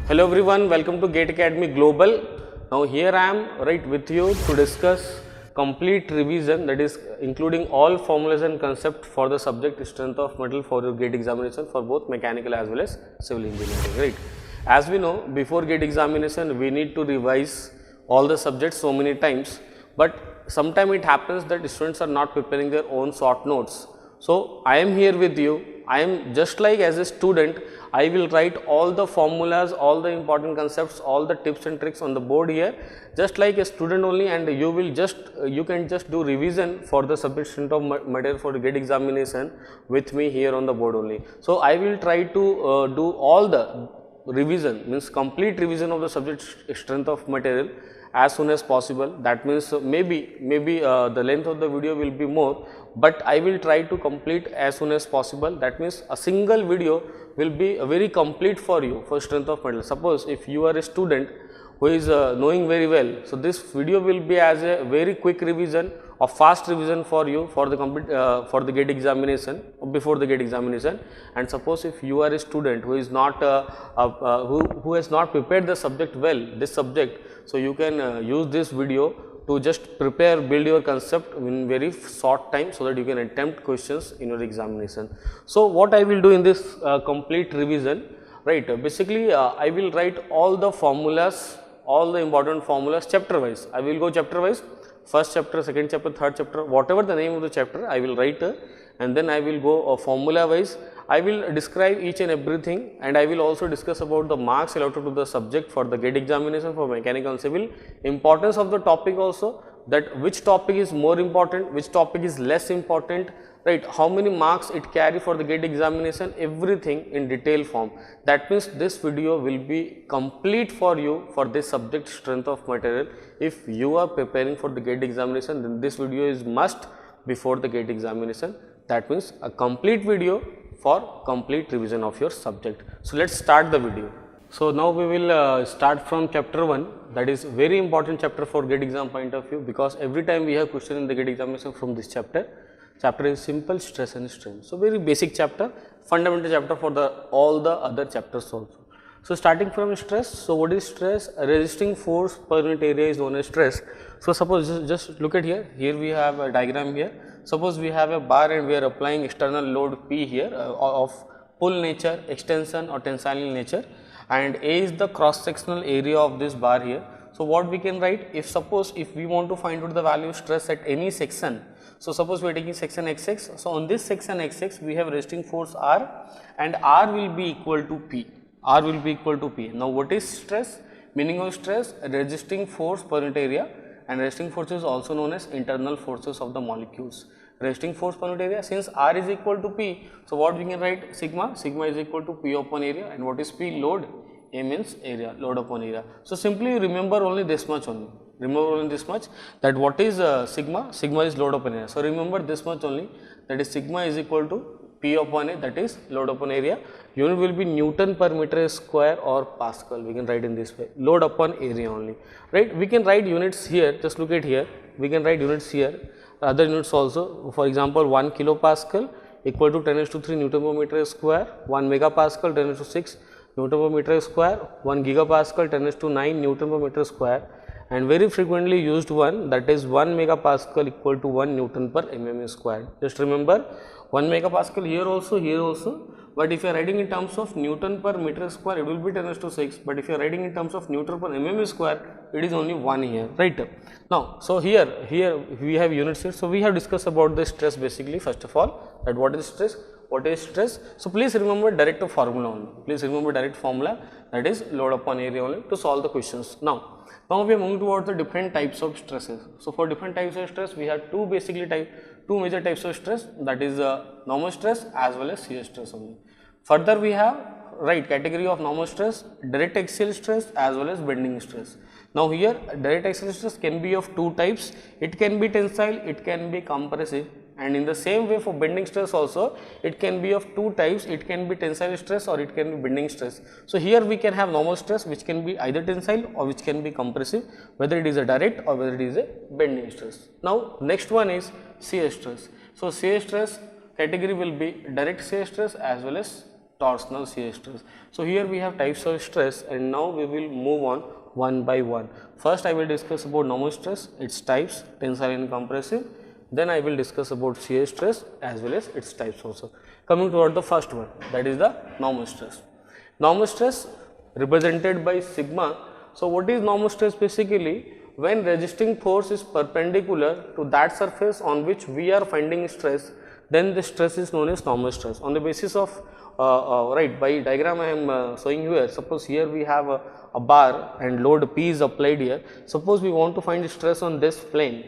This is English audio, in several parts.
Hello everyone, welcome to Gate Academy Global. Now here I am right with you to discuss complete revision, that is including all formulas and concept for the subject strength of metal for your gate examination for both mechanical as well as civil engineering, right. As we know, before gate examination we need to revise all the subjects so many times, but sometimes it happens that students are not preparing their own short notes. So I am here with you. I am just like as a student, I will write all the formulas, all the important concepts, all the tips and tricks on the board here, just like a student only, and you can just do revision for the subject strength of material for the gate examination with me here on the board only. So I will try to do all the revision, means complete revision of the subject strength of material as soon as possible. That means maybe the length of the video will be more, but I will try to complete as soon as possible. That means a single video will be very complete for you for strength of metal. Suppose if you are a student who is knowing very well, so this video will be as a very quick revision or fast revision for you for the gate examination, before the gate examination. And suppose if you are a student who is not who has not prepared the subject well, this subject, so you can use this video to just prepare, build your concept in very short time, so that you can attempt questions in your examination. So what I will do in this complete revision, right, basically I will write all the formulas, all the important formulas chapter wise. I will go chapter wise, first chapter, second chapter, third chapter, whatever the name of the chapter I will write, and then I will go formula wise. I will describe each and everything, and I will also discuss about the marks allotted to the subject for the gate examination for mechanical and civil, importance of the topic also, that which topic is more important, which topic is less important, right, how many marks it carry for the gate examination, everything in detail form. That means this video will be complete for you for this subject strength of material. If you are preparing for the gate examination, then this video is must before the gate examination. That means a complete video for complete revision of your subject. So let's start the video. So now we will start from chapter 1, that is very important chapter for gate exam point of view, because every time we have question in the gate examination from this chapter. Chapter is simple stress and strain. So very basic chapter, fundamental chapter for the all the other chapters also. So starting from stress, so what is stress? A resisting force per unit area is known as stress. So suppose just look at here, we have a diagram here. Suppose we have a bar and we are applying external load P here of pull nature, extension or tensile nature, and A is the cross sectional area of this bar here. So what we can write, if suppose if we want to find out the value of stress at any section, so suppose we are taking section XX, so on this section XX we have resisting force R, and R will be equal to P. R will be equal to P. Now what is stress? Meaning of stress, resisting force per unit area, and resisting force is also known as internal forces of the molecules. Resisting force per unit area, since R is equal to P, so what we can write, sigma is equal to P upon area, and what is P? Load. A means area, load upon area. So simply remember only this much only. Remember only this much, that what is sigma? Sigma is load upon area. So remember this much only, that is sigma is equal to P upon A, that is load upon area. Unit will be Newton per meter square or Pascal. We can write in this way, load upon area only, right. We can write units here, just look at here, we can write units here, other units also. For example, 1 kilopascal equal to 10⁻³ Newton per meter square, 1 megapascal 10⁻⁶ Newton per meter square, 1 gigapascal 10⁹ Newton per meter square, and very frequently used one, that is 1 megapascal equal to 1 Newton per mm square. Just remember 1 megapascal here also, but if you are writing in terms of Newton per meter square, it will be 10⁶, but if you are writing in terms of Newton per mm square, it is only 1 here, right. Now, so here we have units here. So we have discussed about the stress basically. First of all, that what is stress? What is stress? So please remember direct formula only. Please remember direct formula, that is load upon area only, to solve the questions. Now we are moving towards the different types of stresses. So for different types of stress, we have two major types of stress, that is normal stress as well as shear stress only. Further we have, right, category of normal stress, direct axial stress as well as bending stress. Now here direct axial stress can be of two types, it can be tensile, it can be compressive, and in the same way for bending stress also, it can be of two types, it can be tensile stress or it can be bending stress. So here we can have normal stress, which can be either tensile or which can be compressive, whether it is a direct or whether it is a bending stress. Now next one is shear stress. So shear stress category will be direct shear stress as well as torsional shear stress. So here we have types of stress, and now we will move on one by one. First I will discuss about normal stress, its types, tensile and compressive. Then I will discuss about shear stress as well as its types also. Coming toward the first one, that is the normal stress. Normal stress represented by sigma. So what is normal stress? Basically, when resisting force is perpendicular to that surface on which we are finding stress, then the stress is known as normal stress. On the basis of right, by diagram I am showing here. Suppose here we have a bar and load P is applied here. Suppose we want to find stress on this plane.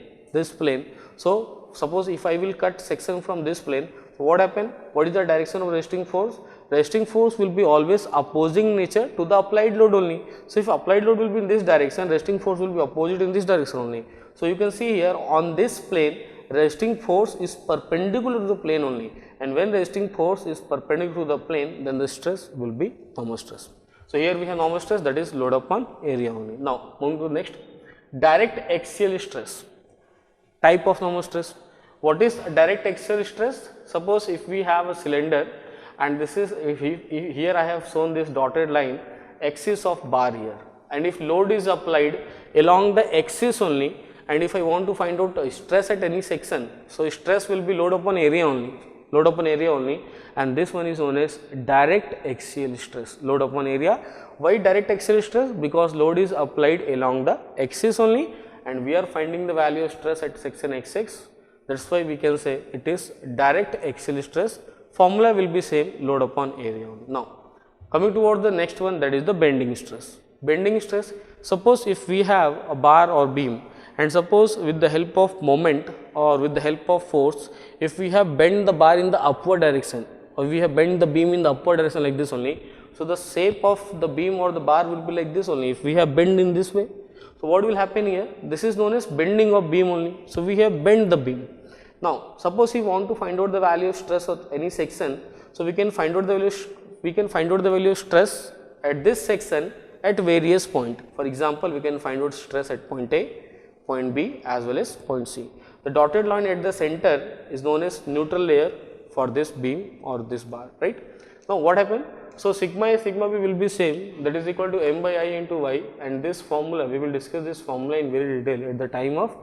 So suppose if I will cut section from this plane, so what happen? What is the direction of resisting force? Resisting force will be always opposing nature to the applied load only. So if applied load will be in this direction, resisting force will be opposite in this direction only. So you can see here on this plane, resisting force is perpendicular to the plane only, and when resisting force is perpendicular to the plane, then the stress will be normal stress. So here we have normal stress, that is load upon area only. Now moving to the next, direct axial stress. Type of normal stress. What is direct axial stress? Suppose if we have a cylinder, and this is here I have shown this dotted line, axis of bar here, and if load is applied along the axis only, and if I want to find out stress at any section, so stress will be load upon area only, and this one is known as direct axial stress, load upon area. Why direct axial stress? Because load is applied along the axis only, and we are finding the value of stress at section xx. That's why we can say it is direct axial stress. Formula will be same, load upon area only. Now coming toward the next one, that is the bending stress. Bending stress, suppose if we have a bar or beam, and suppose with the help of moment or with the help of force, if we have bent the bar in the upward direction, or we have bent the beam in the upward direction like this only, so the shape of the beam or the bar will be like this only. If we have bent in this way, so what will happen here? This is known as bending of beam only. So we have bent the beam. Now suppose we want to find out the value of stress of any section, so we can find out the value of stress at this section at various points. For example, we can find out stress at point A, point B as well as point C. The dotted line at the center is known as neutral layer for this beam or this bar, right? Now what happened? So sigma A, sigma B will be same, that is equal to m by I into y, and this formula, we will discuss this formula in very detail at the time of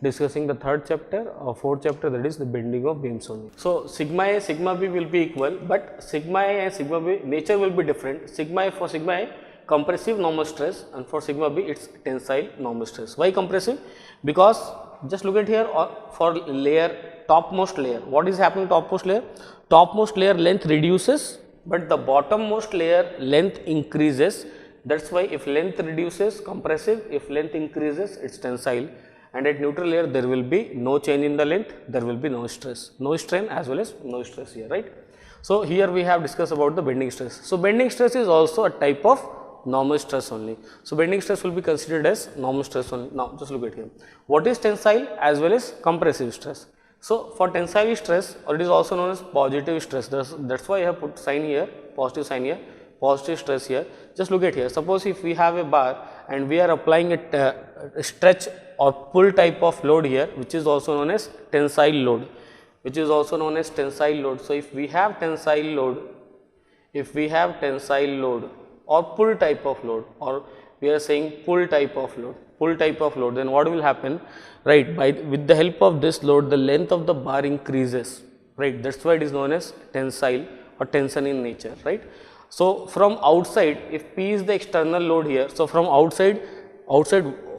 discussing the third chapter or fourth chapter, that is the bending of beams only. So sigma A, sigma B will be equal, but sigma A and sigma B nature will be different. Sigma A, for sigma A, compressive normal stress, and for sigma B it's tensile normal stress. Why compressive? Because just look at here, for layer, topmost layer, what is happening topmost layer? Topmost layer length reduces, but the bottommost layer length increases. That's why if length reduces, compressive, if length increases, it's tensile, and at neutral layer there will be no change in the length, there will be no stress, no strain as well as no stress here, right? So here we have discussed about the bending stress. So bending stress is also a type of normal stress only. So bending stress will be considered as normal stress only. Now just look at here, what is tensile as well as compressive stress? So for tensile stress, or it is also known as positive stress, that's why I have put sign here, positive sign here, positive stress here. Just look at here, suppose if we have a bar and we are applying a stretch or pull type of load here, which is also known as tensile load, So if we have tensile load, or pull type of load, or we are saying pull type of load, then what will happen, right? With the help of this load, the length of the bar increases, right? That's why it is known as tensile or tension in nature, right? So from outside, if P is the external load here, so from outside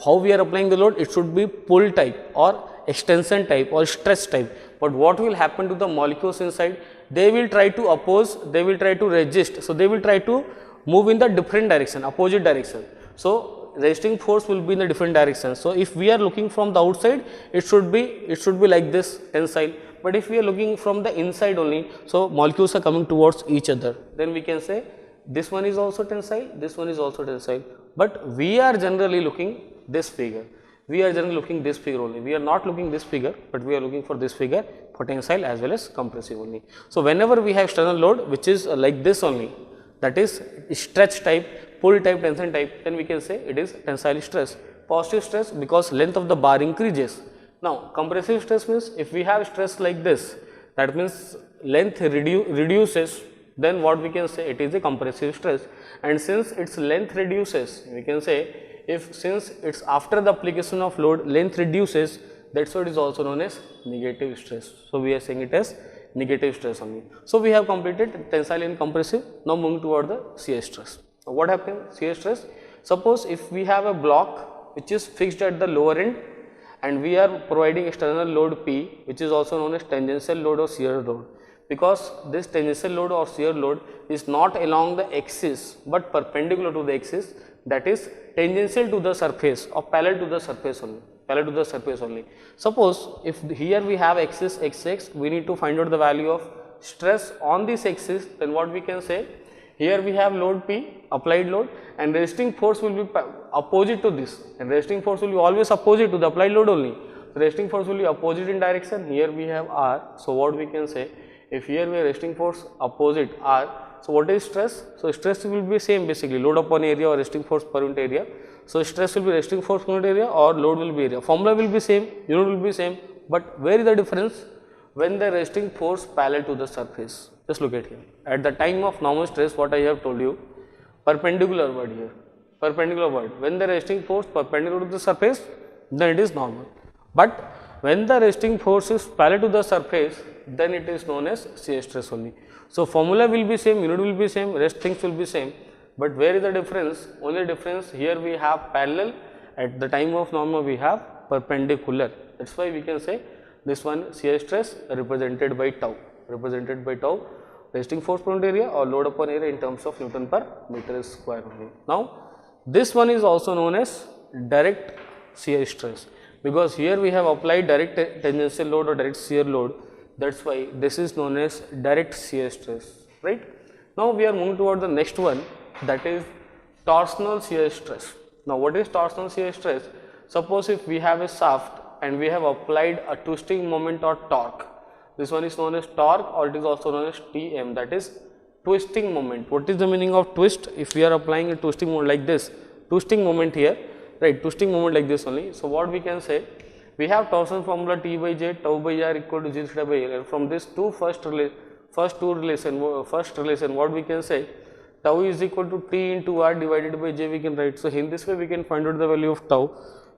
how we are applying the load, it should be pull type or extension type or stretch type. But what will happen to the molecules inside? They will try to oppose, they will try to resist, so they will try to move in the different direction, opposite direction. So resisting force will be in the different direction. So if we are looking from the outside, it should be like this, tensile. But if we are looking from the inside only, so molecules are coming towards each other, then we can say this one is also tensile, this one is also tensile. But we are generally looking this figure. We are generally looking this figure only. We are not looking this figure, but we are looking for this figure for tensile as well as compressive only. So whenever we have external load which is like this only, that is stretch type, pull type, tension type, then we can say it is tensile stress. Positive stress because length of the bar increases. Now compressive stress means if we have stress like this, that means length reduces, then what we can say, it is a compressive stress. And since its length reduces, we can say, since it's after the application of load, length reduces, that's why it is also known as negative stress. So we are saying it as negative stress only. So we have completed tensile and compressive. Now moving toward the shear stress. What happens? Shear stress. Suppose if we have a block which is fixed at the lower end and we are providing external load P, which is also known as tangential load or shear load. Because this tangential load or shear load is not along the axis but perpendicular to the axis, that is tangential to the surface or parallel to the surface only. Suppose if here we have axis xx, we need to find out the value of stress on this axis, then what we can say, here we have load P, applied load, and resisting force will be opposite to this, and resisting force will be always opposite to the applied load only. So resisting force will be opposite in direction. Here we have R. So what we can say, if here we have resisting force opposite R, so what is stress? So stress will be same basically, load upon area or resisting force per unit area. So stress will be resisting force per unit area or load will be area. Formula will be same, unit will be same, but where is the difference? When the resisting force parallel to the surface. Just look at here. At the time of normal stress, what I have told you, perpendicular word here, perpendicular word. When the resisting force perpendicular to the surface, then it is normal. But when the resisting force is parallel to the surface, then it is known as shear stress only. So formula will be same, unit will be same, rest things will be same. But where is the difference? Only difference, here we have parallel, at the time of normal we have perpendicular. That's why we can say this one shear stress represented by tau, resisting force per unit area or load upon area in terms of Newton per meter square only. Now this one is also known as direct shear stress, because here we have applied direct tangential load or direct shear load. That's why this is known as direct shear stress, right? Now we are moving toward the next one, that is torsional shear stress. Now what is torsional shear stress? Suppose if we have a shaft and we have applied a twisting moment or torque. This one is known as torque, or it is also known as Tm, that is twisting moment. What is the meaning of twist? If we are applying a twisting moment like this, twisting moment here, right, twisting moment like this only. So what we can say, we have torsion formula T by J, tau by R equal to G theta by L, and from this first relation, what we can say, tau is equal to T into R divided by J we can write. So in this way we can find out the value of tau.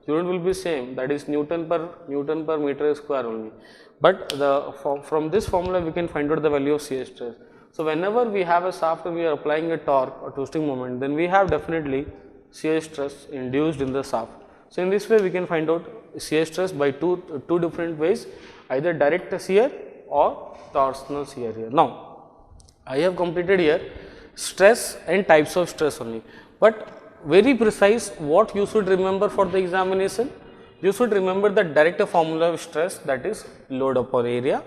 Unit will be same, that is Newton per meter square only. But from this formula we can find out the value of shear stress. So whenever we have a shaft and we are applying a torque or twisting moment, then we have definitely shear stress induced in the shaft. So in this way we can find out shear stress by two different ways, either direct shear or torsional shear here. Now I have completed here stress and types of stress only, but very precise what you should remember for the examination. You should remember the direct formula of stress, that is load upon area,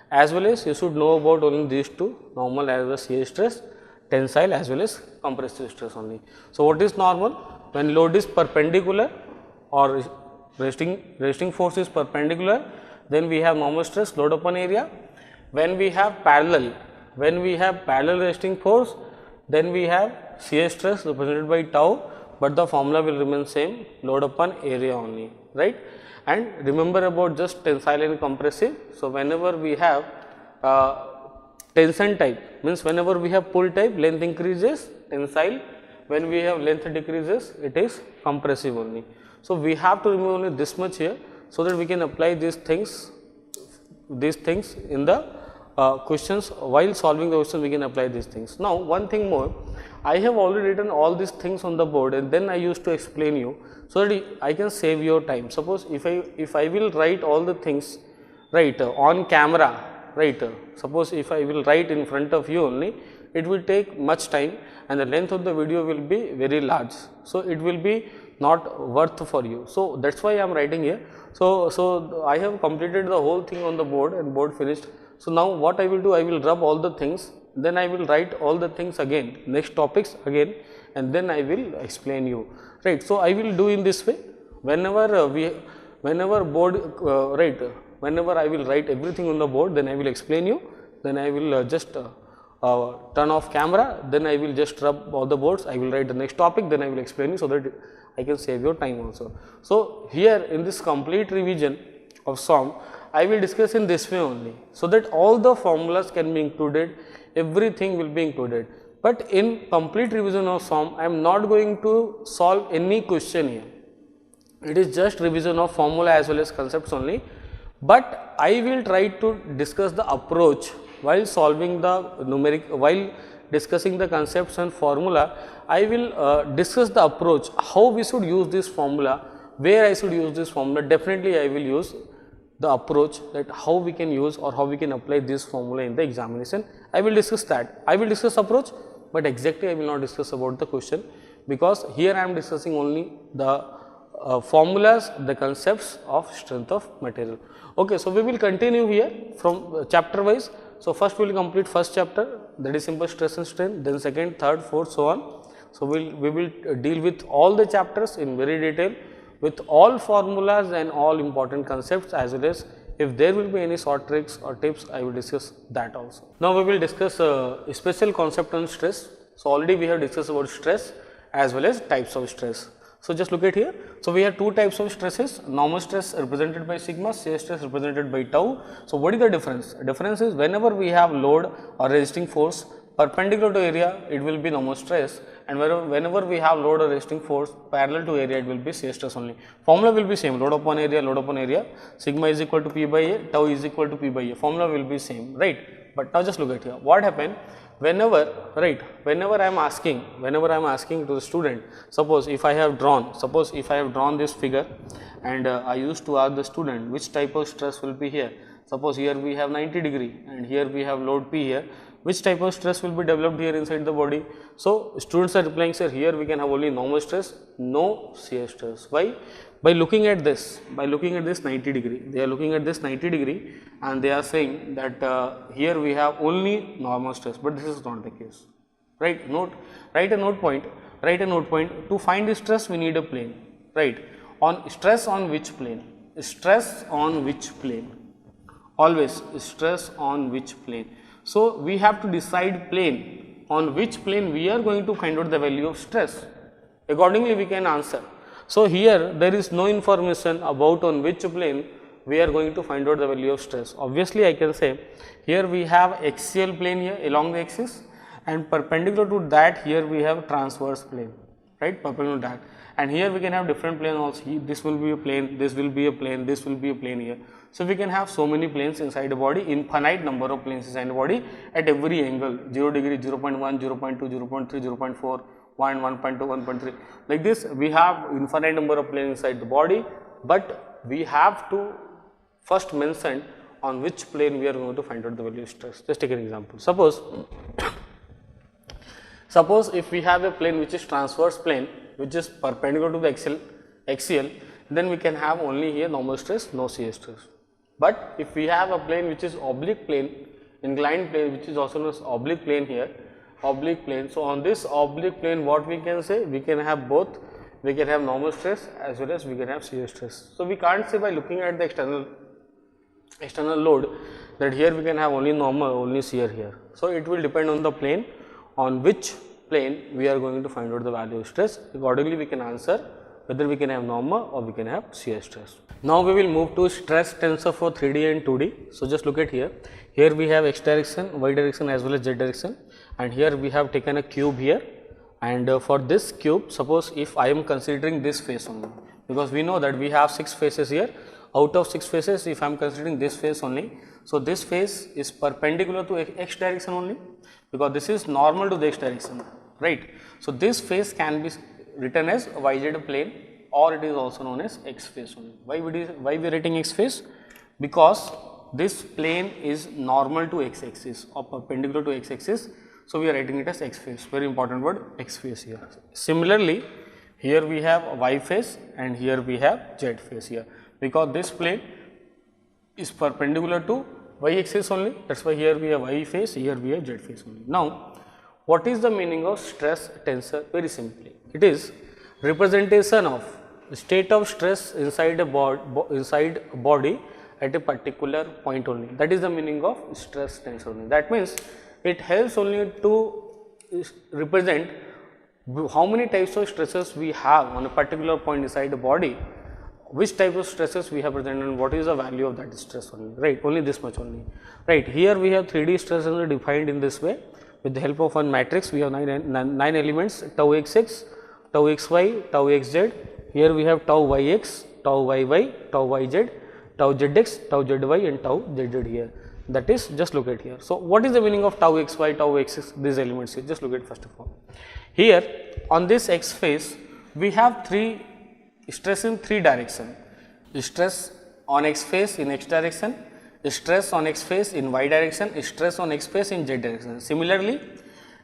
as well as you should know about only these two, normal as well as shear stress, tensile as well as compressive stress only. So what is normal? When load is perpendicular or resisting force is perpendicular, then we have normal stress, load upon area. When we have parallel resisting force, then we have shear stress represented by tau, but the formula will remain same, load upon area only, right? And remember about just tensile and compressive. So whenever we have tension type, means whenever we have pull type, length increases, tensile. When we have length decreases, it is compressive only. So we have to remove only this much here, so that we can apply these things in the questions. While solving the question we can apply these things. Now one thing more, I have already written all these things on the board and then I used to explain you, so that I can save your time. Suppose if I will write all the things right on camera, right, suppose if I will write in front of you only, it will take much time and the length of the video will be very large, so it will be not worth for you. So that's why I am writing here. So I have completed the whole thing on the board and board finished. So now what I will do, I will rub all the things, then I will write all the things again, next topics again, and then I will explain you, right. So I will do in this way, whenever whenever I will write everything on the board, then I will explain you, then I will just turn off camera, then I will just rub all the boards, I will write the next topic, then I will explain you, so that I can save your time also. So here in this complete revision of SOM, I will discuss in this way only, so that all the formulas can be included everything will be included. But in complete revision of SOM, I am not going to solve any question here. It is just revision of formula as well as concepts only, but I will try to discuss the approach while solving the numeric, while discussing the concepts and formula. I will discuss the approach, how we should use this formula, where I should use this formula. Definitely I will use the approach, that how we can use or how we can apply this formula in the examination. I will discuss that. I will discuss approach, but exactly I will not discuss about the question, because here I am discussing only the formulas, the concepts of strength of material. Okay, so we will continue here from chapter wise. So first we will complete first chapter, that is simple stress and strain, then second, third, fourth, so on. So we will deal with all the chapters in very detail, with all formulas and all important concepts, as well as if there will be any short tricks or tips, I will discuss that also. Now we will discuss a special concept on stress. So already we have discussed about stress as well as types of stress. So just look at here. So we have two types of stresses, normal stress represented by sigma, shear stress represented by tau. So what is the difference? The difference is whenever we have load or resisting force perpendicular to area, it will be normal stress, and whenever we have load or resisting force parallel to area, it will be shear stress only. Formula will be same, load upon area, sigma is equal to P by A, tau is equal to P by A, formula will be same, right? But now just look at here, what happened whenever, right, whenever I am asking to the student, suppose if I have drawn this figure, and I used to ask the student which type of stress will be here. Suppose here we have 90 degree and here we have load P here, which type of stress will be developed here inside the body? So students are replying, sir, here we can have only normal stress, no shear stress. Why? By looking at this 90 degree, they are looking at this 90 degree and they are saying that here we have only normal stress, but this is not the case, right? Write a note point. To find the stress, we need a plane, right? On stress on which plane? Stress on which plane? Always stress on which plane. So we have to decide plane, on which plane we are going to find out the value of stress. Accordingly we can answer. So here there is no information about on which plane we are going to find out the value of stress. Obviously I can say here we have axial plane here along the axis, and perpendicular to that here we have transverse plane, right, perpendicular to that, and here we can have different plane also. This will be a plane, this will be a plane, this will be a plane here. So we can have so many planes inside the body, infinite number of planes inside the body at every angle, 0 degree, 0.1, 0.2, 0.3, 0.4, 1, 1.2, 1.3, like this we have infinite number of planes inside the body, but we have to first mention on which plane we are going to find out the value of stress. Just take an example. Suppose if we have a plane which is transverse plane, which is perpendicular to the axial, then we can have only here normal stress, no shear stress. But if we have a plane which is oblique plane, inclined plane, which is also known as oblique plane here, oblique plane. So on this oblique plane, what we can say, we can have both, we can have normal stress as well as we can have shear stress. So we can't say by looking at the external load that here we can have only normal, only shear here. So it will depend on the plane, on which plane we are going to find out the value of stress. Accordingly we can answer whether we can have normal or we can have shear stress. Now we will move to stress tensor for 3D and 2D. So just look at here. Here we have x direction, y direction as well as z direction, and here we have taken a cube here, and for this cube, suppose if I am considering this face only, because we know that we have 6 faces here. Out of 6 faces, if I am considering this face only, so this face is perpendicular to x direction only, because this is normal to the x direction, right? So this face can be written as yz plane, or it is also known as x face only. Why we are writing x face? Because this plane is normal to x axis or perpendicular to x axis, so we are writing it as x face. Very important word, x face here. Similarly, here we have y face and here we have z face here, because this plane is perpendicular to y axis only, that is why here we have y face, here we have z face only. Now what is the meaning of stress tensor? Very simply, it is representation of state of stress inside a body at a particular point only. That is the meaning of stress tensor only. That means it helps only to represent how many types of stresses we have on a particular point inside the body which type of stresses we have presented and what is the value of that stress only, right, only this much only, right. Here we have 3D stresses defined in this way. With the help of one matrix, we have 9 elements: tau xx, tau xy, tau xz. Here we have tau yx, tau yy, tau yz, tau zx, tau zy and tau zz here. That is, just look at here. So, what is the meaning of tau xy, tau xx, these elements here? Just look at first of all. Here on this x phase, we have stress in 3 direction. Stress on x phase in x direction, stress on x phase in y direction, stress on x phase in z direction. Similarly,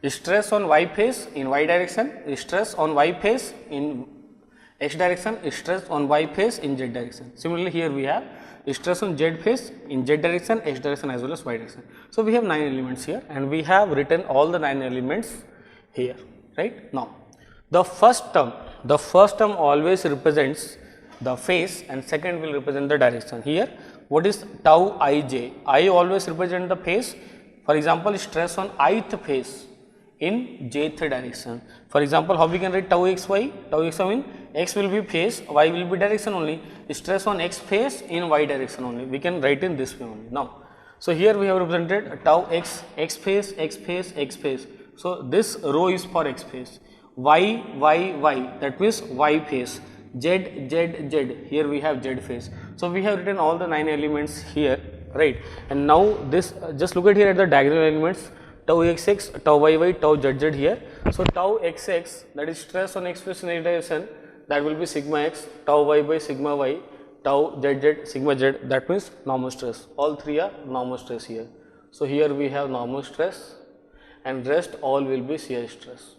stress on y phase in y direction, stress on y phase in x direction, stress on y phase in z direction. Similarly, here we have stress on z phase in z direction, x direction as well as y direction. So, we have 9 elements here and we have written all the 9 elements here, right. Now, the first term always represents the phase and second will represent the direction. Here, what is tau ij? I always represent the phase. For example, stress on ith phase in jth direction. For example, how we can write tau xy? Tau xy means x will be phase, y will be direction only. Stress on x phase in y direction only. We can write in this way only. Now, so here we have represented tau x, x phase, x phase, x phase. So, this row is for x phase. Y, y, y, that means y phase. Z, Z, Z, here we have Z phase. So, we have written all the 9 elements here, right. And now, this just look at here at the diagonal elements, tau xx, tau yy, tau zz here. So, tau xx, that is stress on x phase in x direction, that will be sigma x, tau y by sigma y, tau zz, sigma z, that means normal stress. All 3 are normal stress here. So, here we have normal stress and rest all will be shear stress.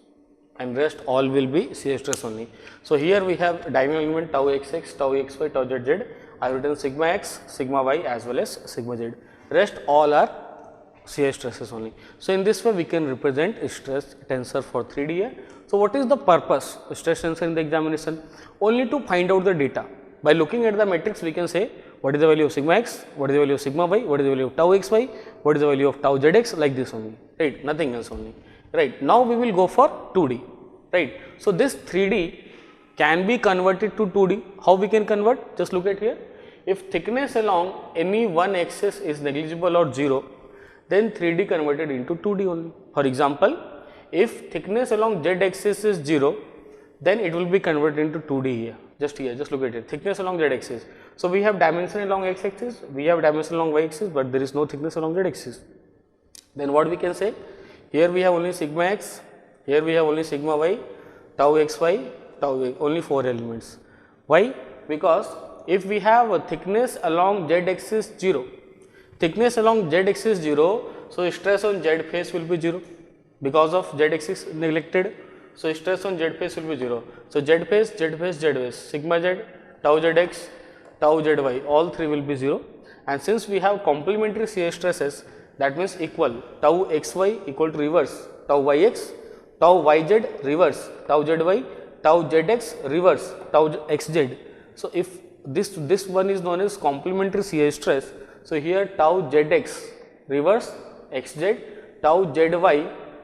And rest all will be shear stress only. So, here we have diagonal element tau xx, tau xy, tau zz. I have written sigma x, sigma y as well as sigma z. Rest all are shear stresses only. So, in this way we can represent stress tensor for 3D here. So, what is the purpose of stress tensor in the examination? Only to find out the data. By looking at the matrix, we can say what is the value of sigma x, what is the value of sigma y, what is the value of tau xy, what is the value of tau zx, like this only, right, nothing else only. Right. Now, we will go for 2D, right. So, this 3D can be converted to 2D. How we can convert? Just look at here. If thickness along any one axis is negligible or 0, then 3D converted into 2D only. For example, if thickness along z axis is 0, then it will be converted into 2D here. Just look at it, thickness along z axis. So, we have dimension along x axis, we have dimension along y axis, but there is no thickness along z axis. Then what we can say? Here we have only sigma x, here we have only sigma y, tau xy, tau y, only 4 elements. Why? Because if we have a thickness along z axis 0, thickness along z axis 0, so stress on z phase will be 0 because of z axis neglected. So, stress on z phase will be 0. So, z phase, sigma z, tau zx, tau zy, all 3 will be 0. And since we have complementary shear stresses, that means equal tau xy equal to reverse tau yx, tau yz reverse tau zy, tau zx reverse tau xz. So, if this one is known as complementary shear stress, so here tau zx reverse xz, tau zy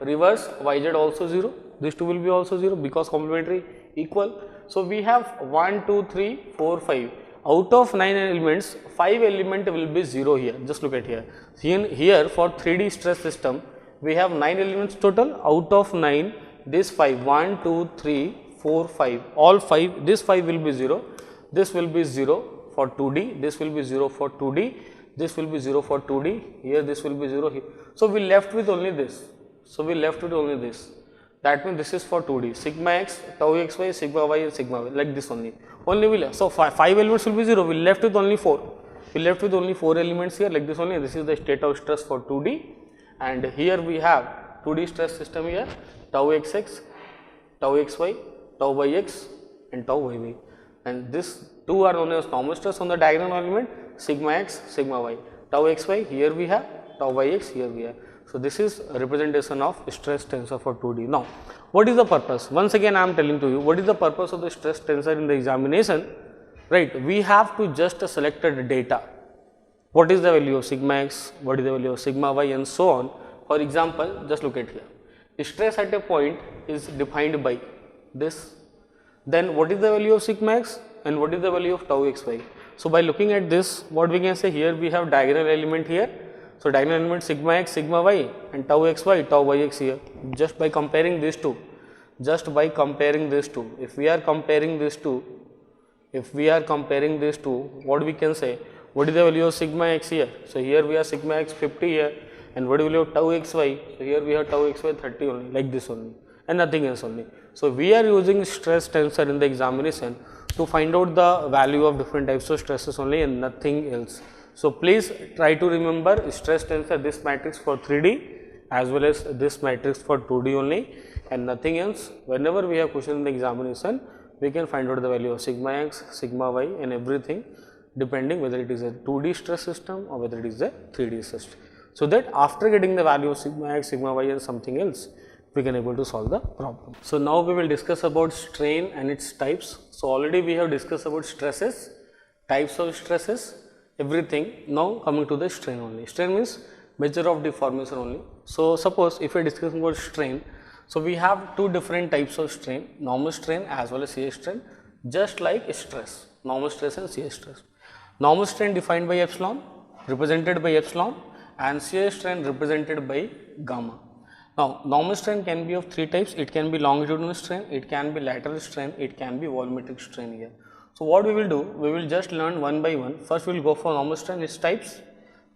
reverse yz also 0, these two will be also 0 because complementary equal. So, we have 1, 2, 3, 4, 5. Out of 9 elements, 5 element will be 0 here. Just look at here. Here for 3D stress system, we have 9 elements total. Out of 9, this 5, 1, 2, 3, 4, 5, all 5, this 5 will be 0. This will be 0 for 2D, this will be 0 for 2D, this will be 0 for 2D, here this will be 0 here. So, we left with only this. That means this is for 2D, sigma x, tau xy, sigma y and sigma y, like this only we left. So, 5 elements will be 0, we left with only 4. We left with only 4 elements here, like this only. This is the state of stress for 2D, and here we have 2D stress system here, tau xx, tau xy, tau yx and tau yy. And this 2 are known as normal stress on the diagonal element, sigma x, sigma y, tau xy, here we have, tau yx, here we have. So, this is a representation of stress tensor for 2D. Now, what is the purpose? Once again I am telling to you, what is the purpose of the stress tensor in the examination, right? We have to just select the data. What is the value of sigma x, what is the value of sigma y and so on. For example, just look at here. Stress at a point is defined by this. Then what is the value of sigma x? and what is the value of tau xy. So by looking at this, what we can say, here we have diagonal element here. So diagonal element sigma x, sigma y, and tau xy, tau yx here. Just by comparing these two, if we are comparing these two, what we can say, what is the value of sigma x here? So here we have sigma x 50 here, and what is the value of tau xy? So here we have tau xy 30 only, like this only, and nothing else only. So we are using stress tensor in the examination to find out the value of different types of stresses only and nothing else. So please try to remember stress tensor, this matrix for 3D as well as this matrix for 2D only and nothing else. Whenever we have question in the examination, we can find out the value of sigma x, sigma y and everything, depending whether it is a 2D stress system or whether it is a 3D system. So that after getting the value of sigma x, sigma y and something else, we can able to solve the problem. So now we will discuss about strain and its types. So already we have discussed about stresses, types of stresses, everything. Now coming to the strain only. Strain means measure of deformation only. So suppose if we discuss about strain, so we have two different types of strain, normal strain as well as shear strain, just like stress, normal stress and shear stress. Normal strain defined by epsilon, represented by epsilon, and shear strain represented by gamma. Now, normal strain can be of three types. It can be longitudinal strain, it can be lateral strain, it can be volumetric strain here. So, what we will do? We will just learn one by one. First, we will go for normal strain, its types.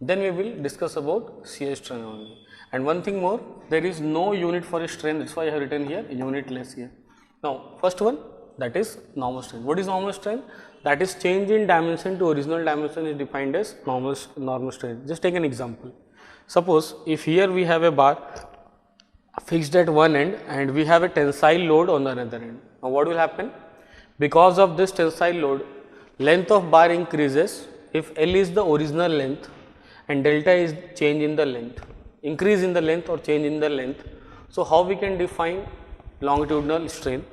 Then we will discuss about shear strain only. And one thing more, there is no unit for a strain. That's why I have written here unitless here. Now, first one, that is normal strain. What is normal strain? That is change in dimension to original dimension is defined as normal strain. Just take an example. Suppose if here we have a bar fixed at one end and we have a tensile load on the another end. Now what will happen? Because of this tensile load, length of bar increases if L is the original length and delta is change in the length, increase in the length or change in the length. So how we can define longitudinal strain?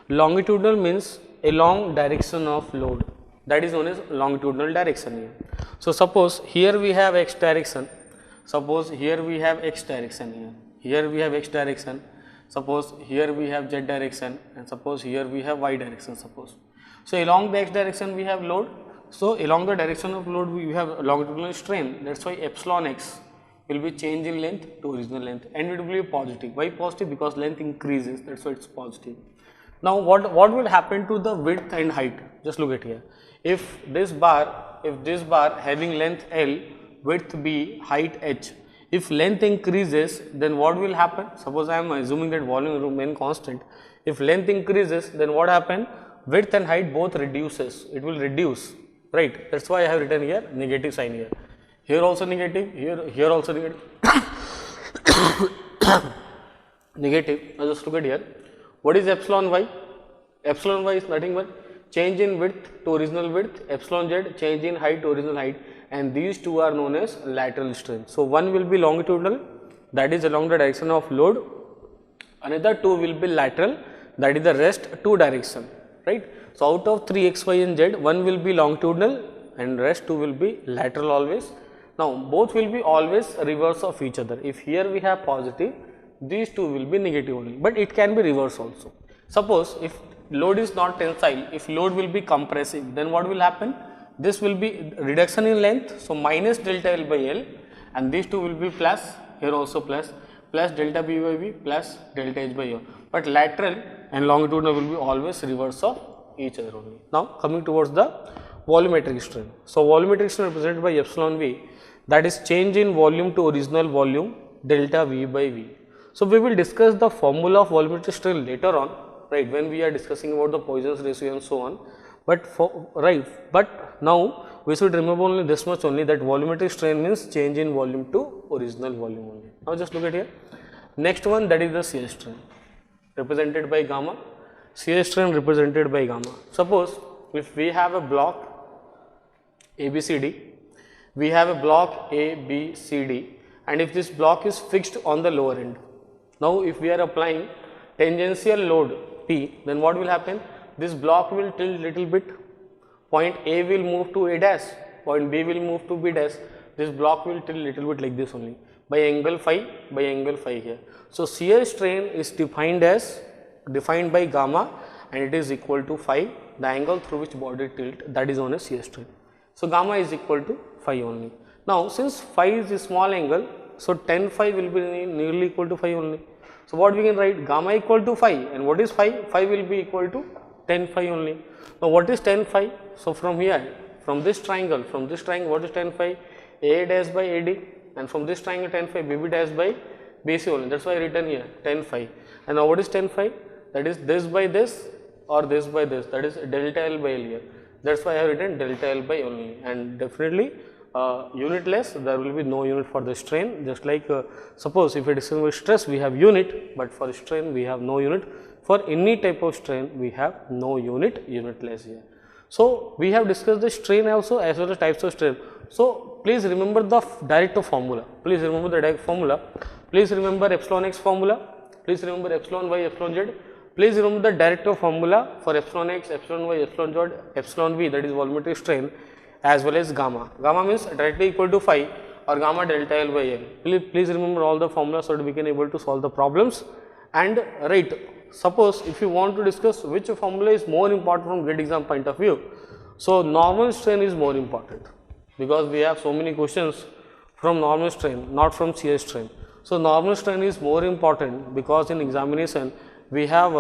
Longitudinal means along direction of load, that is known as longitudinal direction here. So suppose here we have x direction, suppose here we have x direction here. Here we have x direction, suppose here we have z direction, and suppose here we have y direction suppose. So along the x direction we have load, so along the direction of load we have longitudinal strain, that is why epsilon x will be change in length to original length and it will be positive. Why positive? Because length increases, that is why it is positive. Now what will happen to the width and height? Just look at here. If this bar having length L, width B, height H, if length increases, then what will happen? Suppose I am assuming that volume will remain constant. If length increases, then what happen? Width and height both reduces. It will reduce, right? That's why I have written here negative sign here. Here also negative, here also negative. Negative. Now just look at here. What is epsilon y? Epsilon y is nothing but change in width to original width. Epsilon z change in height to original height. And these two are known as lateral strain. So one will be longitudinal, that is along the direction of load. Another two will be lateral, that is the rest two direction, right? So out of 3 x, y and z, one will be longitudinal and rest two will be lateral always. Now both will be always reverse of each other. If here we have positive, these two will be negative only, but it can be reverse also. Suppose if load is not tensile, if load will be compressive, then what will happen? This will be reduction in length, so minus delta L by L, and these two will be plus, here also plus delta B by B plus delta H by L. But lateral and longitudinal will be always reverse of each other only. Now coming towards the volumetric strain. So volumetric strain represented by epsilon V, that is change in volume to original volume delta V by V. So we will discuss the formula of volumetric strain later on, right, when we are discussing about the Poisson's ratio and so on. But now we should remember only this much only, that volumetric strain means change in volume to original volume only. Now just look at here. Next one, that is the shear strain represented by gamma. Shear strain represented by gamma. Suppose if we have a block ABCD, we have a block ABCD, and if this block is fixed on the lower end. Now if we are applying tangential load P, then what will happen? This block will tilt little bit, point A will move to A dash, point B will move to B dash, this block will tilt little bit like this only, by angle phi here. So shear strain is defined by gamma, and it is equal to phi, the angle through which body tilt, that is known as shear strain. So, gamma is equal to phi only. Now, since phi is a small angle, so tan phi will be nearly equal to phi only. So, what we can write, gamma equal to phi, and what is phi? Phi will be equal to tan phi only. Now, what is tan phi? So, from here, from this triangle, what is tan phi? A dash by AD, and from this triangle tan phi, BB dash by BC only. That is why I written here tan phi. And now, what is tan phi? That is this by this or this by this, that is delta L by L here. That is why I have written delta L by only, and definitely unitless, there will be no unit for the strain. Just like suppose if it is with stress we have unit, but for strain we have no unit. For any type of strain we have no unit, unitless here. So, we have discussed the strain also as well as types of strain. So, please remember the direct formula, please remember the direct formula, please remember epsilon x formula, please remember epsilon y, epsilon z, please remember the direct formula for epsilon x, epsilon y, epsilon z, epsilon v, that is volumetric strain, as well as gamma. Gamma means directly equal to phi or gamma delta L by L. Please remember all the formulas so that we can able to solve the problems. And suppose if you want to discuss which formula is more important from gate exam point of view, so normal strain is more important, because we have so many questions from normal strain, not from shear strain. So, normal strain is more important because in examination we have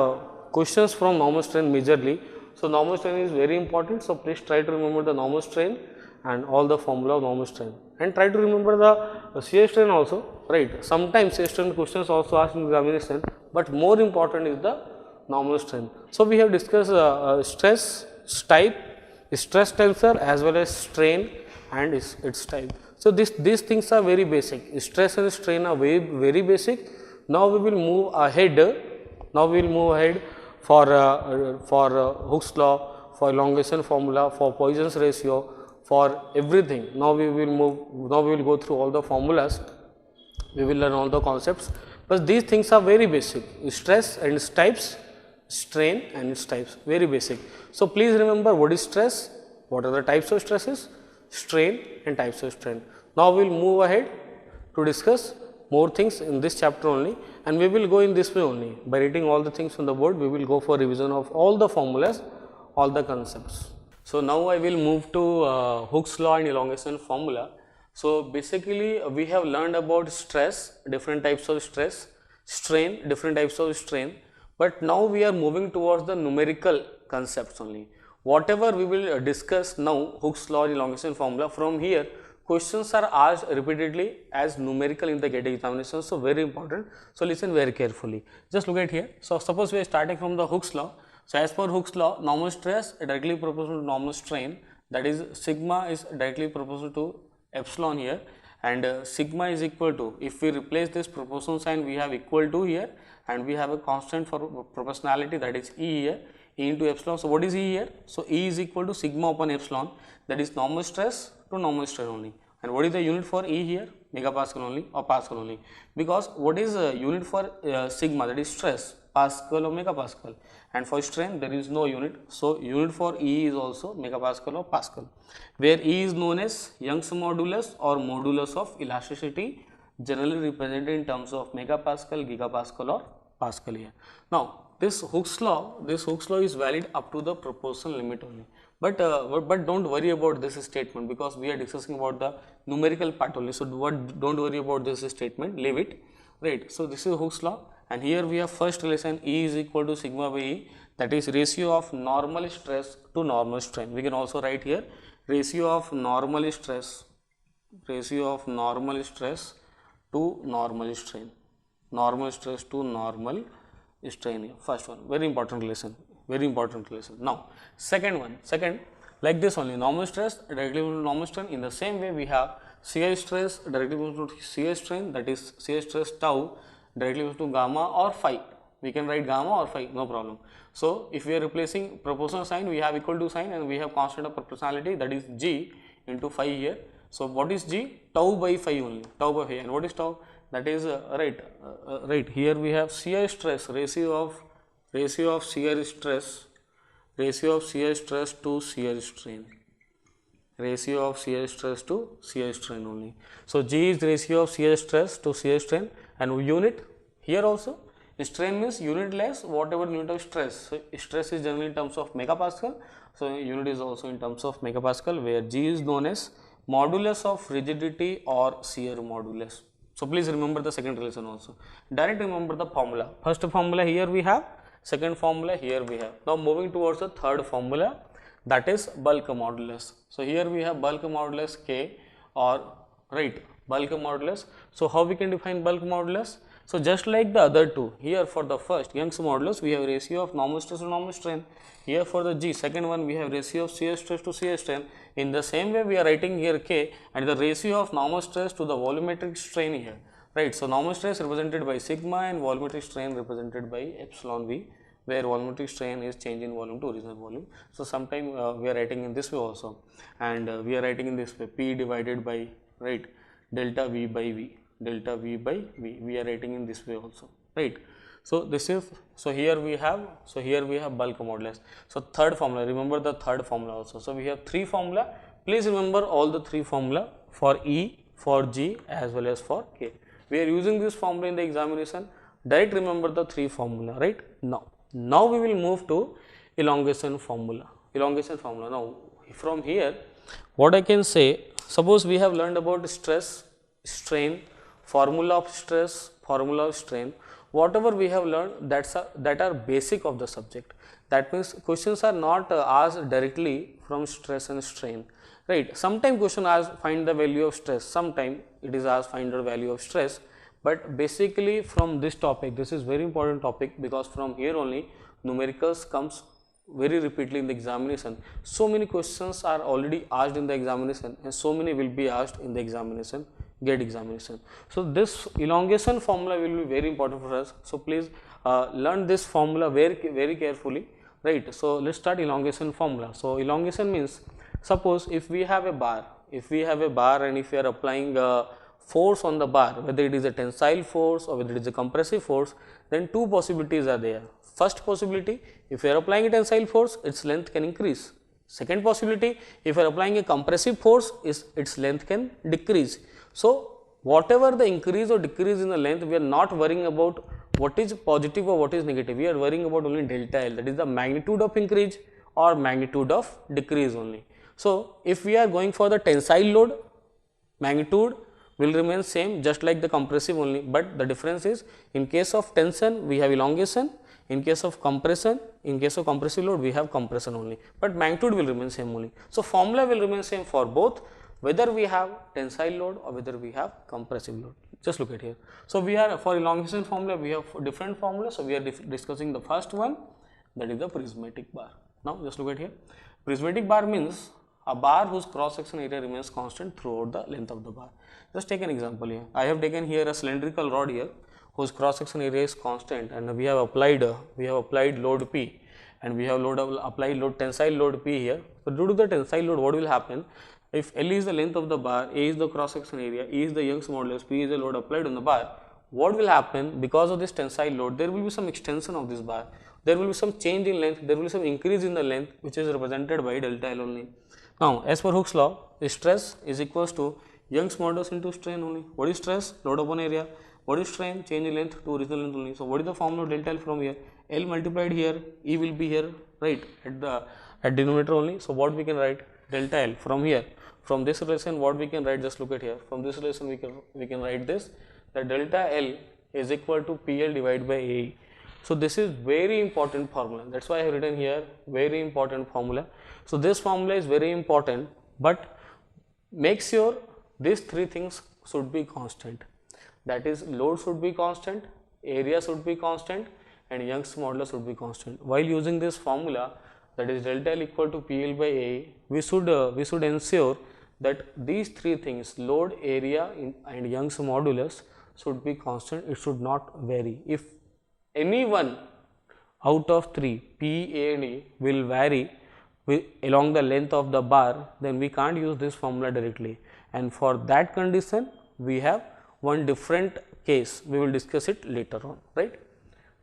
questions from normal strain majorly. So, normal strain is very important. So, please try to remember the normal strain and all the formula of normal strain, and try to remember the shear strain also, right. Sometimes shear strain questions also asked in examination, but more important is the normal strain. So, we have discussed stress type, stress tensor as well as strain and its type. So, these things are very basic, stress and strain are very basic. Now, we will move ahead. For Hooke's law, for elongation formula, for Poisson's ratio, for everything. Now, we will go through all the formulas, we will learn all the concepts, but these things are very basic, stress and its types, strain and its types, very basic. So, please remember what is stress, what are the types of stresses, strain and types of strain. Now, we will move ahead to discuss more things in this chapter only, and we will go in this way only. By writing all the things on the board, we will go for revision of all the formulas, all the concepts. So, now I will move to Hooke's law and elongation formula. So, basically we have learned about stress, different types of stress, strain, different types of strain, but now we are moving towards the numerical concepts only. Whatever we will discuss now, Hooke's law and elongation formula, from here questions are asked repeatedly as numerical in the GATE examination. So, very important. So, listen very carefully. Just look at here. So, suppose we are starting from the Hooke's law. So, as per Hooke's law, normal stress directly proportional to normal strain, that is sigma is directly proportional to epsilon here, and sigma is equal to, if we replace this proportional sign, we have equal to here, and we have a constant for proportionality, that is E here, E into epsilon. So, what is E here? So, E is equal to sigma upon epsilon, that is normal stress to normal strain only. And what is the unit for E here? Megapascal only or Pascal only, because what is unit for sigma, that is stress, Pascal or megapascal, and for strain there is no unit. So, unit for E is also megapascal or Pascal, where E is known as Young's modulus or modulus of elasticity, generally represented in terms of megapascal, gigapascal or Pascal here. Now, this Hooke's law is valid up to the proportional limit only. But don't worry about this statement, because we are discussing about the numerical part only. So, don't worry about this statement, leave it, right. So, this is Hooke's law, and here we have first relation, E is equal to sigma by E, that is ratio of normal stress to normal strain. We can also write here ratio of normal stress to normal strain, normal stress to normal strain. First one, very important relation. Now, second, like this only, normal stress directly to normal strain. In the same way, we have shear stress directly to shear strain, that is shear stress tau directly to gamma or phi. We can write gamma or phi, no problem. So, if we are replacing proportional sign, we have equal to sign, and we have constant of proportionality, that is G into phi here. So, what is G? Tau by phi only, tau by phi. And what is tau? That is right here we have shear stress, ratio of shear stress to shear strain, only. So, G is ratio of shear stress to shear strain, and unit here also Strain means unit less whatever unit of stress. So stress is generally in terms of megapascal. So unit is also in terms of megapascal, where G is known as modulus of rigidity or shear modulus. So please remember the second relation also. Direct remember the formula. First formula here we have, second formula here we have. Now moving towards the third formula, that is bulk modulus. So here we have bulk modulus K, or right, bulk modulus. So how we can define bulk modulus? So just like the other two, here for the first Young's modulus we have ratio of normal stress to normal strain. Here for the G, second one we have ratio of shear stress to shear strain. In the same way we are writing here K and the ratio of normal stress to the volumetric strain here, right. So normal stress represented by sigma and volumetric strain represented by epsilon V, where volumetric strain is change in volume to original volume. So sometime we are writing in this way also, and we are writing in this way, P divided by, right, delta V by V, delta V by V, we are writing in this way also, right. So this is, so here we have bulk modulus. So third formula, remember the third formula also. So we have three formula, please remember all the three formula for E, for G as well as for K. We are using this formula in the examination. Direct remember the three formula, right. Now we will move to elongation formula. Now from here what I can say, suppose we have learned about stress, strain, formula of stress, formula of strain. Whatever we have learned, that are basic of the subject. That means questions are not asked directly from stress and strain, right. Sometime question asks find the value of stress, sometime it is asked find the value of stress. But basically from this topic, this is very important topic, because from here only numericals comes very repeatedly in the examination. So many questions are already asked in the examination and so many will be asked in the examination, GATE examination. So this elongation formula will be very important for us. So please learn this formula very carefully, right. So let's start elongation formula. So elongation means, suppose if we have a bar, and if we are applying force on the bar, whether it is a tensile force or whether it is a compressive force, then two possibilities are there. First possibility, if you are applying a tensile force, its length can increase. Second possibility, if you are applying a compressive force, its length can decrease. So whatever the increase or decrease in the length, we are not worrying about what is positive or what is negative. We are worrying about only delta L, that is the magnitude of increase or magnitude of decrease only. So if we are going for the tensile load, magnitude will remain same just like the compressive only, but the difference is, in case of tension we have elongation, in case of compression, in case of compressive load we have compression only, but magnitude will remain same only. So formula will remain same for both, whether we have tensile load or whether we have compressive load. Just look at here. So we are, for elongation formula we have different formulas. So we are discussing the first one, that is the prismatic bar. Now just look at here. Prismatic bar means a bar whose cross section area remains constant throughout the length of the bar. Just take an example here. I have taken here a cylindrical rod here whose cross section area is constant, and we have applied load P, and we have applied tensile load P here. So due to the tensile load, what will happen? If L is the length of the bar, A is the cross section area, E is the Young's modulus, P is the load applied on the bar, what will happen? Because of this tensile load, there will be some extension of this bar, there will be some change in length, there will be some increase in the length, which is represented by delta L only. Now as per Hooke's law, stress is equals to Young's modulus into strain only. What is stress? Load upon area. What is strain? Change in length to original length only. So what is the formula of delta L from here? L multiplied here, E will be here, right, at denominator only. So what we can write? Delta L from here. From this relation, what we can write? Just look at here. From this relation, we can write this, that delta L is equal to PL divided by AE. So this is very important formula. That's why I have written here very important formula. So this formula is very important, but make sure these three things should be constant. That is, load should be constant, area should be constant, and Young's modulus should be constant. While using this formula, that is delta L equal to PL by A, we should ensure that these three things, load, area, and Young's modulus, should be constant. It should not vary. If any one out of three, P, A, and E, will vary along the length of the bar, then we can't use this formula directly. And for that condition, we have one different case. We will discuss it later on, right?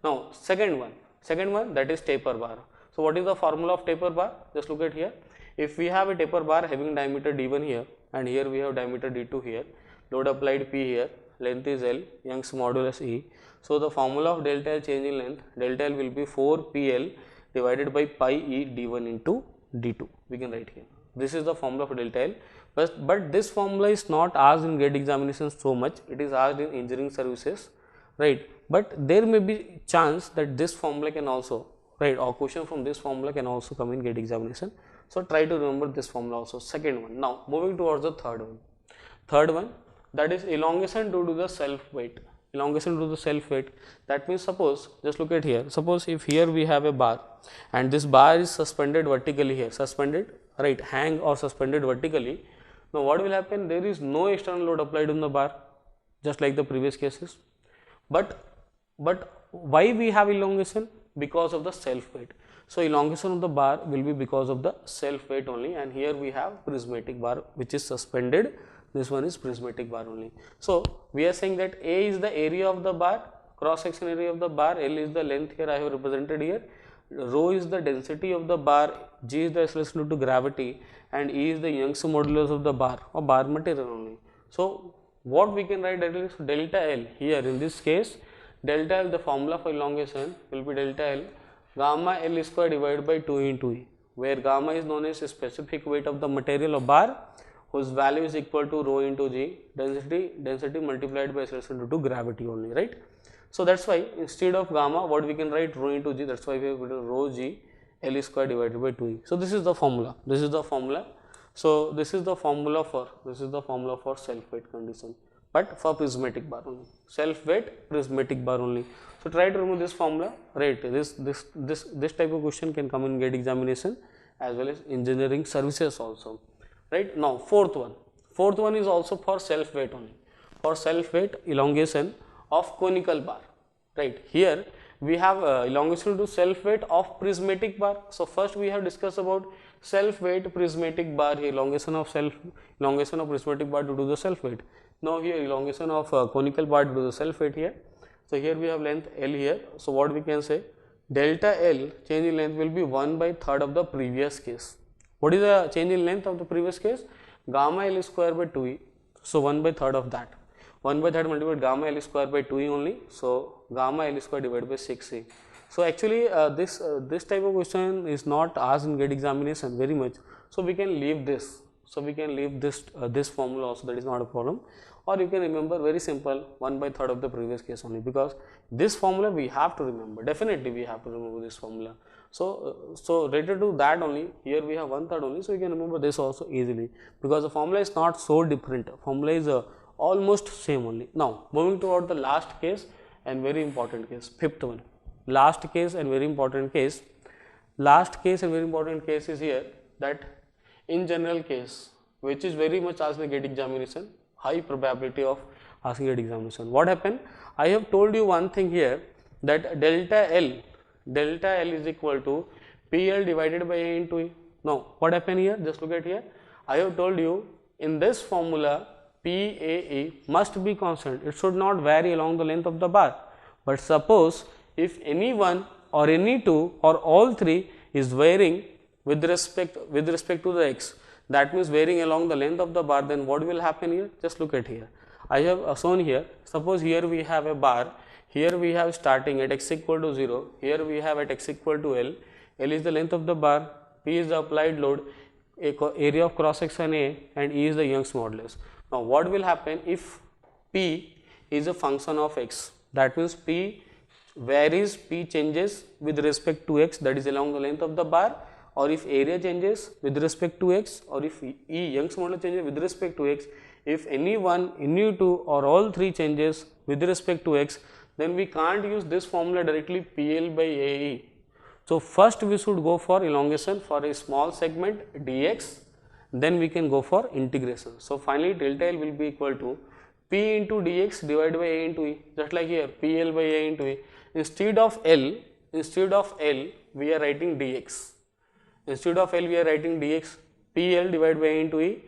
Now second one, that is taper bar. So what is the formula of taper bar? Just look at here. If we have a taper bar having diameter D1 here, and here we have diameter D2 here, load applied P here, length is L, Young's modulus E. So the formula of delta L change in length, delta L will be 4PL divided by pi E d1 into d2. We can write here. This is the formula for delta L. But this formula is not asked in GATE examinations so much. It is asked in engineering services, right? But there may be chance that this formula can also, right, or question from this formula can also come in GATE examination. So try to remember this formula also. Second one. Now moving towards the third one. Third one, that is elongation due to the self weight. Elongation due to the self weight. That means, suppose, just look at here. Suppose if here we have a bar and this bar is suspended vertically here, suspended, right, hang or suspended vertically. Now what will happen? There is no external load applied on the bar, just like the previous cases. But why we have elongation? Because of the self weight. So elongation of the bar will be because of the self weight only, and here we have prismatic bar which is suspended. This one is prismatic bar only. So we are saying that A is the area of the bar, cross section area of the bar, L is the length here I have represented here, rho is the density of the bar, G is the acceleration due to gravity, and E is the Young's modulus of the bar or bar material only. So what we can write, that is delta L here in this case, delta L, the formula for elongation will be delta L gamma L square divided by 2 into E, where gamma is known as a specific weight of the material of bar whose value is equal to rho into G, density multiplied by acceleration due to gravity only, right? So that's why instead of gamma, what we can write, rho into G, that's why we have rho G L square divided by 2E. So this is the formula, this is the formula. So this is the formula for self weight condition, but for prismatic bar only, self weight prismatic bar only. So try to remove this formula, right? This type of question can come in GATE examination as well as engineering services also. Right now, fourth one is also for self weight only, for self weight elongation of conical bar, right? Here we have elongation to self weight of prismatic bar. So first we have discussed about self weight prismatic bar, here elongation of prismatic bar due to the self weight. Now here elongation of conical bar due to the self weight here. So here we have length L here. So what we can say, delta L change in length will be 1/3 of the previous case. What is the change in length of the previous case? Gamma L square by 2E. So 1/3 of that. 1/3 multiplied gamma L square by 2E only. So gamma L square divided by 6E. So actually this type of question is not asked in GATE examination very much. So we can leave this. So we can leave this formula also, that is not a problem. Or you can remember very simple 1/3 of the previous case only, because this formula we have to remember. Definitely we have to remember this formula. So related to that only, here we have 1/3 only, so you can remember this also easily, because the formula is not so different. Formula is almost same only. Now moving toward the last case and very important case, fifth one. Last case and very important case. Last case and very important case is here, that in general case, which is very much asked in GATE examination, high probability of asking GATE examination. What happened? I have told you one thing here, that delta L is equal to PL divided by A into E. Now what happened here? Just look at here. I have told you in this formula PAE must be constant. It should not vary along the length of the bar. But suppose if any one or any two or all three is varying with respect to the x, that means varying along the length of the bar, then what will happen here? Just look at here. I have shown here. Suppose here we have a bar. Here we have starting at x equal to 0. Here we have at x equal to L. L is the length of the bar. P is the applied load. Area of cross section A, and E is the Young's modulus. Now what will happen if P is a function of x? That means P varies, P changes with respect to x, that is along the length of the bar, or if area changes with respect to x, or if E, Young's modulus, changes with respect to x. If any one, any two or all three changes with respect to x, then we can't use this formula directly, PL by AE. So first we should go for elongation for a small segment dx, then we can go for integration. So finally delta L will be equal to P into dx divided by A into E, just like here PL by A into E. Instead of L we are writing dx. Instead of L we are writing dx, PL divided by A into E.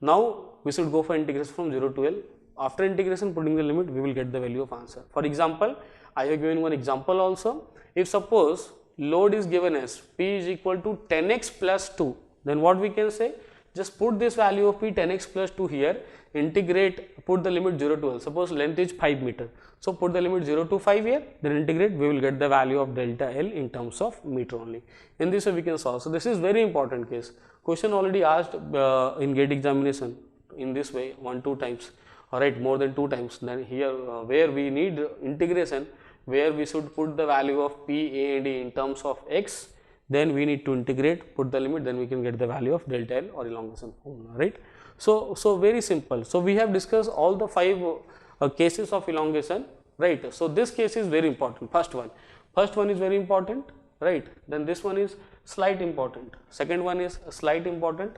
Now we should go for integration from 0 to L. After integration, putting the limit, we will get the value of answer. For example, I have given one example also. If suppose load is given as P is equal to 10x plus 2, then what we can say? just put this value of P 10x plus 2 here, integrate, put the limit 0 to L. Suppose length is 5 meter. So, put the limit 0 to 5 here, then integrate, we will get the value of delta L in terms of meter only. In this way we can solve. So, this is very important case. Question already asked in GATE examination in this way 1-2 times, alright, more than 2 times. Then here where we need integration, where we should put the value of P, A and E in terms of x, then we need to integrate, put the limit, then we can get the value of delta L or elongation formula, right. So, very simple. So, we have discussed all the 5 cases of elongation, right. So, this case is very important. First one is very important, right. Then this one is slight important, second one is slight important,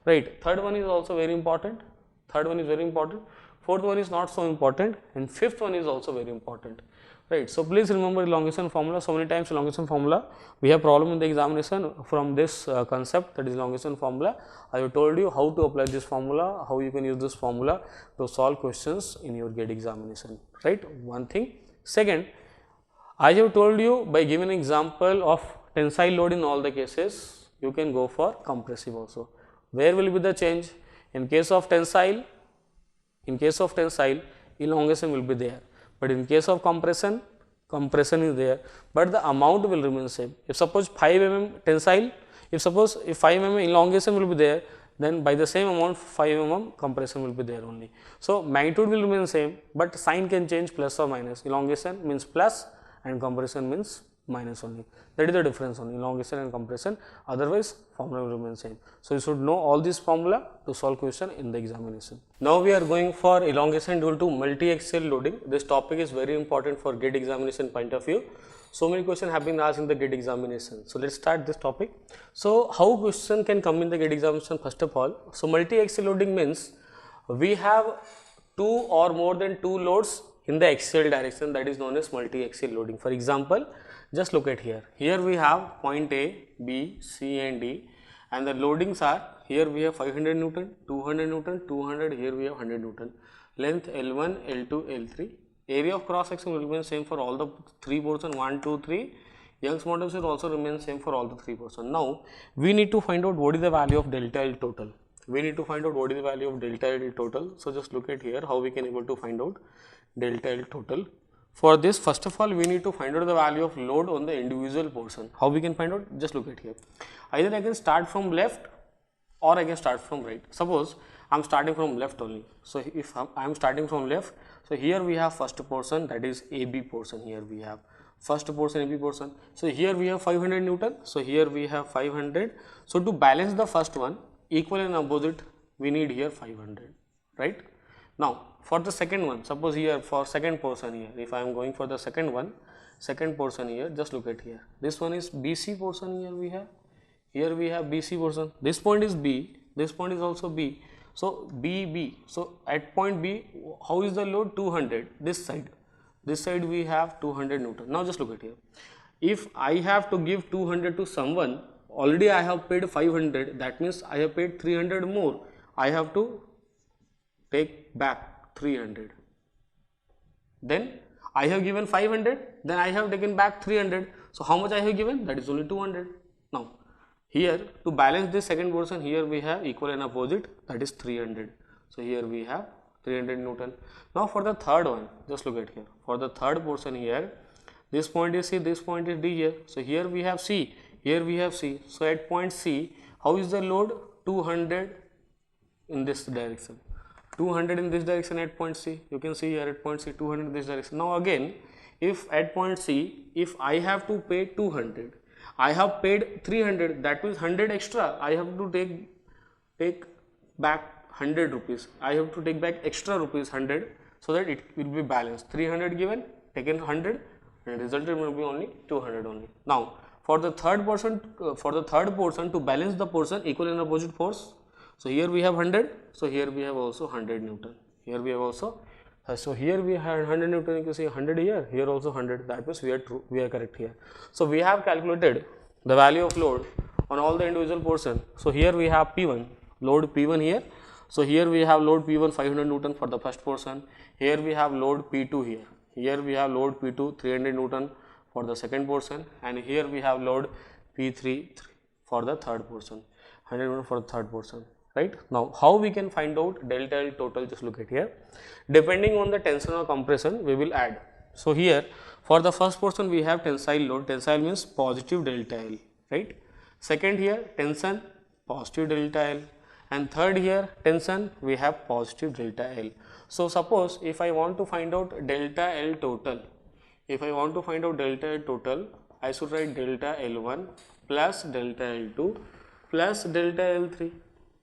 right. Third one is also very important, fourth one is not so important, and fifth one is also very important, right. So, please remember elongation formula. So many times elongation formula we have problem in the examination from this concept, that is elongation formula. I have told you how to apply this formula, how you can use this formula to solve questions in your GATE examination, right. One thing. Second, I have told you by giving an example of tensile load in all the cases, you can go for compressive also. Where will be the change? In case of tensile, elongation will be there, but in case of compression is there, but the amount will remain same. If suppose 5 mm tensile, if 5 mm elongation will be there, then by the same amount 5 mm compression will be there only. So, magnitude will remain same, but sign can change plus or minus. Elongation means plus and compression means minus only. That is the difference on elongation and compression, otherwise formula will remain same. So, you should know all this formula to solve question in the examination. Now, we are going for elongation due to multi-axial loading. This topic is very important for GATE examination point of view. So many questions have been asked in the GATE examination. So, let us start this topic. So, how question can come in the GATE examination first of all? So, multi-axial loading means we have 2 or more than 2 loads in the axial direction, that is known as multi-axial loading. For example, just look at here. Here we have point A, B, C and D, and the loadings are, here we have 500 Newton, 200 Newton, 200, here we have 100 Newton. Length L1, L2, L3. Area of cross section will remain same for all the 3 portions, 1, 2, 3. Young's modulus will also remain same for all the 3 portions. Now, we need to find out what is the value of delta L total. So, just look at here how we can able to find out delta L total. For this, first of all, we need to find out the value of load on the individual portion. How we can find out? Just look at here. Either I can start from left or I can start from right. Suppose I am starting from left only. So, if I am starting from left, so here we have first portion, that is AB portion. Here we have first portion, AB portion. So, here we have 500 Newton. So, here we have 500. So, to balance the first one, equal and opposite, we need here 500, right. Now, for the second one, suppose here for second portion here, if I am going for the second portion here, just look at here. This one is BC portion here we have BC portion. This point is B, this point is also B. So, B. So, at point B, how is the load? 200, this side we have 200 Newton. Now, just look at here. If I have to give 200 to someone, already I have paid 500, that means I have paid 300 more. I have to take back 300. Then I have given 500, then I have taken back 300. So, how much I have given? That is only 200. Now, here to balance this second portion, here we have equal and opposite, that is 300. So, here we have 300 Newton. Now, for the third one, just look at here. For the third portion here, this point is C, this point is D here. So, here we have C, here we have C. So, at point C, how is the load? 200 in this direction. 200 in this direction at point C, you can see here at point C 200 in this direction. Now again, if at point C, if I have to pay 200, I have paid 300, that means 100 extra, I have to take back 100 rupees, I have to take back extra rupees 100, so that it will be balanced. 300 given, taken 100, and resulted will be only 200 only. Now, for the third portion, to balance the portion, equal and opposite force. So, here we have 100, so here we have also 100 Newton, here we have also, so here we have 100 Newton, you can see 100 here also 100, that means we are correct here. So, we have calculated the value of load on all the individual portion. So, here we have P1, load P1 here. So, here we have load P1 500 Newton for the first portion, here we have load P2 here we have load P2 300 Newton for the second portion, and here we have load P3 for the third portion. 100 for the third portion, right? Now, how we can find out delta L total? Just look at here. Depending on the tension or compression, we will add. So, here for the first portion we have tensile load. Tensile means positive delta L, right? Second here tension, positive delta L, and third here tension, we have positive delta L. So, suppose if I want to find out delta L total, if I want to find out delta L total, I should write delta L1 plus delta L2 plus delta L3.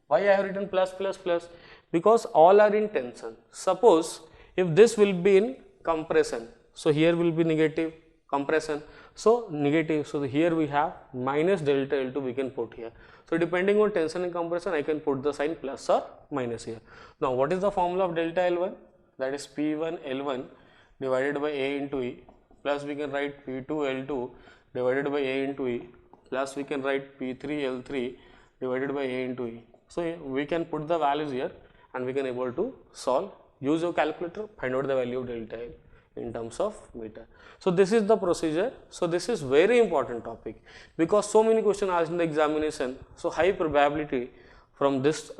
Why I have written plus plus plus? Because all are in tension. Suppose if this will be in compression, so here will be negative compression, so negative, so here we have minus delta L2 we can put here. So depending on tension and compression, I can put the sign plus or minus here. Now what is the formula of delta L1? That is P1 L1 divided by A into E, plus we can write P2 L2 divided by A into E, plus we can write P3 L3 divided by A into E. So we can put the values here and we can able to solve. Use your calculator, find out the value of delta L in terms of meter. So this is the procedure. So this is very important topic because so many questions asked in the examination. So high probability from this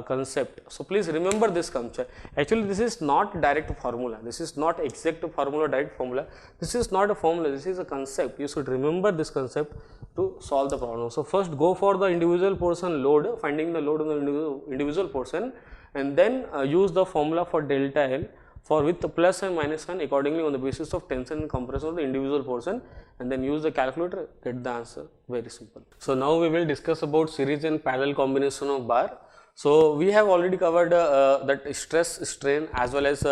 concept. So please remember this concept. Actually this is not direct formula. This is not exact formula, direct formula. This is not a formula. This is a concept. You should remember this concept to solve the problem. So first go for the individual portion load, finding the load on the individual portion, and then use the formula for delta L for with the plus and minus sign accordingly on the basis of tension and compression of the individual portion, and then use the calculator, get the answer. Very simple. So now we will discuss about series and parallel combination of bar. So we have already covered that stress strain as well as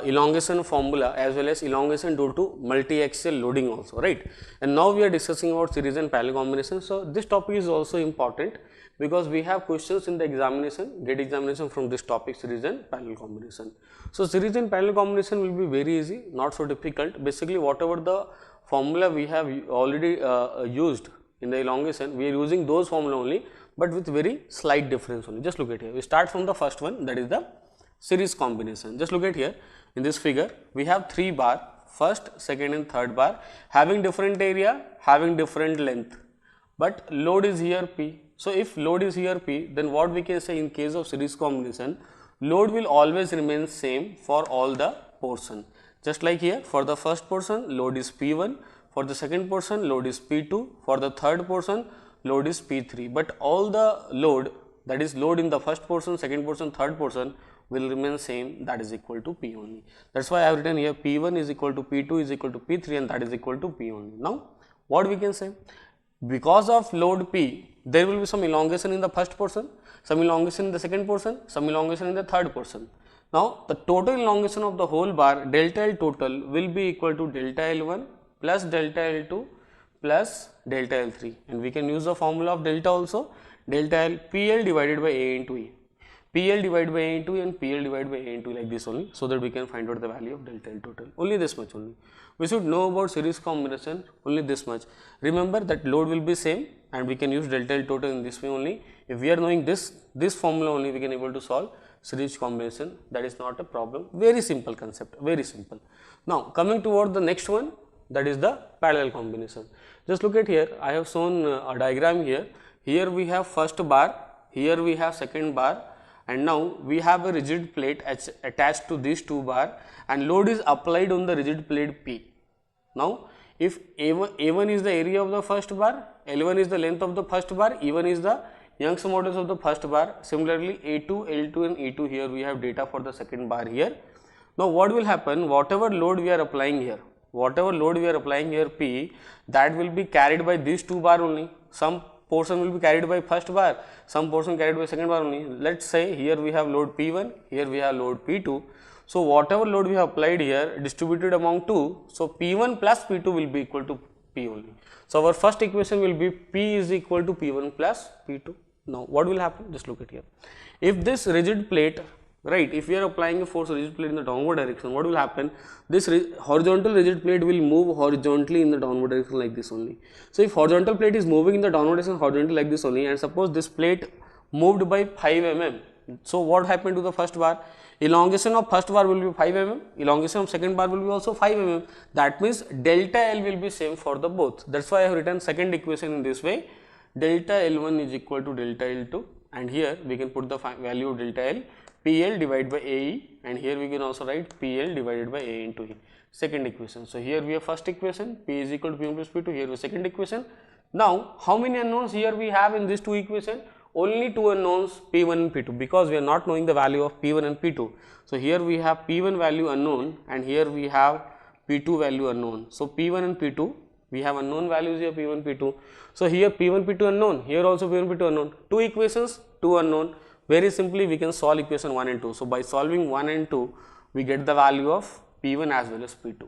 elongation formula as well as elongation due to multi-axial loading also, right? And now we are discussing about series and parallel combination. So this topic is also important because we have questions in the examination, GATE examination from this topic, series and parallel combination. So series and parallel combination will be very easy, not so difficult. Basically whatever the formula we have already used in the elongation, we are using those formula only, but with very slight difference only. Just look at here. We start from the first one, that is the series combination. Just look at here in this figure. We have 3 bar, first, second and third bar, having different area, having different length, but load is here P. So if load is here P, then what we can say in case of series combination, load will always remain same for all the portion. Just like here, for the first portion load is P1, for the second portion load is P2, for the third portion load is P3, but all the load, that is load in the first portion, second portion, third portion will remain same, that is equal to P only. That is why I have written here P1 is equal to P2 is equal to P3 and that is equal to P only. Now what we can say, because of load P, there will be some elongation in the first portion, some elongation in the second portion, some elongation in the third portion. Now the total elongation of the whole bar, delta L total, will be equal to delta L1 plus delta L2 plus delta L3, and we can use the formula of delta also, delta L PL divided by A into E, PL divided by A into E and PL divided by A into E, like this only, so that we can find out the value of delta L total. Only this much only. We should know about series combination, only this much. Remember that load will be same and we can use delta L total in this way only. If we are knowing this formula only, we can able to solve series combination. That is not a problem. Very simple concept, very simple. Now coming toward the next one, that is the parallel combination. Just look at here, I have shown a diagram here. Here we have first bar, here we have second bar, and now we have a rigid plate attached to these 2 bar and load is applied on the rigid plate P. Now if A1 is the area of the first bar, L1 is the length of the first bar, E1 is the Young's modulus of the first bar. Similarly A2, L2 and E2, here we have data for the second bar here. Now what will happen, whatever load we are applying here, P, that will be carried by these 2 bar only. Some portion will be carried by first bar, some portion carried by second bar only. Let's say here we have load P1, here we have load P2. So whatever load we have applied here distributed among 2, so P1 plus P2 will be equal to P only. So our first equation will be P is equal to P1 plus P2. Now what will happen, just look at here. If this rigid plate, right, if we are applying a force rigid plate in the downward direction, what will happen, this horizontal rigid plate will move horizontally in the downward direction like this only. So if horizontal plate is moving in the downward direction horizontally like this only, and suppose this plate moved by 5 mm, so what happened to the first bar, elongation of first bar will be 5 mm, elongation of second bar will be also 5 mm, that means delta L will be same for the both. That's why I have written second equation in this way, delta L1 is equal to delta L2, and here we can put the value of delta L, PL divided by AE, and here we can also write PL divided by A into E. Second equation. So here we have first equation, P is equal to P1 plus P2, here we have second equation. Now how many unknowns here we have in these two equations? Only two unknowns, P1 and P2, because we are not knowing the value of P1 and P2. So here we have P1 value unknown, and here we have P2 value unknown. So P1 and P2, we have unknown values here, P1, P2. So here P1, P2 unknown, here also P1, P2 unknown. Two equations, two unknown. Very simply we can solve equation 1 and 2. So by solving 1 and 2, we get the value of P1 as well as P2.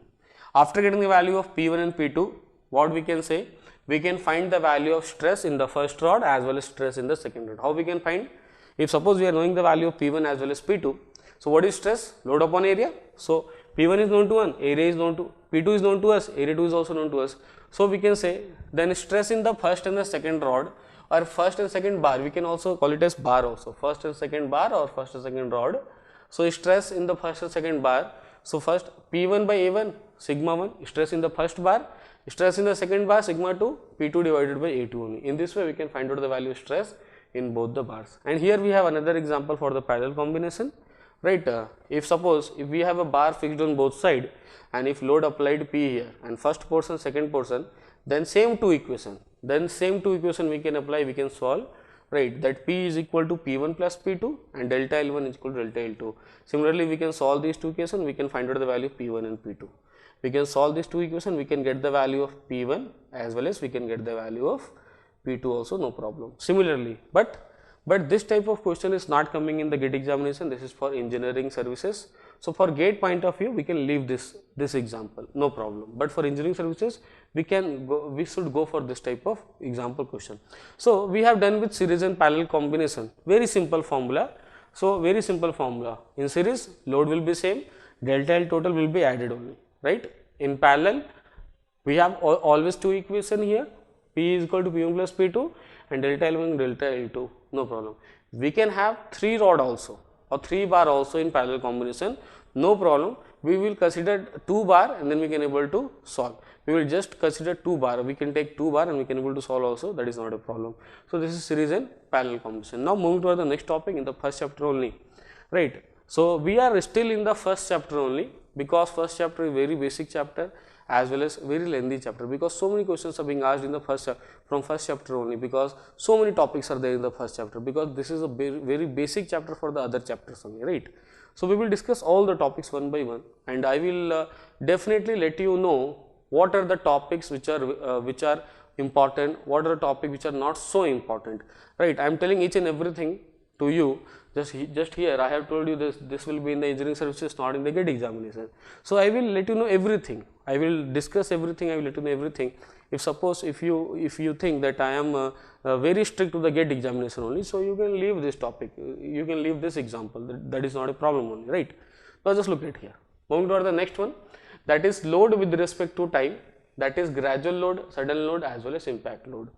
After getting the value of P1 and P2, what we can say? We can find the value of stress in the first rod as well as stress in the second rod. How we can find? If suppose we are knowing the value of P1 as well as P2, so what is stress? Load upon area. So P1 is known to 1, area is known to, P2 is known to us, area 2 is also known to us. So we can say then stress in the first and the second rod, or first and second bar, we can also call it as bar also, first and second bar or first and second rod. So stress in the first and second bar, so first P1 by A1 sigma 1, stress in the first bar, stress in the second bar sigma 2, P2 divided by A2 only. In this way we can find out the value of stress in both the bars. And here we have another example for the parallel combination, right? If suppose if we have a bar fixed on both sides, and if load applied P here and first portion, second portion, then same two equation we can apply, we can solve, right? That P is equal to P1 plus P2 and delta L1 is equal to delta L2. Similarly, we can solve these two equations, we can find out the value of P1 and P2. We can solve these two equations, we can get the value of P1 as well as we can get the value of P2 also, no problem. Similarly, but this type of question is not coming in the GATE examination, this is for engineering services. So for GATE point of view, we can leave this example, no problem. But for engineering services, we should go for this type of example question. So we have done with series and parallel combination, very simple formula. So very simple formula. In series, load will be same, delta L total will be added only, right? In parallel, we have always two equation here, P is equal to P1 plus P2 and delta L1 delta L2, no problem. We can have 3 rod also or 3 bar also in parallel combination, no problem. We will consider 2 bar and then we can able to solve. We will just consider 2 bar, we can take 2 bar and we can able to solve also, that is not a problem. So this is series and parallel combination. Now moving to the next topic in the first chapter only, right? So we are still in the first chapter only, because first chapter is very basic chapter as well as very lengthy chapter, because so many questions are being asked in the first chapter only, because so many topics are there in the first chapter, because this is a very basic chapter for the other chapters only, right? So we will discuss all the topics one by one, and I will definitely let you know what are the topics which are important, what are the topics which are not so important, right? I am telling each and everything to you. Just here I have told you this will be in the engineering services, not in the GATE examination. So I will let you know everything, I will discuss everything, I will let you know everything. If suppose if you think that I am very strict to the GATE examination only, so you can leave this topic, you can leave this example, that is not a problem only, right? Now just look at here. Moving to the next one, that is load with respect to time, that is gradual load, sudden load as well as impact load.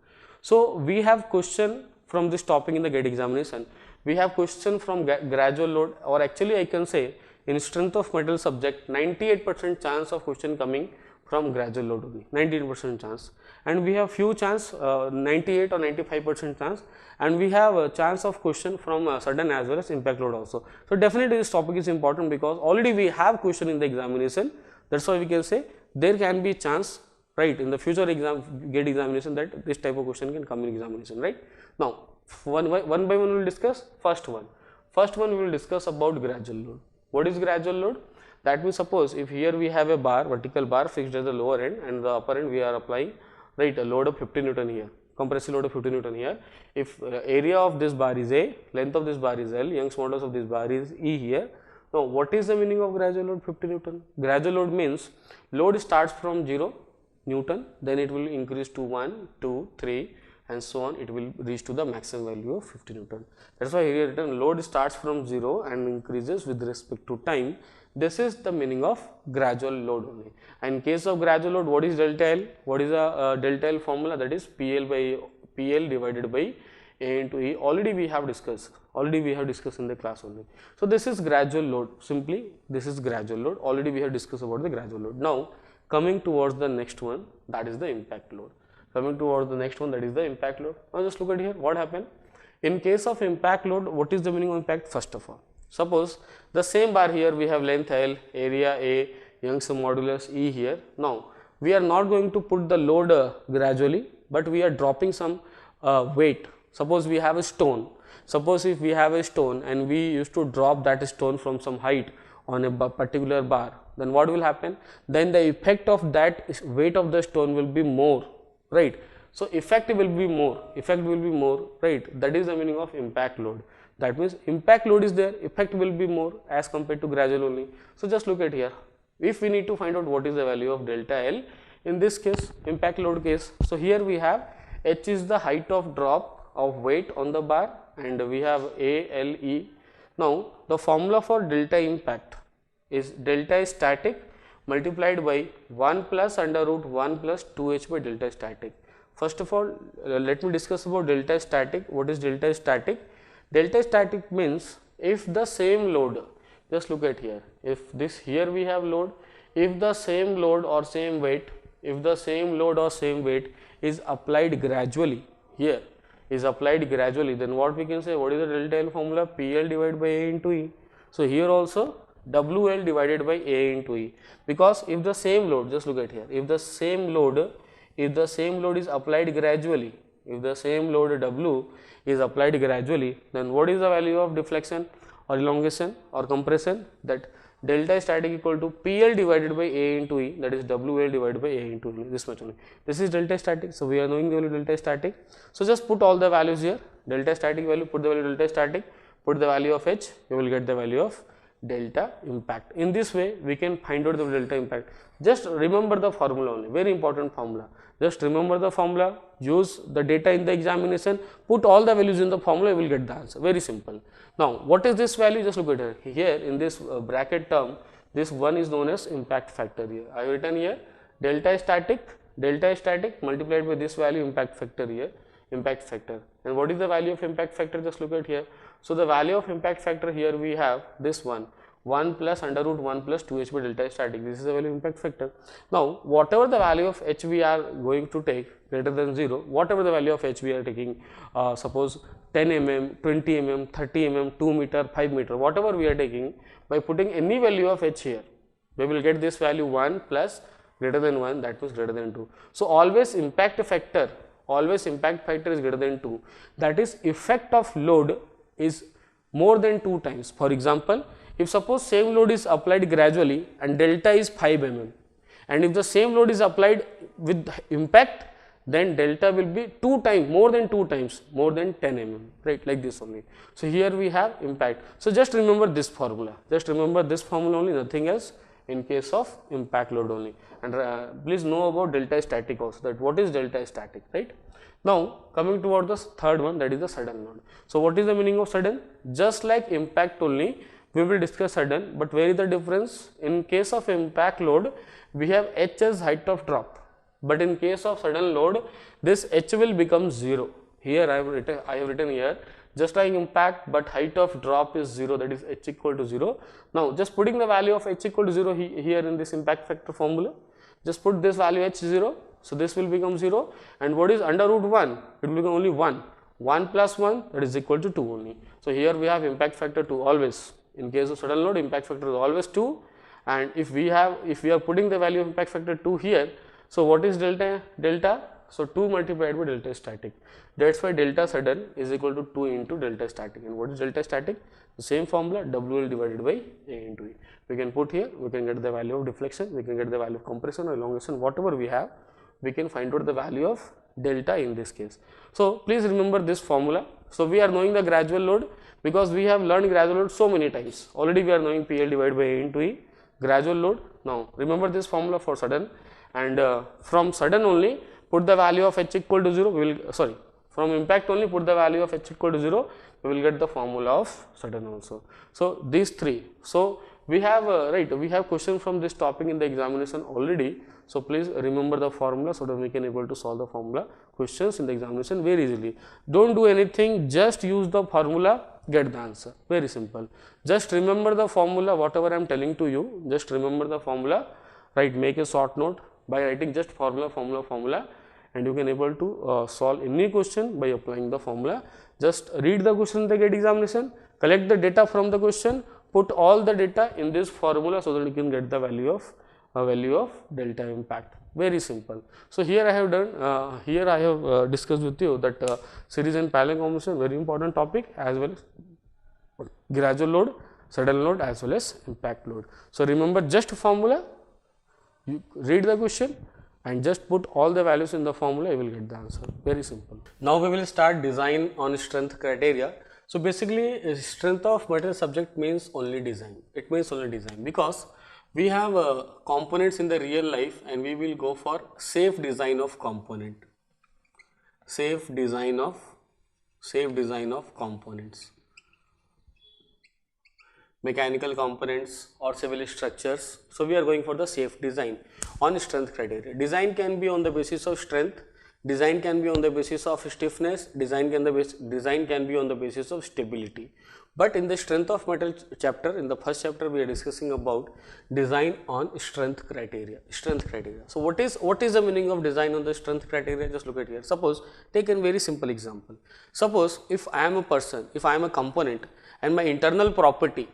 So we have question from this topic in the GATE examination. We have question from gradual load, or actually I can say in strength of material subject 98% chance of question coming from gradual load only, 98% chance, and we have few chance 98 or 95% chance, and we have a chance of question from sudden as well as impact load also. So definitely this topic is important, because already we have question in the examination, that's why we can say there can be chance, right, in the future GATE examination that this type of question can come in examination, right? Now one by one we will discuss. First one we will discuss about gradual load. What is gradual load? That means suppose if here we have a bar, vertical bar fixed at the lower end, and the upper end we are applying, right, a load of 50 Newton here, compressive load of 50 Newton here. If area of this bar is A, length of this bar is L, Young's modulus of this bar is E here. Now what is the meaning of gradual load 50 Newton? Gradual load means load starts from 0 Newton, then it will increase to 1, 2, 3 and so on, it will reach to the maximum value of 50 Newton. That is why here written load starts from 0 and increases with respect to time. This is the meaning of gradual load only. And in case of gradual load, what is delta L? What is the delta L formula? That is PL divided by A into E. Already we have discussed in the class only. So this is gradual load, simply this is gradual load. Already we have discussed about the gradual load. Now coming towards the next one, that is the impact load. coming towards the next one, that is the impact load. Now just look at here what happened. In case of impact load, what is the meaning of impact? First of all, suppose the same bar here we have length L, area A, Young's modulus E here. Now we are not going to put the load gradually, but we are dropping some weight. Suppose we have a stone. Suppose if we have a stone and we used to drop that stone from some height on a particular bar, then what will happen? Then the effect of that weight of the stone will be more, right? So effect will be more, right? That is the meaning of impact load. That means impact load is there, effect will be more as compared to gradual only. So just look at here. If we need to find out what is the value of delta L, in this case, impact load case, so here we have H is the height of drop of weight on the bar, and we have A, L, E. Now the formula for delta impact is delta static multiplied by 1 plus under root 1 plus 2H by delta static. First of all, let me discuss about delta static. What is delta static? Delta static means if the same load, just look at here, if this here we have load, if the same load or same weight, is applied gradually, here is applied gradually, then what we can say, what is the delta L formula? PL divided by A into E. So here also WL divided by A into E, because if the same load, just look at here, if the same load is applied gradually, if the same load W is applied gradually, then what is the value of deflection or elongation or compression? That delta static equal to PL divided by A into E, that is WL divided by A into E, this much only. This is delta static. So we are knowing the value delta static. So just put all the values here, delta static value, put the value delta static, put the value of H, you will get the value of delta impact. In this way we can find out the delta impact. Just remember the formula only, very important formula. Just remember the formula, use the data in the examination, put all the values in the formula, you will get the answer. Very simple. Now what is this value? Just look at it here in this bracket term, this one is known as impact factor. Here I have written here delta static multiplied by this value impact factor here, impact factor. And what is the value of impact factor? Just look at here. So the value of impact factor here we have this one, 1 plus under root 1 plus 2H by delta static. This is the value of impact factor. Now whatever the value of H we are going to take greater than 0, whatever the value of H we are taking, suppose 10 mm, 20 mm, 30 mm, 2 meter, 5 meter, whatever we are taking, by putting any value of H here, we will get this value 1 plus greater than 1, that means greater than 2. So always impact factor is greater than 2. That is effect of load is more than 2 times. For example, if suppose same load is applied gradually and delta is 5 mm, and if the same load is applied with impact, then delta will be 2 times, more than 2 times, more than 10 mm, right, like this only. So here we have impact. So just remember this formula, only, nothing else in case of impact load only. And please know about delta static also, that what is delta static, right. Now coming toward the third one, that is the sudden load. So what is the meaning of sudden? Just like impact only, we will discuss sudden, but where is the difference? In case of impact load, we have H as height of drop, but in case of sudden load, this H will become 0. Here I have written here, just like impact, but height of drop is 0, that is H equal to 0. Now just putting the value of H equal to 0 here in this impact factor formula, just put this value H 0, so this will become 0, and what is under root 1? It will become only 1. 1 plus 1, that is equal to 2 only. So here we have impact factor 2 always. In case of sudden load, impact factor is always 2, and if we are putting the value of impact factor 2 here, so what is delta? So 2 multiplied by delta static. That's why delta sudden is equal to 2 into delta static. And what is delta static? The same formula, WL divided by A into E. We can put here, we can get the value of deflection, we can get the value of compression or elongation, whatever we have, we can find out the value of delta in this case. So please remember this formula. So we are knowing the gradual load, because we have learned gradual load so many times. Already we are knowing PL divided by A into E, gradual load. Now remember this formula for sudden, and from sudden only put the value of H equal to 0, from impact only put the value of H equal to 0, we will get the formula of sudden also. So these three. So we have we have questions from this topic in the examination already. So please remember the formula so that we can able to solve the formula questions in the examination very easily. Don't do anything, just use the formula, get the answer. Very simple. Just remember the formula, whatever I am telling to you, just remember the formula, make a short note by writing just formula, and you can able to solve any question by applying the formula. Just read the question in the GATE examination, collect the data from the question, put all the data in this formula so that you can get the value of delta impact. Very simple. So here I have done, here I have discussed with you that series and parallel combination, very important topic, as well as gradual load, sudden load, as well as impact load. So remember just formula, you read the question and just put all the values in the formula, you will get the answer. Very simple. Now we will start design on strength criteria. So basically strength of material subject means only design. It means only design because we have components in the real life and we will go for safe design of component. Safe design of components. Mechanical components or civil structures. So we are going for the safe design on strength criteria. Design can be on the basis of strength, design can be on the basis of stiffness, design can be on the basis of stability. But in the strength of metal chapter, in the first chapter, we are discussing about design on strength criteria. So what is the meaning of design on the strength criteria? Just look at here. Suppose, take a very simple example. Suppose if I am a person, if I am a component and my internal property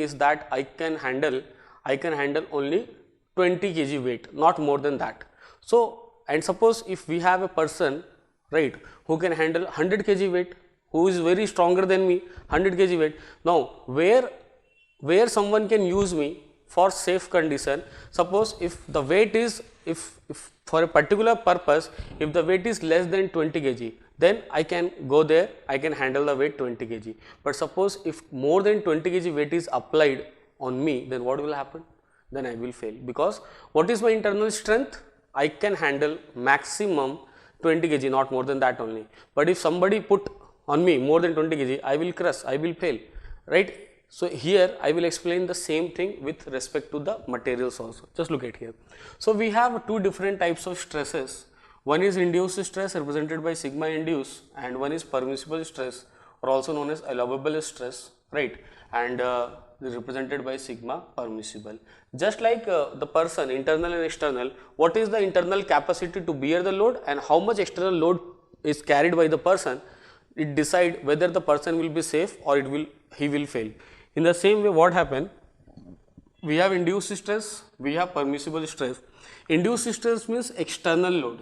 is that I can handle only 20 kg weight, not more than that. So, and suppose if we have a person, right, who can handle 100 kg weight, who is very stronger than me, 100 kg weight. Now, where someone can use me for safe condition, suppose if the weight is, if for a particular purpose, if the weight is less than 20 kg, then I can go there, I can handle the weight 20 kg. But suppose if more than 20 kg weight is applied on me, then what will happen? Then I will fail, because what is my internal strength? I can handle maximum 20 kg, not more than that only. But if somebody put on me more than 20 kg, I will crush, I will fail, right? So here I will explain the same thing with respect to the materials also. Just look at here. So we have two different types of stresses. One is induced stress represented by sigma induced, and one is permissible stress, or also known as allowable stress, right? And represented by sigma permissible. Just like the person, internal and external, what is the internal capacity to bear the load and how much external load is carried by the person, it decide whether the person will be safe or he will fail. In the same way, what happen? We have induced stress, we have permissible stress. Induced stress means external load.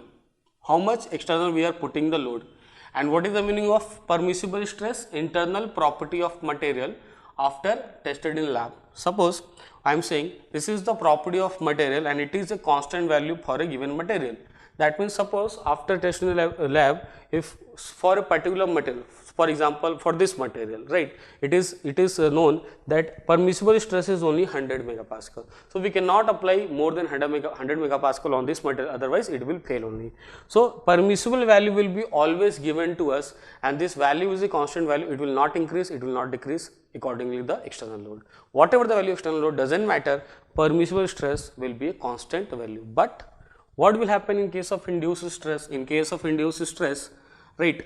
How much external we are putting the load. And what is the meaning of permissible stress? Internal property of material after tested in lab. Suppose I am saying this is the property of material and it is a constant value for a given material. That means suppose after testing in the lab, if for a particular material, for example for this material, right, it is known that permissible stress is only 100 megapascal. So we cannot apply more than 100 megapascal on this material, otherwise it will fail only. So permissible value will be always given to us, and this value is a constant value. It will not increase, it will not decrease accordingly the external load. Whatever the value of external load doesn't matter, permissible stress will be a constant value. But what will happen in case of induced stress? In case of induced stress, right,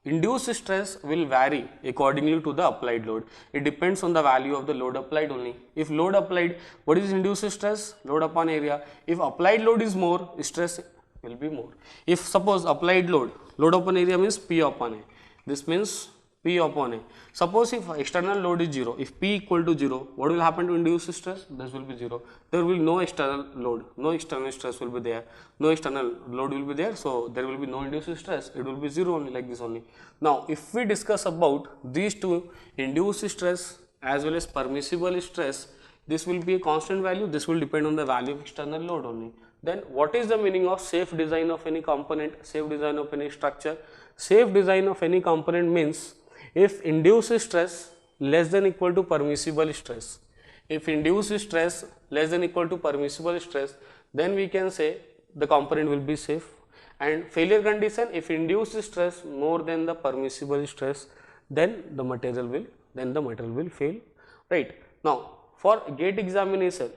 induced stress will vary accordingly to the applied load. It depends on the value of the load applied only. If load applied, what is induced stress? Load upon area. If applied load is more, stress will be more. If suppose applied load upon area means P upon A. This means P upon A. Suppose if external load is 0, if P equal to 0, what will happen to induced stress? This will be 0. There will be no external load, no external stress will be there, no external load will be there, so there will be no induced stress, it will be 0 only, like this only. Now, if we discuss about these two, induced stress as well as permissible stress, this will be a constant value, this will depend on the value of external load only. Then what is the meaning of safe design of any component, safe design of any structure? Safe design of any component means if induced stress less than equal to permissible stress, if induced stress less than equal to permissible stress, then we can say the component will be safe. And failure condition, if induced stress more than the permissible stress, then the material will fail, right? Now, for GATE examination,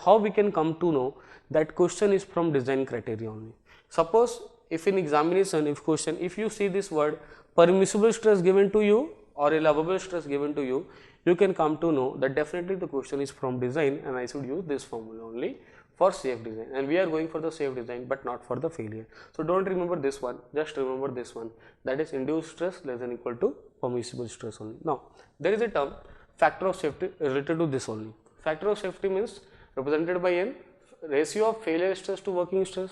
how we can come to know that question is from design criteria only? Suppose if in examination, if you see this word permissible stress given to you or allowable stress given to you, you can come to know that definitely the question is from design and I should use this formula only for safe design, and we are going for the safe design but not for the failure. So don't remember this one, just remember this one, that is induced stress less than equal to permissible stress only. Now there is a term factor of safety related to this only. Factor of safety means represented by n, ratio of failure stress to working stress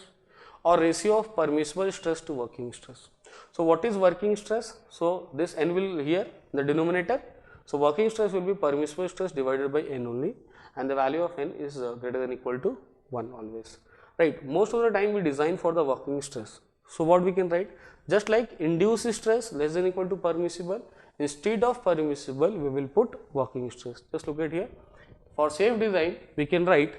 or ratio of permissible stress to working stress. So what is working stress? So this n will here the denominator. So working stress will be permissible stress divided by n only, and the value of n is greater than equal to 1 always, right. Most of the time we design for the working stress. So what we can write, just like induced stress less than equal to permissible, instead of permissible we will put working stress. Just look at here, for safe design we can write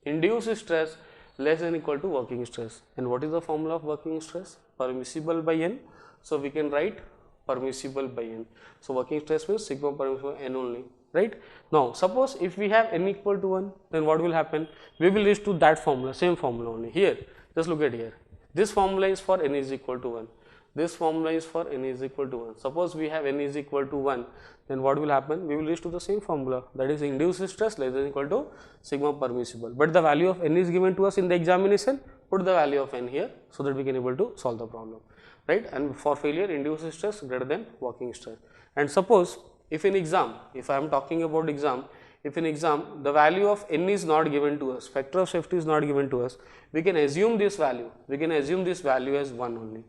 induced stress less than equal to working stress. And what is the formula of working stress? Permissible by n. So we can write permissible by n. So working stress means sigma permissible n only, right. Now suppose if we have n equal to 1, then what will happen? We will reach to that formula, same formula only. Here just look at here, this formula is for n is equal to 1, this formula is for n is equal to 1. Suppose we have n is equal to 1, then what will happen? We will reach to the same formula, that is induced stress less than equal to sigma permissible. But the value of n is given to us in the examination, put the value of n here so that we can able to solve the problem, right. And for failure, induced stress greater than working stress. And suppose if in exam, if I am talking about exam, if in exam the value of n is not given to us, factor of safety is not given to us, we can assume this value, we can assume this value as 1 only.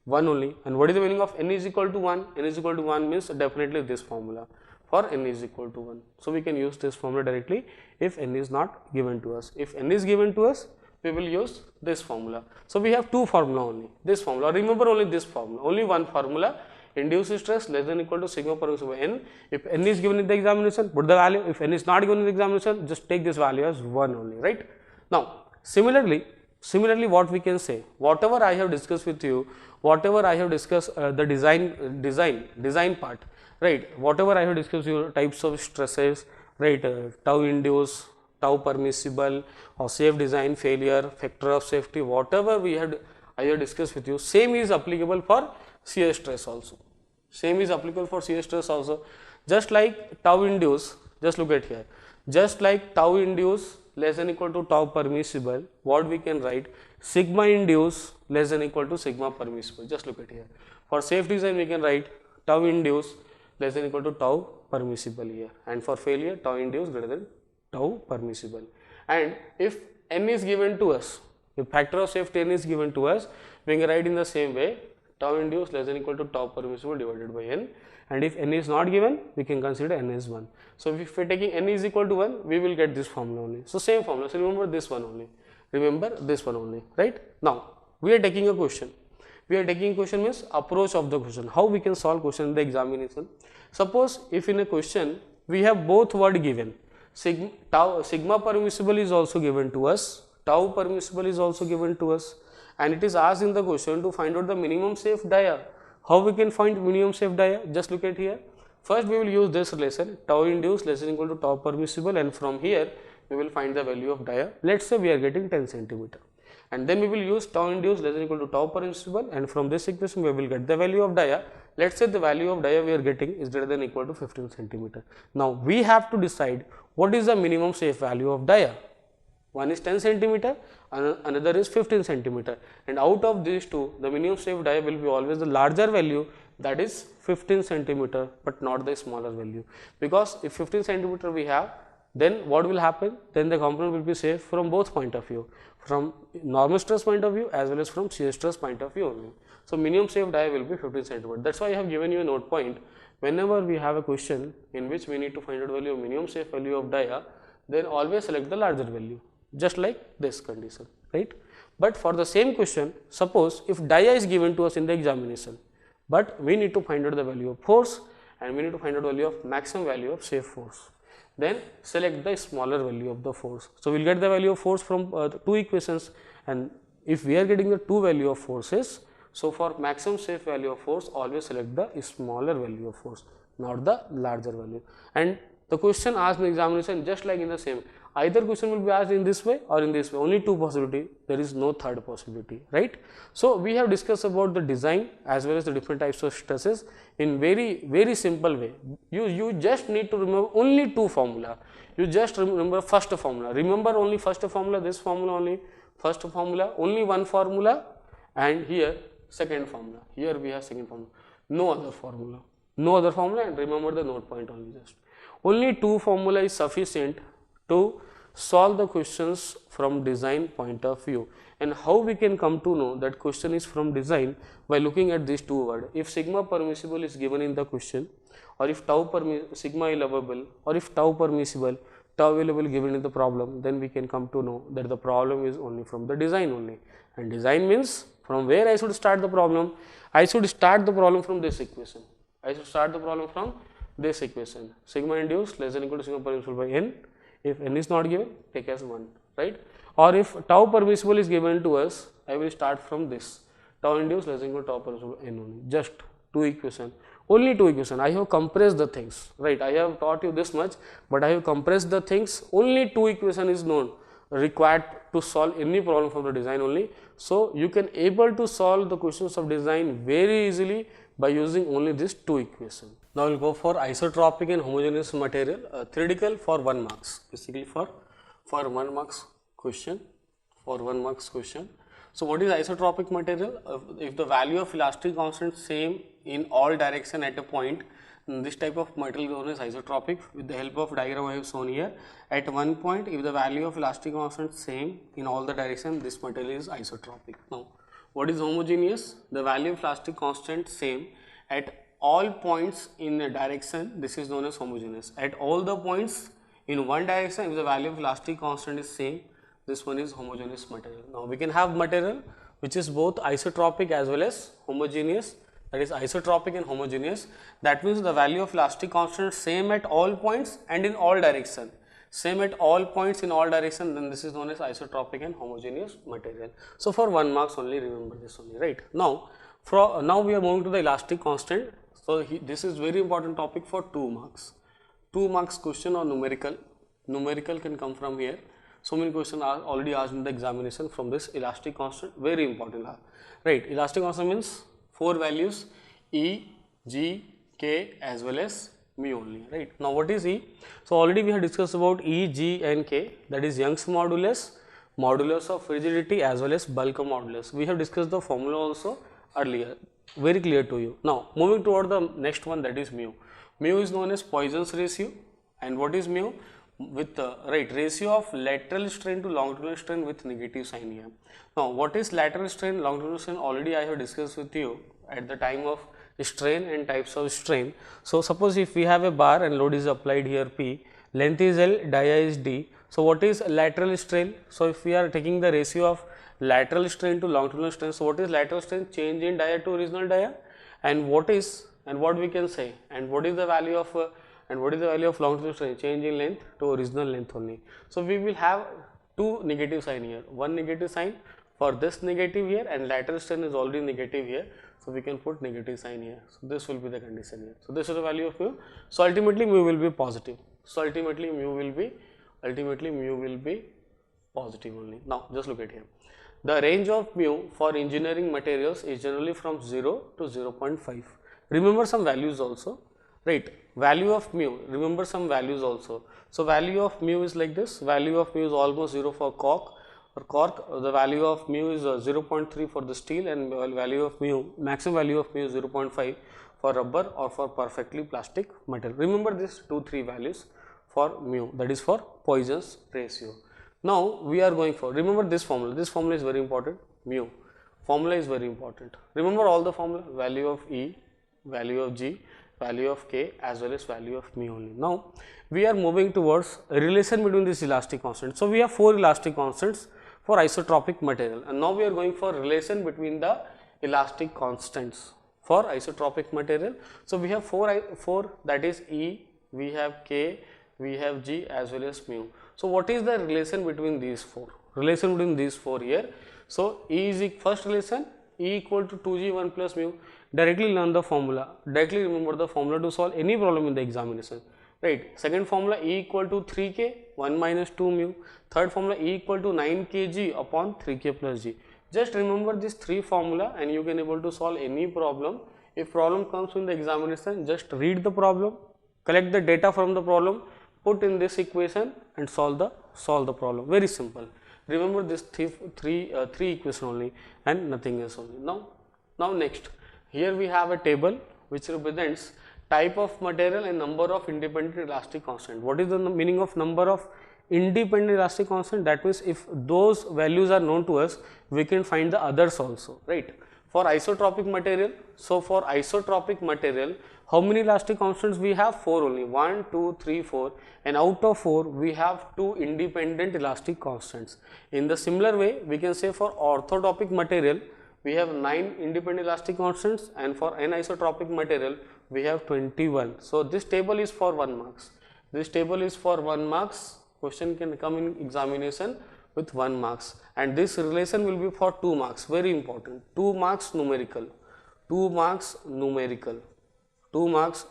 1 only. And what is the meaning of n is equal to 1? N is equal to 1 means definitely this formula for n is equal to 1. So we can use this formula directly if n is not given to us. If n is given to us, we will use this formula. So we have two formula only, this formula, remember only this formula, only one formula, induced stress less than equal to sigma permissible n. If n is given in the examination, put the value. If n is not given in the examination, just take this value as 1 only, right. Now similarly what we can say, whatever I have discussed with you, whatever I have discussed the design part, right, whatever I have discussed your types of stresses, right, tau induced, tau permissible or safe design, failure, factor of safety, whatever I have discussed with you, same is applicable for shear stress also, same is applicable for shear stress also. Just like tau induced, just look at here, just like tau induced less than equal to tau permissible, what we can write, sigma induced less than equal to sigma permissible. Just look at here, for safe design we can write tau induced less than equal to tau permissible here, and for failure tau induced greater than tau permissible. And if n is given to us, if factor of safety n is given to us, we can write in the same way, tau induced less than equal to tau permissible divided by n, and if n is not given, we can consider n as 1. So if we are taking n is equal to 1, we will get this formula only. So same formula, so remember this one only, remember this one only, right. Now we are taking a question, we are taking question means approach of the question, how we can solve question in the examination. Suppose if in a question we have both word given, sigma permissible is also given to us, tau permissible is also given to us, and it is asked in the question to find out the minimum safe dia. How we can find minimum safe dia? Just look at here. First we will use this relation, tau induced less than equal to tau permissible, and from here we will find the value of dia. Let's say we are getting 10 centimeter, and then we will use tau induced less than equal to tau permissible, and from this equation we will get the value of dia. Let's say the value of dia we are getting is greater than equal to 15 centimeter. Now we have to decide what is the minimum safe value of dia. One is 10 centimeter, another is 15 centimeter, and out of these two the minimum safe dia will be always the larger value, that is 15 centimeter, but not the smaller value, because if 15 centimeter we have, then what will happen, then the component will be safe from both point of view, from normal stress point of view as well as from shear stress point of view only. So minimum safe dia will be 15 centimeter. That's why I have given you a note point, whenever we have a question in which we need to find out value of minimum safe value of dia, then always select the larger value, just like this condition, right. But for the same question, suppose if dia is given to us in the examination, but we need to find out the value of force and we need to find out the value of maximum value of safe force, then select the smaller value of the force. So we will get the value of force from two equations, and if we are getting the two value of forces, so for maximum safe value of force always select the smaller value of force, not the larger value. And the question asked in the examination just like in the same, Either question will be asked in this way or in this way, only two possibility, there is no third possibility, right. So we have discussed about the design as well as the different types of stresses in very simple way. You just need to remember only two formula. You just remember first formula, remember only first formula, this formula only, first formula, only one formula, and here second formula, here we have second formula, no other formula, no other formula, and remember the note point only. Just only two formula is sufficient to solve the questions from design point of view. And how we can come to know that question is from design? By looking at these two words. If sigma permissible is given in the question, or if sigma allowable, or if tau permissible, tau available given in the problem, then we can come to know that the problem is only from the design only. And design means from where I should start the problem? I should start the problem from this equation. I should start the problem from this equation. Sigma induced less than equal to sigma permissible by n. If n is not given, take as 1, right? Or if tau permissible is given to us, I will start from this. Tau induced less than equal to tau permissible by n only. Just two equation. Only two equation. I have compressed the things, right? I have taught you this much, but I have compressed the things. Only two equation is known required to solve any problem from the design only. So you can able to solve the questions of design very easily by using only these two equations. Now we will go for isotropic and homogeneous material, theoretical for 1 marks, basically for 1 marks question, for 1 marks question. So what is isotropic material? If the value of elastic constant same in all direction at a point, this type of material is known as isotropic. With the help of diagram I have shown here, at one point if the value of elastic constant same in all the direction, this material is isotropic. Now what is homogeneous? The value of elastic constant same at all points in a direction, this is known as homogeneous. At all the points in one direction, if the value of elastic constant is same, this one is homogeneous material. Now we can have material which is both isotropic as well as homogeneous, that is isotropic and homogeneous. That means the value of elastic constant same at all points and in all direction. Same at all points in all direction, then this is known as isotropic and homogeneous material. So for 1 marks only, remember this only, right? Now we are moving to the elastic constant. So this is very important topic for 2 marks. 2 marks question or numerical. Numerical can come from here. So many questions are already asked in the examination from this elastic constant, very important, right? Elastic constant means 4 values, E, G, K as well as mu only, right? Now what is E? So already we have discussed about E, G and K, that is Young's modulus, modulus of rigidity as well as bulk modulus. We have discussed the formula also earlier, very clear to you. Now moving toward the next one, that is mu. Mu is known as Poisson's ratio. And what is mu? With the ratio of lateral strain to longitudinal strain with negative sign here. Now what is lateral strain, longitudinal strain? Already I have discussed with you at the time of strain and types of strain. So suppose if we have a bar and load is applied here P, length is L, dia is D. So what is lateral strain? So if we are taking the ratio of lateral strain to longitudinal strain, so what is lateral strain? Change in dia to original dia. And what we can say, and what is the value of longitudinal strain? Change in length to original length only. So we will have 2 negative sign here, 1 negative sign for this negative here, and lateral strain is already negative here. So we can put negative sign here. So this will be the condition here. So this is the value of mu. So ultimately mu will be positive. So ultimately mu will be positive only. Now just look at here. The range of mu for engineering materials is generally from 0 to 0.5. Remember some values also, right? Value of mu, remember some values also. So value of mu is like this. Value of mu is almost 0 for cork. The value of mu is 0.3 for the steel, and value of mu, maximum value of mu is 0.5 for rubber or for perfectly plastic material. Remember these 2-3 values for mu, that is for Poisson's ratio. Now we are going for, remember this formula. This formula is very important. Mu formula is very important. Remember all the formula, value of E, value of G, value of K as well as value of mu only. Now we are moving towards a relation between these elastic constants. So we have 4 elastic constants for isotropic material, and now we are going for relation between the elastic constants for isotropic material. So we have 4 that is E, we have K, we have G as well as mu. So what is the relation between these 4? Relation between these 4 here. So E is first relation, E equal to 2G1 plus mu. Directly learn the formula, directly remember the formula to solve any problem in the examination. right? Second formula E equal to 3k, 1 minus 2 mu. Third formula E equal to 9 kg upon 3k plus g. Just remember this three formula and you can able to solve any problem. If problem comes in the examination, just read the problem, collect the data from the problem, put in this equation and solve the problem. Very simple. Remember this three equation only and nothing else only. Now next, here we have a table which represents type of material and number of independent elastic constant. What is the meaning of number of independent elastic constant? That means if those values are known to us, we can find the others also, right? For isotropic material, so for isotropic material, how many elastic constants we have? 4 only, 1, 2, 3, 4, and out of 4 we have 2 independent elastic constants. In the similar way, we can say for orthotopic material, we have 9 independent elastic constants, and for anisotropic material, we have 21. So this table is for 1 marks. This table is for 1 marks. Question can come in examination with 1 marks, and this relation will be for 2 marks. Very important. 2 marks numerical. 2 marks numerical. 2 marks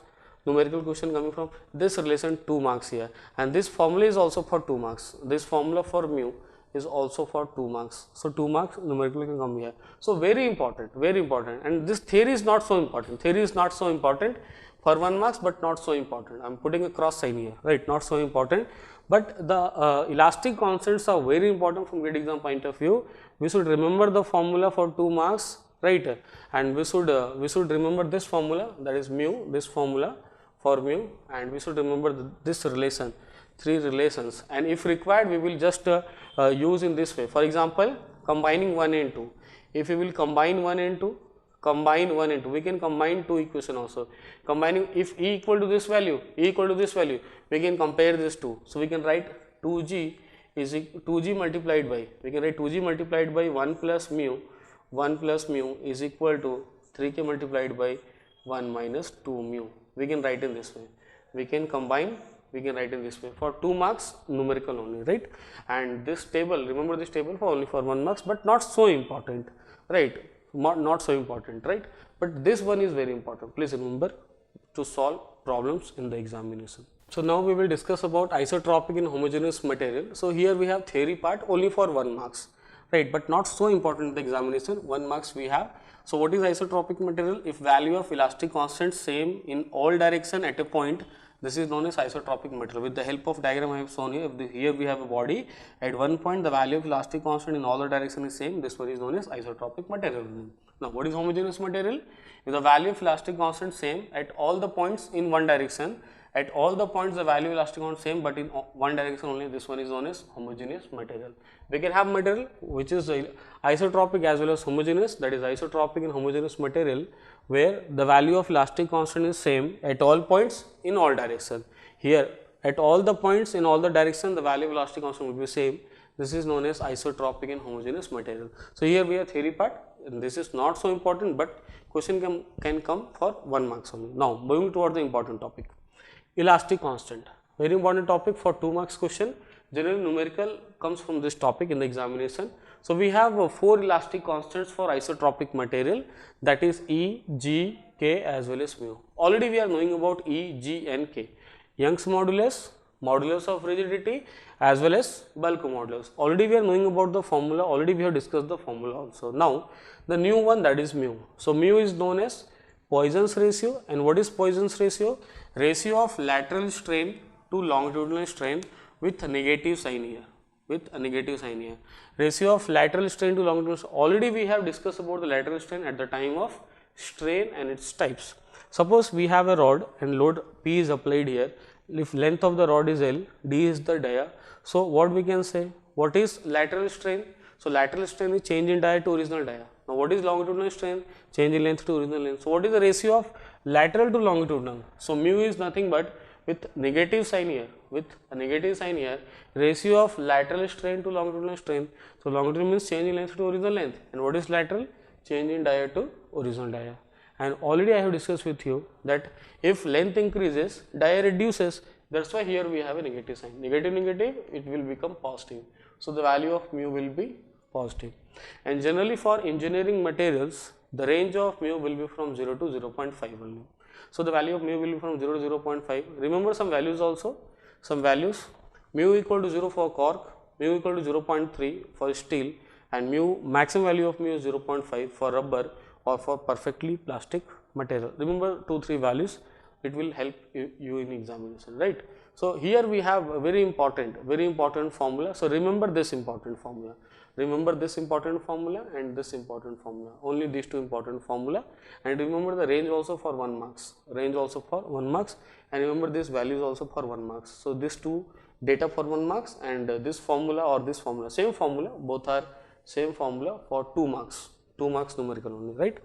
numerical question coming from this relation, 2 marks here, and this formula is also for 2 marks. This formula for mu is also for 2 marks. So 2 marks numerical can come here. So very important, and this theory is not so important. Theory is not so important for 1 marks, but not so important. I am putting a cross sign here, right? Not so important, but the elastic constants are very important from grid exam point of view. We should remember the formula for 2 marks, right? And we should remember this formula, that is mu, this formula for mu, and we should remember this relation, 3 relations, and if required we will just use in this way. For example, combining 1 and 2. If we will combine 1 and 2, we can combine 2 equation also. Combining, if E equal to this value, we can compare this 2. So we can write 2g is 2g multiplied by, we can write 2g multiplied by 1 plus mu is equal to 3k multiplied by 1 minus 2 mu. We can write in this way. We can combine, we can write in this way for 2 marks numerical only, right? And this table, remember this table for only for 1 marks, but not so important, right? Not so important, right? But this one is very important. Please remember to solve problems in the examination. So now we will discuss about isotropic and homogeneous material. So here we have theory part only for 1 marks, right? But not so important in the examination. 1 marks we have. So what is isotropic material? If value of elastic constant same in all direction at a point, this is known as isotropic material. With the help of diagram I have shown here, here we have a body. At one point the value of elastic constant in all the direction is same. This one is known as isotropic material. Now what is homogeneous material? If the value of elastic constant same at all the points in one direction, at all the points the value of elastic constant same but in one direction only, this one is known as homogeneous material. We can have material which is isotropic as well as homogeneous, that is isotropic and homogeneous material where the value of elastic constant is same at all points in all direction. Here at all the points in all the direction the value of elastic constant will be same. This is known as isotropic and homogeneous material. So here we have theory part, and this is not so important, but question can come for 1 marks only. Now moving toward the important topic, elastic constant. Very important topic for 2 marks question. Generally numerical comes from this topic in the examination. So we have 4 elastic constants for isotropic material, that is E, G, K as well as mu. Already we are knowing about E, G and K. Young's modulus, modulus of rigidity as well as bulk modulus. Already we are knowing about the formula, already we have discussed the formula also. Now the new one, that is mu. So mu is known as Poisson's ratio, and what is Poisson's ratio? Ratio of lateral strain to longitudinal strain with a negative sign here. Ratio of lateral strain to longitudinal strain. Already we have discussed about the lateral strain at the time of strain and its types. Suppose we have a rod and load P is applied here. If length of the rod is L, D is the dia. So what we can say? What is lateral strain? So lateral strain is change in dia to original dia. Now what is longitudinal strain? Change in length to original length. So what is the ratio of lateral to longitudinal? So mu is nothing but with negative sign here, ratio of lateral strain to longitudinal strain. So longitudinal means change in length to original length, and what is lateral? Change in dia to original dia. And already I have discussed with you that if length increases, dia reduces. That's why here we have a negative sign. Negative, it will become positive. So the value of mu will be positive. And generally for engineering materials, the range of mu will be from 0 to 0.5 only. So the value of mu will be from 0 to 0.5. Remember some values also, some values. Mu equal to 0 for cork, mu equal to 0.3 for steel, and maximum value of mu is 0.5 for rubber or for perfectly plastic material. Remember 2-3 values, it will help you in examination, right? So here we have a very important formula. So remember this important formula. Remember this important formula and this important formula, only these two important formula, and remember the range also for 1 marks, and remember this values also for 1 marks. So these two data for 1 marks and this formula or this formula, same formula, both are same formula for 2 marks, 2 marks numerical only, right?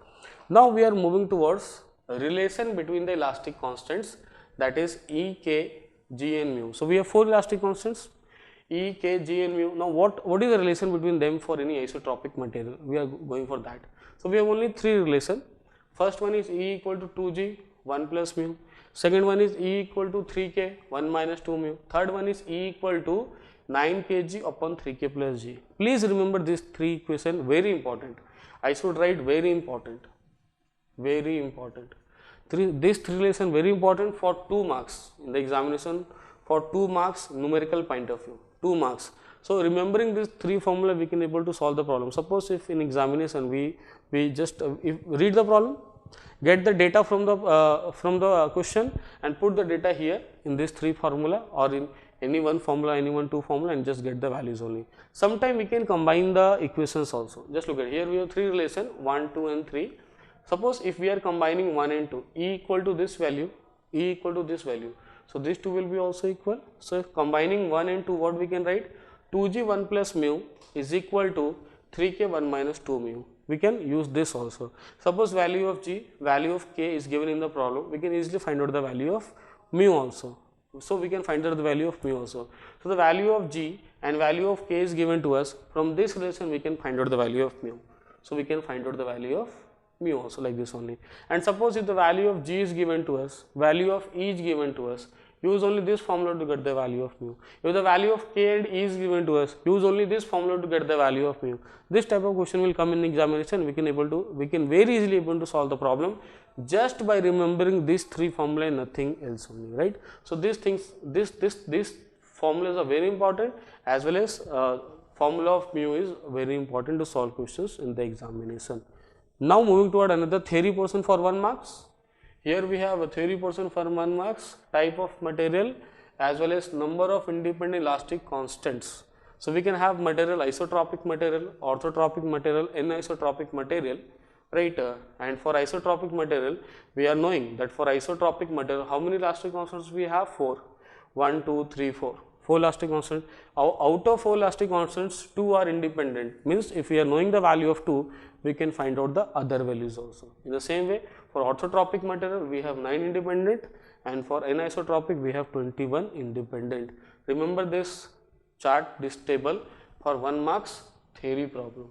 Now we are moving towards a relation between the elastic constants, that is E, K, G and mu. So we have 4 elastic constants, E, K, G and mu. Now what is the relation between them for any isotropic material? We are going for that. So we have only 3 relation. First one is E equal to 2G, 1 plus mu. Second one is E equal to 3K, 1 minus 2 mu. Third one is E equal to 9 kg upon 3K plus G. Please remember these 3 equation, very important. I should write very important. These 3 relation very important for 2 marks in the examination, for 2 marks numerical point of view, 2 marks. So remembering these 3 formula, we can able to solve the problem. Suppose if in examination we just read the problem, get the data from the question and put the data here in this 3 formula or in any one formula, any 2 formula, and just get the values only. Sometime we can combine the equations also. Just look at here, we have 3 relation, 1, 2 and 3. Suppose if we are combining 1 and 2, E equal to this value, E equal to this value. So these 2 will be also equal. So if combining 1 and 2, what we can write? 2G 1 plus mu is equal to 3K 1 minus 2 mu. We can use this also. Suppose value of G, value of K is given in the problem, we can easily find out the value of mu also. So we can find out the value of mu also. So the value of G and value of K is given to us. From this relation we can find out the value of mu. So we can find out the value of mu also, like this only. And suppose if the value of G is given to us, value of E is given to us, use only this formula to get the value of mu. If the value of K and E is given to us, use only this formula to get the value of mu. This type of question will come in examination. We can very easily able to solve the problem just by remembering these 3 formula and nothing else only, right? So these things, these formulas are very important, as well as formula of mu is very important to solve questions in the examination. Now moving toward another theory portion for 1 marks. Here we have a theory portion for 1 marks, type of material as well as number of independent elastic constants. So we can have material, isotropic material, orthotropic material, anisotropic material, right? And for isotropic material, we are knowing that for isotropic material, how many elastic constants we have? 4. 1, 2, 3, 4. 4 elastic constants. Out of 4 elastic constants, 2 are independent. Means if we are knowing the value of 2, we can find out the other values also. In the same way, for orthotropic material, we have 9 independent, and for anisotropic, we have 21 independent. Remember this chart, this table for 1 marks theory problem.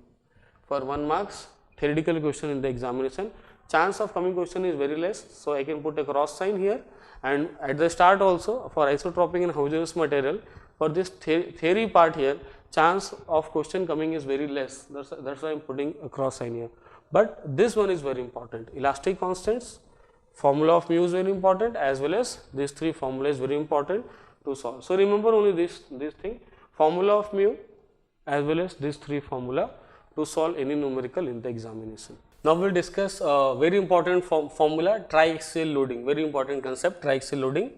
For 1 marks theoretical question in the examination, chance of coming question is very less. So I can put a cross sign here. And at the start also, for isotropic and homogeneous material, for this theory part here, chance of question coming is very less. That's why I am putting a cross sign here. But this one is very important. Elastic constants, formula of mu is very important, as well as these 3 formula is very important to solve. So remember only this thing, formula of mu as well as these 3 formula to solve any numerical in the examination. Now we will discuss very important formula, triaxial loading, very important concept, triaxial loading,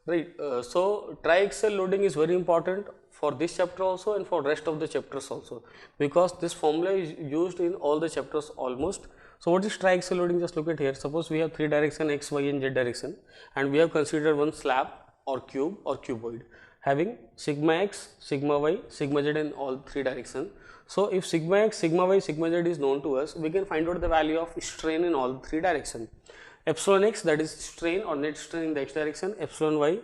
right? So triaxial loading is very important for this chapter also and for rest of the chapters also, because this formula is used in all the chapters almost. So what is triaxial loading? Just look at here. Suppose we have 3 direction, x, y and z direction, and we have considered one slab or cube or cuboid having sigma x, sigma y, sigma z in all 3 directions. So if sigma x, sigma y, sigma z is known to us, we can find out the value of strain in all 3 directions. Epsilon x, that is strain or net strain in the x direction, epsilon y,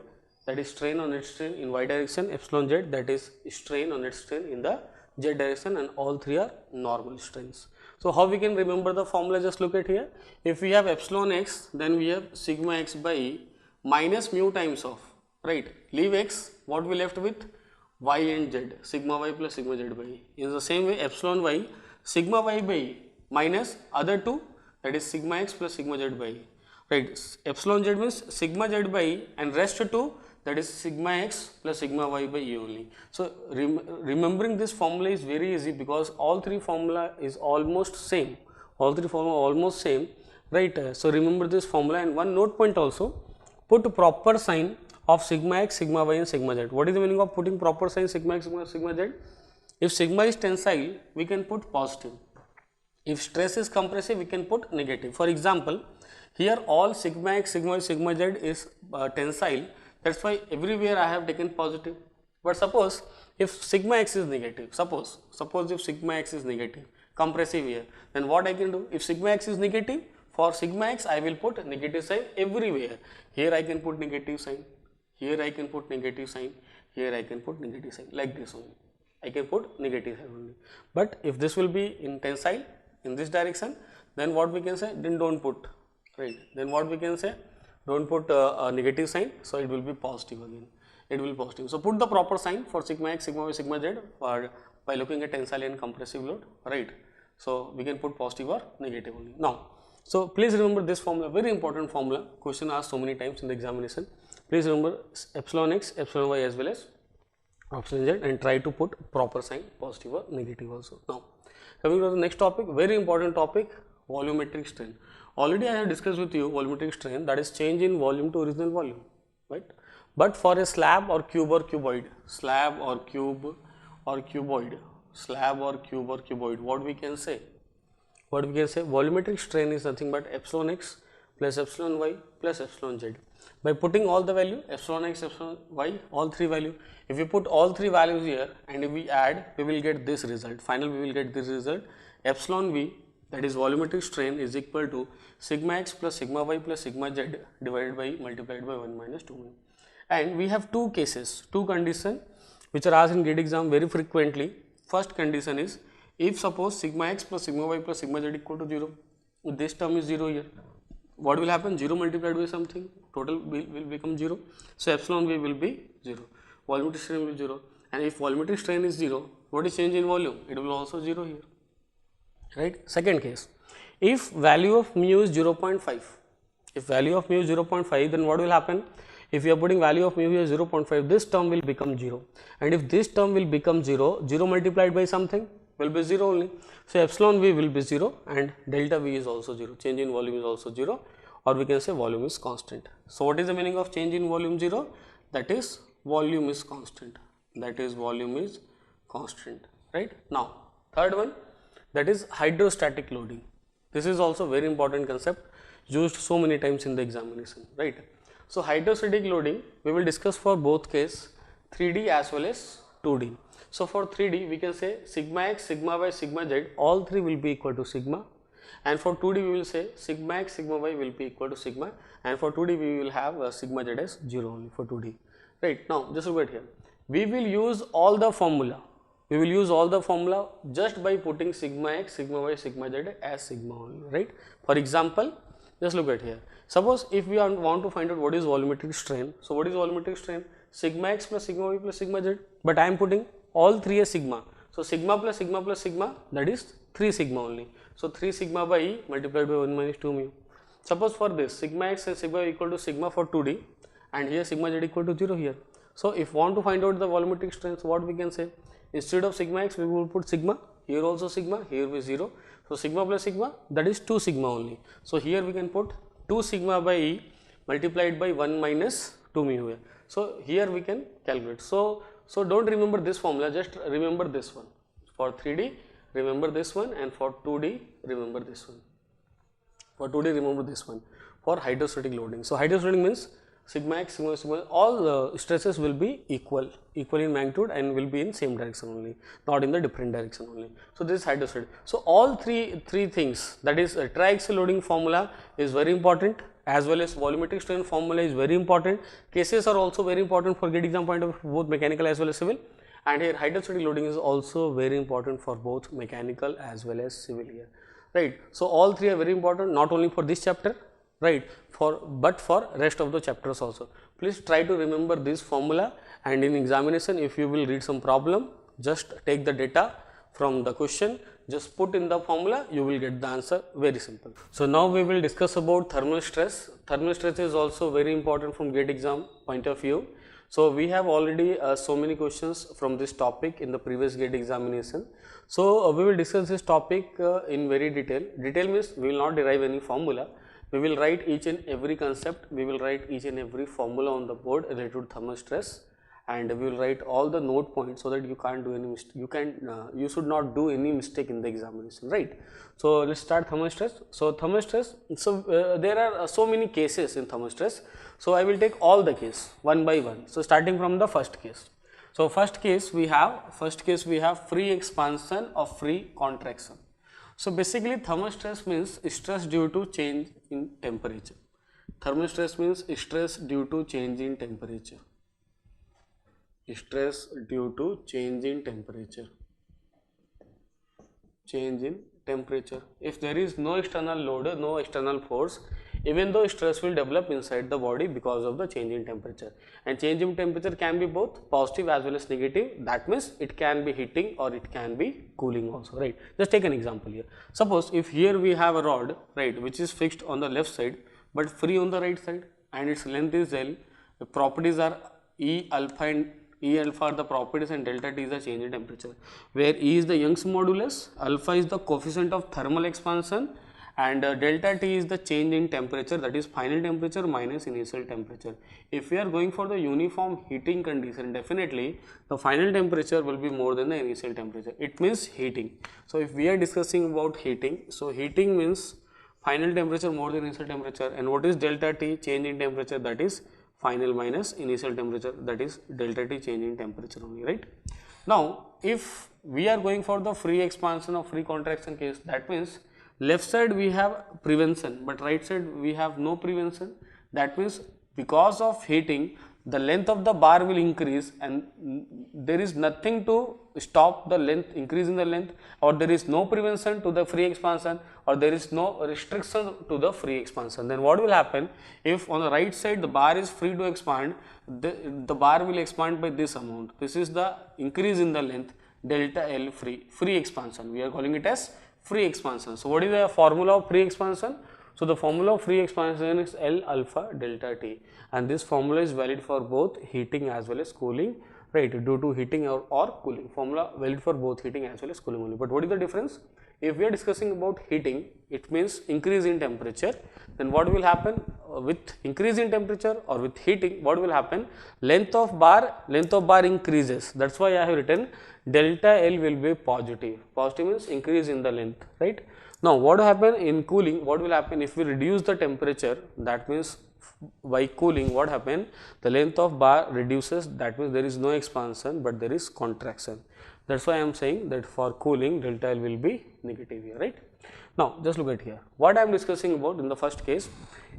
that is strain or net strain in y direction, epsilon z, that is strain or net strain in the z direction, and all 3 are normal strains. So how we can remember the formula? Just look at here. If we have epsilon x, then we have sigma x by E minus mu times of, right? Leave x, what we left with? Y and z, sigma y plus sigma z by E. In the same way, epsilon y, sigma y by E minus other 2, that is sigma x plus sigma z by E. right? Epsilon z means sigma z by E and rest 2, that is sigma x plus sigma y by E only. So remembering this formula is very easy because all three formula is almost same, all three formula almost same, right? So remember this formula, and one note point also, put proper sign of sigma x, sigma y and sigma z. What is the meaning of putting proper sign sigma x, sigma z? If sigma is tensile, we can put positive. If stress is compressive, we can put negative. For example, here all sigma x, sigma y, sigma z is tensile. That's why everywhere I have taken positive. But suppose if sigma x is negative, suppose if sigma x is negative, compressive here, then what I can do? If sigma x is negative, for sigma x I will put negative sign everywhere. Here I can put negative sign, here I can put negative sign, here I can put negative sign, like this only. I can put negative sign only. But if this will be in tensile, in this direction, then what we can say? Then don't put, right? Then what we can say? Don't put a negative sign, so it will be positive again. It will be positive. So put the proper sign for sigma x, sigma y, sigma z by looking at tensile and compressive load, right? So we can put positive or negative only. Now, so please remember this formula, very important formula. Question asked so many times in the examination. Please remember epsilon x, epsilon y as well as epsilon z, and try to put proper sign, positive or negative also. Now, coming to the next topic, very important topic, volumetric strain. Already I have discussed with you volumetric strain, that is change in volume to original volume, right? But for a slab or cube or cuboid, slab or cube or cuboid, slab or cube or cuboid, what we can say? What we can say? Volumetric strain is nothing but epsilon x plus epsilon y plus epsilon z. By putting all the value, epsilon x, epsilon y, all three value, if we put all three values here and if we add, we will get this result. Finally, we will get this result, epsilon v, that is volumetric strain, is equal to sigma x plus sigma y plus sigma z divided by multiplied by 1 minus 2. And we have two cases, two conditions which are asked in GATE exam very frequently. First condition is, if suppose sigma x plus sigma y plus sigma z equal to 0, this term is 0 here. What will happen? 0 multiplied by something, total will become 0. So epsilon v will be 0. Volumetric strain will be 0. And if volumetric strain is 0, what is change in volume? It will also 0 here. Right? Second case, if value of mu is 0.5, if value of mu is 0.5, then what will happen? If you are putting value of mu here 0.5, this term will become 0. And if this term will become 0, 0 multiplied by something will be 0 only. So epsilon v will be 0 and delta v is also 0. Change in volume is also 0, or we can say volume is constant. So what is the meaning of change in volume 0? That is volume is constant. That is volume is constant. Right? Now, third one, that is hydrostatic loading. This is also very important concept, used so many times in the examination, right? So hydrostatic loading we will discuss for both case, 3D as well as 2D. So for 3D we can say sigma x, sigma y, sigma z, all three will be equal to sigma, and for 2D we will say sigma x, sigma y will be equal to sigma, and for 2D we will have sigma z as 0 only for 2D. Right? Now just look at here, we will use all the formula. We will use all the formula just by putting sigma x, sigma y, sigma z as sigma only, right? For example, just look at here. Suppose if we want to find out what is volumetric strain. So what is volumetric strain? Sigma x plus sigma y plus sigma z. But I am putting all three as sigma. So sigma plus sigma plus sigma, that is 3 sigma only. So 3 sigma by E multiplied by 1 minus 2 mu. Suppose for this sigma x and sigma equal to sigma for 2D, and here sigma z equal to 0 here. So if want to find out the volumetric strain, so what we can say? Instead of sigma x, we will put sigma, here also sigma, here will be 0. So sigma plus sigma, that is 2 sigma only. So here we can put 2 sigma by E multiplied by 1 minus 2 mu here. So here we can calculate. So don't remember this formula, just remember this one. For 3D, remember this one, and for 2D, remember this one. For 2D, remember this one. For hydrostatic loading. So hydrostatic means sigma x, sigma y, sigma, all stresses will be equal in magnitude and will be in same direction only, not in the different direction only. So this is hydrostatic. So all three things, that is triaxial loading formula is very important, as well as volumetric strain formula is very important. Cases are also very important for GATE exam point of view, both mechanical as well as civil. And here hydrostatic loading is also very important for both mechanical as well as civil here, right? So all three are very important, not only for this chapter, right, but for rest of the chapters also. Please try to remember this formula, and in examination if you will read some problem, just take the data from the question, just put in the formula, you will get the answer, very simple. So now we will discuss about thermal stress. Thermal stress is also very important from GATE exam point of view. So we have already so many questions from this topic in the previous GATE examination. So we will discuss this topic in very detail. Detail means we will not derive any formula. We will write each and every concept, we will write each and every formula on the board related to thermal stress, and we will write all the note points so that you can't do any mistake. You should not do any mistake in the examination, right? So let's start thermal stress. So thermal stress, there are so many cases in thermal stress. So I will take all the case one by one. So starting from the first case. So first case we have free expansion or free contraction. So basically thermal stress means stress due to change in temperature. Thermal stress means stress due to change in temperature. Stress due to change in temperature. Change in temperature. If there is no external load, no external force, even though stress will develop inside the body because of the change in temperature. And change in temperature can be both positive as well as negative. That means it can be heating or it can be cooling also, right? Just take an example here. Suppose if here we have a rod, right, which is fixed on the left side but free on the right side, and its length is L. The properties are E alpha and E alpha are the properties and delta T is the change in temperature, where E is the Young's modulus, alpha is the coefficient of thermal expansion, and delta T is the change in temperature, that is final temperature minus initial temperature. If we are going for the uniform heating condition, definitely the final temperature will be more than the initial temperature. It means heating. So if we are discussing about heating, so heating means final temperature more than initial temperature, and what is delta T? Change in temperature, that is final minus initial temperature, that is delta T change in temperature only, right? Now if we are going for the free expansion or free contraction case, that means left side we have prevention but right side we have no prevention. That means because of heating the length of the bar will increase, and there is nothing to stop the length, increase in the length, or there is no prevention to the free expansion, or there is no restriction to the free expansion. Then what will happen? If on the right side the bar is free to expand, the bar will expand by this amount. This is the increase in the length, delta L free expansion. We are calling it as free expansion. So what is the formula of free expansion? So the formula of free expansion is L alpha delta T, and this formula is valid for both heating as well as cooling, right? Due to heating or cooling, formula valid for both heating as well as cooling only. But what is the difference? If we are discussing about heating, it means increase in temperature. Then what will happen with increase in temperature or with heating? What will happen? Length of bar increases. That's why I have written delta L will be positive. Positive means increase in the length, right? Now what will happen in cooling? What will happen if we reduce the temperature? That means by cooling what happen? The length of bar reduces. That means there is no expansion but there is contraction. That's why I am saying that for cooling delta L will be negative here, right? Now just look at here. What I am discussing about in the first case,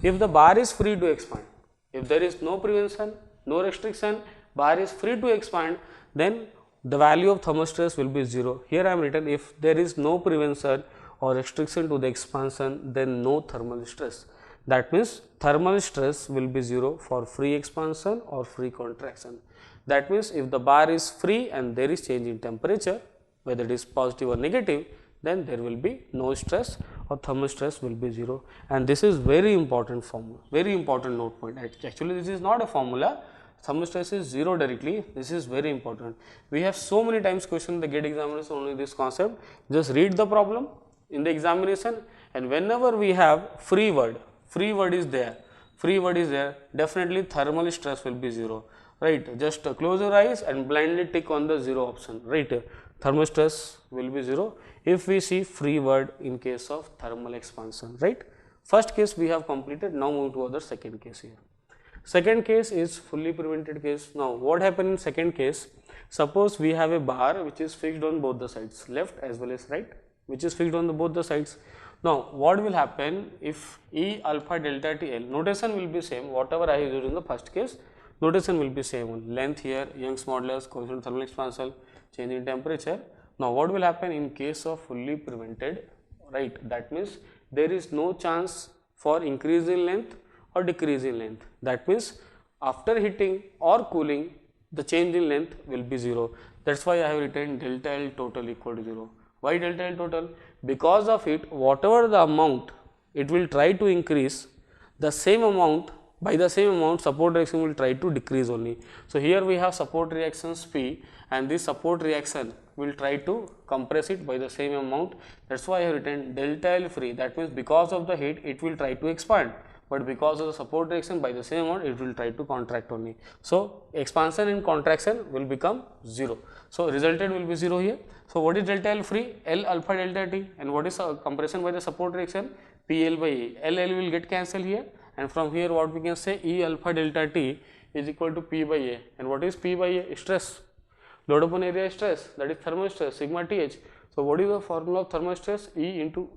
if the bar is free to expand, if there is no prevention, no restriction, bar is free to expand, then the value of thermal stress will be 0. Here I am written if there is no prevention or restriction to the expansion, then no thermal stress. That means thermal stress will be 0 for free expansion or free contraction. That means if the bar is free and there is change in temperature, whether it is positive or negative, then there will be no stress or thermal stress will be 0. And this is very important formula, very important note point. Actually this is not a formula. Thermal stress is 0 directly. This is very important. We have so many times questioned the GATE examiners only this concept. Just read the problem in the examination, and whenever we have free word is there, definitely thermal stress will be 0, right? Just close your eyes and blindly tick on the 0 option, right? Thermal stress will be 0 if we see free word in case of thermal expansion, right? First case we have completed. Now move to other second case here. Second case is fully prevented case. Now what happened in second case? Suppose we have a bar which is fixed on both the sides, left as well as right, which is fixed on both the sides. Now what will happen if E alpha delta T L, notation will be same, whatever I used in the first case, notation will be same. Length here, Young's modulus, coefficient of thermal expansion, change in temperature. Now what will happen in case of fully prevented, right? That means there is no chance for increase in length or decrease in length. That means after heating or cooling, the change in length will be 0. That's why I have written delta L total equal to 0. Why delta L total? Because of it, whatever the amount it will try to increase, the same amount, by the same amount support reaction will try to decrease only. So here we have support reactions P, and this support reaction will try to compress it by the same amount. That's why I have written delta L free. That means because of the heat it will try to expand, but because of the support reaction by the same amount it will try to contract only. So expansion and contraction will become 0. So resultant will be 0 here. So what is delta L free? L alpha delta T, and what is compression by the support reaction? PL by A. L will get cancelled here, and from here what we can say, E alpha delta T is equal to P by A. And what is P by A? Stress, load upon area stress, that is thermal stress, sigma TH. So what is the formula of thermal stress? E into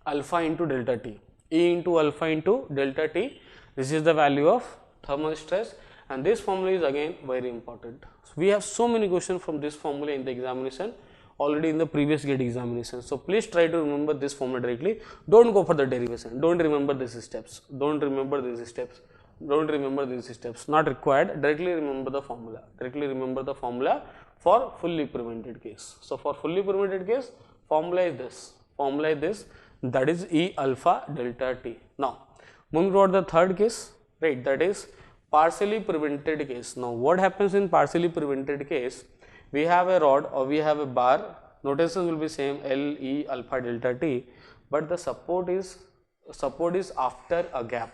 alpha into delta T. E into alpha into delta T. This is the value of thermal stress, and this formula is again very important. So we have so many questions from this formula in the examination already in the previous gate examination. So please try to remember this formula directly. Don't go for the derivation. Don't remember these steps. Don't remember these steps. Don't remember these steps. Not required. Directly remember the formula. Directly remember the formula for fully prevented case. So for fully prevented case, formula is this. Formula is this. That is E alpha delta T. Now moving toward the third case, right? That is partially prevented case. Now what happens in partially prevented case? We have a rod or we have a bar, notation will be same, L E alpha delta T, but the support is after a gap.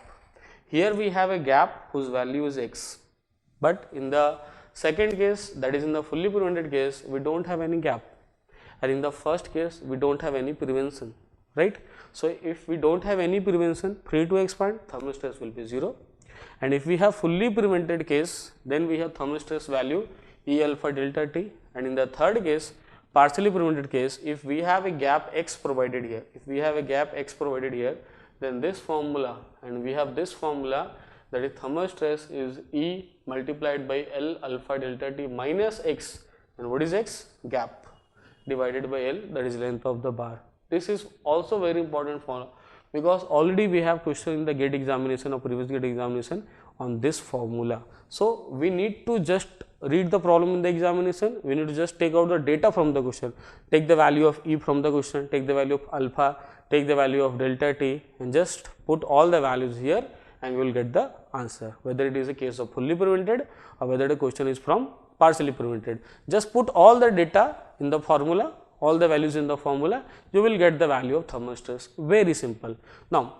Here we have a gap whose value is X, but in the second case, that is in the fully prevented case, we don't have any gap, and in the first case we don't have any prevention, right? So if we don't have any prevention, free to expand, thermal stress will be 0, and if we have fully prevented case, then we have thermal stress value E alpha delta T, and in the third case, partially prevented case, if we have a gap X provided here, then this formula, and we have this formula, that is thermal stress is E multiplied by L alpha delta T minus X, and what is X? Gap divided by L, that is length of the bar. This is also very important formula, because already we have question in the gate examination or previous gate examination on this formula. So we need to just read the problem in the examination, we need to just take out the data from the question, take the value of E from the question, take the value of alpha, take the value of delta T, and just put all the values here, and you will get the answer, whether it is a case of fully prevented or whether the question is from partially prevented. Just put all the data in the formula, all the values in the formula, you will get the value of thermal stress. Very simple. Now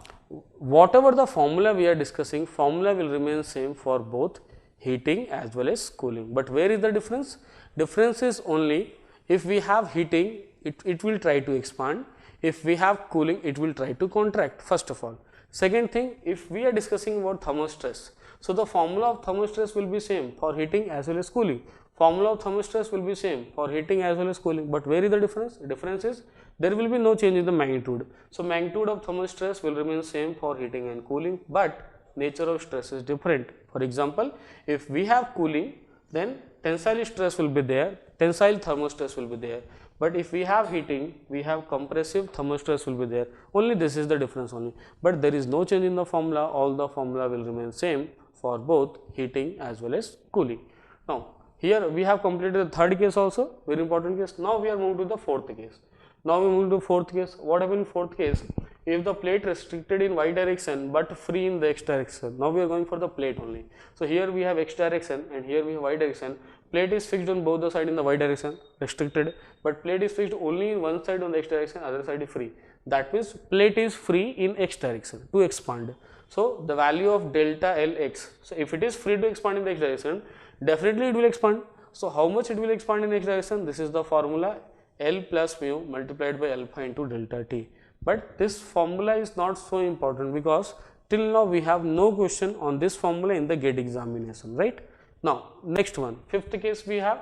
whatever the formula we are discussing, formula will remain same for both heating as well as cooling. But where is the difference? Difference is only if we have heating, it will try to expand. If we have cooling, it will try to contract, first of all. Second thing, if we are discussing about thermal stress, so the formula of thermal stress will be same for heating as well as cooling. Formula of thermal stress will be same for heating as well as cooling. But where is the difference? The difference is there will be no change in the magnitude. So magnitude of thermal stress will remain same for heating and cooling, but nature of stress is different. For example, if we have cooling, then tensile stress will be there, tensile thermal stress will be there. But if we have heating, we have compressive thermal stress will be there. Only this is the difference only. But there is no change in the formula, all the formula will remain same for both heating as well as cooling. Now here we have completed the third case also, very important case. Now we are moving to the fourth case. Now we move to fourth case. What happened in fourth case? If the plate restricted in y direction but free in the x direction. Now we are going for the plate only. So here we have x direction and here we have y direction. Plate is fixed on both the side in the y direction, restricted, but plate is fixed only in one side on the x direction, other side is free. That means plate is free in x direction to expand. So the value of delta Lx. So if it is free to expand in the x direction, definitely it will expand. So how much it will expand in x direction? This is the formula, L plus mu multiplied by alpha into delta T. But this formula is not so important because till now we have no question on this formula in the gate examination, right? Now next one, fifth case we have,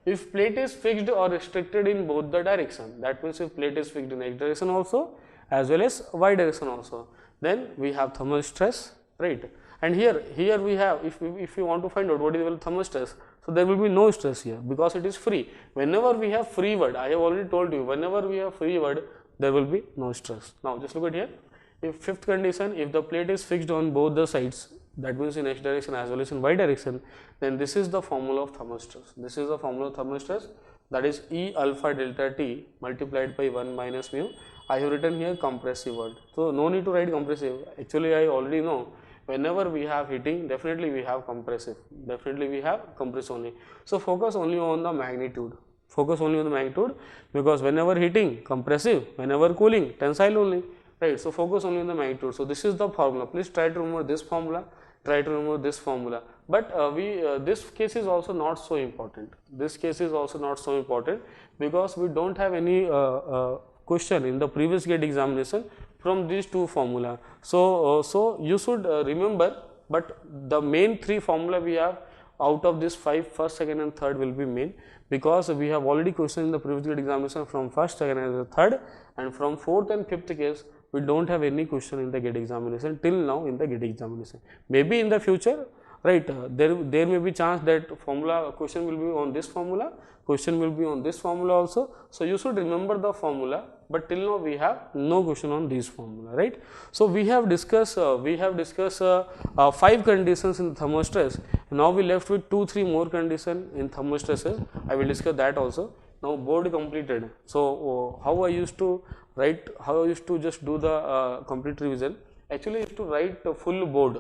if plate is fixed or restricted in both the direction, that means if plate is fixed in x direction also as well as y direction also, then we have thermal stress, right? And here we have, if you want to find out what is the thermal stress, so there will be no stress here because it is free. Whenever we have free word, I have already told you, whenever we have free word, there will be no stress. Now just look at here, if fifth condition, if the plate is fixed on both the sides, that means in x direction as well as in y direction, then this is the formula of thermal stress. This is the formula of thermal stress. that is E alpha delta T multiplied by 1 minus mu. I have written here compressive word. So no need to write compressive. Actually I already know whenever we have heating, definitely we have compressive. Definitely we have compressive only. So focus only on the magnitude. Focus only on the magnitude, because whenever heating, compressive, whenever cooling, tensile only. Right. So focus only on the magnitude. So this is the formula. Please try to remember this formula. Try to remember this formula. But this case is also not so important. This case is also not so important, because we don't have any question in the previous gate examination from these two formula. So you should remember, but the main three formula we have out of this 5, first, second and third will be main, because we have already question in the previous gate examination from first, second and third, and from fourth and fifth case we don't have any question in the gate examination till now in the gate examination. Maybe in the future, right, there may be chance that formula question will be on this formula, question will be on this formula also. So you should remember the formula, but till now we have no question on this formula, right. So we have discussed 5 conditions in thermostress. Now we left with 2-3 more condition in thermostresses. I will discuss that also. Now board completed. So how I used to write, how I used to just do the complete revision. Actually I used to write a full board.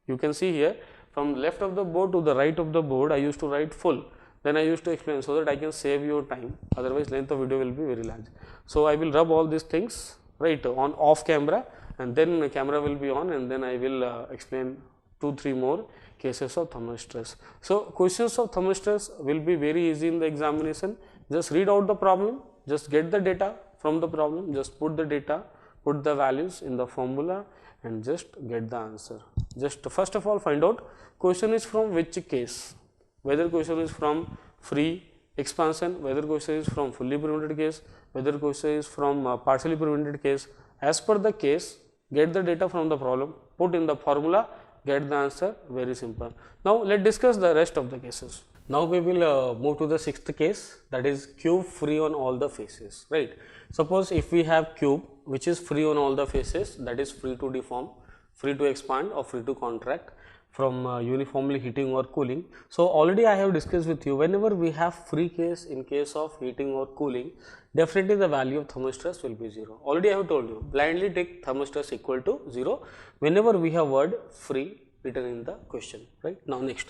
You can see here, from left of the board to the right of the board I used to write full. Then I used to explain, so that I can save your time, otherwise length of video will be very large. So I will rub all these things, right, on off camera, and then the camera will be on, and then I will explain 2-3 more cases of thermostress. So questions of thermostress will be very easy in the examination. Just read out the problem, just get the data from the problem, just put the data, put the values in the formula, and just get the answer. Just first of all find out question is from which case, whether question is from free expansion, whether question is from fully prevented case, whether question is from partially prevented case. As per the case, get the data from the problem, put in the formula, get the answer, very simple. Now let's discuss the rest of the cases. Now we will move to the sixth case, that is cube free on all the faces, right. Suppose if we have cube which is free on all the faces, that is free to deform, free to expand or free to contract from uniformly heating or cooling. So already I have discussed with you, whenever we have free case in case of heating or cooling, definitely the value of thermostress will be 0. Already I have told you, blindly take thermostress equal to 0 whenever we have word free written in the question, right. Now next,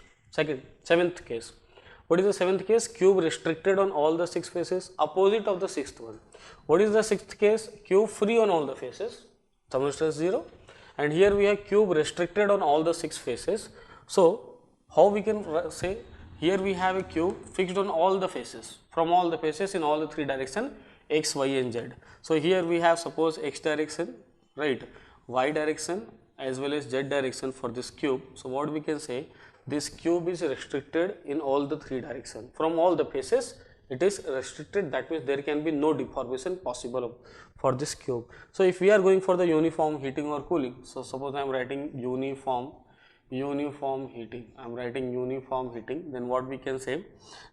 seventh case. What is the seventh case? Cube restricted on all the 6 faces, opposite of the sixth one. What is the sixth case? Cube free on all the faces, thermostress 0. And here we have cube restricted on all the 6 faces. So how we can say, here we have a cube fixed on all the faces, from all the faces in all the 3 directions, x, y and z. So here we have suppose x direction, right, y direction as well as z direction for this cube. So what we can say, this cube is restricted in all the 3 directions, from all the faces it is restricted, that means there can be no deformation possible for this cube. So if we are going for the uniform heating or cooling, so suppose I am writing uniform heating, I am writing uniform heating, then what we can say,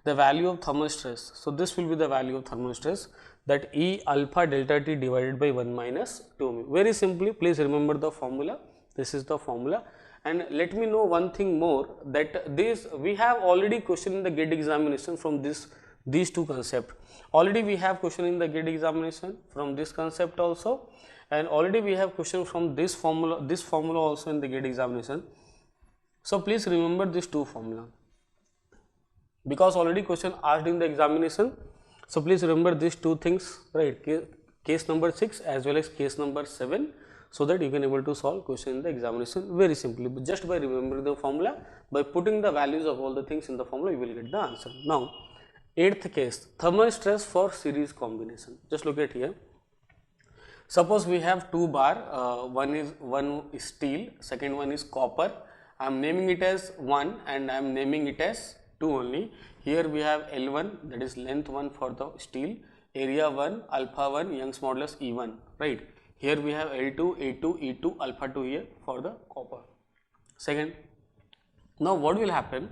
the value of thermostress, so this will be the value of thermostress, that E alpha delta T divided by 1 minus 2 mu. Very simply, please remember the formula, this is the formula. And let me know one thing more, that this we have already question in the gate examination from these two concepts. Already we have question in the gate examination from this concept also, and already we have question from this formula also in the gate examination. So please remember these two formula, because already question asked in the examination. So please remember these two things, right, case number 6 as well as case number 7, so that you can able to solve question in the examination very simply, just by remembering the formula, by putting the values of all the things in the formula you will get the answer. Now 8th case, thermostress for series combination. Just look at here. Suppose we have 2 bar, one is steel, second one is copper. I am naming it as 1 and I am naming it as 2 only. Here we have L1, that is length 1 for the steel, area 1, alpha 1, Young's modulus E1, right. Here we have L2, A2, E2, alpha 2 here for the copper. Second, Now what will happen?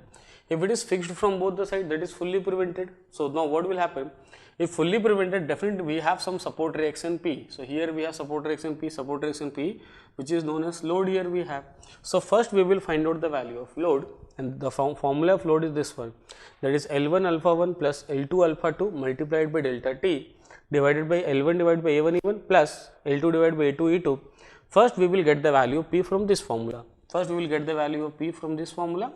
If it is fixed from both the sides, that is fully prevented. So now what will happen? If fully prevented, definitely we have some support reaction P. So here we have support reaction P, which is known as load. Here we have. So first we will find out the value of load, and the formula of load is this one. That is L1 alpha 1 plus L2 alpha 2 multiplied by delta T divided by L1 divided by A1 E1 plus L2 divided by A2 E2. First we will get the value of P from this formula. First we will get the value of P from this formula.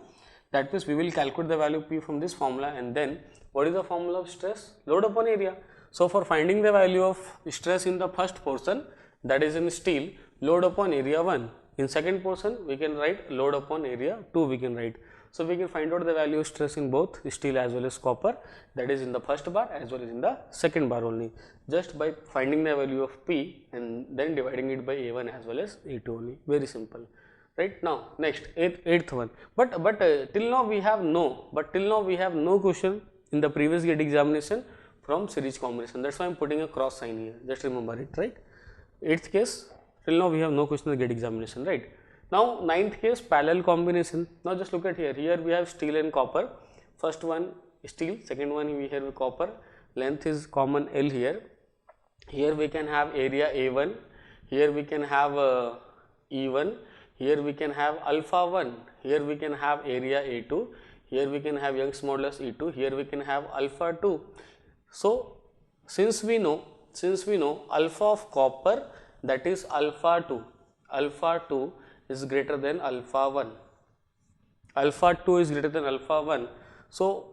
That means we will calculate the value of P from this formula, and then what is the formula of stress? Load upon area. So for finding the value of stress in the first portion, that is in steel, load upon area 1. In second portion we can write load upon area 2 we can write. So we can find out the value of stress in both steel as well as copper, that is in the first bar as well as in the second bar only, just by finding the value of P and then dividing it by A1 as well as A2 only. Very simple. Right. Now next eighth one, but till now we have no question in the previous gate examination from series combination. That's why I am putting a cross sign here, just remember it, right. 8th case, till now we have no question in the gate examination, right. Now 9th case, parallel combination. Now just look at here, we have steel and copper. First one steel, second one we have copper, length is common L here. Here we can have area A1, here we can have E1, here we can have alpha 1, here we can have area A2, here we can have Young's modulus E2, here we can have alpha 2. So since we know alpha of copper, that is alpha 2 is greater than alpha 1, alpha 2 is greater than alpha 1. So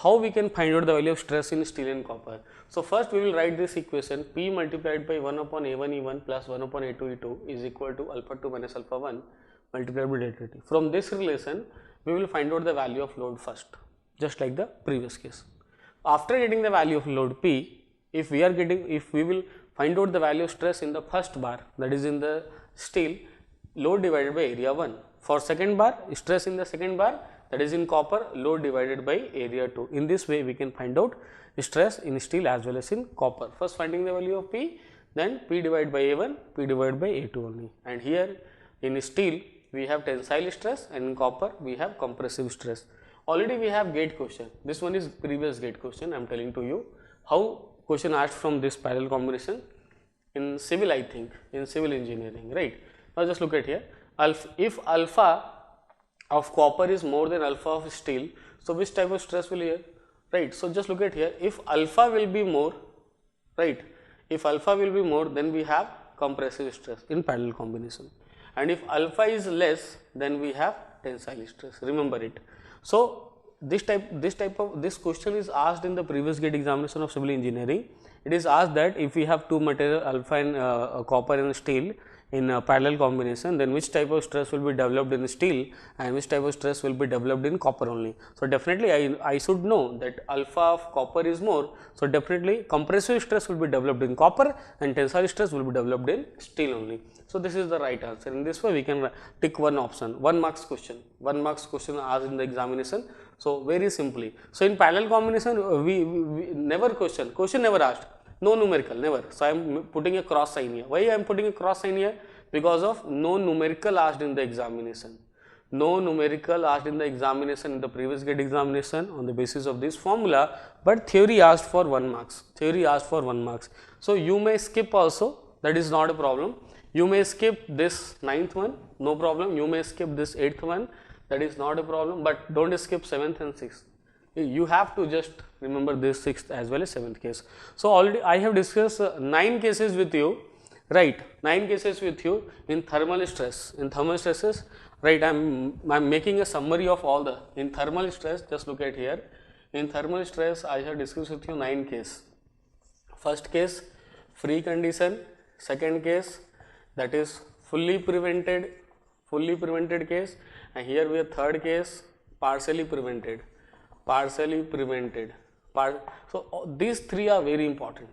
how we can find out the value of stress in steel and copper? So first we will write this equation, P multiplied by 1 upon A1 E1 plus 1 upon A2 E2 is equal to alpha 2 minus alpha 1 multiplied by delta T. From this relation we will find out the value of load first, just like the previous case. After getting the value of load P, if we will find out the value of stress in the first bar, that is in the steel, load divided by area 1. For second bar, stress in the second bar, that is in copper, load divided by area 2. In this way we can find out stress in steel as well as in copper. First finding the value of P, then P divided by A1, P divided by A2 only. And here in steel we have tensile stress, and in copper we have compressive stress. Already we have gate question. This one is previous gate question. I am telling to you how question asked from this parallel combination in civil, I think in civil engineering, right. Now just look at here, if alpha of copper is more than alpha of steel, so which type of stress will here, right. So just look at here, if alpha will be more, right, if alpha will be more, then we have compressive stress in parallel combination, and if alpha is less, then we have tensile stress, remember it. So this question is asked in the previous gate examination of civil engineering. It is asked that if we have two material alpha and copper and steel in parallel combination, then which type of stress will be developed in steel and which type of stress will be developed in copper only. So definitely I should know that alpha of copper is more, so definitely compressive stress will be developed in copper and tensile stress will be developed in steel only. So this is the right answer. In this way we can tick one option. 1 marks question asked in the examination. So very simply, so in parallel combination we never question never asked, no numerical, never. So I am putting a cross sign here. Why I am putting a cross sign here? Because of no numerical asked in the examination. No numerical asked in the examination in the previous gate examination on the basis of this formula, but theory asked for 1 marks. So you may skip also, that is not a problem. You may skip this 9th one, no problem. You may skip this 8th one, that is not a problem, but don't skip 7th and 6th. You have to just remember this 6th as well as 7th case. So already I have discussed 9 cases with you, right? 9 cases with you in thermal stress. In thermal stresses, right? I'm making a summary of all the in thermal stress. Just look at here. In thermal stress, I have discussed with you 9 cases. First case, free condition. Second case, that is fully prevented case, and here we have third case, partially prevented. So these three are very important.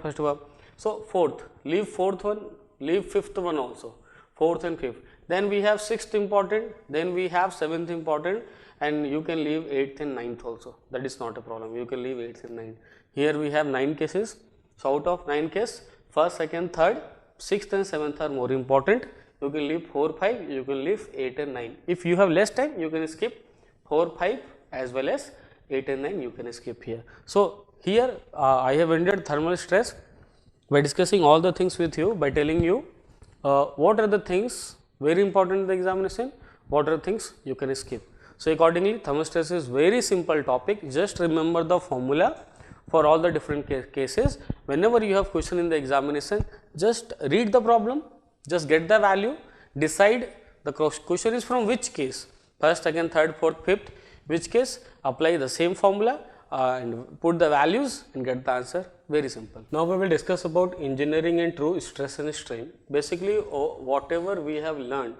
First of all. So fourth, leave fourth one, leave fifth one also, fourth and fifth. Then we have sixth important, then we have seventh important, and you can leave eighth and ninth also. That is not a problem. You can leave eighth and ninth. Here we have 9 cases. So out of 9 cases, first, second, third, sixth and seventh are more important. you can leave 4, 5, you can leave 8 and 9. If you have less time, you can skip 4, 5 as well as 8 and 9, you can skip here. So, here I have ended thermal stress by discussing all the things with you, by telling you what are the things very important in the examination, what are the things you can skip. So, accordingly thermal stress is very simple topic, just remember the formula for all the different cases. Whenever you have question in the examination, just read the problem, just get the value, decide the question is from which case, first, second, third, fourth, fifth, which case, apply the same formula and put the values and get the answer, very simple. Now, we will discuss about engineering and true stress and strain. Basically, whatever we have learned,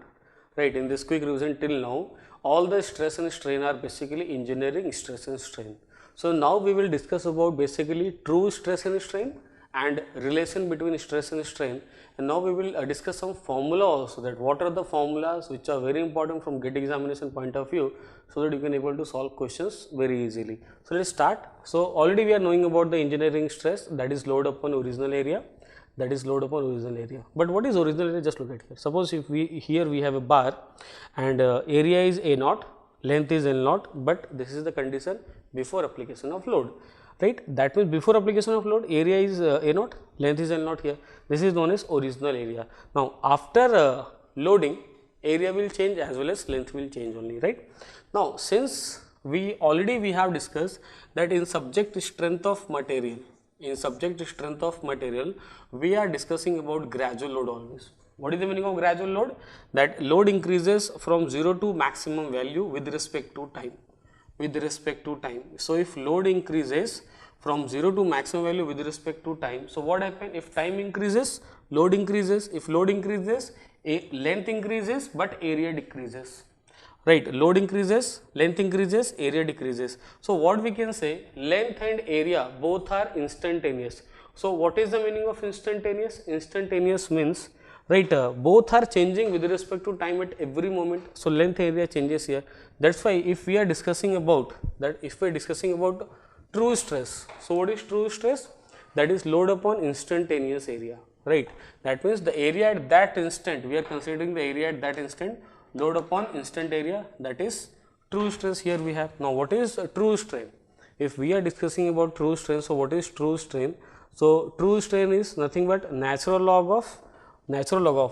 right, in this quick revision till now, all the stress and strain are basically engineering stress and strain. So, now we will discuss about basically true stress and strain and relation between stress and strain, and now we will discuss some formula also, that what are the formulas which are very important from GATE examination point of view, so that you can able to solve questions very easily. So, let us start. So, already we are knowing about the engineering stress, that is load upon original area, that is load upon original area. But what is original area? Just look at here. Suppose if here we have a bar and area is A naught, length is L naught, but this is the condition before application of load, right. That means before application of load, area is A naught, length is L naught here. This is known as original area. Now, after loading, area will change as well as length will change only, right. Now, since we have discussed that in subject strength of material, we are discussing about gradual load always. What is the meaning of gradual load? That load increases from 0 to maximum value with respect to time. So, if load increases from 0 to maximum value with respect to time, so what happens? If time increases, load increases. If load increases, length increases but area decreases, right. Load increases, length increases, area decreases. So, what we can say, length and area both are instantaneous. So, what is the meaning of instantaneous? Instantaneous means, right, both are changing with respect to time at every moment. So, length area changes here. That is why if we are discussing about true stress. So, what is true stress? That is load upon instantaneous area, right. That means the area at that instant, we are considering the area at that instant, load upon instant area, that is true stress here we have. Now, what is true strain? If we are discussing about true strain, so what is true strain? So, true strain is nothing but natural log of,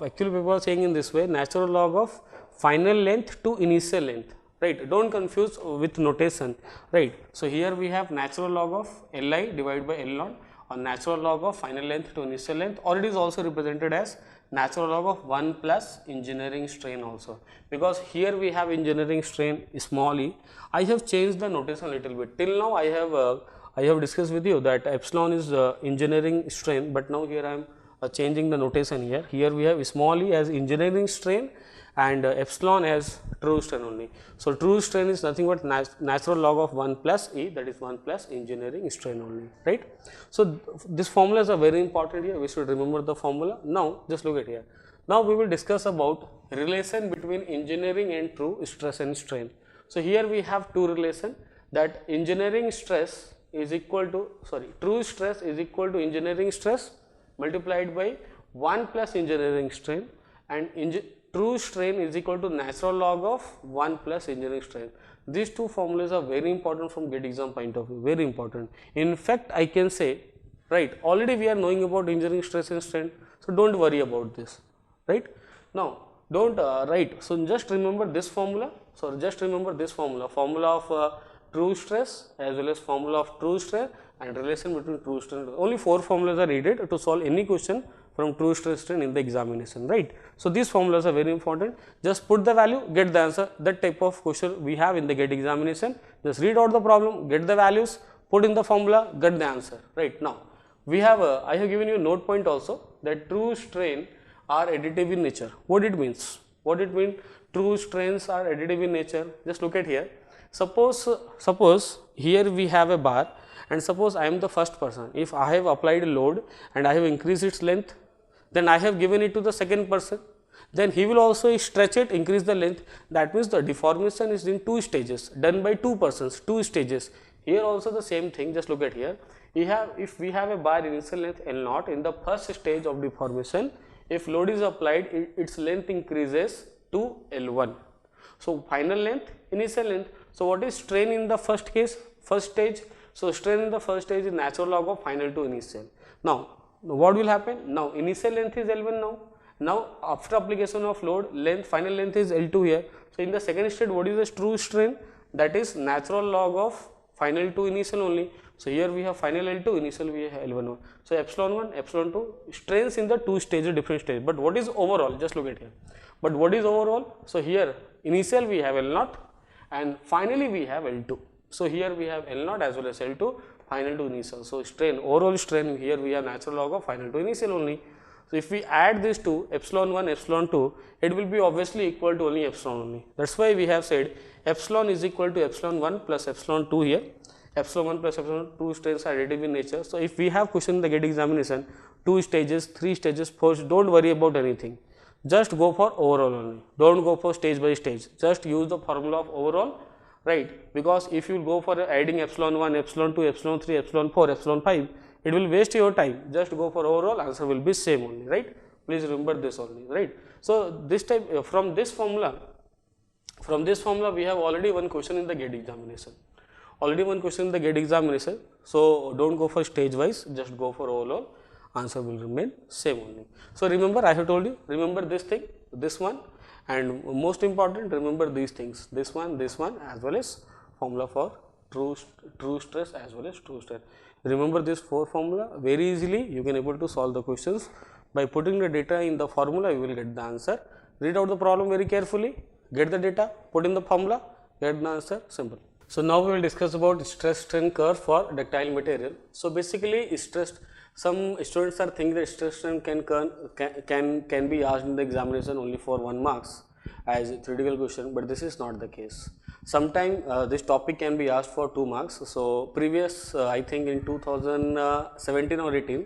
actually people are saying in this way, natural log of final length to initial length, right. Do not confuse with notation, right. So, here we have natural log of Li divided by L naught, or natural log of final length to initial length, or it is also represented as natural log of 1 plus engineering strain also, because here we have engineering strain small e. I have changed the notation a little bit. Till now I have discussed with you that epsilon is engineering strain, but now here I am changing the notation here. Here we have small e as engineering strain and epsilon as true strain only. So, true strain is nothing but natural log of 1 plus E, that is 1 plus engineering strain only, right. So, these formulas are very important here, we should remember the formula. Now, just look at here. Now, we will discuss about relation between engineering and true stress and strain. So, here we have two relation, that engineering stress is equal to, true stress is equal to engineering stress multiplied by 1 plus engineering strain, and true strain is equal to natural log of 1 plus engineering strain. These two formulas are very important from GATE exam point of view, very important. In fact, I can say, right, already we are knowing about engineering stress and strain, so do not worry about this, right. Now, do not write, so just remember this formula, formula of true stress as well as formula of true strain and relation between true strain. Only 4 formulas are needed to solve any question from true stress strain in the examination, right. So, these formulas are very important, just put the value, get the answer, that type of question we have in the GATE examination. Just read out the problem, get the values, put in the formula, get the answer, right. Now, we have I have given you a note point also, that true strain are additive in nature. What it means? True strains are additive in nature. Just look at here. Suppose here we have a bar, and suppose I am the first person. If I have applied a load and I have increased its length, then I have given it to the second person, then he will also stretch it, increase the length. That means the deformation is in 2 stages, done by 2 persons, 2 stages. Here also the same thing. Just look at here. If we have a bar initial length L naught, in the first stage of deformation, if load is applied, its length increases to L1. So final length, initial length. So what is strain in the first case, first stage? So strain in the first stage is natural log of final to initial. Now what will happen? Now initial length is L1 now. Now after application of load, length, final length is L2 here. So in the second stage, what is the true strain? That is natural log of final to initial only. So here we have final L2, initial we have L1. So epsilon 1, epsilon 2, strains in the two stages, different stage. But what is overall? Just look at here. But what is overall? So here initial we have L0 and finally we have L2. So here we have L0 as well as L2, final to initial. So strain, overall strain, here we have natural log of final to initial only. So if we add this to epsilon 1, epsilon 2, it will be obviously equal to only epsilon only. That's why we have said epsilon is equal to epsilon 1 plus epsilon 2 here. Epsilon 1 plus epsilon 2 strains are additive in nature. So if we have question in the GATE examination, 2 stages, 3 stages, 4, don't worry about anything. Just go for overall only. Don't go for stage by stage. Just use the formula of overall, right? Because if you go for adding epsilon 1, epsilon 2, epsilon 3, epsilon 4, epsilon 5, it will waste your time. Just go for overall, answer will be same only, right? Please remember this only, right? So this type, from this formula we have already one question in the GATE examination. Already one question in the GATE examination. So don't go for stage wise, just go for overall, answer will remain same only. So remember, I have told you, remember this thing, this one, and most important, remember these things, this one as well as formula for true stress as well as true strain. Remember this 4 formula very easily. You can able to solve the questions by putting the data in the formula. You will get the answer. Read out the problem very carefully, get the data, put in the formula, get the answer, simple. So now we will discuss about stress strain curve for ductile material. So basically stress, some students are thinking that stress strain can be asked in the examination only for 1 marks as a theoretical question, but this is not the case. Sometime this topic can be asked for 2 marks. So previous, I think in 2017 or 18,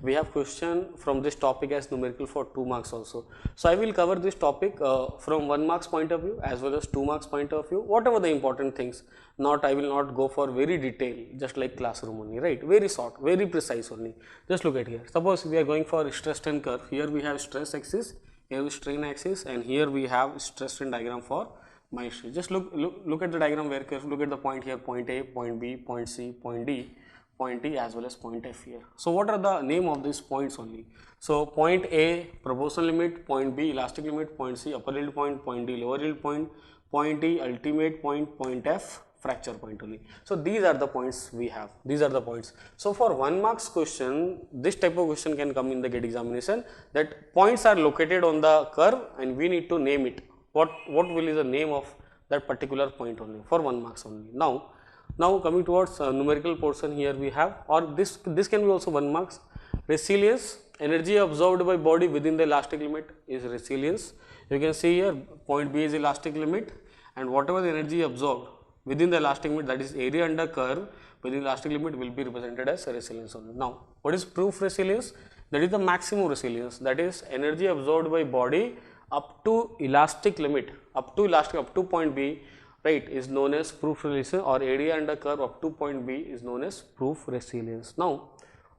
we have question from this topic as numerical for 2 marks also. So I will cover this topic from 1 marks point of view as well as 2 marks point of view, whatever the important things. I will not go for very detail, just like classroom only, right? Very short, very precise only. Just look at here. Suppose we are going for stress strain curve. Here we have stress axis, here is strain axis, and here we have stress strain diagram for my stress. Just look at the diagram very carefully. Look at the point here, point A, point B, point C, point D, point E as well as point F here. So what are the name of these points only? So point A, proportional limit, point B, elastic limit, point C, upper yield point D, lower yield point E, ultimate point F, fracture point only. So these are the points we have. These are the points. So for 1 marks question, this type of question can come in the GATE examination, that points are located on the curve and we need to name it. What will be the name of that particular point only for 1 marks only. Now coming towards numerical portion, here we have, or this can be also 1 marks. Resilience, energy absorbed by body within the elastic limit is resilience. You can see here point B is elastic limit, and whatever the energy absorbed within the elastic limit, that is area under curve within the elastic limit, will be represented as resilience only. Now what is proof resilience? That is the maximum resilience, that is energy absorbed by body up to elastic limit, up to point B, right, is known as proof resilience, or area under curve up to point B is known as proof resilience. Now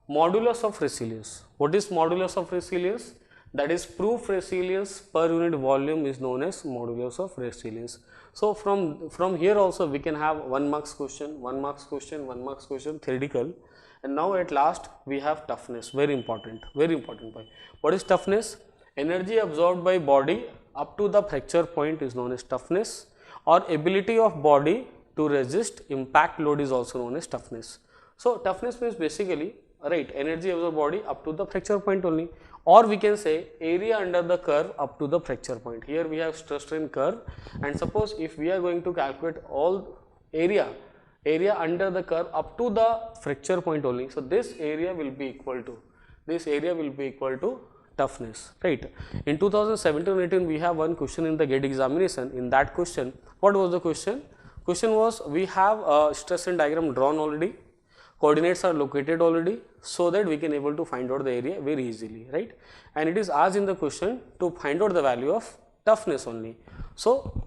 modulus of resilience. What is modulus of resilience? That is proof resilience per unit volume is known as modulus of resilience. So from here also we can have 1 marks question, 1 marks question, 1 marks question, theoretical. And now at last we have toughness, very important point. What is toughness? Energy absorbed by body up to the fracture point is known as toughness, or ability of body to resist impact load is also known as toughness. So toughness means basically, right, energy absorbed body up to the fracture point only, or we can say area under the curve up to the fracture point. Here we have stress strain curve, and suppose if we are going to calculate all area under the curve up to the fracture point only, so this area will be equal to toughness, right? In 2017-18 we have one question in the GATE examination. In that question, what was the question? Question was, we have a stress strain diagram drawn already, coordinates are located already, so that we can able to find out the area very easily, right? And it is asked in the question to find out the value of toughness only. So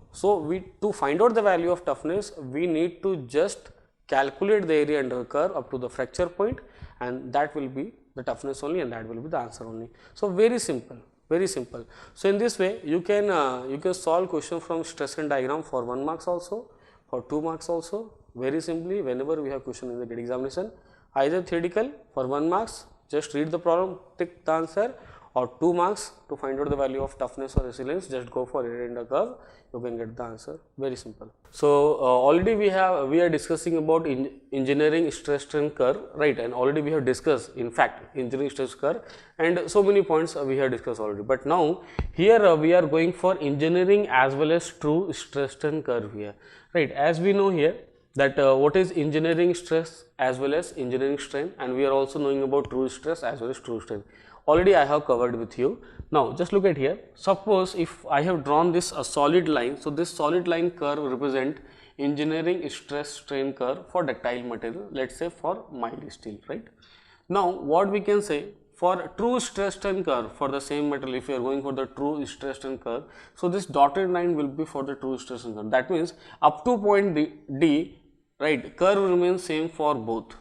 to find out the value of toughness, we need to just calculate the area under the curve up to the fracture point, and that will be the toughness only, and that will be the answer only. So very simple, Very simple. So in this way, you can solve question from stress strain diagram for 1 marks also, for 2 marks also. Very simply, whenever we have question in the GATE examination, either theoretical for 1 marks, just read the problem, tick the answer, or 2 marks to find out the value of toughness or resilience, just go for area under curve, you can get the answer. Very simple. So already we are discussing about engineering stress strain curve, right? And already we have discussed, in fact, engineering stress curve, and so many points we have discussed already. But now here we are going for engineering as well as true stress strain curve here, right? As we know here that what is engineering stress as well as engineering strain, and we are also knowing about true stress as well as true strain. Already I have covered with you. Now just look at here. Suppose if I have drawn this a solid line, so this solid line curve represent engineering stress strain curve for ductile material, let's say for mild steel, right? Now what we can say, for true stress strain curve for the same material, if you are going for the true stress strain curve, so this dotted line will be for the true stress strain curve. That means up to point D, right, curve remains same for both,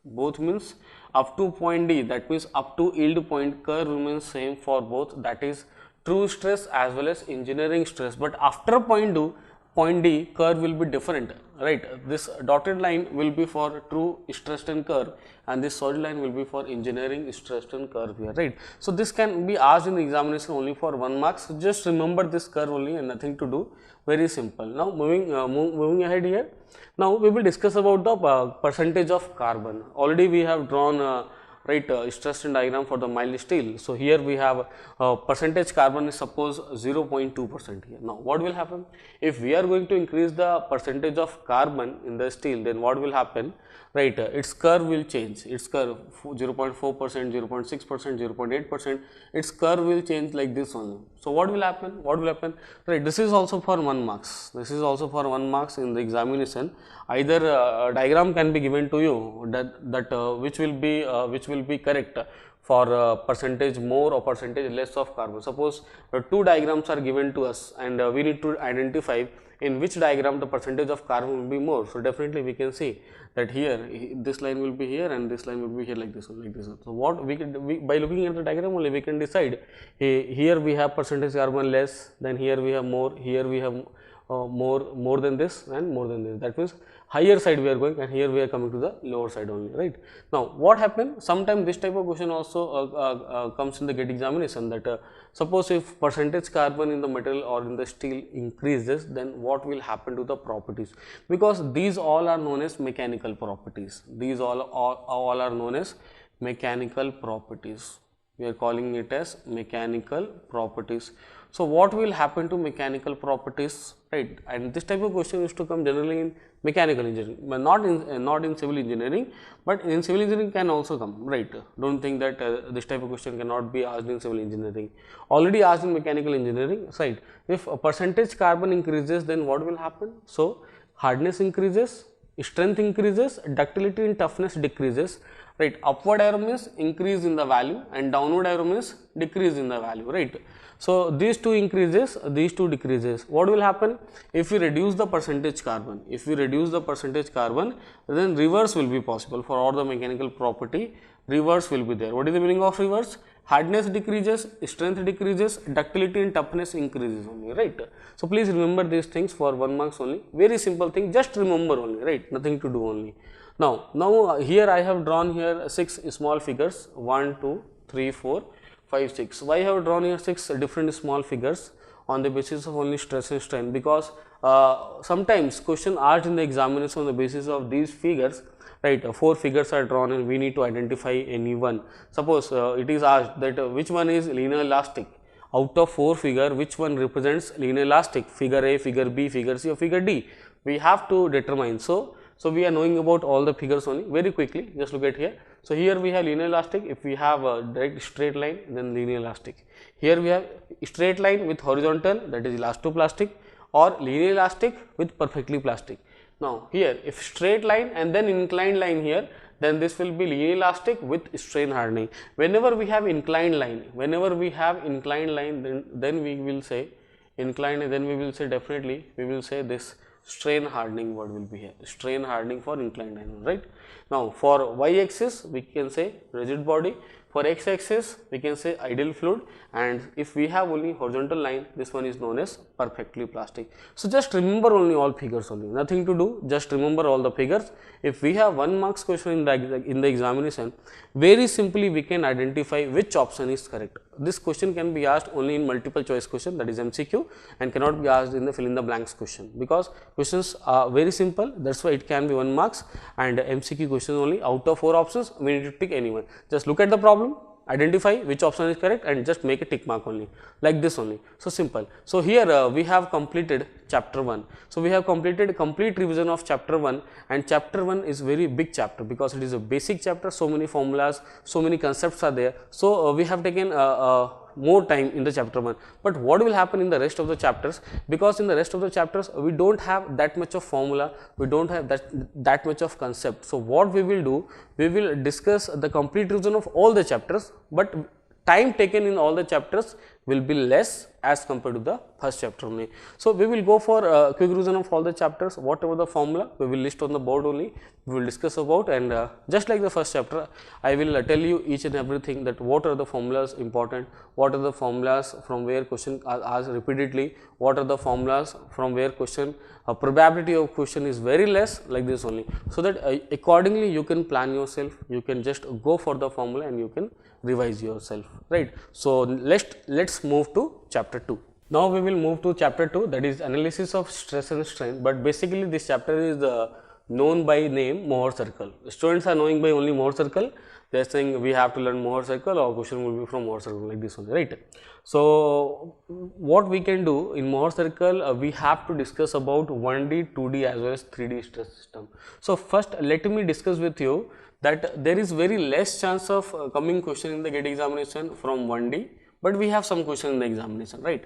both means up to point D, that means up to yield point, curve remains same for both, that is true stress as well as engineering stress. But after point D, curve will be different, right? This dotted line will be for true stress strain curve, and this solid line will be for engineering stress strain curve here, right? So this can be asked in the examination only for 1 mark. So just remember this curve only and nothing to do. Very simple. Now moving ahead here. Now we will discuss about the percentage of carbon. Already we have drawn stress strain diagram for the mild steel. So here we have percentage carbon is suppose 0.2% here. Now what will happen if we are going to increase the percentage of carbon in the steel? Then what will happen, right? Its curve will change. Its curve 0.4%, 0.6%, 0.8%. Its curve will change like this only. So what will happen? Right, this is also for 1 marks. This is also for 1 marks in the examination. Either diagram can be given to you that which will be correct for percentage more or percentage less of carbon. Suppose 2 diagrams are given to us, and we need to identify in which diagram the percentage of carbon will be more. So definitely we can see that here this line will be here and this line will be here, like this one, like this one. So what by looking at the diagram only we can decide, here we have percentage carbon less, then here we have more, here we have more than this and more than this. That means higher side we are going, and here we are coming to the lower side only, right? Now what happens, sometimes this type of question also comes in the GATE examination, that suppose if percentage carbon in the metal or in the steel increases, then what will happen to the properties? Because these all are known as mechanical properties. These all are known as mechanical properties. We are calling it as mechanical properties. So what will happen to mechanical properties, right? And this type of question used to come generally in mechanical engineering, but not in civil engineering, but in civil engineering can also come, right? Don't think that this type of question cannot be asked in civil engineering. Already asked in mechanical engineering side. If a percentage carbon increases, then what will happen? So hardness increases, strength increases, ductility and toughness decreases, right? Upward arrow means increase in the value and downward arrow means decrease in the value, right? So these two increases, these two decreases. What will happen if we reduce the percentage carbon? If we reduce the percentage carbon, then reverse will be possible for all the mechanical property. Reverse will be there. What is the meaning of reverse? Hardness decreases, strength decreases, ductility and toughness increases only, right? So please remember these things for 1 marks only. Very simple thing, just remember only, right? Nothing to do only. Now here I have drawn here 6 small figures, 1, 2, 3, 4, 5, 6. Why I have drawn here 6 different small figures on the basis of only stress and strain? Because sometimes question asked in the examination on the basis of these figures, right? 4 figures are drawn and we need to identify any one. Suppose it is asked that which one is linear elastic. Out of 4 figure, which one represents linear elastic? Figure A, figure B, figure C or figure D? We have to determine. So we are knowing about all the figures only. Very quickly, just look at here. So here we have linear elastic. If we have a direct straight line, then linear elastic. Here we have straight line with horizontal, that is elastoplastic, or linear elastic with perfectly plastic. Now here if straight line and then inclined line here, then this will be linear elastic with strain hardening. Whenever we have inclined line, then we will say inclined, then we will say definitely we will say this strain hardening word will be here, strain hardening for inclined line, right? Now for y axis we can say rigid body, For x-axis, we can say ideal fluid, and if we have only horizontal line, this one is known as perfectly plastic. So just remember only all figures only, nothing to do, just remember all the figures. If we have 1 marks question in the examination, very simply we can identify which option is correct. This question can be asked only in multiple choice question, that is MCQ, and cannot be asked in the fill in the blanks question, because questions are very simple, that's why it can be 1 marks, and MCQ question only. Out of 4 options, we need to pick anyone. Just look at the problem, identify which option is correct, and just make a tick mark only, like this only. So simple. So here we have completed chapter 1. So we have completed complete revision of chapter 1, and chapter 1 is very big chapter because it is a basic chapter, so many formulas, so many concepts are there. So we have taken more time in the chapter 1, but what will happen in the rest of the chapters, because in the rest of the chapters we don't have that much of formula, we don't have that much of concept. So what we will do, we will discuss the complete revision of all the chapters, but time taken in all the chapters will be less as compared to the first chapter only. So we will go for quick revision of all the chapters, whatever the formula we will list on the board only, we will discuss about, and just like the first chapter, I will tell you each and everything, that what are the formulas important, what are the formulas from where question are asked repeatedly, what are the formulas from where question probability of question is very less, like this only, so that accordingly you can plan yourself, you can just go for the formula and you can revise yourself, right. So let's move to chapter 2. Now we will move to chapter 2, that is analysis of stress and strain, but basically this chapter is known by name Mohr circle. Students are knowing by only Mohr circle, they are saying we have to learn Mohr circle or question will be from Mohr circle, like this only, right. So what we can do in Mohr circle, we have to discuss about 1D, 2D as well as 3D stress system. So first let me discuss with you that there is very less chance of coming question in the GATE examination from 1D, but we have some question in the examination, right.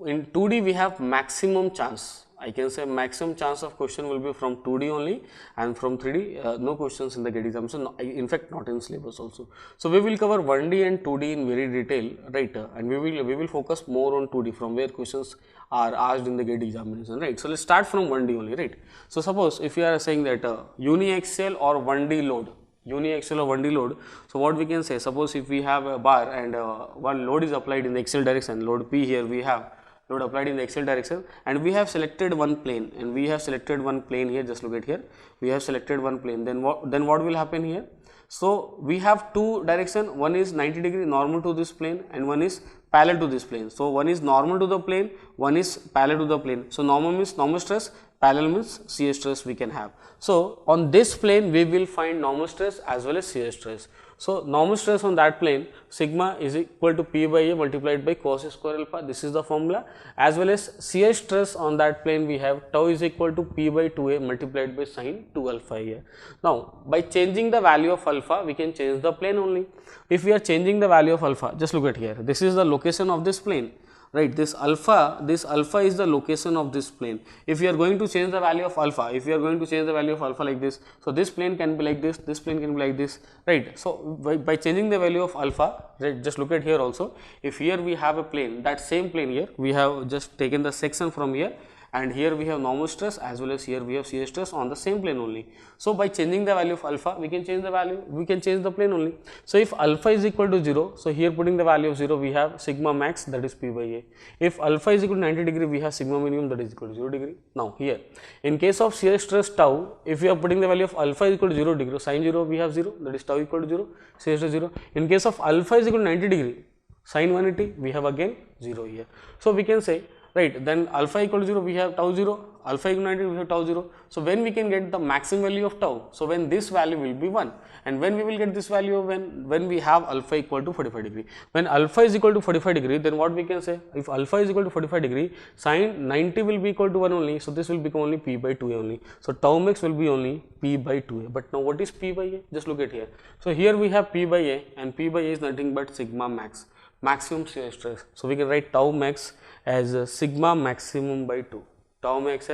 In 2D we have maximum chance, I can say maximum chance of question will be from 2D only, and from 3D no questions in the GATE examination, in fact not in syllabus also. So we will cover 1D and 2D in very detail, right, and we will focus more on 2D from where questions are asked in the GATE examination, right. So let's start from 1D only, right. So suppose if you are saying that uni-axial or 1D load, uni-axial or 1D load, so what we can say, suppose if we have a bar and one load is applied in the axial direction, load P, here we have load applied in the axial direction, and we have selected one plane, and we have selected one plane here, just look at here, we have selected one plane, then what will happen here. So we have two direction, one is 90 degree normal to this plane and one is parallel to this plane. So one is normal to the plane, one is parallel to the plane. So normal means normal stress, parallel means shear stress we can have. So on this plane we will find normal stress as well as shear stress. So normal stress on that plane, sigma is equal to P by A multiplied by cos square alpha, this is the formula, as well as shear stress on that plane we have tau is equal to P by 2A multiplied by sin 2 alpha here. Now by changing the value of alpha we can change the plane only. If we are changing the value of alpha, just look at here, this is the location of this plane, right. This alpha is the location of this plane. If you are going to change the value of alpha, like this, so this plane can be like this plane can be like this, right. So by changing the value of alpha, right, just look at here also, if here we have a plane, that same plane here we have just taken the section from here, and here we have normal stress as well as here we have shear stress on the same plane only. So by changing the value of alpha we can change the value, we can change the plane only. So if alpha is equal to 0, so here putting the value of 0 we have sigma max, that is P by A. If alpha is equal to 90 degree we have sigma minimum, that is equal to 0 degree. Now here in case of shear stress tau, if we are putting the value of alpha is equal to 0 degree, sin 0 we have 0, that is tau equal to 0, shear stress 0. In case of alpha is equal to 90 degree, sin 180 we have again 0 here. So we can say, right, then alpha equal to 0 we have tau 0, alpha equal to 90 we have tau 0. So when we can get the maximum value of tau, so when this value will be 1, and when we will get this value when we have alpha equal to 45 degree. When alpha is equal to 45 degree, then what we can say, if alpha is equal to 45 degree, sin 90 will be equal to 1 only, so this will become only P by 2A only. So tau max will be only P by 2A. But now what is P by A? Just look at here. So here we have P by A, and P by A is nothing but sigma max, maximum shear stress. So we can write tau max as sigma maximum by 2, tau max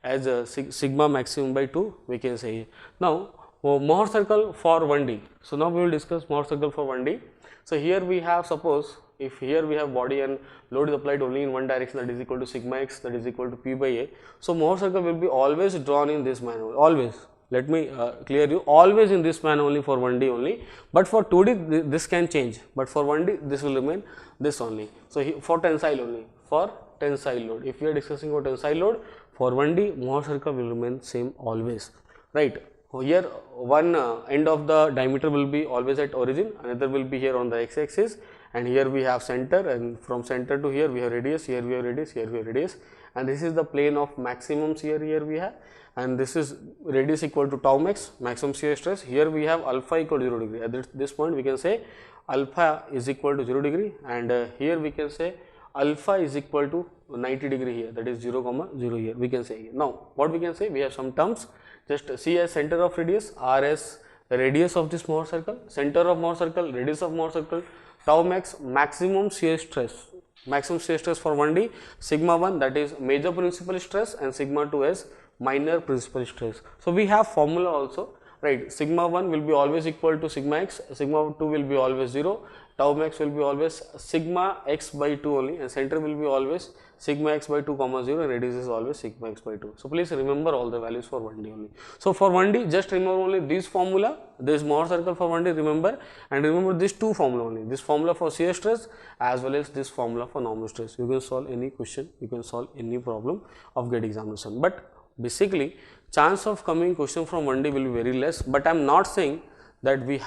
as sigma maximum by 2 we can say. Now Mohr circle for 1D. So now we will discuss Mohr circle for 1D. So here we have, suppose if here we have body and load is applied only in one direction, that is equal to sigma x, that is equal to P by A. So Mohr circle will be always drawn in this manner, always. let me clear you, always in this manner only for 1D only, but for 2D this can change, but for 1D this will remain this only. So, for tensile only, for tensile load, if we are discussing about tensile load, for 1D Mohr circle will remain same always, right. Here one end of the diameter will be always at origin, another will be here on the x axis, and here we have center, and from center to here we have radius, here we have radius, here we have radius, and this is the plane of maximum shear here we have, and this is radius equal to tau max, maximum shear stress. Here we have alpha equal to 0 degree. At this point we can say alpha is equal to 0 degree, and here we can say alpha is equal to 90 degree here, that is 0 comma 0 here we can say. Now what we can say, we have some terms, just C as center of radius, R as the radius of this Mohr circle, center of Mohr circle, radius of Mohr circle, tau max, maximum shear stress. Maximum shear stress for 1D, sigma 1 that is major principal stress, and sigma 2 as minor principal stress. So we have formula also, right. Sigma 1 will be always equal to sigma x, sigma 2 will be always 0, tau max will be always sigma x by 2 only, and center will be always sigma x by 2 comma 0, and radius is always sigma x by 2. So please remember all the values for 1D only. So for 1D just remember only this formula, this Mohr circle for 1D remember, and remember this two formula only, this formula for shear stress as well as this formula for normal stress. You can solve any question, you can solve any problem of GATE examination, but basically chance of coming question from 1D will be very less, but I am not saying that we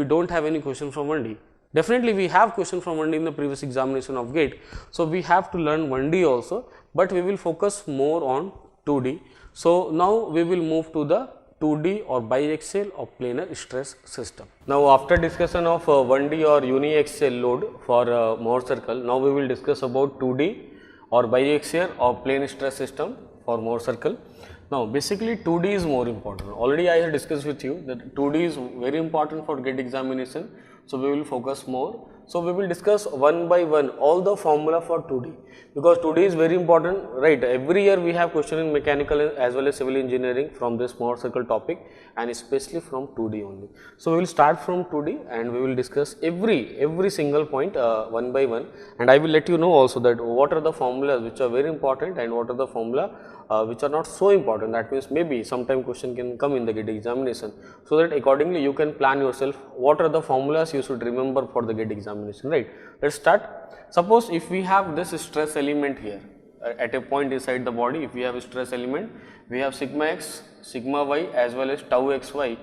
don't have any question from 1D. Definitely we have question from 1D in the previous examination of GATE. So we have to learn 1D also, but we will focus more on 2D. So now we will move to the 2D or biaxial or planar stress system. Now after discussion of 1D or uniaxial load for Mohr circle, now we will discuss about 2D or biaxial or plane stress system for Mohr circle. Now basically 2D is more important. Already I have discussed with you that 2D is very important for GATE examination. So we will focus more. So we will discuss one by one all the formula for 2D, because 2D is very important, right. Every year we have question in mechanical as well as civil engineering from this Mohr circle topic, and especially from 2D only. So we will start from 2D and we will discuss every single point one by one, and I will let you know also that what are the formulas which are very important and what are the formula which are not so important. That means maybe sometime question can come in the GATE examination, so that accordingly you can plan yourself what are the formulas you should remember for the GATE examination, right. Let's start. Suppose if we have this stress element here at a point inside the body, if we have a stress element, we have sigma x, sigma y as well as tau xy,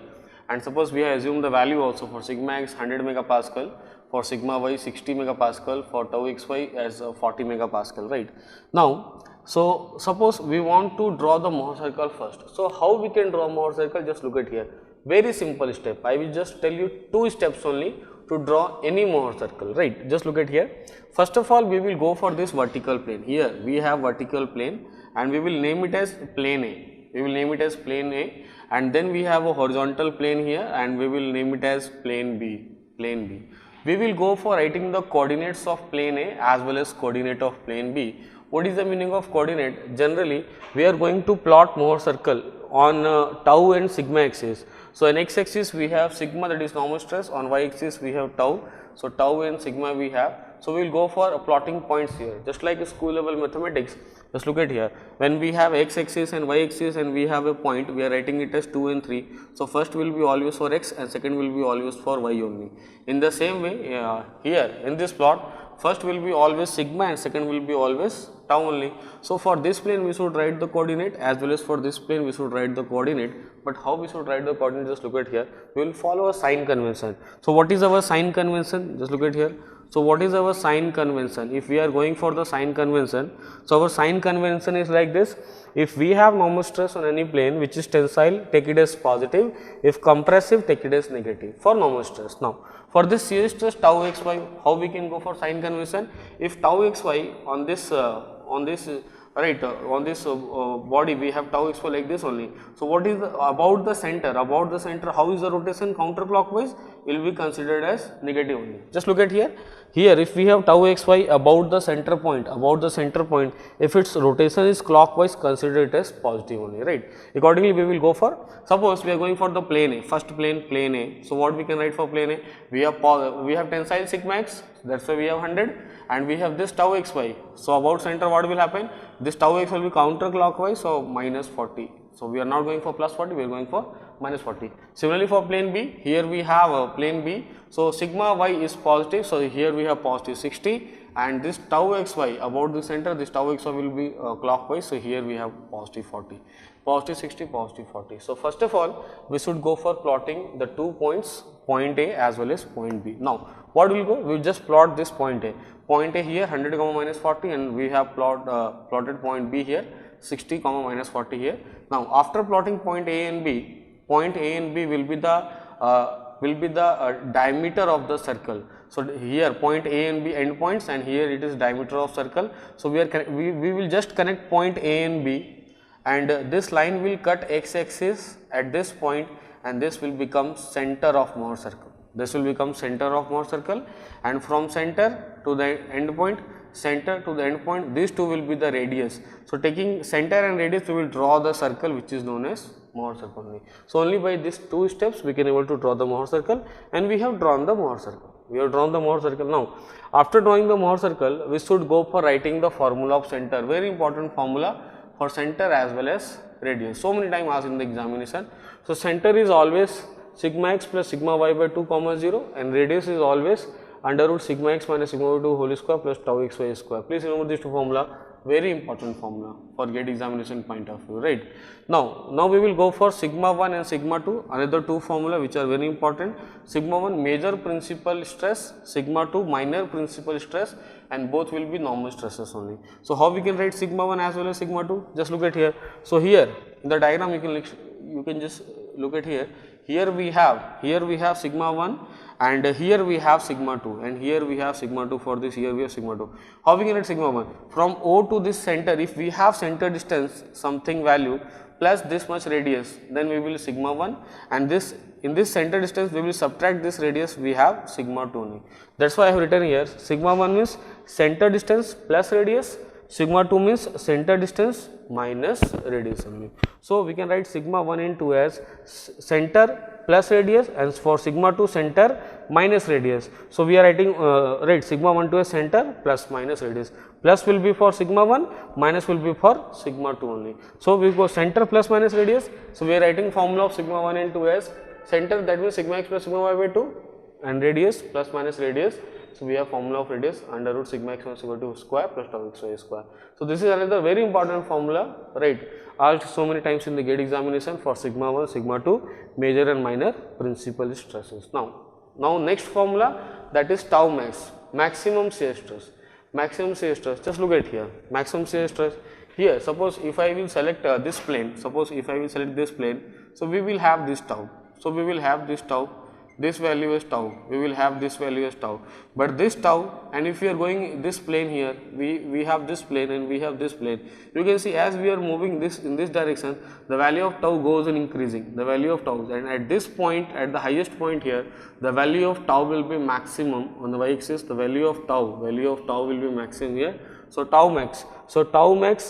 and suppose we have assumed the value also for sigma x 100 megapascal, for sigma y 60 megapascal, for tau xy as 40 megapascal, right. Now so suppose we want to draw the Mohr circle first. So how we can draw Mohr circle? Just look at here, very simple step. I will just tell you two steps only to draw any Mohr circle, right. Just look at here. First of all, we will go for this vertical plane. Here we have vertical plane and we will name it as plane A. We will name it as plane A, and then we have a horizontal plane here and we will name it as plane B. Plane B. We will go for writing the coordinates of plane A as well as coordinate of plane B. What is the meaning of coordinate? Generally, we are going to plot Mohr circle on tau and sigma axis. So, on x axis we have sigma, that is normal stress, on y axis we have tau. So, tau and sigma we have. So, we will go for plotting points here, just like school level mathematics. Just look at here, when we have x axis and y axis and we have a point, we are writing it as 2 and 3. So, first will be always for x and second will be always for y only. In the same way, here in this plot, first will be always sigma and second will be always tau only. So, for this plane we should write the coordinate, as well as for this plane we should write the coordinate. But how we should write the coordinate? Just look at here, we will follow a sign convention. So, what is our sign convention? Just look at here. So, what is our sign convention? If we are going for the sign convention, so our sign convention is like this. If we have normal stress on any plane which is tensile, take it as positive. If compressive, take it as negative for normal stress. Now, for this shear stress tau xy, how we can go for sign convention? If tau xy on this body we have tau xy like this only. So, what is about the center? About the center, how is the rotation counterclockwise? Will be considered as negative only. Just look at here. Here, if we have tau xy about the center point, if its rotation is clockwise, consider it as positive only, right. Accordingly, we will go for, suppose we are going for the plane A, first plane, plane A. So, what we can write for plane A? We have tensile sigma x, that's why we have 100, and we have this tau xy. So, about center what will happen? This tau x will be counterclockwise, so minus 40. So we are not going for plus 40, we are going for minus 40. Similarly for plane B, here we have a plane B. So sigma y is positive, so here we have positive 60, and this tau xy about the center, this tau xy will be clockwise. So here we have positive 40, positive 60, positive 40. So first of all, we should go for plotting the 2 points, point A as well as point B. Now what will go? We will just plot this point A. Point A here 100 comma minus 40, and we have plotted point B here 60 comma minus 40 here. Now after plotting point A and B, point A and B will be the diameter of the circle. So here point A and B endpoints, and here it is diameter of circle. So we will just connect point A and B, and this line will cut x-axis at this point, and this will become center of Mohr circle. This will become center of Mohr circle, and from center to the end point, center to the end point, these two will be the radius. So taking center and radius, we will draw the circle which is known as Mohr circle only. So only by these two steps we can able to draw the Mohr circle, and we have drawn the Mohr circle. We have drawn the Mohr circle. Now after drawing the Mohr circle, we should go for writing the formula of center. Very important formula for center as well as radius. So many times asked in the examination. So center is always sigma x plus sigma y by 2 comma 0, and radius is always under root sigma x minus sigma y 2 whole square plus tau xy square. Please remember these two formula, very important formula for GATE examination point of view, right. Now we will go for sigma 1 and sigma 2, another two formula which are very important. Sigma 1 major principal stress, sigma 2 minor principal stress, and both will be normal stresses only. So how we can write sigma 1 as well as sigma 2? Just look at here. So here in the diagram you can just look at here. Here we have sigma 1, and here we have sigma 2, and here we have sigma 2 for this, here we have sigma 2. How we can write sigma 1? From O to this center, if we have center distance something value plus this much radius, then we will sigma 1, and this in this center distance we will subtract this radius, we have sigma 2 only. That's why I have written here sigma 1 means center distance plus radius, sigma 2 means center distance minus radius only. So we can write sigma 1 and 2 as center plus radius, and for sigma 2 center minus radius. So we are writing right sigma 1 2 as center plus minus radius. Plus will be for sigma 1, minus will be for sigma 2 only. So we go center plus minus radius. So we are writing formula of sigma 1 and 2 as center, that means sigma x plus sigma y by 2, and radius plus minus radius. So we have formula of radius under root sigma x minus sigma 2 square plus tau xy square. So this is another very important formula, right, asked so many times in the GATE examination for sigma 1, sigma 2 major and minor principal stresses. Now next formula, that is tau max, maximum shear stress. Maximum shear stress, just look at here, maximum shear stress. Here suppose if I will select this plane, so we will have this tau. So we will have this tau, this value is tau, we will have this value as tau, but this tau, and if we are going this plane here, we have this plane and we have this plane, you can see as we are moving this in this direction, the value of tau goes on increasing, the value of tau, and at this point, at the highest point here, the value of tau will be maximum on the y axis, the value of tau will be maximum here. So tau max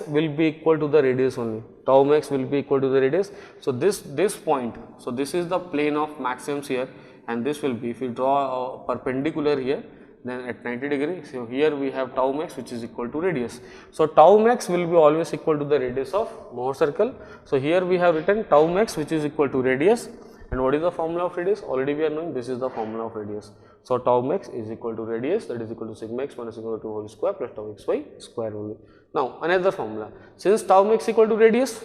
will be equal to the radius only, tau max will be equal to the radius. So this point, so this is the plane of maxims here, and this will be, if we draw a perpendicular here, then at 90 degree, so here we have tau max which is equal to radius. So tau max will be always equal to the radius of Mohr circle. So here we have written tau max which is equal to radius, and what is the formula of radius? Already we are knowing, this is the formula of radius. So tau max is equal to radius, that is equal to sigma x minus sigma 2 whole square plus tau xy square only. Now another formula, since tau max equal to radius,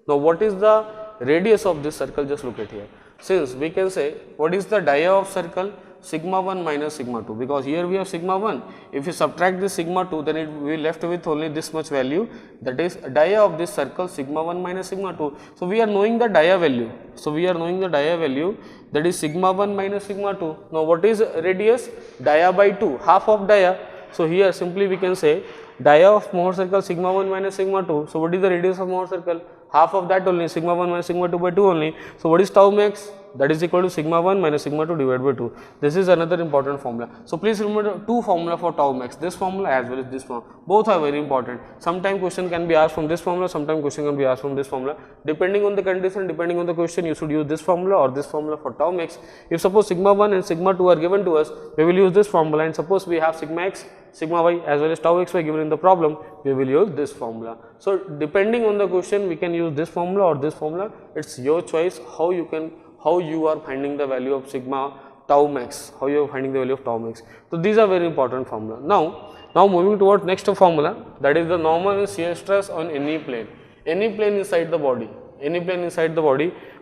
now what is the radius of this circle? Just look at here. Since we can say what is the dia of circle? Sigma 1 minus sigma 2, because here we have sigma 1, if you subtract this sigma 2, then it will be left with only this much value, that is dia of this circle sigma 1 minus sigma 2. So we are knowing the dia value, that is sigma 1 minus sigma 2. Now what is radius? Dia by 2, half of dia. So here simply we can say dia of Mohr circle sigma 1 minus sigma 2. So what is the radius of Mohr circle? Half of that only, sigma 1 minus sigma 2 by 2 only. So what is tau max? that is equal to sigma 1 minus sigma 2 divided by 2. This is another important formula. So please remember two formula for tau max, this formula as well as this formula. Both are very important. Sometime question can be asked from this formula, sometime question can be asked from this formula. Depending on the condition, depending on the question, you should use this formula or this formula for tau max. If suppose sigma 1 and sigma 2 are given to us, we will use this formula, and suppose we have sigma x, sigma y as well as tau xy given in the problem, we will use this formula. So depending on the question, we can use this formula or this formula. It's your choice how you are finding the value of sigma tau max, how you are finding the value of tau max. So these are very important formula. Now moving towards next formula, that is the normal and shear stress on any plane inside the body,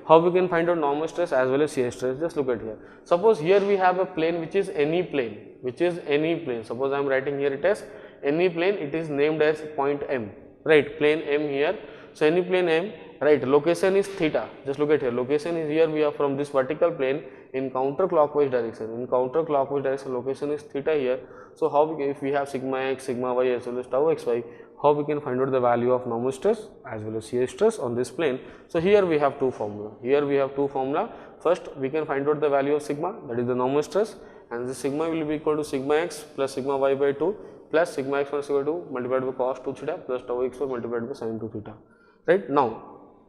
how we can find out normal stress as well as shear stress. Just look at here. Suppose here we have a plane which is any plane, suppose I am writing here it as any plane, it is named as point M, right, plane M here. So any plane M, right, location is theta. Just look at here, location is here, we are from this vertical plane in counterclockwise direction, location is theta here. So how if we have sigma x, sigma y as well as tau xy, how we can find out the value of normal stress as well as shear stress on this plane. So here we have two formula, first we can find out the value of sigma, that is the normal stress, and the sigma will be equal to sigma x plus sigma y by 2 plus sigma x minus sigma 2 multiplied by cos 2 theta plus tau xy multiplied by sin 2 theta. Right, now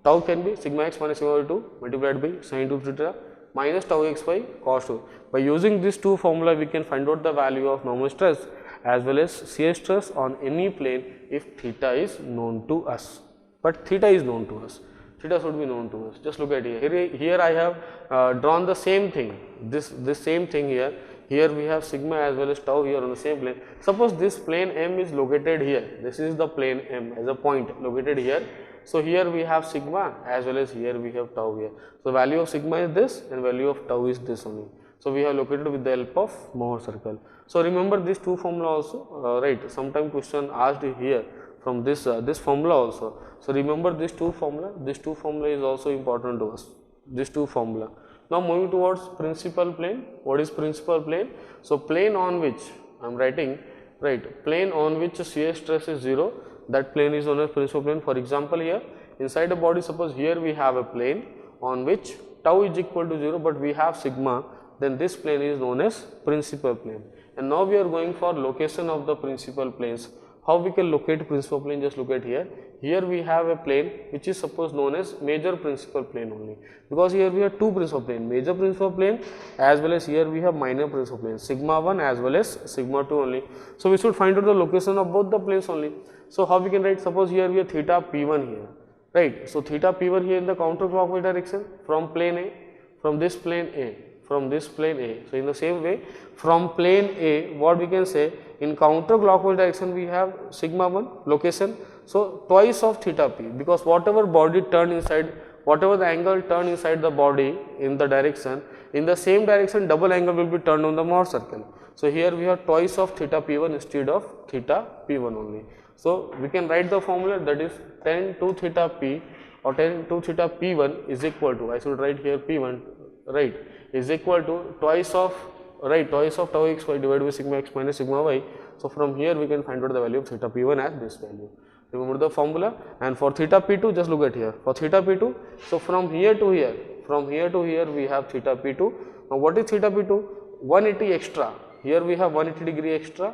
tau can be sigma x minus sigma by 2 multiplied by sin 2 theta minus tau xy cos 2. By using these two formula, we can find out the value of normal stress as well as shear stress on any plane if theta is known to us. But theta is known to us, theta should be known to us. Just look at here I have drawn the same thing, this same thing here. Here we have sigma as well as tau here on the same plane. Suppose this plane M is located here, this is the plane M as a point located here. So here we have sigma as well as here we have tau here. So value of sigma is this and value of tau is this only. So we have located with the help of Mohr circle. So remember these two formula also, right? Sometime question asked here from this formula also. So remember these two formula. This two formula is also important to us. These two formula. Now moving towards principal plane. What is principal plane? So plane on which I am writing, right? Plane on which shear stress is 0. That plane is known as principal plane. For example, here inside the body, suppose here we have a plane on which tau is equal to 0, but we have sigma, then this plane is known as principal plane. And now we are going for location of the principal planes. How we can locate principal plane? Just look at here. Here we have a plane which is suppose known as major principal plane only, because here we have two principal plane, major principal plane as well as here we have minor principal plane, sigma 1 as well as sigma 2 only. So we should find out the location of both the planes only. So how we can write? Suppose here we have theta p1 here, right? So theta p1 here in the counterclockwise direction from plane A, from this plane A. So in the same way, from plane A, what we can say, in counterclockwise direction we have sigma 1 location. So twice of theta p, because whatever body turned inside, whatever the angle turned inside the body in the direction, in the same direction double angle will be turned on the Mohr circle. So here we have twice of theta p1 instead of theta p1 only. So we can write the formula, that is tan 2 theta p or tan 2 theta p1 is equal to, I should write here p1, right, is equal to twice of tau xy divided by sigma x minus sigma y. So from here we can find out the value of theta p1 as this value. Remember the formula. And for theta p2, just look at here. For theta p2, so from here to here we have theta p2. Now what is theta p2? 180 extra. Here we have 180 degree extra.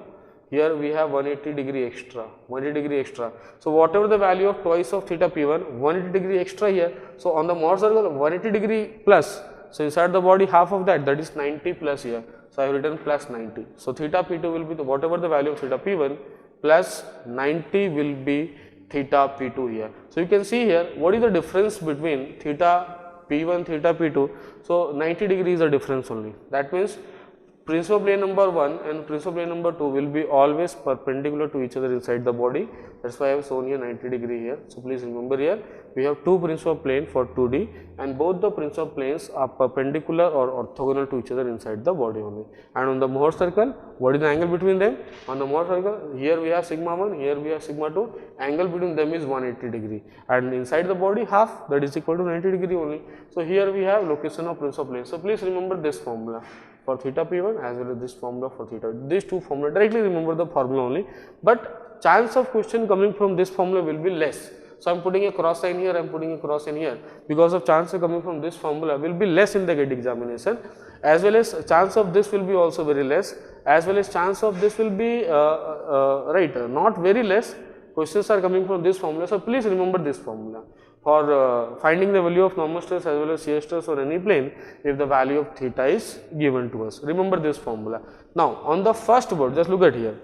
Here we have 180 degree extra. So whatever the value of twice of theta p1, 180 degree extra here. So on the Mohr circle 180 degree plus. So inside the body half of that is 90 plus here. So I have written plus 90. So theta p2 will be whatever the value of theta p1 plus 90 will be theta p2 here. So you can see here what is the difference between theta p1, theta p2. So 90 degree is the difference only. That means principal plane number 1 and principal plane number 2 will be always perpendicular to each other inside the body. That's why I have shown here 90 degree here. So please remember here we have two principal plane for 2D and both the principal planes are perpendicular or orthogonal to each other inside the body only. And on the Mohr circle, what is the angle between them? On the Mohr circle, here we have sigma 1, here we have sigma 2, angle between them is 180 degree, and inside the body half, that is equal to 90 degree only. So here we have location of principal plane. So please remember this formula for theta p1 as well as this formula for theta. These two formula, directly remember the formula only, but chance of question coming from this formula will be less. So I am putting a cross sign here, I am putting a cross sign here, because of chance coming from this formula will be less in the GATE examination, as well as chance of this will be also very less, as well as chance of this will be not very less. Questions are coming from this formula, so please remember this formula for finding the value of normal stress as well as shear stress on any plane if the value of theta is given to us. Remember this formula. Now on the first board, just look at here.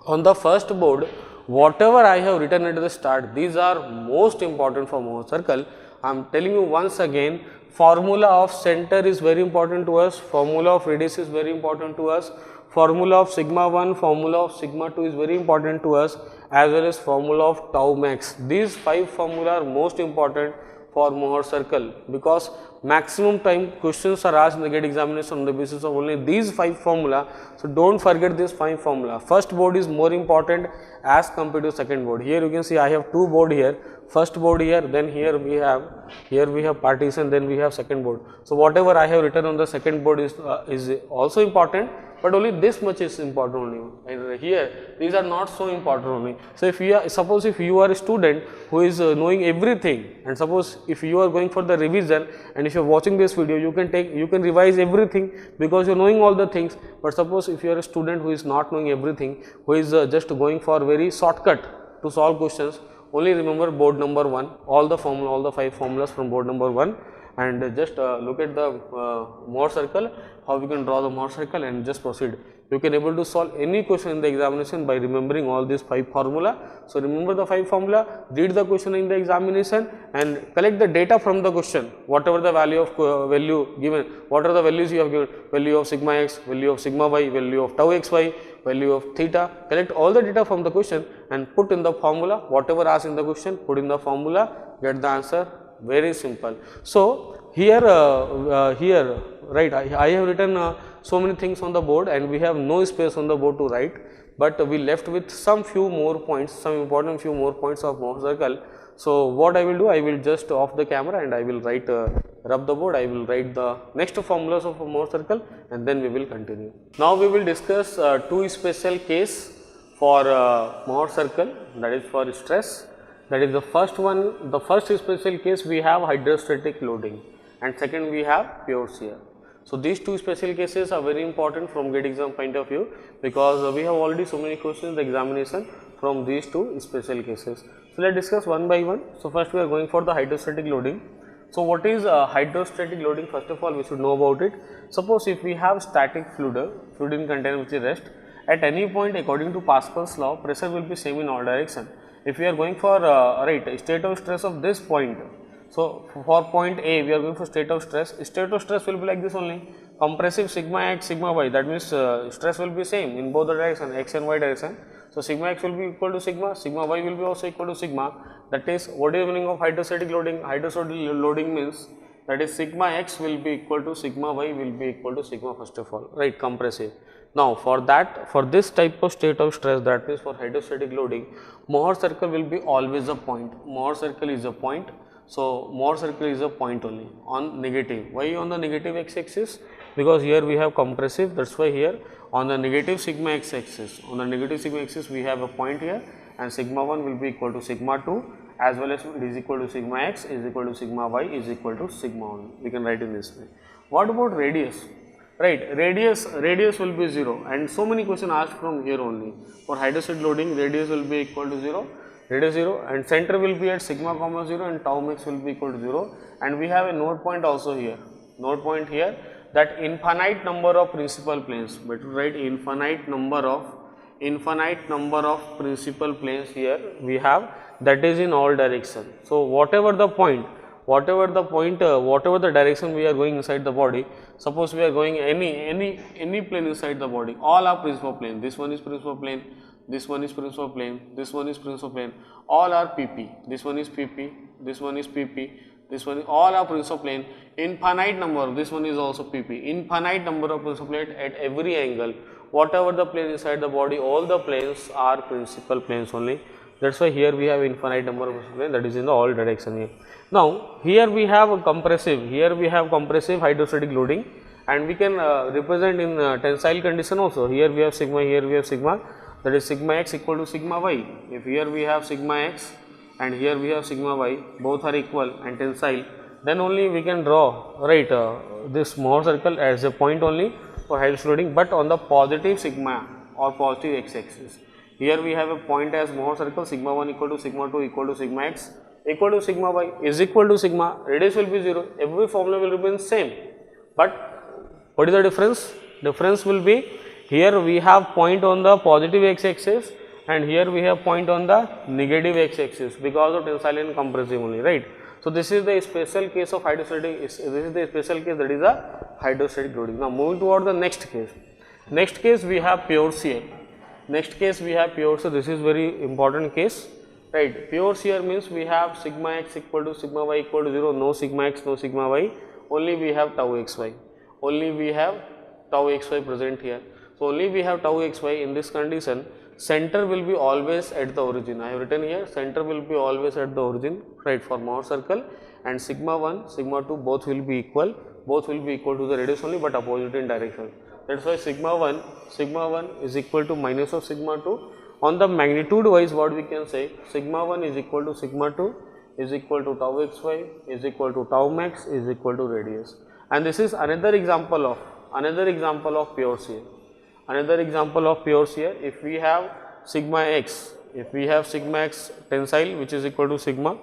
On the first board, whatever I have written at the start, these are most important for Mohr circle. I am telling you once again, formula of center is very important to us, formula of radius is very important to us, formula of sigma 1, formula of sigma 2 is very important to us, as well as formula of tau max. These 5 formula are most important for Mohr circle, because maximum time questions are asked in the GATE examination on the basis of only these 5 formula. So don't forget this 5 formula. First board is more important as compared to second board. Here you can see I have 2 board here, first board here, then here we have partition, then we have second board. So whatever I have written on the second board is also important, but only this much is important only, and here these are not so important only. So if you are, suppose if you are a student who is knowing everything, and suppose if you are going for the revision, and if you are watching this video, you can revise everything because you are knowing all the things. But suppose if you are a student who is not knowing everything, who is just going for very shortcut to solve questions, only remember board number 1, all the 5 formulas from board number 1, and just look at the Mohr circle, how we can draw the Mohr circle, and just proceed. You can able to solve any question in the examination by remembering all these 5 formula. So remember the 5 formula, read the question in the examination and collect the data from the question, whatever the value of value given, what are the values you have given, value of sigma x, value of sigma y, value of tau xy, value of theta. Collect all the data from the question and put in the formula, whatever asked in the question, put in the formula, get the answer. Very simple. So here right, I have written so many things on the board, and we have no space on the board to write, but we left with some few more points, some important few more points of Mohr circle. So what I will do, I will just off the camera and I will write rub the board, I will write the next formulas of a Mohr circle, and then we will continue. Now we will discuss 2 special case for Mohr circle, that is for stress. That is the first one, the first special case we have hydrostatic loading, and second we have pure shear. So these 2 special cases are very important from GATE exam point of view, because we have already so many questions in the examination from these 2 special cases. So let's discuss one by one. So first we are going for the hydrostatic loading. So what is hydrostatic loading? First of all we should know about it. Suppose if we have static fluid in container which is rest, at any point according to Pascal's law, pressure will be same in all direction. If we are going for state of stress of this point, so for point A we are going for state of stress will be like this only, compressive sigma x, sigma y, that means stress will be same in both the direction, x and y direction. So sigma x will be equal to sigma, sigma y will be also equal to sigma. That is, what is the meaning of hydrostatic loading? Hydrostatic loading means that is sigma x will be equal to sigma y will be equal to sigma, first of all, right, compressive. Now for that, for this type of state of stress, that means for hydrostatic loading, Mohr circle will be always a point. Mohr circle is a point. So Mohr circle is a point only on negative. Why on the negative x axis? Because here we have compressive, that's why here on the negative sigma x axis, on the negative sigma axis we have a point here, and sigma 1 will be equal to sigma 2, as well as it is equal to sigma x is equal to sigma y is equal to sigma 1. We can write in this way. What about radius? Right, radius will be 0, and so many questions asked from here only. For hydrostatic loading, radius will be equal to 0, radius 0, and center will be at sigma comma 0, and tau max will be equal to 0, and we have a node point also here. Node point here, that infinite number of principal planes, but write infinite number of principal planes here we have, that is in all direction. So whatever the direction we are going inside the body, suppose we are going any plane inside the body, all are principal plane. This one is principal plane, this one is principal plane, this one is principal plane, all are PP, this one is PP, this one is PP, this one is, all are principal plane. Infinite number, this one is also PP, infinite number of principal plane at every angle. Whatever the plane inside the body, all the planes are principal planes only. That's why here we have infinite number of principal planes, that is in the all direction here. Now here we have a compressive, hydrostatic loading, and we can represent in tensile condition also. Here we have sigma, here we have sigma, that is sigma x equal to sigma y. If here we have sigma x and here we have sigma y, both are equal and tensile, then only we can draw, right, this Mohr circle as a point only for hydrostatic loading, but on the positive sigma or positive x axis. Here we have a point as Mohr circle, sigma 1 equal to sigma 2 equal to sigma x equal to sigma y is equal to sigma, radius will be 0, every formula will remain same. But what is the difference? Difference will be, here we have point on the positive x axis and here we have point on the negative x axis because of tensile and compressive only, right. So, this is the special case of hydrostatic, this is the special case, that is a hydrostatic loading. Now, moving toward the next case. Next case we have pure shear. Next case we have pure shear, this is very important case, right. Pure shear means we have sigma x equal to sigma y equal to 0, no sigma x, no sigma y, only we have tau xy, only we have tau xy present here. So, only we have tau xy. In this condition, center will be always at the origin. I have written here, center will be always at the origin, right, for Mohr circle, and sigma 1, sigma 2 both will be equal to the radius only, but opposite in direction. That is why sigma 1 is equal to minus of sigma 2. On the magnitude wise, what we can say, sigma 1 is equal to sigma 2 is equal to tau xy is equal to tau max is equal to radius. And this is another example of pure shear. Another example of pure shear, if we have sigma x tensile which is equal to sigma,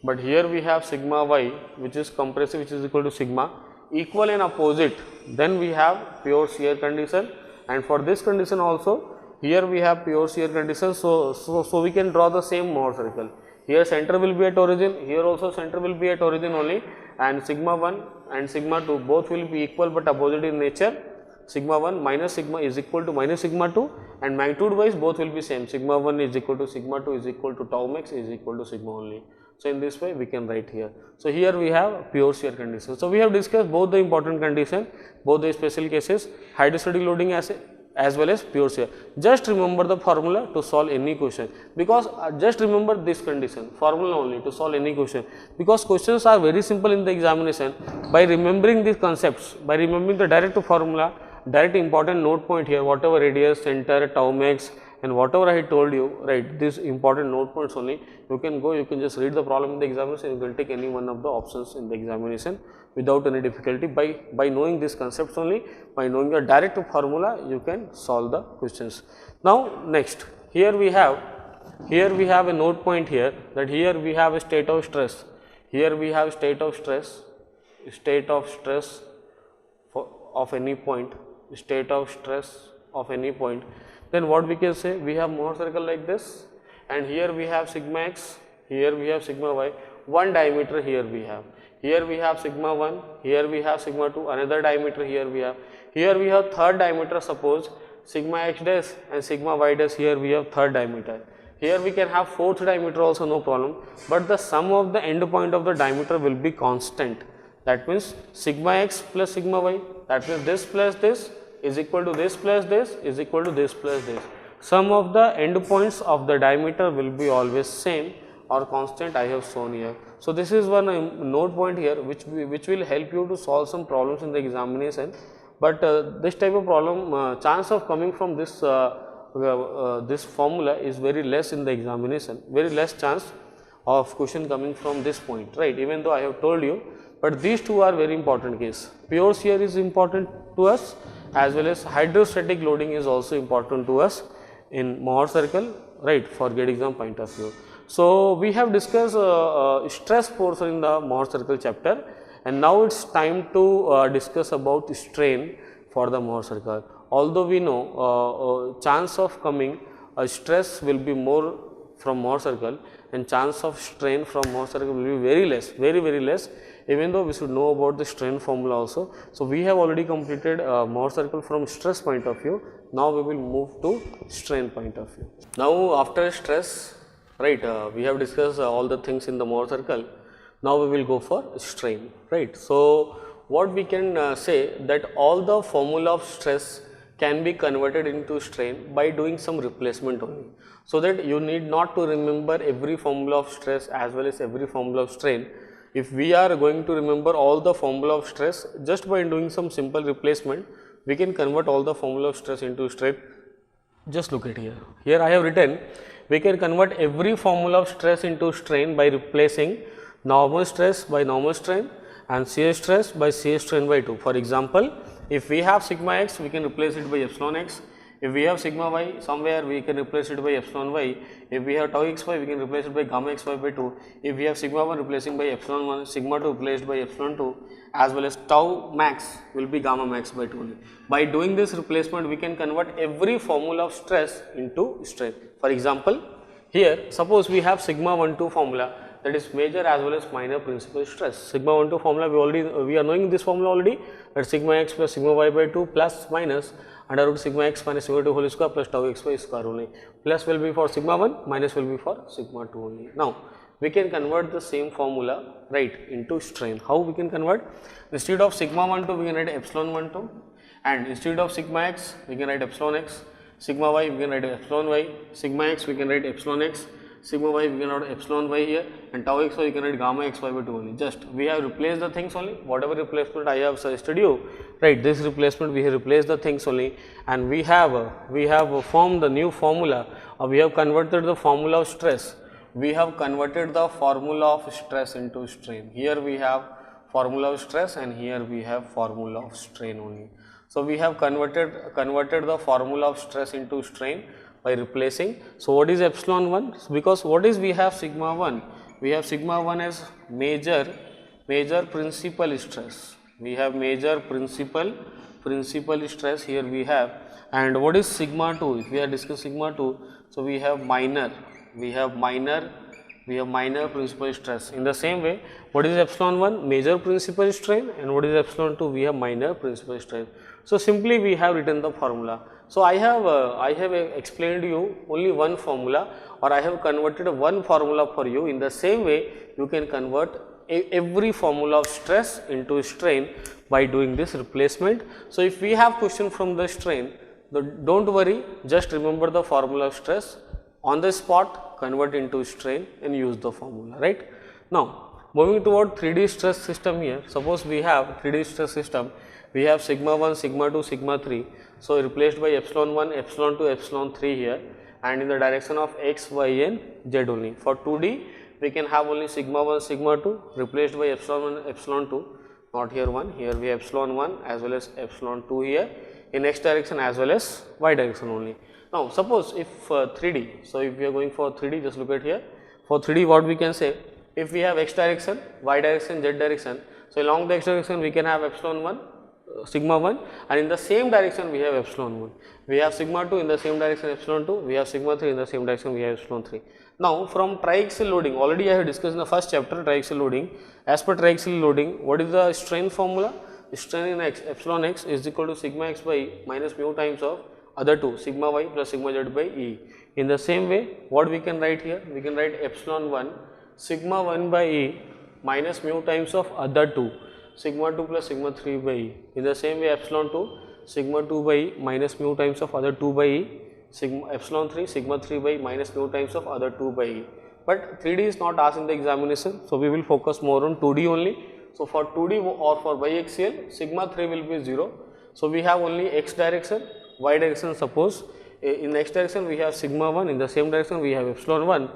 but here we have sigma y which is compressive which is equal to sigma, equal and opposite, then we have pure shear condition, and for this condition also here we have pure shear condition. So we can draw the same Mohr circle. Here center will be at origin, here also center will be at origin only, and sigma 1 and sigma 2 both will be equal but opposite in nature. Sigma 1 minus sigma is equal to minus sigma 2, and magnitude wise both will be same, sigma 1 is equal to sigma 2 is equal to tau max is equal to sigma only. So, in this way we can write here. So, here we have pure shear condition. So, we have discussed both the important condition, both the special cases, hydrostatic loading as well as pure shear. Just remember the formula to solve any question, because just remember this condition, formula only to solve any question, because questions are very simple in the examination. By remembering these concepts, by remembering the direct formula, direct important note point here, whatever radius, center, tau max and whatever I told you, right, these important note points only, you can go, you can just read the problem in the examination, you can take any one of the options in the examination without any difficulty. By knowing these concepts only, by knowing the direct formula, you can solve the questions. Now, next, here we have a note point here, that here we have a state of stress, here we have state of stress of any point, then what we can say, we have Mohr circle like this, and here we have sigma x, here we have sigma y, one diameter here we have sigma 1, here we have sigma 2, another diameter here we have third diameter, suppose sigma x dash and sigma y dash, here we have third diameter, here we can have fourth diameter also, no problem, but the sum of the end point of the diameter will be constant. That means sigma x plus sigma y, that means this plus this is equal to this plus this is equal to this plus this. Sum of the end points of the diameter will be always same or constant, I have shown here. So, this is one note point here which will help you to solve some problems in the examination, but this type of problem, chance of coming from this this formula is very less in the examination, very less chance of question coming from this point, right, even though I have told you. But these two are very important case. Pure shear is important to us, as well as hydrostatic loading is also important to us in Mohr circle, right, for GATE exam point of view. So, we have discussed stress portion in the Mohr circle chapter, and now it is time to discuss about strain for the Mohr circle. Although we know chance of coming stress will be more from Mohr circle, and chance of strain from Mohr circle will be very less, very less, even though we should know about the strain formula also. So, we have already completed Mohr circle from stress point of view. Now, we will move to strain point of view. Now, after stress, right, we have discussed all the things in the Mohr circle. Now, we will go for strain, right. So, what we can say, that all the formula of stress can be converted into strain by doing some replacement only. So, that you need not to remember every formula of stress as well as every formula of strain. If we are going to remember all the formula of stress, just by doing some simple replacement, we can convert all the formula of stress into strain. Just look at here. Here I have written, We can convert every formula of stress into strain by replacing normal stress by normal strain and shear stress by shear strain by 2. For example, if we have sigma x, we can replace it by epsilon x. If we have sigma y somewhere, we can replace it by epsilon y. If we have tau xy, we can replace it by gamma xy by 2. If we have sigma 1 replacing by epsilon 1, sigma 2 replaced by epsilon 2, as well as tau max will be gamma max by 2 only. By doing this replacement, we can convert every formula of stress into strain. For example, here suppose we have sigma 1 2 formula, that is major as well as minor principal stress. Sigma 1 2 formula we are knowing this formula already, that sigma x plus sigma y by 2 plus minus under root sigma x minus sigma 2 whole square plus tau xy square only. Plus will be for sigma 1, minus will be for sigma 2 only. Now we can convert the same formula, right, into strain. How we can convert? Instead of sigma 1 2, we can write epsilon 1 2, and instead of sigma x, we can write epsilon x. Sigma y, we can write epsilon y. Sigma x, we can write epsilon x. Sigma y, we can write epsilon y here, and tau xy, we can write gamma xy by 2 only. Just we have replaced the things only. Whatever replacement I have suggested you, right? This replacement we have replaced the things only, and we have formed the new formula, or we have converted the formula of stress. We have converted the formula of stress into strain. Here we have formula of stress, and here we have formula of strain only. So we have converted the formula of stress into strain by replacing. So what is epsilon 1? Because what is we have sigma 1? We have sigma 1 as major principal stress. We have major principal stress here we have. And what is sigma 2? If we are discussing sigma 2, so we have minor principal stress. In the same way, what is epsilon 1? Major principal strain, and what is epsilon 2? We have minor principal strain. So simply we have written the formula. So I have explained you only one formula, or I have converted one formula for you. In the same way, you can convert every formula of stress into strain by doing this replacement. So if we have question from the strain, don't worry, just remember the formula of stress, on the spot convert into strain and use the formula, right? Now moving toward 3D stress system here. Suppose we have 3D stress system, we have sigma 1, sigma 2, sigma 3. So replaced by epsilon 1, epsilon 2, epsilon 3 here, and in the direction of x, y and z only. For 2D, we can have only sigma 1, sigma 2 replaced by epsilon 1, epsilon 2, not here 1, here we have epsilon 1 as well as epsilon 2 here, in x direction as well as y direction only. Now suppose if 3D, so if we are going for 3D, just look at here. For 3D, what we can say, if we have x direction, y direction, z direction, so along the x direction we can have epsilon 1, sigma 1, and in the same direction we have epsilon 1. We have sigma 2 in the same direction epsilon 2, we have sigma 3 in the same direction we have epsilon 3. Now from triaxial loading, already I have discussed in the first chapter triaxial loading. As per triaxial loading, what is the strain formula? Strain in x, epsilon x is equal to sigma x by minus mu times of other two, sigma y plus sigma z by E. In the same way, what we can write here? We can write epsilon 1 sigma 1 by E minus mu times of other two, sigma 2 plus sigma 3 by E. In the same way, epsilon 2 sigma 2 by E minus mu times of other 2 by E, sigma epsilon 3 sigma 3 by minus mu times of other 2 by E. But 3D is not asked in the examination, so we will focus more on 2D only. So for 2D or for biaxial, sigma 3 will be 0. So we have only x direction, y direction. Suppose in x direction we have sigma 1, in the same direction we have epsilon 1,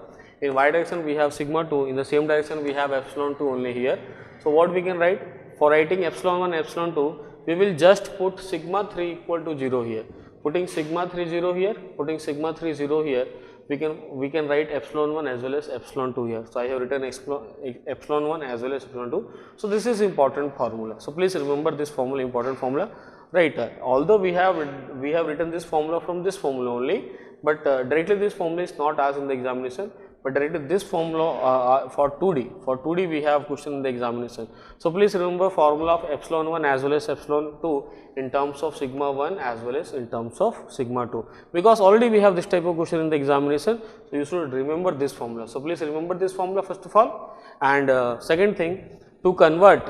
in y direction we have sigma 2, in the same direction we have epsilon 2 only here. So what we can write? For writing epsilon 1, epsilon 2, we will just put sigma 3 equal to 0 here. Putting sigma 3 0 here, putting sigma 3 0 here, we can write epsilon 1 as well as epsilon 2 here. So I have written epsilon 1 as well as epsilon 2. So this is important formula. So please remember this formula, important formula, right? Although we have written this formula from this formula only, but directly this formula is not asked in the examination. But directly this formula for 2D we have question in the examination. So please remember formula of epsilon 1 as well as epsilon 2 in terms of sigma 1 as well as in terms of sigma 2, because already we have this type of question in the examination. So you should remember this formula. So please remember this formula first of all, and second thing, to convert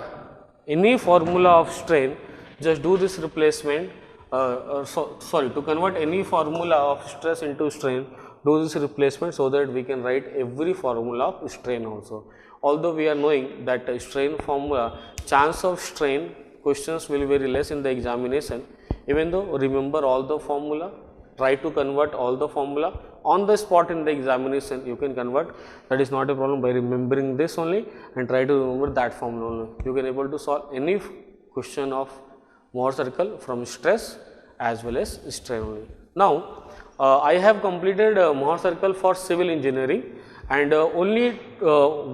any formula of strain, just do this replacement, to convert any formula of stress into strain, do this replacement so that we can write every formula of strain also. Although we are knowing that strain formula, chance of strain questions will be very less in the examination, even though remember all the formula, try to convert all the formula on the spot in the examination. You can convert, that is not a problem, by remembering this only and try to remember that formula only. You can able to solve any question of Mohr circle from stress as well as strain only. Now, I have completed Mohr circle for civil engineering, and only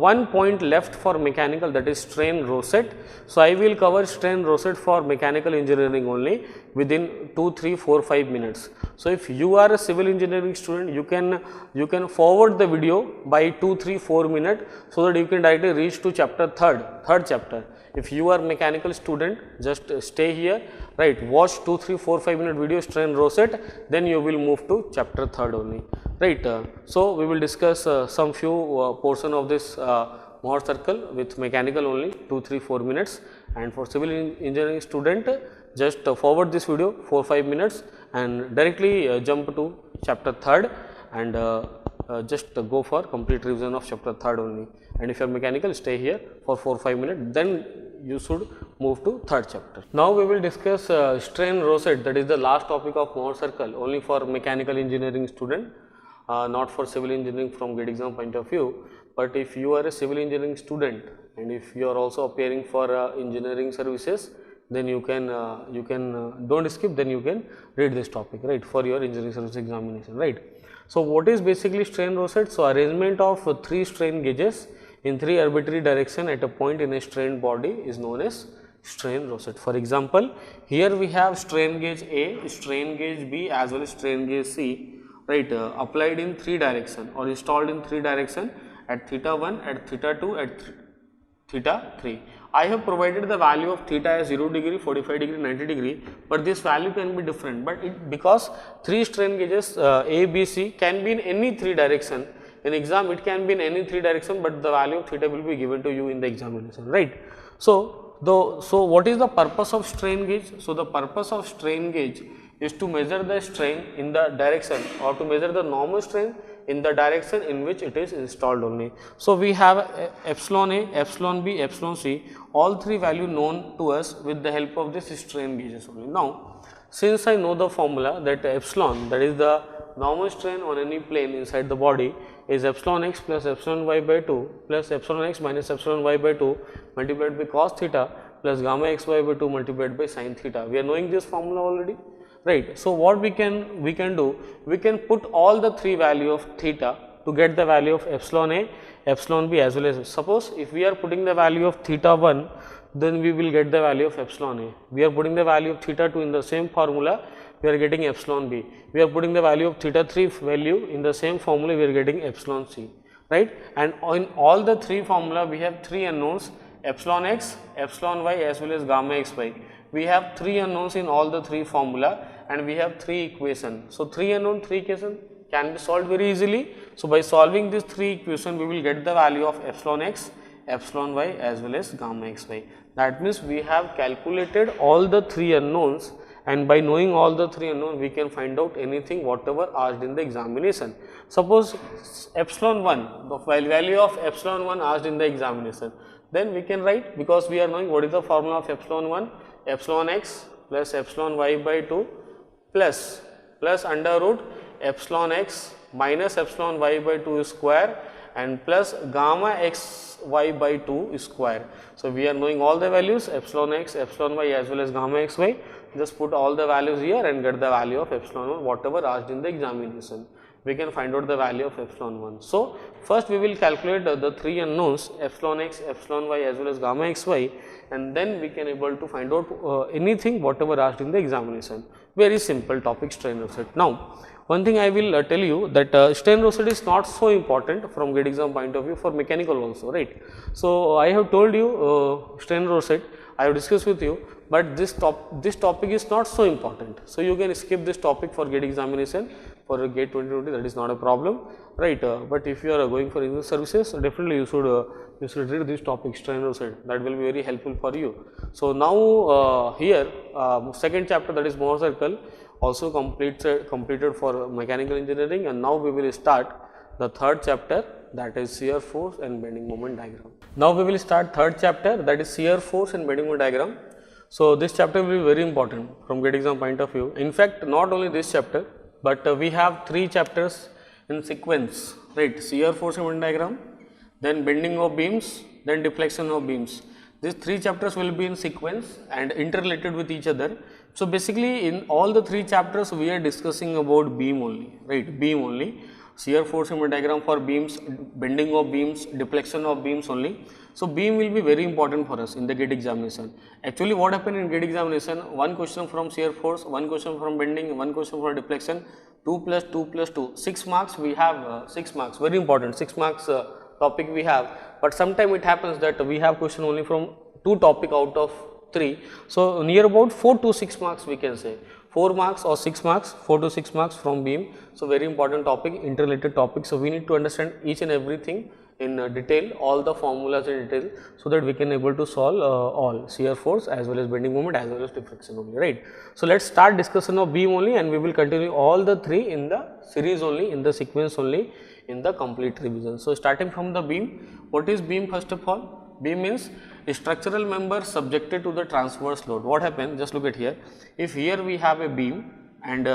one point left for mechanical, that is strain rosette. So, I will cover strain rosette for mechanical engineering only within 2, 3, 4, 5 minutes. So, if you are a civil engineering student, you can forward the video by 2, 3, 4 minutes, so that you can directly reach to chapter third chapter. If you are mechanical student, just stay here, right, watch 2, 3, 4, 5 minute video strain rosette, then you will move to chapter 3rd only, right. So, we will discuss some few portion of this Mohr circle with mechanical only 2, 3, 4 minutes, and for civil engineering student just forward this video 4, 5 minutes and directly jump to chapter 3rd and just go for complete revision of chapter 3rd only. And if you are mechanical, stay here for 4, 5 minutes, then you should move to 3rd chapter. Now, we will discuss strain rosette, that is the last topic of Mohr circle, only for mechanical engineering student, not for civil engineering from gate exam point of view. But if you are a civil engineering student and if you are also appearing for engineering services, then you can don't skip, then you can read this topic, right, for your engineering service examination, right. So, what is basically strain rosette? So, arrangement of 3 strain gauges in 3 arbitrary direction at a point in a strained body is known as strain rosette. For example, here we have strain gauge A, strain gauge B as well as strain gauge C, right, applied in 3 direction or installed in 3 direction at theta 1, at theta 2, at theta 3. I have provided the value of theta as 0 degree, 45 degree, 90 degree, but this value can be different, but because 3 strain gauges A, B, C can be in any 3 direction. In exam it can be in any 3 direction, but the value of theta will be given to you in the examination, right. So, what is the purpose of strain gauge? So, the purpose of strain gauge is to measure the strain in the direction or to measure the normal strain in the direction in which it is installed only. So, we have epsilon A, epsilon B, epsilon C, all 3 value known to us with the help of this strain gauges only. Now, since I know the formula that epsilon, that is the normal strain on any plane inside the body, is epsilon x plus epsilon y by 2 plus epsilon x minus epsilon y by 2 multiplied by cos theta plus gamma xy by 2 multiplied by sin theta. We are knowing this formula already, right. So, what we can do, we can put all the 3 value of theta to get the value of epsilon A, epsilon B as well as, suppose if we are putting the value of theta 1, then we will get the value of epsilon A. We are putting the value of theta 2 in the same formula, we are getting epsilon B. We are putting the value of theta 3 value in the same formula, we are getting epsilon C, right. And in all the 3 formula, we have 3 unknowns, epsilon x, epsilon y as well as gamma xy. We have 3 unknowns in all the 3 formula and we have 3 equations. So, 3 unknown, 3 equations can be solved very easily. So, by solving these 3 equations, we will get the value of epsilon x, epsilon y as well as gamma xy. That means, we have calculated all the 3 unknowns, and by knowing all the 3 unknowns, we can find out anything whatever asked in the examination. Suppose epsilon 1, the value of epsilon 1 asked in the examination, then we can write, because we are knowing what is the formula of epsilon 1, epsilon x plus epsilon y by 2 plus under root epsilon x minus epsilon y by 2 square and plus gamma x y by 2 square. So, we are knowing all the values epsilon x, epsilon y as well as gamma x y. Just put all the values here and get the value of epsilon 1 whatever asked in the examination. We can find out the value of epsilon 1. So, first we will calculate the 3 unknowns epsilon x, epsilon y as well as gamma xy, and then we can able to find out anything whatever asked in the examination. Very simple topic, strain rosette. Now, one thing I will tell you that strain rosette is not so important from gate exam point of view for mechanical also, right. So, I have told you strain rosette, I have discussed with you, but this topic is not so important. So, you can skip this topic for gate examination for gate 2020, that is not a problem, right. But if you are going for engineering services, definitely you should read this topic strain rosette, that will be very helpful for you. So, now here second chapter, that is Mohr circle, also completed for mechanical engineering, and now we will start the 3rd chapter, that is shear force and bending moment diagram. Now, we will start 3rd chapter, that is shear force and bending moment diagram. So, this chapter will be very important from gate exam point of view. In fact, not only this chapter, but we have 3 chapters in sequence, right? Shear force and bending diagram, then bending of beams, then deflection of beams. These 3 chapters will be in sequence and interrelated with each other. So basically in all the 3 chapters we are discussing about beam only, right? Beam only. Shear force and bending diagram for beams, bending of beams, deflection of beams only. So beam will be very important for us in the GATE examination. Actually what happened in GATE examination, one question from shear force, one question from bending, one question for deflection, 2 plus 2 plus 2, 6 marks we have, 6 marks, very important, 6 marks topic we have, but sometime it happens that we have question only from 2 topic out of 3. So near about 4 to 6 marks we can say, 4 marks or 6 marks, 4 to 6 marks from beam. So very important topic, interrelated topic. So we need to understand each and everything in detail, all the formulas in detail, so that we can able to solve all shear force as well as bending moment as well as deflection only, right? So let's start discussion of beam only, and we will continue all the 3 in the series only, in the sequence only, in the complete revision. So starting from the beam, what is beam first of all? Beam means a structural member subjected to the transverse load. What happens? Just look at here. If here we have a beam and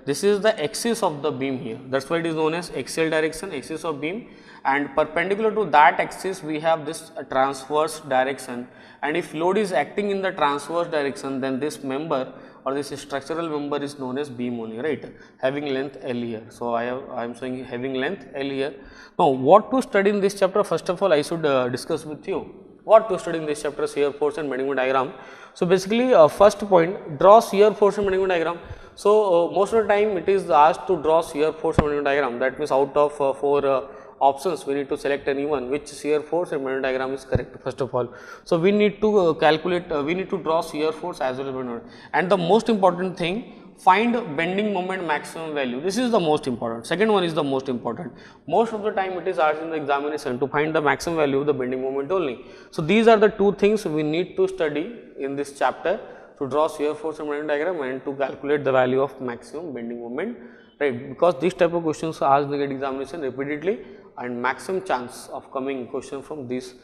this is the axis of the beam here, that's why it is known as axial direction, axis of beam, and perpendicular to that axis we have this transverse direction, and if load is acting in the transverse direction, then this member or this structural member is known as beam only, right? Having length L here. So I am saying having length L here. Now what to study in this chapter? First of all I should discuss with you what to study in this chapter, shear force and bending moment diagram. So basically first point, draw shear force and bending moment diagram. So most of the time it is asked to draw shear force and bending moment diagram. That means out of 4 options we need to select any one which shear force and bending diagram is correct first of all. So we need to calculate, we need to draw shear force as well as bending moment. And the most important thing, find bending moment maximum value. This is the most important. Second one is the most important. Most of the time it is asked in the examination to find the maximum value of the bending moment only. So these are the 2 things we need to study in this chapter, to draw shear force and bending diagram and to calculate the value of maximum bending moment, right? Because this type of questions are asked in the GATE examination repeatedly, and maximum chance of coming question from these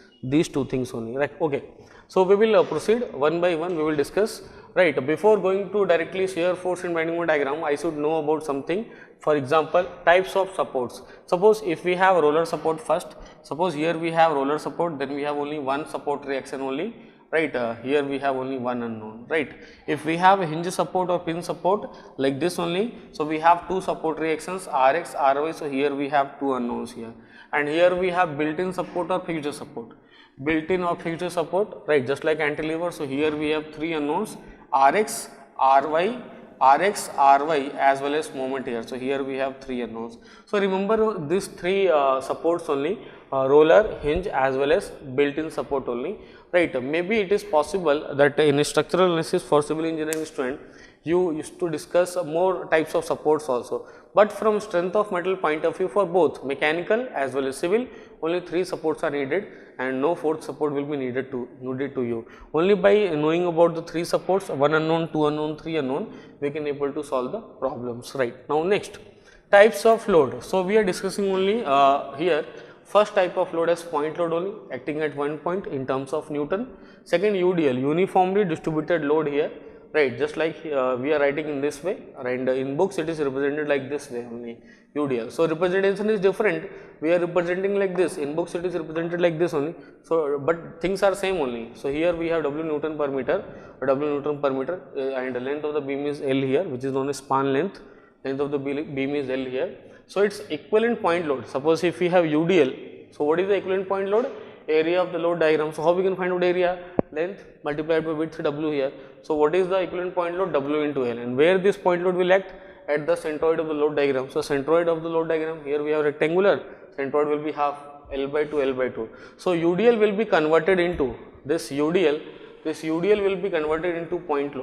2 things only, right? Okay. So we will proceed one by one, we will discuss, right? Before going to directly shear force and bending moment diagram, I should know about something. For example, types of supports. Suppose if we have roller support first, suppose here we have roller support, then we have only one support reaction only, right? Here we have only one unknown, right? If we have a hinge support or pin support like this only, so we have 2 support reactions, Rx, Ry, so here we have 2 unknowns here, and here we have built-in support or fixed support, built-in or fixed support, right? Just like cantilever, so here we have 3 unknowns, Rx, Ry, Rx, Ry as well as moment here. So here we have 3 unknowns. So remember these 3 supports only, roller, hinge as well as built-in support only, right? Maybe it is possible that in a structural analysis for civil engineering student, you used to discuss more types of supports also, but from strength of metal point of view, for both mechanical as well as civil, only 3 supports are needed and no 4th support will be needed to you. Only by knowing about the 3 supports, 1 unknown, 2 unknown, 3 unknown, we can able to solve the problems, right? Now next, types of load. So we are discussing only here, first type of load as point load only, acting at one point in terms of Newton. Second, UDL, uniformly distributed load here, right? Just like we are writing in this way, and in books it is represented like this way only, UDL. So representation is different, we are representing like this, in books it is represented like this only. So but things are same only. So here we have W Newton per meter, and the length of the beam is L here, which is known as span length. Length of the beam is L here. So its equivalent point load. Suppose if we have UDL, so what is the equivalent point load? Area of the load diagram. So how we can find out area? Length multiplied by width W here. So what is the equivalent point load? W into L. And where this point load will act? At the centroid of the load diagram. So centroid of the load diagram, here we have rectangular, centroid will be half, L by 2, L by 2. So UDL will be converted into this UDL will be converted into point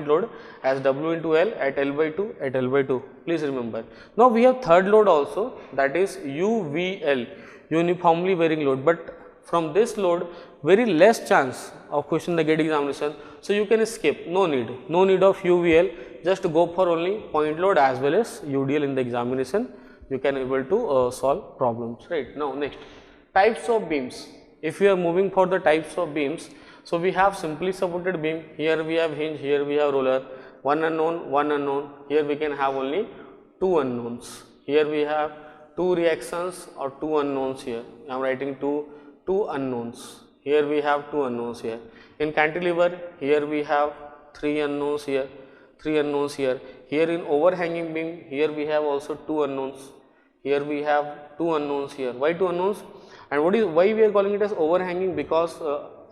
load, as W into L at L by 2 at L by 2. Please remember. Now we have third load also, that is UVL, uniformly varying load, but from this load very less chance of question the GATE examination. So you can skip, no need of UVL, just go for only point load as well as UDL in the examination. You can able to solve problems, right? Now next, types of beams. If we are moving for the types of beams, so we have simply supported beam, here we have hinge, here we have roller. one unknown, one unknown. Here we can have only two unknowns. Here we have two reactions or two unknowns here. I am writing two unknowns. Here we have two unknowns here. In cantilever, here we have three unknowns here, three unknowns here. Here in overhanging beam, here we have also two unknowns. Here we have two unknowns here. Why two unknowns? And why we are calling it as overhanging? Because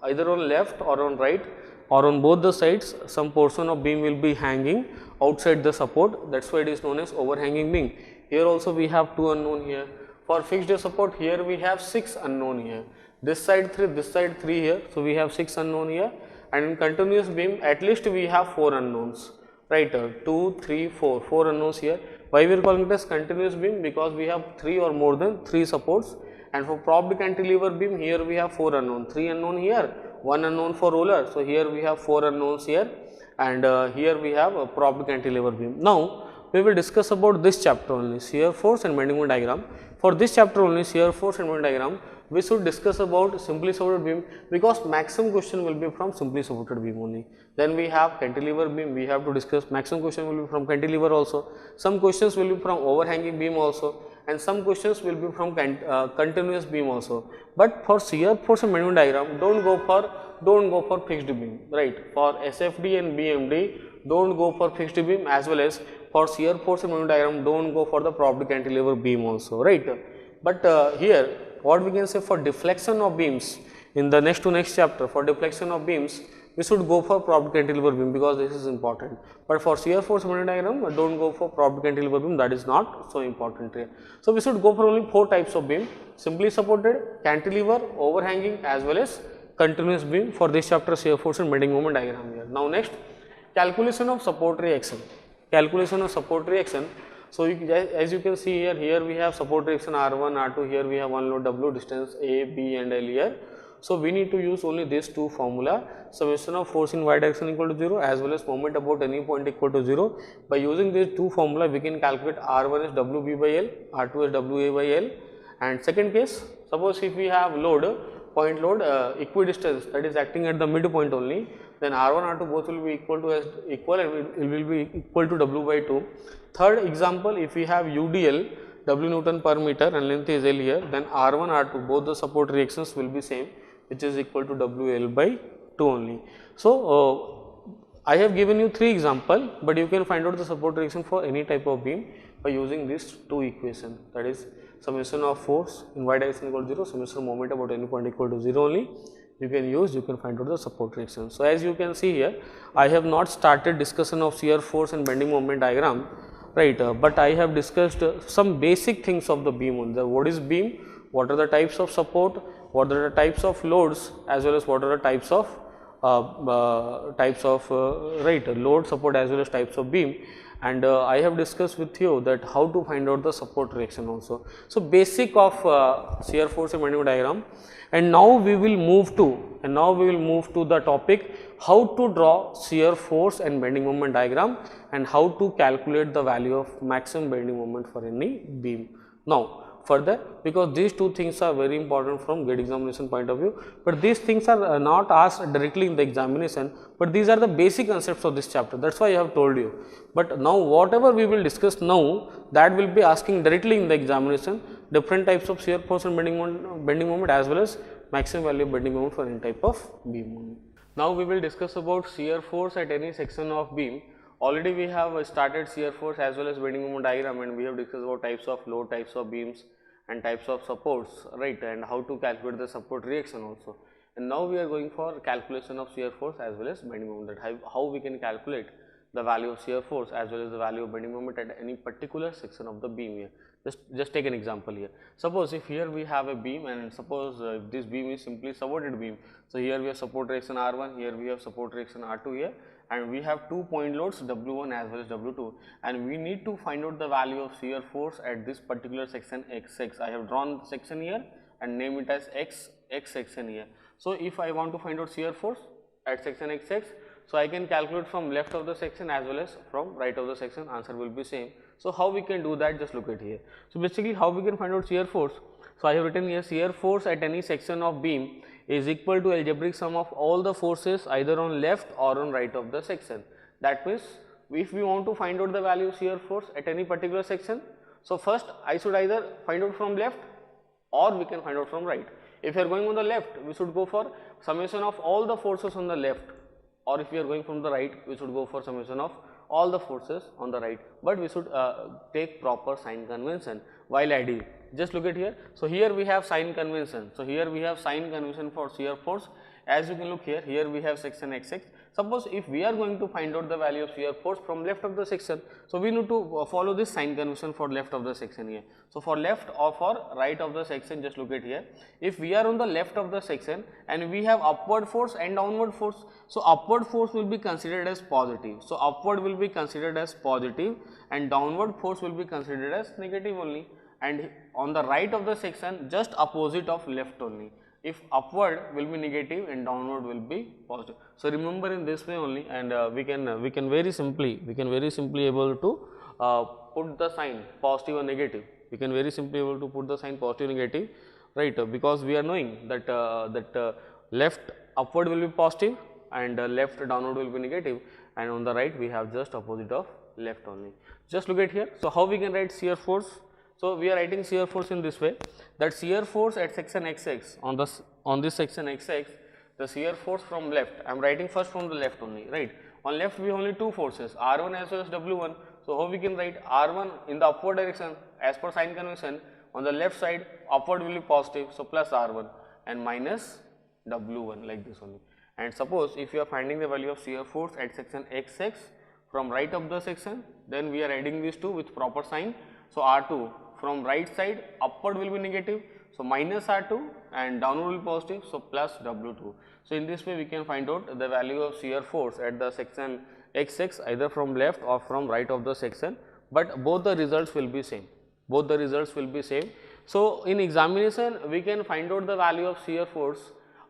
either on left or on right or on both the sides, some portion of beam will be hanging outside the support. That's why it is known as overhanging beam. Here also we have two unknown here. For fixed support, here we have six unknown here. This side 3 here. So we have six unknown here. And in continuous beam, at least we have four unknowns. Right, 2, 3, 4, 4 unknowns here. Why we are calling it as continuous beam? Because we have three or more than three supports. And for propped cantilever beam, here we have four unknown, three unknown here, one unknown for roller. So here we have four unknowns here, and here we have a propped cantilever beam. Now we will discuss about this chapter only, shear force and bending moment diagram. For this chapter only, shear force and bending diagram, we should discuss about simply supported beam, because maximum question will be from simply supported beam only. Then we have cantilever beam, we have to discuss, maximum question will be from cantilever also. Some questions will be from overhanging beam also, and some questions will be from continuous beam also. But for shear force and bending moment diagram, don't go for fixed beam, right? For SFD and BMD, don't go for fixed beam, as well as for shear force and bending moment diagram, don't go for the propped cantilever beam also, right? But here what we can say, for deflection of beams, in the next chapter, for deflection of beams, we should go for propped cantilever beam, because this is important. But for shear force and bending diagram, don't go for propped cantilever beam, that is not so important here. So we should go for only four types of beam: simply supported, cantilever, overhanging, as well as continuous beam for this chapter, shear force and bending moment diagram here. Now next, calculation of support reaction. Calculation of support reaction. So as you can see here we have support reaction R1, R2, here we have one load W, distance A, B and L here. So we need to use only these two formula: summation of force in y direction equal to 0, as well as moment about any point equal to 0. By using these two formula, we can calculate R1 is WB by L, R2 is WA by L. And second case, suppose if we have point load equidistance, that is acting at the midpoint only, then R1, R2 both will be equal and it will be equal to W by 2. Third example, if we have UDL, W Newton per meter, and length is L here, then R1, R2 both the support reactions will be same, which is equal to WL by 2 only. So I have given you three example, but you can find out the support reaction for any type of beam by using these two equation, that is summation of force in y direction equal to 0, summation of moment about any point equal to 0 only. You can find out the support reaction. So as you can see here, I have not started discussion of shear force and bending moment diagram, right? But I have discussed some basic things of the beam only. What is beam? What are the types of support? What are the types of loads? As well as what are the types of load, support, as well as types of beam. And I have discussed with you that how to find out the support reaction also. So basic of shear force and bending moment diagram. And now we will move to the topic how to draw shear force and bending moment diagram, and how to calculate the value of maximum bending moment for any beam. Now further, because these two things are very important from gate examination point of view, but these things are not asked directly in the examination, but these are the basic concepts of this chapter. That's why I have told you. But now whatever we will discuss now, that will be asking directly in the examination, different types of shear force and bending moment, as well as maximum value of bending moment for any type of beam. Now we will discuss about shear force at any section of beam. Already we have started shear force as well as bending moment diagram, and we have discussed about types of load, types of beams and types of supports, right, and how to calculate the support reaction also. And now we are going for calculation of shear force as well as bending moment, that how we can calculate the value of shear force as well as the value of bending moment at any particular section of the beam here. Just take an example here. Suppose if here we have a beam, and suppose this beam is simply supported beam. So here we have support reaction R1, here we have support reaction R2 here, and we have 2 point loads W1 as well as W2, and we need to find out the value of shear force at this particular section XX. I have drawn the section here and name it as X section here. So if I want to find out shear force at section XX, so I can calculate from left of the section as well as from right of the section, answer will be same. So how we can do that, just look at here. So basically how we can find out shear force. So I have written here, shear force at any section of beam is equal to algebraic sum of all the forces either on left or on right of the section. That means if we want to find out the value of shear force at any particular section, so first I should either find out from left or we can find out from right. If you are going on the left, we should go for summation of all the forces on the left, or if we are going from the right, we should go for summation of all the forces on the right, but we should take proper sign convention while adding. Just look at here. So here we have sign convention. So here we have sign convention for shear force. As you can look here, here we have section XX. Suppose if we are going to find out the value of shear force from left of the section, so we need to follow this sign convention for left of the section here. So for left or for right of the section, just look at here. If we are on the left of the section and we have upward force and downward force, so upward force will be considered as positive. So upward will be considered as positive and downward force will be considered as negative only. And on the right of the section, just opposite of left only. If upward will be negative and downward will be positive. So remember in this way only, and we can very simply able to put the sign positive or negative. We can very simply able to put the sign positive or negative, right? Because we are knowing that left upward will be positive and left downward will be negative, and on the right we have just opposite of left only. Just look at here. So how we can write shear force? So we are writing shear force in this way, that shear force at section XX, on this section XX, the shear force from left, I am writing first from the left only, right. On left we have only two forces, R1 as well as W1. So how we can write R1 in the upward direction as per sign convention, on the left side upward will be positive, so plus R1 and minus W1 like this only. And suppose if you are finding the value of shear force at section XX from right of the section, then we are adding these two with proper sign. So R2 from right side upward will be negative, so minus R2 and downward will be positive, so plus W2. So in this way we can find out the value of shear force at the section XX either from left or from right of the section, but both the results will be same. Both the results will be same. So in examination we can find out the value of shear force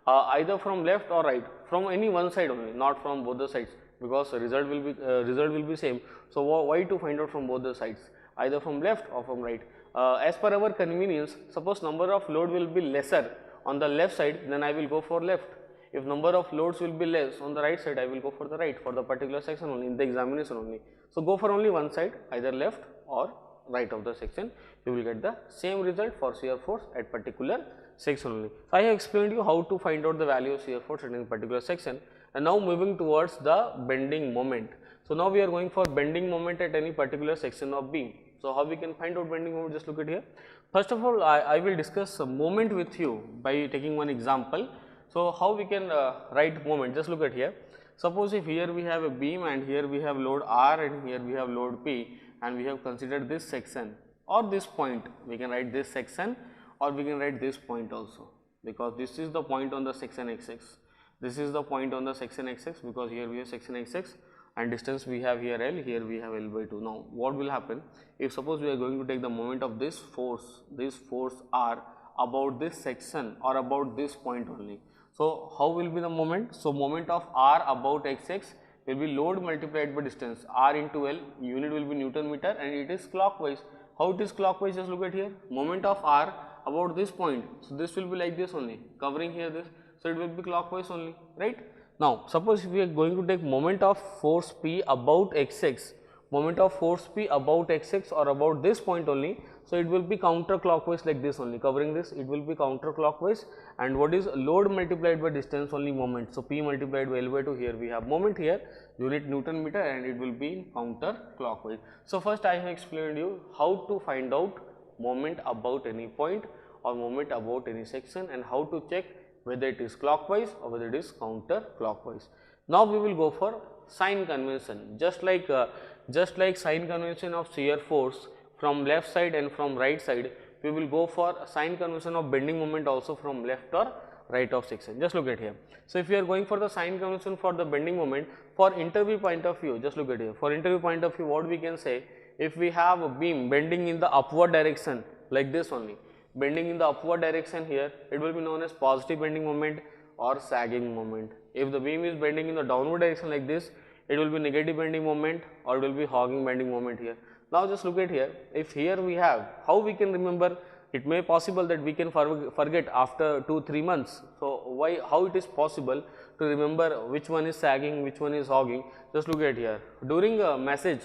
either from left or right, from any one side only, not from both the sides, because result will be same. So why to find out from both the sides, either from left or from right. As per our convenience, suppose number of load will be lesser on the left side, then I will go for left. If number of loads will be less on the right side, I will go for the right, for the particular section only, in the examination only. So go for only one side, either left or right of the section, you will get the same result for shear force at particular section only. So I have explained you how to find out the value of shear force at any particular section, and now moving towards the bending moment. So now we are going for bending moment at any particular section of beam. So how we can find out bending moment? Just look at here. First of all, I will discuss a moment with you by taking one example. So how we can write moment? Just look at here. Suppose if here we have a beam and here we have load R and here we have load P, and we have considered this section or this point, we can write this section or we can write this point also, because this is the point on the section XX. This is the point on the section XX, because here we have section XX and distance we have here L, here we have L by 2. Now what will happen if suppose we are going to take the moment of this force R about this section or about this point only. So how will be the moment? So moment of R about XX will be load multiplied by distance, R into L, unit will be Newton meter, and it is clockwise. How it is clockwise? Just look at here. Moment of R about this point, so this will be like this only, covering here this, so it will be clockwise only, right? Now suppose if we are going to take moment of force P about XX, moment of force P about XX or about this point only, so it will be counterclockwise like this only, covering this, it will be counterclockwise. And what is load multiplied by distance only moment, so P multiplied by L by 2, here we have moment here, unit Newton meter, and it will be counterclockwise. So first I have explained you how to find out moment about any point or moment about any section, and how to check whether it is clockwise or whether it is counterclockwise. Now we will go for sign convention. Just like sign convention of shear force from left side and from right side, we will go for sign convention of bending moment also from left or right of section. Just look at here. So if you are going for the sign convention for the bending moment, for interview point of view, just look at here. For interview point of view, what we can say, if we have a beam bending in the upward direction like this only, bending in the upward direction here, it will be known as positive bending moment or sagging moment. If the beam is bending in the downward direction like this, it will be negative bending moment or it will be hogging bending moment here. Now just look at here. If here we have, how we can remember? It may possible that we can forget after 2-3 months. So how it is possible to remember which one is sagging, which one is hogging. Just look at here. During a message,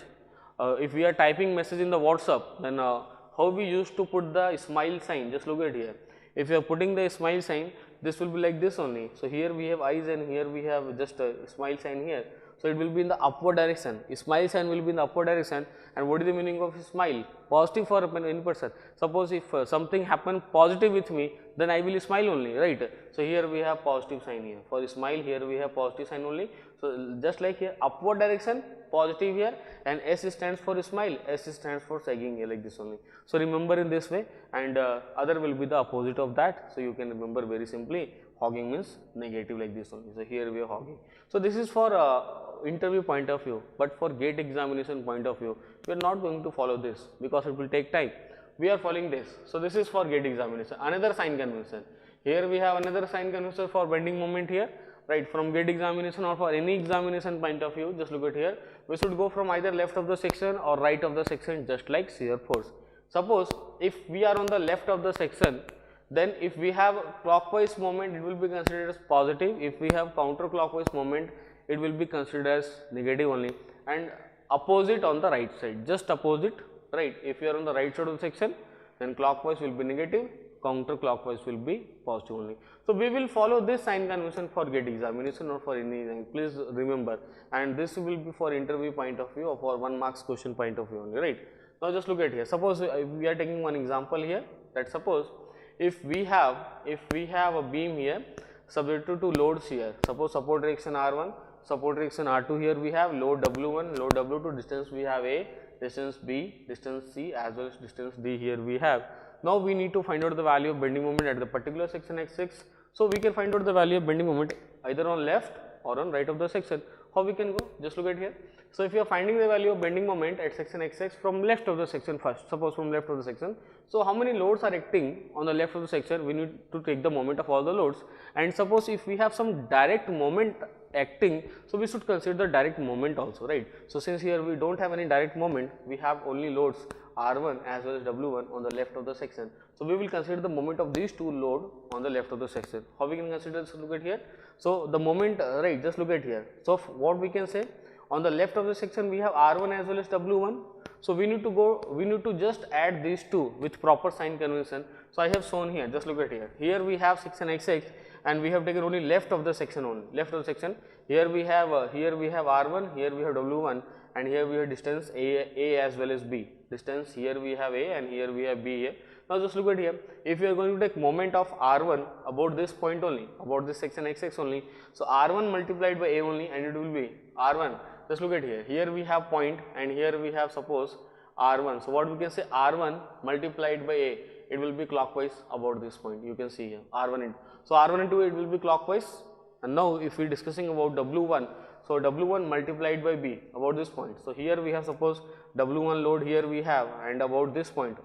if we are typing message in the WhatsApp, then how we used to put the smile sign. Just look at here. If you are putting the smile sign, this will be like this only. So here we have eyes and here we have just a smile sign here. So it will be in the upward direction. Smile sign will be in the upward direction. And what is the meaning of smile? Positive for any person. Suppose if something happen positive with me, then I will smile only, right? So here we have positive sign here. For smile, here we have positive sign only. So just like here, upward direction, positive here, and S stands for smile, S stands for sagging here, like this only. So remember in this way, and other will be the opposite of that. So you can remember very simply, hogging means negative, like this only. So here we are hogging. So this is for interview point of view, but for gate examination point of view, we are not going to follow this because it will take time. We are following this. So this is for gate examination. Another sign convention. Here we have another sign convention for bending moment here, right? From gate examination or for any examination point of view, just look at here. We should go from either left of the section or right of the section, just like shear force. Suppose if we are on the left of the section, then if we have clockwise moment, it will be considered as positive. If we have counterclockwise moment, it will be considered as negative only, and opposite on the right side, just opposite, right? If you are on the right side of the section, then clockwise will be negative, counterclockwise will be positive only. So we will follow this sign convention for gate examination or for any exam. Please remember, and this will be for interview point of view or for 1 marks question point of view only, right? Now just look at here. Suppose we are taking one example here, that suppose if we have a beam here subjected to loads here. Suppose support direction R1, support direction R2, here we have load W1, load W2, distance we have A, distance B, distance C, as well as distance D here we have. Now we need to find out the value of bending moment at the particular section x6. So we can find out the value of bending moment either on left or on right of the section. How we can go? Just look at here. So if you are finding the value of bending moment at section x6 from left of the section first, suppose from left of the section. So how many loads are acting on the left of the section? We need to take the moment of all the loads, and suppose if we have some direct moment acting, so we should consider the direct moment also, right? So since here we don't have any direct moment, we have only loads R1 as well as W1 on the left of the section. So we will consider the moment of these two load on the left of the section. How we can consider this? Look at here. So the moment, right, just look at here. So what we can say, on the left of the section we have R1 as well as W1. So we need to just add these two with proper sign convention. So I have shown here, just look at here. Here we have section x6 and we have taken only left of the section only, left of the section. Here we have R1, here we have W1, and here we have distance A as well as B. Distance here we have A and here we have B here. Now just look at here. If you are going to take moment of R1 about this point only, about this section x6 only, so R1 multiplied by A only, and it will be R1. Just look at here. Here we have point and here we have suppose R1. So what we can say, R1 multiplied by A, it will be clockwise about this point. You can see here R1 into. So R1 into it will be clockwise. And now if we are discussing about W1, so W1 multiplied by B about this point. So here we have suppose W1 load here we have, and about this point,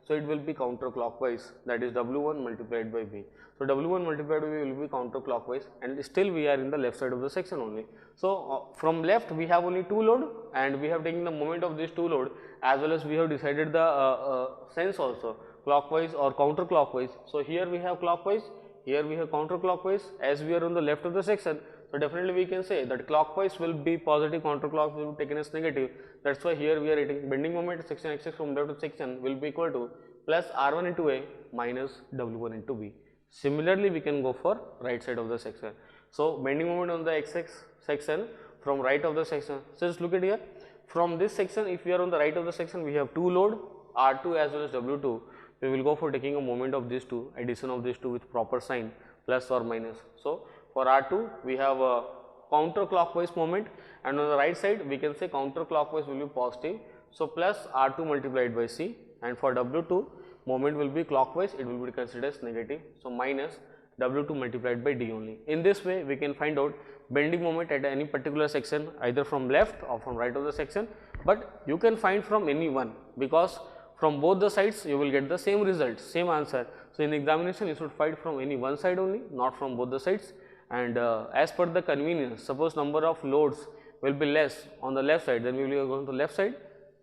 so it will be counterclockwise, that is W1 multiplied by B. So W1 multiplied by B will be counterclockwise, and still we are in the left side of the section only. So from left we have only two load, and we have taken the moment of these two load, as well as we have decided the sense also, clockwise or counterclockwise. So here we have clockwise, here we have counterclockwise, as we are on the left of the section. So definitely we can say that clockwise will be positive, counterclockwise will be taken as negative. That's why here we are writing bending moment section x6 from left to section will be equal to plus R1 into A minus W1 into B. Similarly, we can go for right side of the section. So bending moment on the x6 section from right of the section. So just look at here. From this section, if we are on the right of the section, we have two load R2 as well as W2. We will go for taking a moment of these two, addition of these two with proper sign, plus or minus. So for R2 we have a counterclockwise moment, and on the right side we can say counterclockwise will be positive. So plus R2 multiplied by C, and for W2 moment will be clockwise, it will be considered as negative. So minus W2 multiplied by D only. In this way we can find out bending moment at any particular section either from left or from right of the section, but you can find from any one, because from both the sides you will get the same result, same answer. So in examination you should find from any one side only, not from both the sides. And as per the convenience, suppose number of loads will be less on the left side, then we will go to the left side,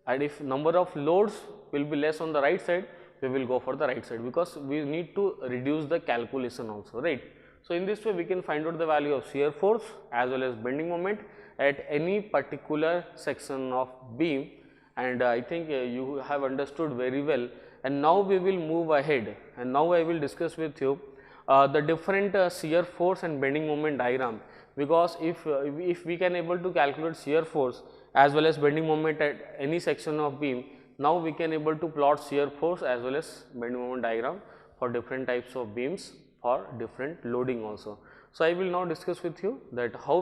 and if number of loads will be less on the right side, we will go for the right side, because we need to reduce the calculation also, right. So, in this way we can find out the value of shear force as well as bending moment at any particular section of beam, and I think you have understood very well. And now we will move ahead, and now I will discuss with you the different shear force and bending moment diagram, because if we can able to calculate shear force as well as bending moment at any section of beam, now we can able to plot shear force as well as bending moment diagram for different types of beams for different loading also. So, I will now discuss with you that how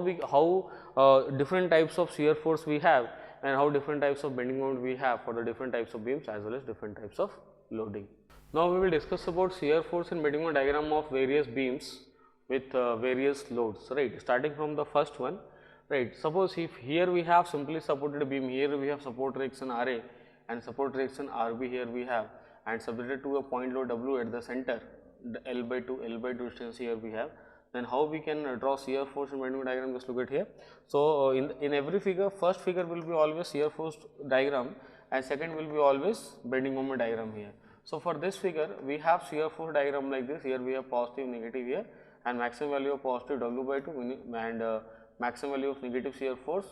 different types of shear force we have and how different types of bending moment we have for the different types of beams as well as different types of loading. Now, we will discuss about shear force and bending moment diagram of various beams with various loads, right. Starting from the first one, right. Suppose if here we have simply supported beam, here we have support reaction RA and support reaction RB here we have, and subjected to a point load W at the center, the L by 2 distance here we have, then how we can draw shear force and bending moment diagram, just look at here. So, in every figure, first figure will be always shear force diagram and second will be always bending moment diagram here. So, for this figure we have shear force diagram like this, here we have positive, negative here, and maximum value of positive W by 2 and maximum value of negative shear force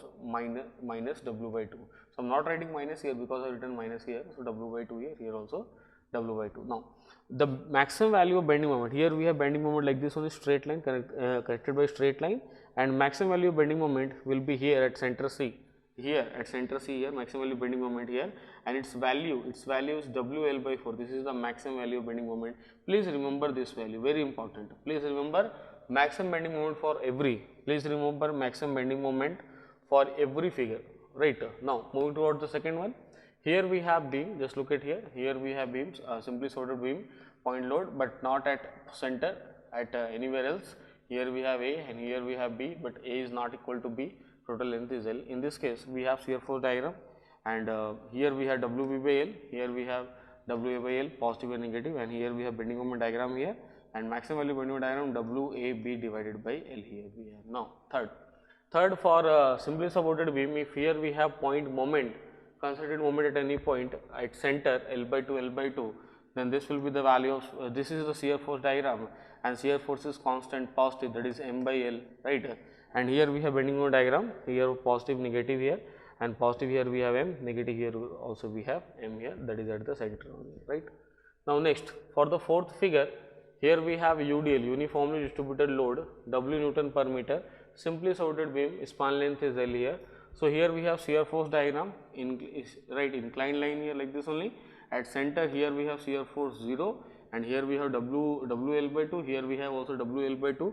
minus W by 2. So, I am not writing minus here because I have written minus here. So, W by 2 here also W by 2. Now, the maximum value of bending moment, here we have bending moment like this on a straight line connected by straight line, and maximum value of bending moment will be here at center C, here at center C here maximum value bending moment here, and its value is WL by 4. This is the maximum value of bending moment. Please remember this value, very important. Please remember maximum bending moment for every, please remember maximum bending moment for every figure, right. Now, moving towards the second one, here we have beam, just look at here, here we have beams, simply sorted beam, point load, but not at center, at anywhere else. Here we have A and here we have B, but A is not equal to B, total length is L. In this case, we have shear force diagram, and here we have WB by L, here we have WA by L, positive and negative, and here we have bending moment diagram here, and maximum value bending moment diagram WAB divided by L here we have. Now, third for simply supported beam, if here we have point moment, concentrated moment at any point at center L by 2, then this will be the value of this is the shear force diagram, and shear force is constant positive, that is M by L, right. And here we have bending moment diagram, here positive, negative here, and positive here we have M, negative here also we have M here, that is at the center only, right. Now, next for the fourth figure, here we have UDL, uniformly distributed load, W Newton per meter, simply sorted beam, span length is L here. So, here we have shear force diagram, inclined line here like this only, at center here we have shear force 0, and here we have WL by 2, here we have also WL by 2,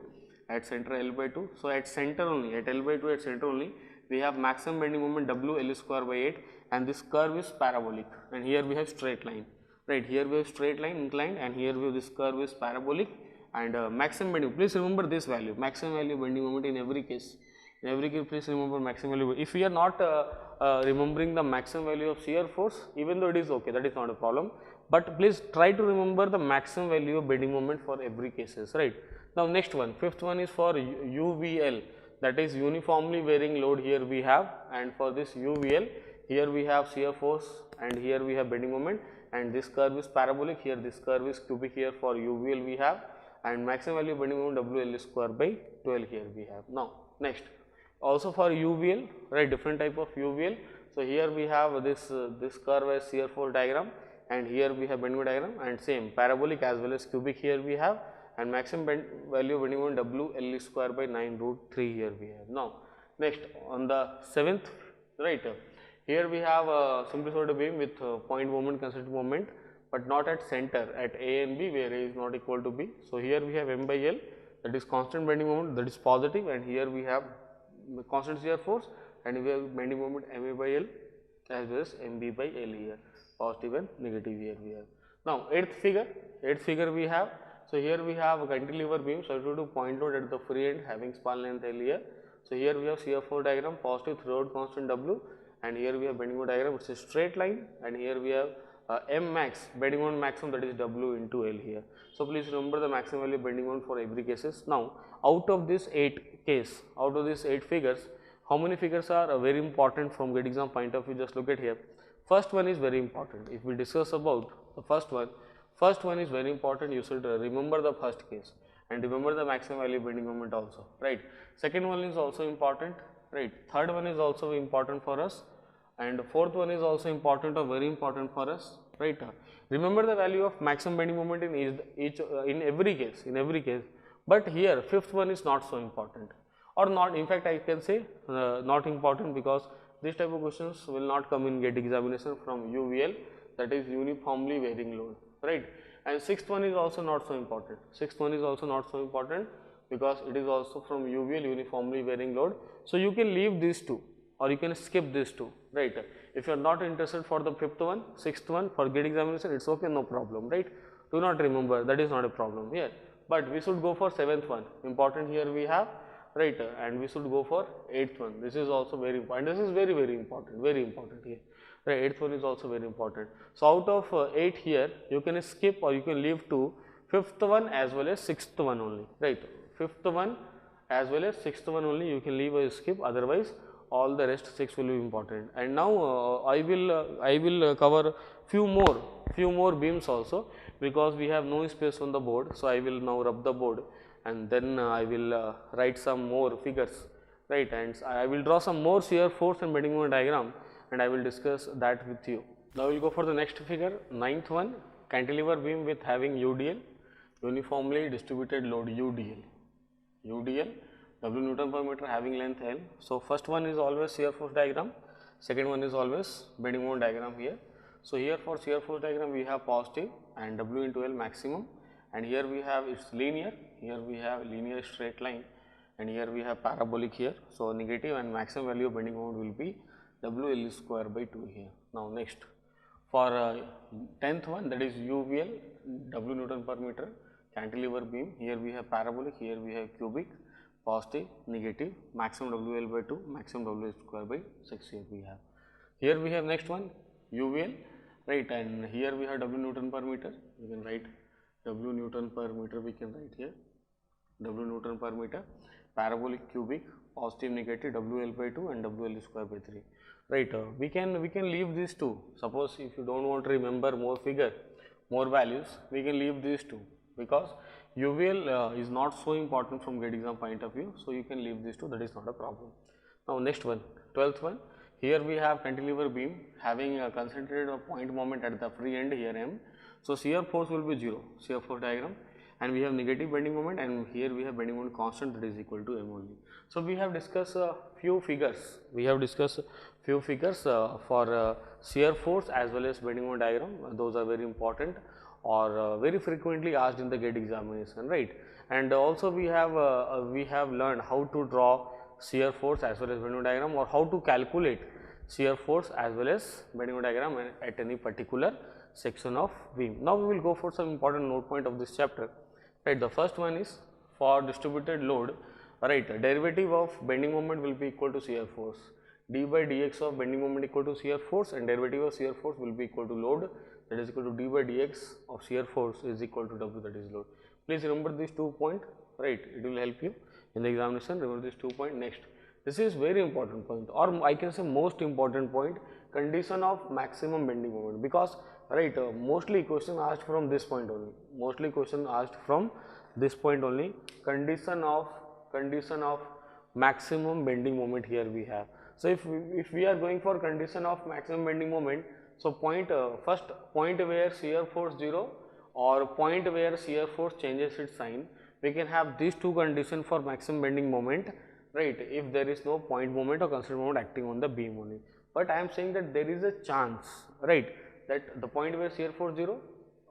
at center L by 2. So, at center only, at L by 2 at center only, we have maximum bending moment WL square by 8, and this curve is parabolic, and here we have straight line, right. Here we have straight line inclined, and here we have this curve is parabolic, and maximum bending, please remember this value, maximum value bending moment in every case. In every case, please remember maximum value. If we are not remembering the maximum value of shear force, even though it is okay, that is not a problem, but please try to remember the maximum value of bending moment for every cases, right. Now, next one, fifth one is for UVL, that is uniformly varying load here we have, and for this UVL, here we have shear force and here we have bending moment, and this curve is parabolic, here this curve is cubic here for UVL we have, and maximum value bending moment WL square by 12 here we have. Now, next, also for UVL, right, different type of UVL. So, here we have this curve as shear force diagram, and here we have bending moment diagram, and same parabolic as well as cubic here we have, and maximum value bending moment WL square by 9√3 here we have. Now, next on the seventh, right, here we have a simply sorted beam with point moment, concentric moment, but not at center, at A and B where A is not equal to B. So, here we have M by L, that is constant bending moment, that is positive, and here we have constant shear force, and we have bending moment MA by L as well as MB by L here, positive and negative here we have. Now, eighth figure we have, so here we have a cantilever beam, so to point load at the free end having span length L here. So, here we have shear force diagram, positive throughout constant W, and here we have bending moment diagram, which is straight line, and here we have M max, bending moment maximum, that is W into L here. So, please remember the maximum value bending moment for every cases. Now, out of this 8 case, out of these 8 figures, how many figures are very important from GATE exam point of view? Just look at here. First one is very important. If we discuss about the first one is very important, you should remember the first case. and remember the maximum value bending moment also, right. Second one is also important, right. Third one is also important for us, and fourth one is also important or very important for us, right. Remember the value of maximum bending moment in in every case, but here fifth one is not so important, or not, in fact I can say not important, because this type of questions will not come in GATE examination from UVL, that is uniformly varying load, right. And sixth one is also not so important, because it is also from UVL, uniformly varying load. So you can leave these two or you can skip these two, right. If you are not interested for the fifth one, sixth one for GATE examination, it's okay, no problem, right. Do not remember, that is not a problem here, but we should go for seventh one, important here we have, right. And we should go for eighth one, this is also very important, this is very important here, right. Eighth one is also very important. So out of 8 here, you can skip or you can leave to fifth one as well as sixth one only, right. Fifth one as well as sixth one only you can leave or skip, otherwise all the rest 6 will be important. And now I will cover few more beams also, because we have no space on the board. So I will now rub the board, and then I will write some more figures, right, and I will draw some more shear force and bending moment diagram, and I will discuss that with you. Now we will go for the next figure, ninth one, cantilever beam with having UDL, uniformly distributed load, UDL, W Newton per meter, having length L. So first one is always shear force diagram, second one is always bending moment diagram here. So here for shear force diagram we have positive and W into L maximum, and here we have its linear, here we have linear straight line, and here we have parabolic here. So negative and maximum value of bending moment will be WL square by 2 here. Now next, for 10th one, that is UVL, W Newton per meter, cantilever beam, here we have parabolic, here we have cubic, positive, negative, maximum WL by 2, maximum WL square by 6 here we have. Here we have next one, UVL, right, and here we have W Newton per meter, we can write W Newton per meter, we can write here, W Newton per meter, parabolic, cubic, positive, negative, WL by 2 and WL square by 3, right. We can leave these two. Suppose if you do not want to remember more figure, more values, we can leave these two, because UVL is not so important from GATE exam point of view. So you can leave these two, that is not a problem. Now next one, 12th one, here we have cantilever beam having a concentrated point moment at the free end, here M. So shear force will be 0, shear force diagram, and we have negative bending moment, and here we have bending moment constant, that is equal to M only. So we have discussed a few figures, for shear force as well as bending moment diagram. Those are very important or very frequently asked in the GATE examination, right. And also we have learned how to draw shear force as well as bending moment diagram, or how to calculate shear force as well as bending moment diagram at any particular section of beam. Now we will go for some important note point of this chapter, right. The first one is for distributed load, right, derivative of bending moment will be equal to shear force, d by dx of bending moment equal to shear force, and derivative of shear force will be equal to load, that is equal to d by dx of shear force is equal to W, that is load. Please remember these 2 points, right, it will help you in the examination. Remember these 2 points. Next, this is very important point, or I can say most important point, condition of maximum bending moment, because right, mostly question asked from this point only, condition of maximum bending moment here we have. So if we are going for condition of maximum bending moment, so first point where shear force 0 or point where shear force changes its sign, we can have these 2 conditions for maximum bending moment, right, if there is no point moment or constant moment acting on the beam only. But I am saying that there is a chance, right, that the point where shear force 0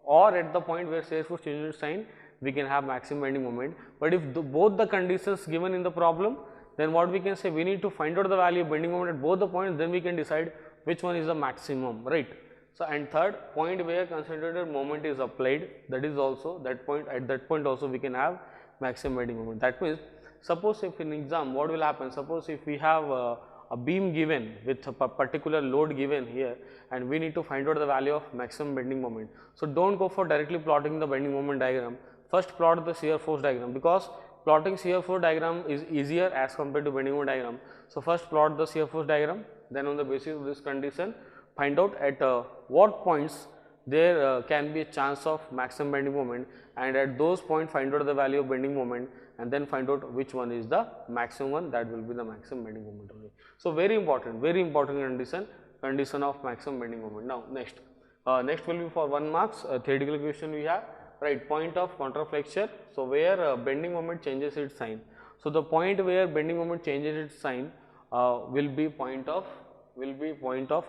or at the point where shear force changes its sign, we can have maximum bending moment. But if both the conditions given in the problem, then what we can say, we need to find out the value of bending moment at both the points, then we can decide which one is the maximum, right. So and third, point where concentrated moment is applied, that is also that point, at that point also we can have maximum bending moment. That means, suppose if in exam what will happen, suppose if we have a beam given with a particular load given here, and we need to find out the value of maximum bending moment. So do not go for directly plotting the bending moment diagram, first plot the shear force diagram, because plotting shear force diagram is easier as compared to bending moment diagram. So first plot the shear force diagram, then on the basis of this condition find out at what points there can be a chance of maximum bending moment, and at those points find out the value of bending moment and then find out which one is the maximum one, that will be the maximum bending moment only. So, very important condition of maximum bending moment. Now, next will be for 1 marks theoretical question we have, right, point of contraflexure. So, where bending moment changes its sign. So, the point where bending moment changes its sign will be point of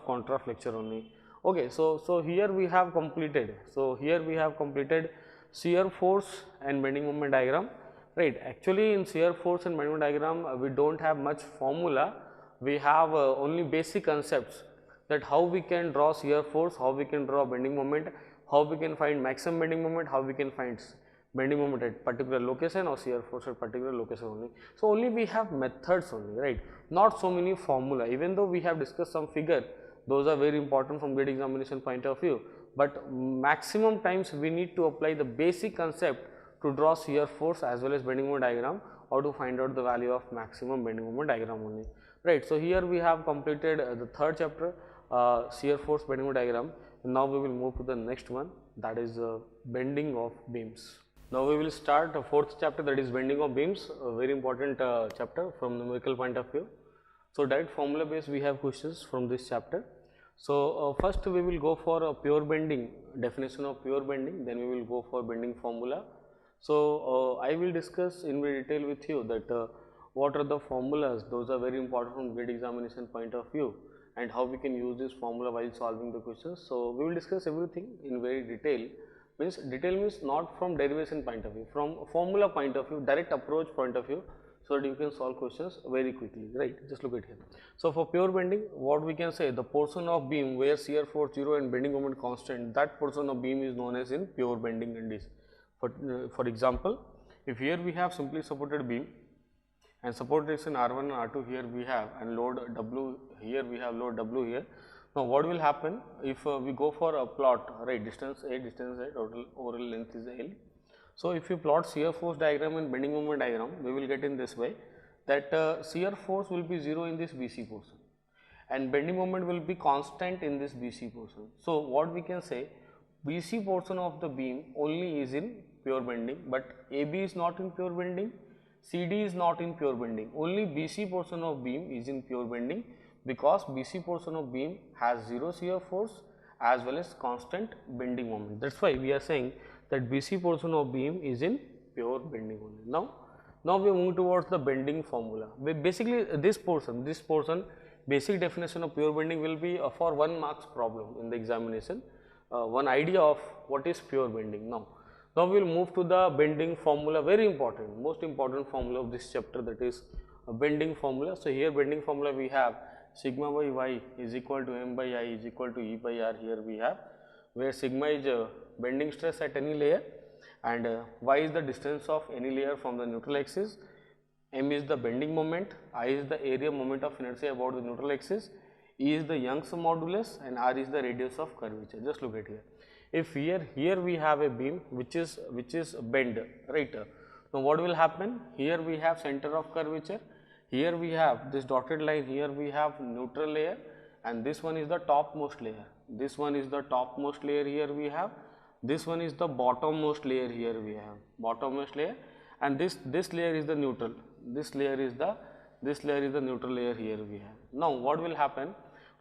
contraflexure only. Okay, so here we have completed. So, here we have completed shear force and bending moment diagram, right. Actually, in shear force and bending moment diagram, we do not have much formula, we have only basic concepts, that how we can draw shear force, how we can draw bending moment, how we can find maximum bending moment, how we can find bending moment at particular location or shear force at particular location only. So, only we have methods only, right, not so many formula, even though we have discussed some figure, those are very important from gate examination point of view, but maximum times we need to apply the basic concept to draw shear force as well as bending moment diagram, or to find out the value of maximum bending moment diagram only, right. So, here we have completed the third chapter, shear force bending moment diagram. Now, we will move to the next one, that is bending of beams. Now, we will start the fourth chapter, that is bending of beams, a very important chapter from numerical point of view. So, direct formula based we have questions from this chapter. So, first we will go for a pure bending, definition of pure bending, then we will go for bending formula. So, I will discuss in detail with you that what are the formulas, those are very important from gate examination point of view, and how we can use this formula while solving the questions. So, we will discuss everything in very detail, means not from derivation point of view, from formula point of view, direct approach point of view, so that you can solve questions very quickly, right. Just look at here. So, for pure bending, what we can say, the portion of beam where shear force 0 and bending moment constant, that portion of beam is known as in pure bending condition. For example, if here we have simply supported beam and support is in R1 and R2 here we have, and load W here, we have load W here. Now, what will happen if we go for a plot, right, distance A, total overall length is L. So, if you plot shear force diagram and bending moment diagram, we will get in this way, that shear force will be 0 in this BC portion and bending moment will be constant in this BC portion. So, what we can say, BC portion of the beam only is in pure bending, but AB is not in pure bending, CD is not in pure bending, only BC portion of beam is in pure bending, because BC portion of beam has 0 shear force as well as constant bending moment. That is why we are saying that BC portion of beam is in pure bending only. Now we move towards the bending formula. Basically, this portion basic definition of pure bending will be for 1 marks problem in the examination, one idea of what is pure bending. Now we will move to the bending formula, very important, most important formula of this chapter, that is bending formula. So, here bending formula we have sigma by y is equal to m by I is equal to E by R, here we have, where sigma is bending stress at any layer and y is the distance of any layer from the neutral axis, m is the bending moment, I is the area moment of inertia about the neutral axis, E is the Young's modulus and R is the radius of curvature. Just look at here. If here we have a beam which is bent, right. Now, what will happen? Here we have center of curvature, here we have this dotted line, here we have neutral layer, and this one is the topmost layer, this one is the topmost layer, here we have, this one is the bottommost layer, here we have bottommost layer, and this layer is the neutral, this layer is the neutral layer, here we have. Now, what will happen?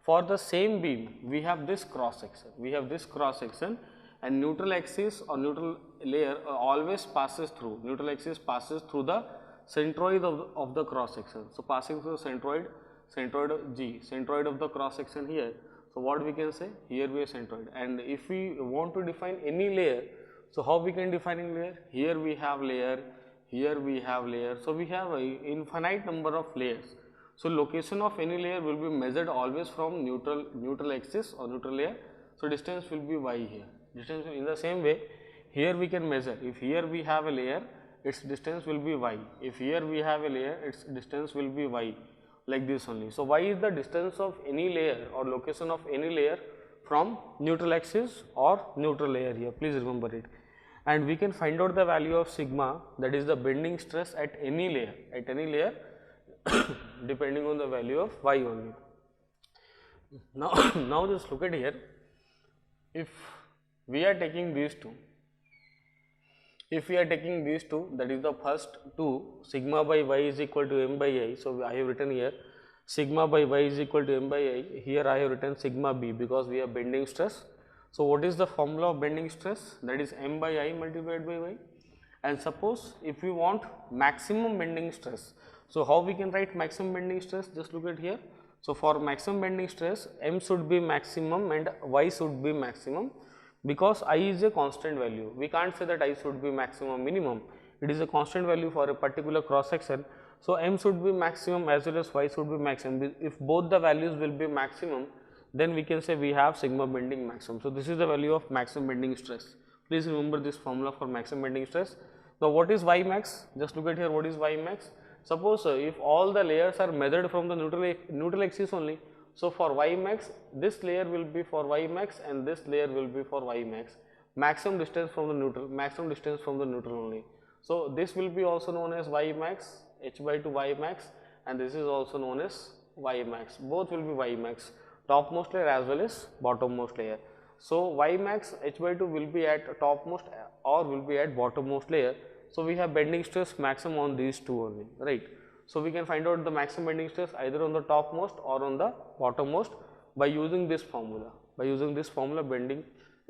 For the same beam, we have this cross section, and neutral axis or neutral layer always passes through, neutral axis passes through the centroid of the cross section. So, passing through the centroid G, centroid of the cross section here. So, what we can say, here we have centroid, and if we want to define any layer, so how we can define any layer? Here we have layer, here we have layer. So, we have an infinite number of layers. So, location of any layer will be measured always from neutral axis or neutral layer. So, distance will be y here, distance in the same way here we can measure. If here we have a layer, its distance will be y, if here we have a layer, its distance will be y, like this only. So, y is the distance of any layer or location of any layer from neutral axis or neutral layer here, please remember it. And we can find out the value of sigma, that is the bending stress at any layer depending on the value of y only. Now just look at here, if we are taking these two. If we are taking these two, that is the first two, sigma by y is equal to m by I. So, I have written here sigma by y is equal to m by I. Here I have written sigma b because we have bending stress. So, what is the formula of bending stress? That is m by I multiplied by y. And suppose if we want maximum bending stress, so how we can write maximum bending stress? Just look at here. So, for maximum bending stress, m should be maximum and y should be maximum, because I is a constant value. We can't say that I should be maximum minimum, it is a constant value for a particular cross section. So, m should be maximum as well as y should be maximum. If both the values will be maximum, then we can say we have sigma bending maximum. So, this is the value of maximum bending stress. Please remember this formula for maximum bending stress. Now, what is y max? Just look at here, what is y max? Suppose if all the layers are measured from the neutral axis only, so for y max, this layer will be for y max and this layer will be for y max, maximum distance from the neutral only. So, this will be also known as y max, h by 2 y max, and this is also known as y max. Both will be y max, topmost layer as well as bottommost layer. So, y max h by 2 will be at topmost or will be at bottommost layer. So, we have bending stress maximum on these two only, right. So, we can find out the maximum bending stress either on the topmost or on the bottommost by using this formula, bending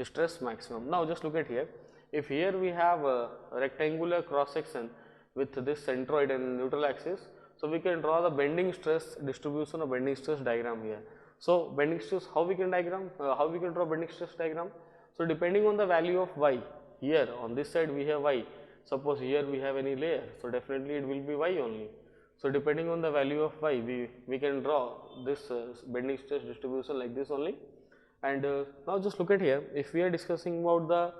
stress maximum. Now, just look at here, if here we have a rectangular cross section with this centroid and neutral axis, so we can draw the bending stress distribution or bending stress diagram here. So, bending stress, how we can draw bending stress diagram? So, depending on the value of y, here on this side we have y, suppose here we have any layer, so definitely it will be y only. So, depending on the value of y, we can draw this bending stress distribution like this only. And now, just look at here, if we are discussing about the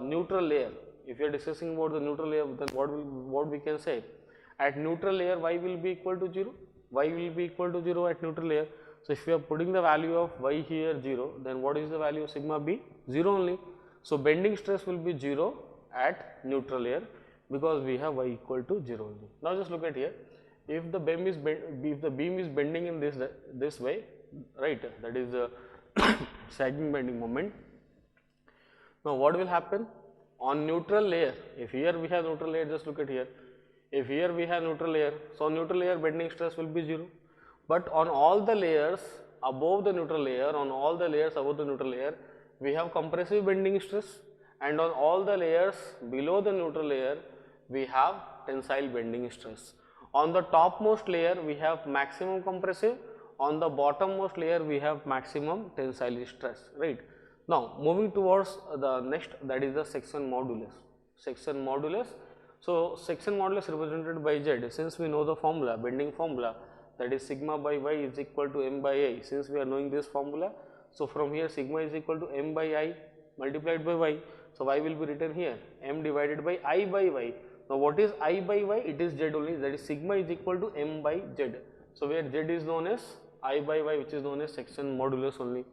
neutral layer, then what we can say? At neutral layer, y will be equal to 0, at neutral layer. So, if we are putting the value of y here 0, then what is the value of sigma b? 0 only. So, bending stress will be 0 at neutral layer because we have y equal to 0 only. Now, just look at here, if the beam is bending in this way, right, that is the sagging bending moment. Now, what will happen on neutral layer? If here we have neutral layer, just look at here, if here we have neutral layer, so on neutral layer bending stress will be 0. But on all the layers above the neutral layer, we have compressive bending stress, and on all the layers below the neutral layer, we have tensile bending stress. On the topmost layer, we have maximum compressive, on the bottommost layer, we have maximum tensile stress, right. Now, moving towards the next, that is the section modulus. So, section modulus represented by Z, since we know the formula, bending formula, that is sigma by y is equal to m by I. Since we are knowing this formula, so from here sigma is equal to m by I multiplied by y. So, y will be written here m divided by I by y. Now, what is I by y? It is Z only, that is sigma is equal to m by Z. So, where Z is known as I by y, which is known as section modulus only.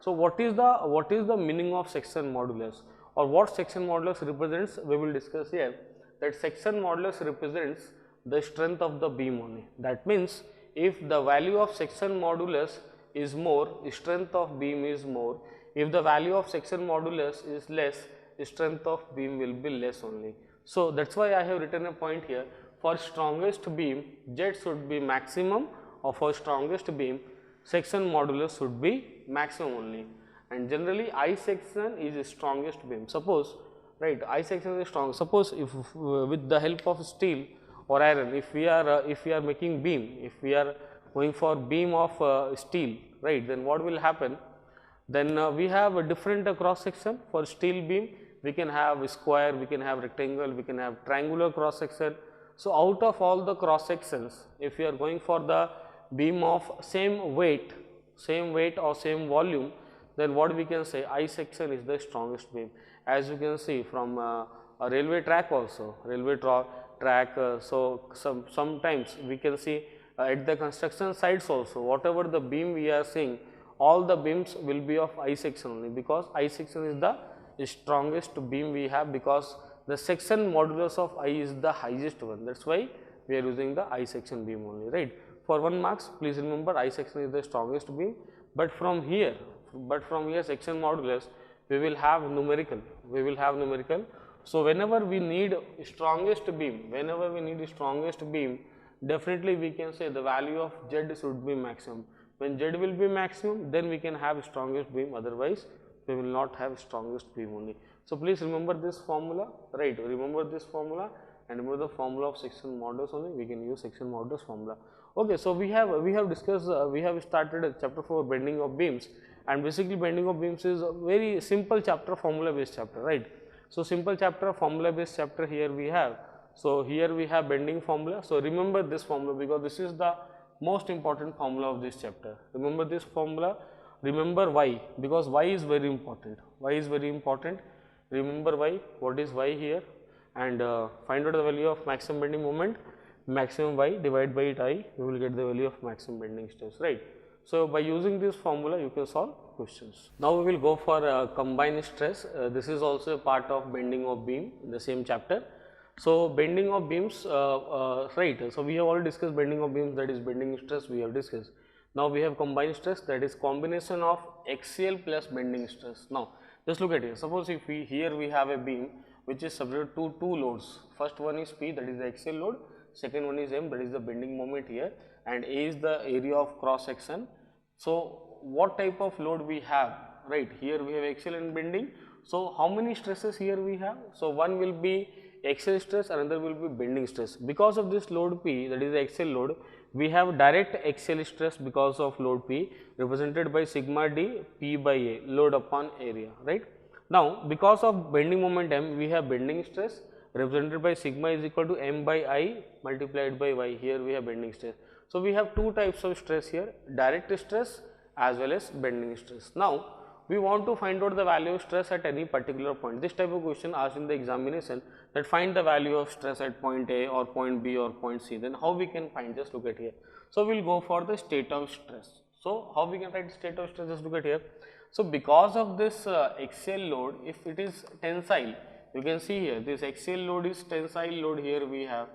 So, what is the meaning of section modulus, or what section modulus represents? We will discuss here that section modulus represents the strength of the beam only. That means, if the value of section modulus is more, strength of beam is more. If the value of section modulus is less, strength of beam will be less only. So, that is why I have written a point here, for strongest beam Z should be maximum, or for strongest beam section modulus should be maximum only. And generally I section is strongest beam. Suppose, right, I section is strong. Suppose if with the help of steel or iron, if we are making beam, if we are going for beam of steel, right, then what will happen? Then we have a different cross section. For steel beam, we can have square, we can have rectangle, we can have triangular cross section. So, out of all the cross sections, if we are going for the beam of same weight or same volume, then what we can say, I section is the strongest beam. As you can see from a railway track also, track, so sometimes we can see at the construction sites also, whatever the beam we are seeing, all the beams will be of I section only, because I section is the strongest beam we have, because the section modulus of I is the highest one. That is why we are using the I section beam only, right. For 1 marks, please remember I section is the strongest beam, but from here section modulus, we will have numerical, So whenever we need strongest beam, definitely we can say the value of Z should be maximum. When Z will be maximum, then we can have strongest beam, otherwise we will not have strongest beam only. So please remember this formula, right? Remember this formula and remember the formula of section modulus only. We can use section modulus formula. Okay, so we have discussed, we have started chapter 4 bending of beams, and basically bending of beams is a very simple chapter, formula based chapter, right? So simple chapter, formula based chapter here we have. So here we have bending formula. So remember this formula because this is the most important formula of this chapter. Remember this formula. Remember why, because why is very important. Remember why. What is why here? And find out the value of maximum bending moment. Maximum y, divide by it I, we will get the value of maximum bending stress, right? So by using this formula you can solve questions. Now we will go for combined stress. This is also a part of bending of beam in the same chapter. So bending of beams, right? So we have already discussed bending of beams, that is bending stress we have discussed. Now we have combined stress, that is combination of axial plus bending stress. Now just look at here. Suppose if we here we have a beam which is subject to two loads. First one is P, that is the axial load. Second one is M, that is the bending moment here, and A is the area of cross section. So what type of load we have, right? Here we have axial and bending. So how many stresses here we have? So one will be axial stress, another will be bending stress. Because of this load P, that is the axial load, we have direct axial stress because of load P, represented by sigma D P by A, load upon area, right? Now because of bending moment M, we have bending stress represented by sigma is equal to M by I multiplied by Y. Here we have bending stress. So we have two types of stress here, direct stress as well as bending stress. Now we want to find out the value of stress at any particular point. This type of question asked in the examination, that find the value of stress at point A or point B or point C. Then how we can find? Just look at here. So we will go for the state of stress. So how we can write state of stress? Just look at here. So because of this axial load, if it is tensile, you can see here this axial load is tensile load, here we have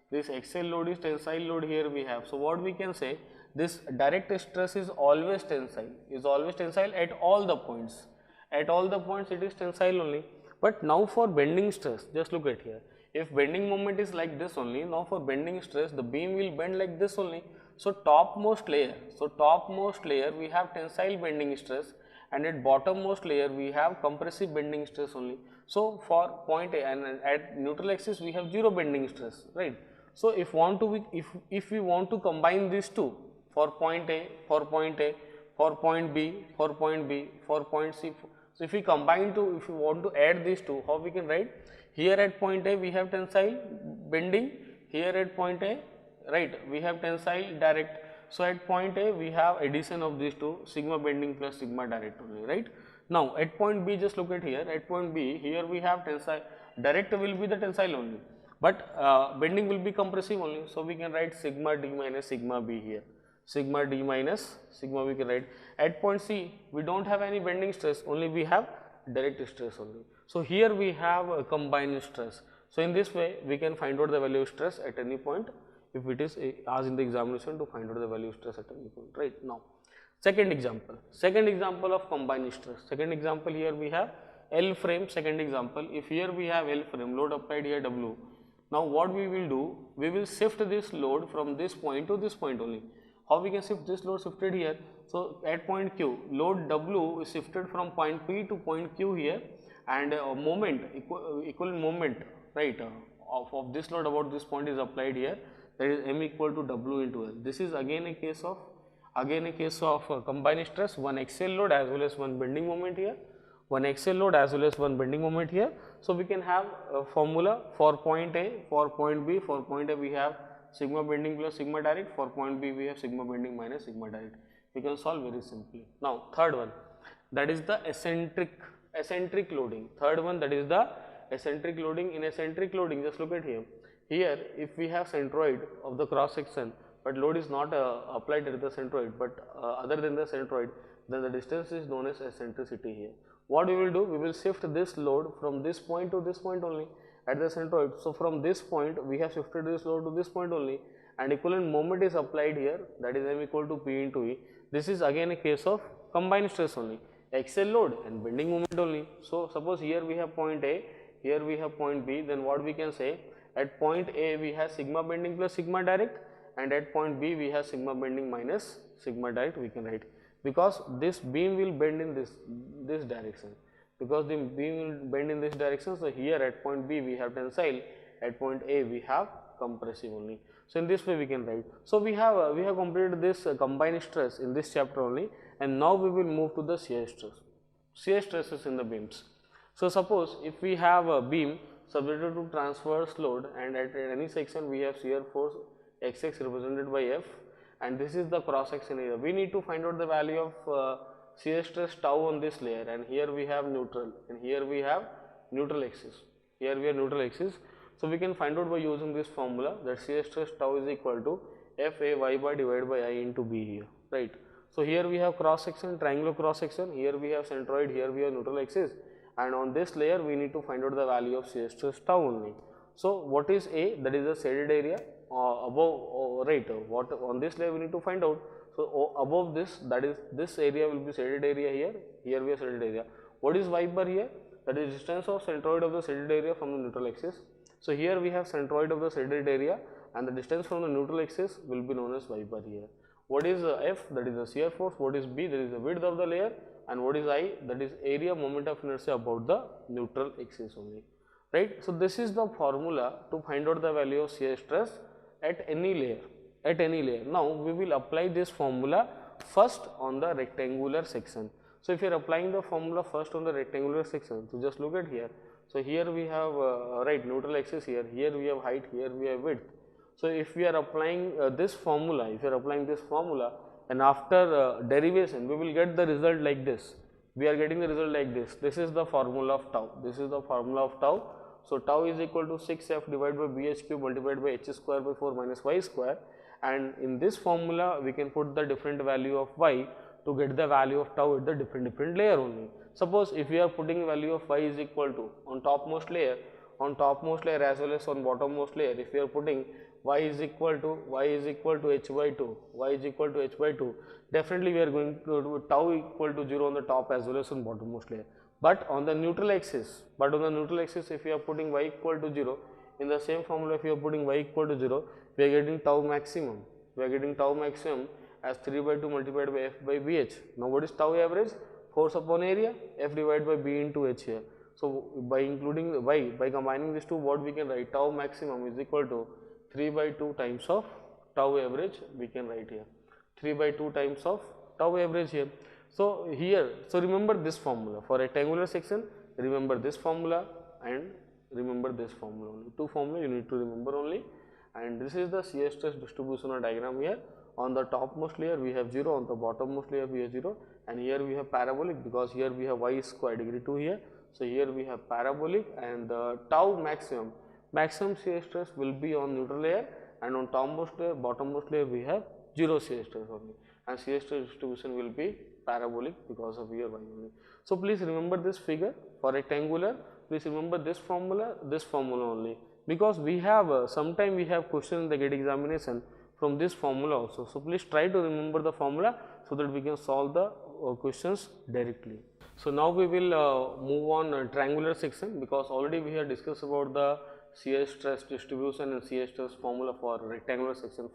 this axial load is tensile load, here we have. So what we can say, this direct stress is always tensile, at all the points. At all the points it is tensile only. But now for bending stress, just look at here. If bending moment is like this only, now for bending stress the beam will bend like this only. So topmost layer we have tensile bending stress, and at bottommost layer we have compressive bending stress only. So for point A and at neutral axis we have zero bending stress, right? So if we want to combine these two, for point A, for point B, for point C, so if we combine two, if we want to add these two, how we can write? Here at point A we have tensile bending, here at point A, right, we have tensile direct. So at point A we have addition of these two, sigma bending plus sigma direct only, right? Now at point B, just look at here, at point B, here we have tensile, direct will be the tensile only, but bending will be compressive only. So we can write sigma D minus sigma B here, sigma D minus sigma we can write. At point C we do not have any bending stress, only we have direct stress only. So here we have a combined stress. So in this way we can find out the value of stress at any point, if it is asked in the examination to find out the value of stress at any point, right? Now second example of combined stress. Second example, here we have L frame. Second example, if here we have L frame, load applied here W. Now what we will do, we will shift this load from this point to this point only. How we can shift this load? Shifted here. So at point Q, load W is shifted from point P to point Q here, and moment, equal moment, right, of this load about this point is applied here, that is M equal to W into L. This is again a case of combined stress, one axial load as well as one bending moment here, So we can have a formula for point A, for point B. For point A we have sigma bending plus sigma direct, for point B we have sigma bending minus sigma direct. We can solve very simply. Now third one, that is the eccentric loading. Third one, that is the eccentric loading. In eccentric loading, just look at here. Here if we have centroid of the cross section, but load is not applied at the centroid, but other than the centroid, then the distance is known as eccentricity here. What we will do, we will shift this load from this point to this point only at the centroid. So from this point we have shifted this load to this point only, and equivalent moment is applied here, that is M equal to P into E. This is again a case of combined stress only. axial load and bending moment only. So suppose here we have point A, here we have point B, then what we can say, at point A we have sigma bending plus sigma direct, and at point B we have sigma bending minus sigma direct, we can write, because this beam will bend in this direction, because the beam will bend in this direction. So here at point B we have tensile, at point A we have compressive only. So in this way we can write. So we have completed this combined stress in this chapter only, and now we will move to the shear stress. Shear stresses in the beams. So suppose if we have a beam subjected to transverse load, and at any section we have shear force Xx represented by F, and this is the cross section area. We need to find out the value of shear stress tau on this layer, and here we have neutral, and here we have neutral axis. Here we have neutral axis. So we can find out by using this formula that shear stress tau is equal to F A y bar divided by I into B here, right. So here we have cross section, triangular cross section, here we have centroid, here we have neutral axis, and on this layer we need to find out the value of shear stress tau only. So what is A? That is the shaded area above, right, what on this layer we need to find out. So above this, that is this area will be shaded area here, here we have shaded area. What is y bar here? That is distance of centroid of the shaded area from the neutral axis. So here we have centroid of the shaded area, and the distance from the neutral axis will be known as y bar here. What is F? That is the shear force. What is B? That is the width of the layer, and what is I? That is area moment of inertia about the neutral axis only, right. So this is the formula to find out the value of shear stress at any layer, at any layer. Now we will apply this formula first on the rectangular section. So if you are applying the formula first on the rectangular section, so just look at here. So here we have right, neutral axis here, here we have height, here we have width. So if we are applying this formula, if you are applying this formula, and after derivation we will get the result like this. We are getting the result like this. This is the formula of tau. This is the formula of tau. So tau is equal to 6f divided by bh cube multiplied by h square by 4 minus y square, and in this formula we can put the different value of y to get the value of tau at the different layer only. Suppose if we are putting value of y is equal to on topmost layer as well as on bottommost layer, if we are putting y is equal to h by 2, y is equal to h by 2, definitely we are going to do tau equal to 0 on the top as well as on bottommost layer. But on the neutral axis, if you are putting y equal to 0, in the same formula if you are putting y equal to 0, we are getting tau maximum. We are getting tau maximum as 3 by 2 multiplied by f by bh. Now what is tau average? Force upon area, f divided by b into h here. So by including the y, by combining these two, what we can write, tau maximum is equal to 3 by 2 times of tau average, we can write here. 3 by 2 times of tau average here. So here, so remember this formula for rectangular section, remember this formula and remember this formula only. Two formula you need to remember only, and this is the shear stress distribution or diagram here. On the topmost layer we have 0, on the bottommost layer we have 0, and here we have parabolic because here we have y square degree 2 here. So here we have parabolic, and the tau maximum shear stress will be on neutral layer, and on topmost layer, bottommost layer we have 0 shear stress only, and shear stress distribution will be parabolic because of here y only. So please remember this figure for rectangular. Please remember this formula only, because we have sometime we have questions in the GATE examination from this formula also. So please try to remember the formula so that we can solve the questions directly. So now we will move on triangular section, because already we have discussed about the shear stress distribution and shear stress formula for rectangular section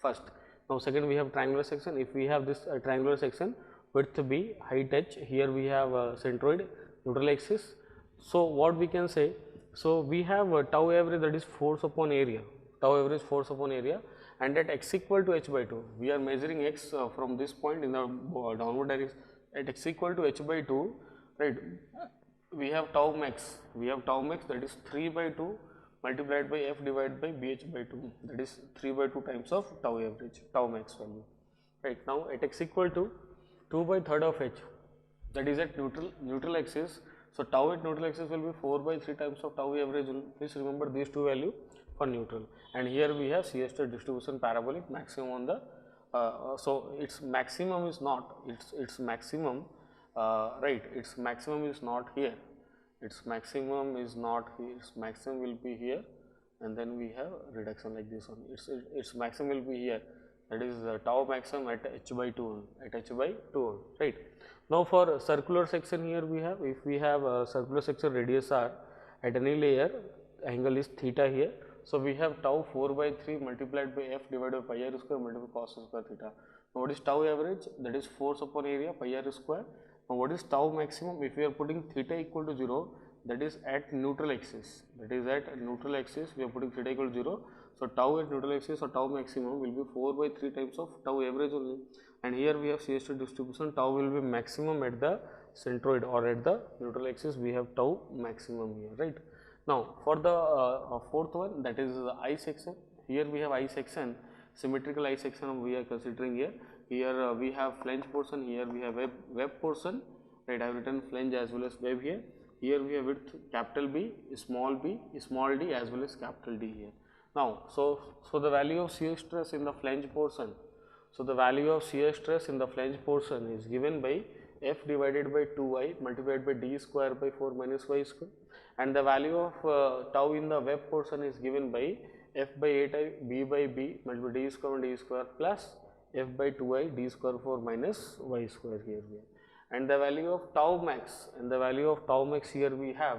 first. Now second we have triangular section. If we have this triangular section, width b, height h, here we have centroid, neutral axis. So what we can say, so we have tau average, that is force upon area, and at x equal to h by 2, we are measuring x from this point in the downward direction. At x equal to h by 2, right, we have tau max, that is 3 by 2 multiplied by f divided by bh by 2, that is 3 by 2 times of tau average, tau max value, right. Now at x equal to 2 by third of h, that is at neutral axis. So tau at neutral axis will be 4 by 3 times of tau average. Please remember these two value for neutral, and here we have shear stress distribution parabolic maximum on the so its maximum is not, its maximum right, its maximum is not here, its maximum is not here, its maximum will be here, and then we have reduction like this one. Its maximum will be here, that is tau maximum at h by 2, right. Now for circular section, here we have, if we have a circular section radius r at any layer, angle is theta here. So we have tau 4 by 3 multiplied by f divided by pi r square multiplied by cos square theta. Now what is tau average? That is force upon area pi r square. Now what is tau maximum? If we are putting theta equal to 0, that is at neutral axis. That is at neutral axis we are putting theta equal to 0. So tau at neutral axis or tau maximum will be 4 by 3 times of tau average only. And here we have CST distribution, tau will be maximum at the centroid or at the neutral axis, we have tau maximum here, right. Now for the fourth one, that is the I section. Here we have I section, symmetrical I section we are considering here. Here we have flange portion, here we have web portion, right. I have written flange as well as web here. Here we have width capital B, small d as well as capital D here. Now, so the value of shear stress in the flange portion, so the value of shear stress in the flange portion is given by F divided by 2y multiplied by d square by 4 minus y square, and the value of tau in the web portion is given by F by 8i b by b multiplied by d square plus F by 2i d square 4 minus y square here. And the value of tau max, here we have,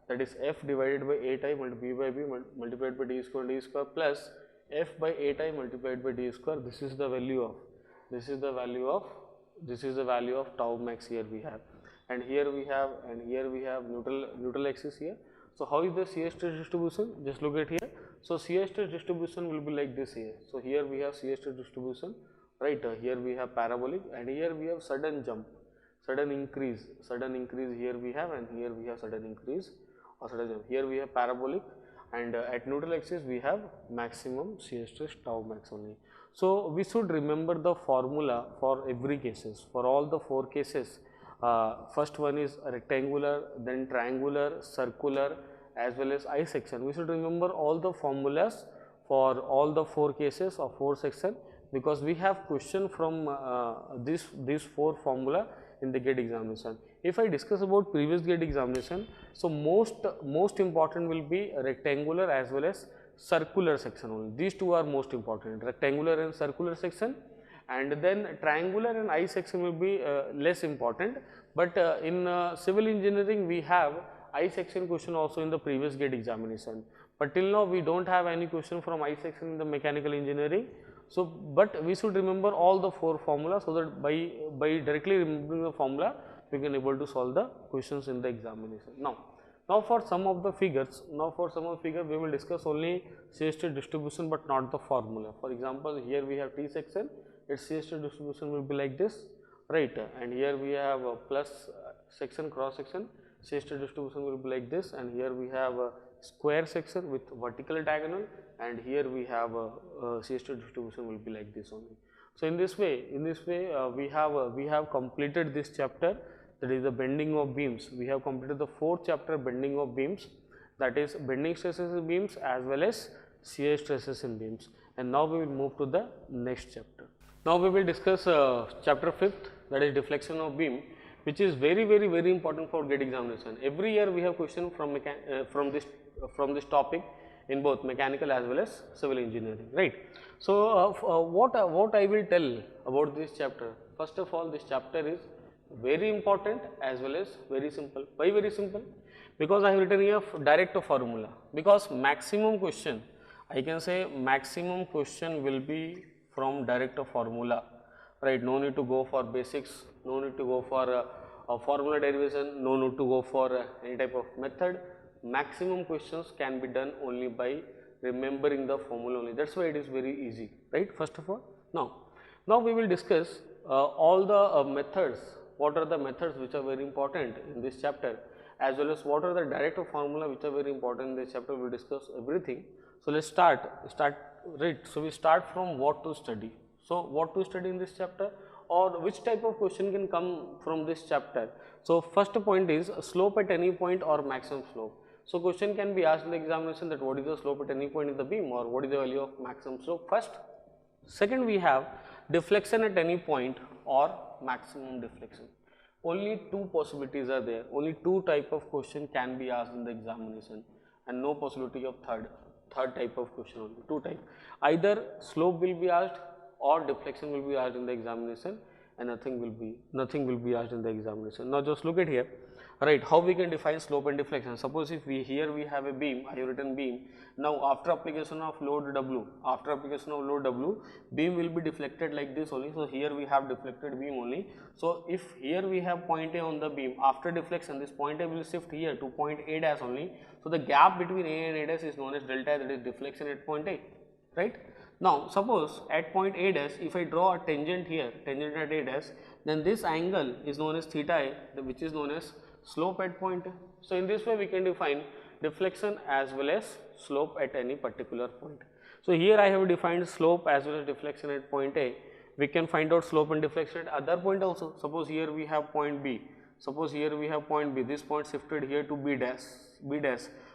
that is f divided by 8i multiplied b by b multiplied by d square plus f by 8i multiplied by d square. This is the value of tau max here we have, and here we have neutral axis here. So how is the shear stress distribution? Just look at here. So shear stress distribution will be like this here. So here we have shear stress distribution, right. Here we have parabolic, and here we have sudden jump, sudden increase here we have, and here we have sudden increase or sudden jump. Here we have parabolic, and at neutral axis we have maximum shear stress tau max only. So we should remember the formula for every cases, for all the 4 cases. First one is rectangular, then triangular, circular as well as I section. We should remember all the formulas for all the 4 cases or 4 section, because we have question from these 4 formula in the GATE examination. If I discuss about previous GATE examination, so most important will be rectangular as well as circular section only. These 2 are most important, rectangular and circular section, and then triangular and I section will be less important. But in civil engineering we have I section question also in the previous GATE examination, but till now we don't have any question from I section in the mechanical engineering. So, but we should remember all the 4 formulas, so that by directly remembering the formula we can able to solve the questions in the examination. Now for some of the figures, we will discuss only shear stress distribution but not the formula. For example, here we have T section, its shear stress distribution will be like this, right, and here we have a plus section, cross section, shear stress distribution will be like this, and here we have a square section with vertical diagonal, and here we have a shear stress distribution will be like this only. So in this way we have completed this chapter, that is the bending of beams. We have completed the 4th chapter, bending of beams, that is bending stresses in beams as well as shear stresses in beams. And now we will move to the next chapter. Now we will discuss chapter 5th, that is deflection of beam, which is very important for GATE examination. Every year we have question from this topic in both mechanical as well as civil engineering, right. So what I will tell about this chapter? First of all, this chapter is very important as well as very simple. Why very simple? Because I have written here direct formula, because maximum question, I can say maximum question will be from direct formula, right. No need to go for basics, no need to go for formula derivation, no need to go for any type of method. Maximum questions can be done only by remembering the formula only. That's why it is very easy, right. First of all, now we will discuss all the methods. What are the methods which are very important in this chapter, as well as what are the direct formula which are very important in this chapter. We will discuss everything. So let's start right. So we start from what to study. So what to study in this chapter, or which type of question can come from this chapter. So first point is slope at any point or maximum slope. So question can be asked in the examination that what is the slope at any point in the beam, or what is the value of maximum slope first. Second, we have deflection at any point or maximum deflection. Only 2 possibilities are there, only 2 type of question can be asked in the examination, and no possibility of third type of question, only 2 type. Either slope will be asked or deflection will be asked in the examination, and nothing will be asked in the examination. Now just look at here, right, how we can define slope and deflection. Suppose if we here we have a beam, I have written beam. Now after application of load W, beam will be deflected like this only. So here we have deflected beam only. So if here we have point A on the beam, after deflection this point A will shift here to point A dash only. So the gap between A and A dash is known as delta, that is deflection at point A, right. Now suppose at point A dash, if I draw a tangent here, tangent at A dash, then this angle is known as theta A, which is known as slope at point A. So in this way we can define deflection as well as slope at any particular point. So here I have defined slope as well as deflection at point A. We can find out slope and deflection at other point also. Suppose here we have point B. Suppose here we have point B. This point shifted here to B dash.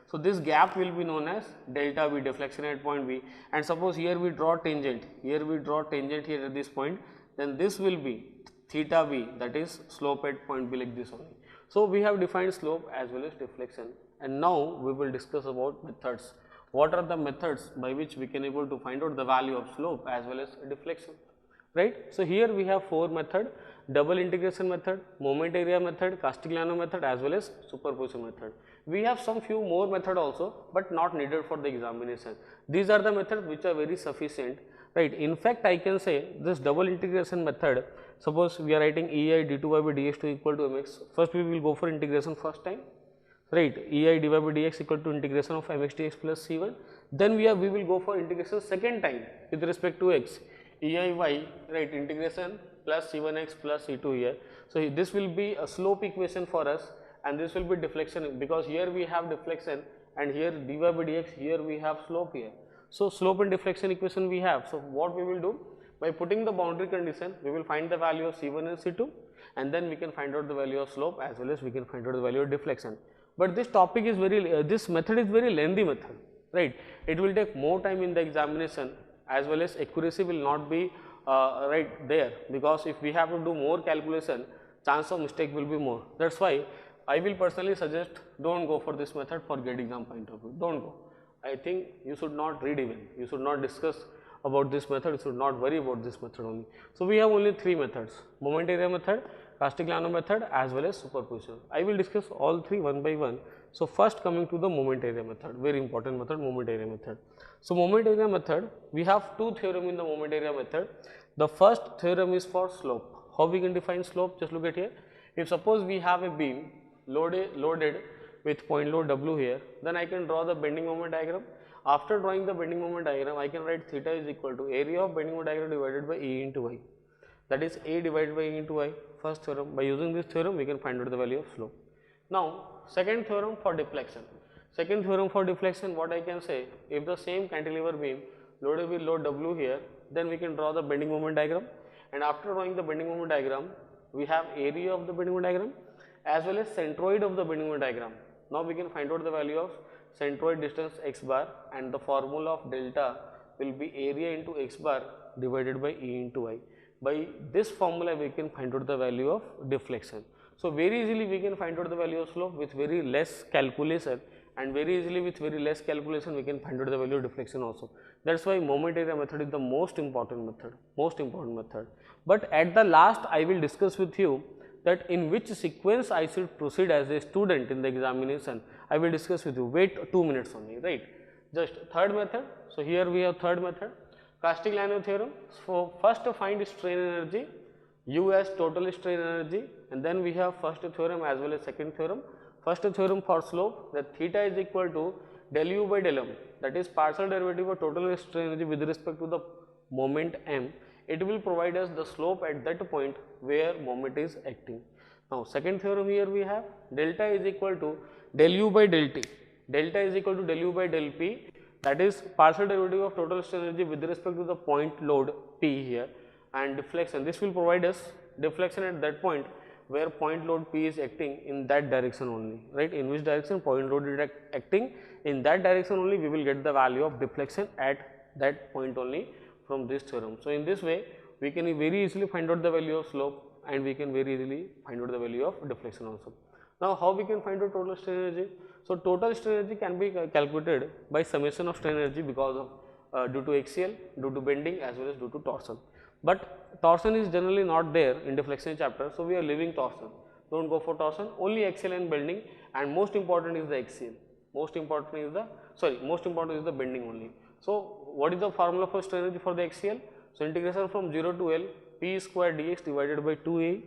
So this gap will be known as delta B, deflection at point B. And suppose here we draw tangent. Here at this point. Then this will be theta B, that is slope at point B, like this only. So we have defined slope as well as deflection, and now we will discuss about methods. What are the methods by which we can able to find out the value of slope as well as deflection, right? So here we have four methods: double integration method, moment area method, Castigliano method as well as superposition method. We have some few more method also, but not needed for the examination. These are the methods which are very sufficient, right? In fact, I can say this double integration method, suppose we are writing EI d2y by dx2 equal to mx. First we will go for integration first time, right? EI dy by dx equal to integration of mx dx plus c1. Then we will go for integration second time with respect to x. EI y, right, integration plus c1x plus c2 here. So this will be a slope equation for us, and this will be deflection, because here we have deflection and here dy by dx, here we have slope here. So slope and deflection equation we have. So what we will do? By putting the boundary condition, we will find the value of C1 and C2, and then we can find out the value of slope as well as we can find out the value of deflection. But this topic is this method is very lengthy method, right? It will take more time in the examination, as well as accuracy will not be right there, because if we have to do more calculation, chance of mistake will be more. That's why I will personally suggest don't go for this method for GATE exam point of view. Don't go. I think you should not read even. You should not discuss about this method. You should not worry about this method only. So we have only three methods: moment area method, Castigliano method as well as superposition. I will discuss all three one by one. So first coming to the moment area method, very important method, moment area method. So moment area method, we have two theorems in the moment area method. The first theorem is for slope. How we can define slope? Just look at here. If suppose we have a beam loaded with point load W here, then I can draw the bending moment diagram. After drawing the bending moment diagram, I can write theta is equal to area of bending moment diagram divided by E into Y. That is A divided by E into Y, first theorem. By using this theorem, we can find out the value of slope. Now, second theorem for deflection. Second theorem for deflection, what I can say, if the same cantilever beam loaded with load W here, then we can draw the bending moment diagram. And after drawing the bending moment diagram, we have area of the bending moment diagram as well as centroid of the bending moment diagram. Now we can find out the value of centroid distance x bar, and the formula of delta will be area into x bar divided by E into Y. By this formula we can find out the value of deflection. So very easily we can find out the value of slope with very less calculation, and very easily with very less calculation we can find out the value of deflection also. That's why moment area method is the most important method. But at the last I will discuss with you that in which sequence I should proceed as a student in the examination. I will discuss with you. Wait 2 minutes only, right? Just third method. So here we have third method, Castigliano theorem. So first find strain energy, U as total strain energy, and then we have first theorem as well as second theorem. First theorem for slope, that theta is equal to del U by del M, that is partial derivative of total strain energy with respect to the moment M. It will provide us the slope at that point where moment is acting. Now second theorem here we have delta is equal to del U by del T. Delta is equal to del U by del P, that is partial derivative of total strain energy with respect to the point load P here, and deflection. This will provide us deflection at that point where point load P is acting in that direction only, right? In which direction point load is acting, in that direction only we will get the value of deflection at that point only from this theorem. So in this way we can very easily find out the value of slope, and we can very easily find out the value of deflection also. Now how we can find out total strain energy? So total strain energy can be calculated by summation of strain energy because of due to axial, due to bending as well as due to torsion. but torsion is generally not there in deflection chapter, so we are leaving torsion. Don't go for torsion, only axial and bending, and most important is the axial. Most important is the bending only. So what is the formula for strain energy for the axial? So integration from 0 to L P square dx divided by 2A,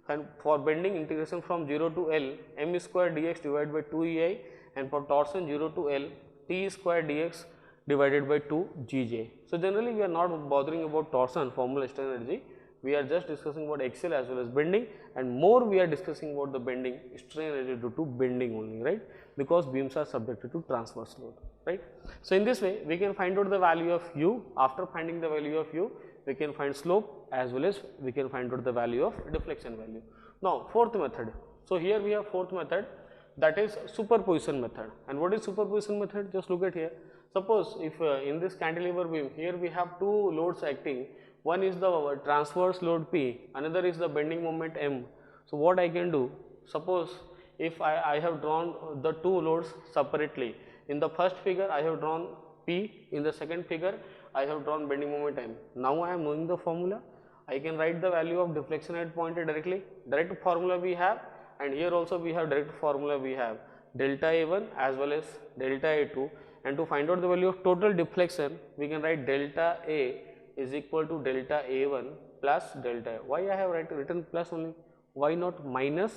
and for bending integration from 0 to L M square dx divided by 2EI, and for torsion 0 to L T square dx divided by 2 GJ. So generally we are not bothering about torsion formula strain energy, we are just discussing about axial as well as bending, and more we are discussing about the bending strain energy due to bending only, right, because beams are subjected to transverse load, right. So in this way we can find out the value of u. After finding the value of u, we can find slope as well as we can find out the value of deflection value. Now fourth method. So here we have fourth method, that is superposition method. And what is superposition method? Just look at here. Suppose if in this cantilever beam, here we have two loads acting, one is the transverse load P, another is the bending moment M. So what I can do, suppose if I have drawn the two loads separately, in the first figure I have drawn P, in the second figure I have drawn bending moment M. Now I am knowing the formula, I can write the value of deflection at point directly. Direct formula we have, and here also we have direct formula, we have delta A1 as well as delta A2, and to find out the value of total deflection we can write delta A is equal to delta A1 plus delta A. Why I have written plus only, why not minus?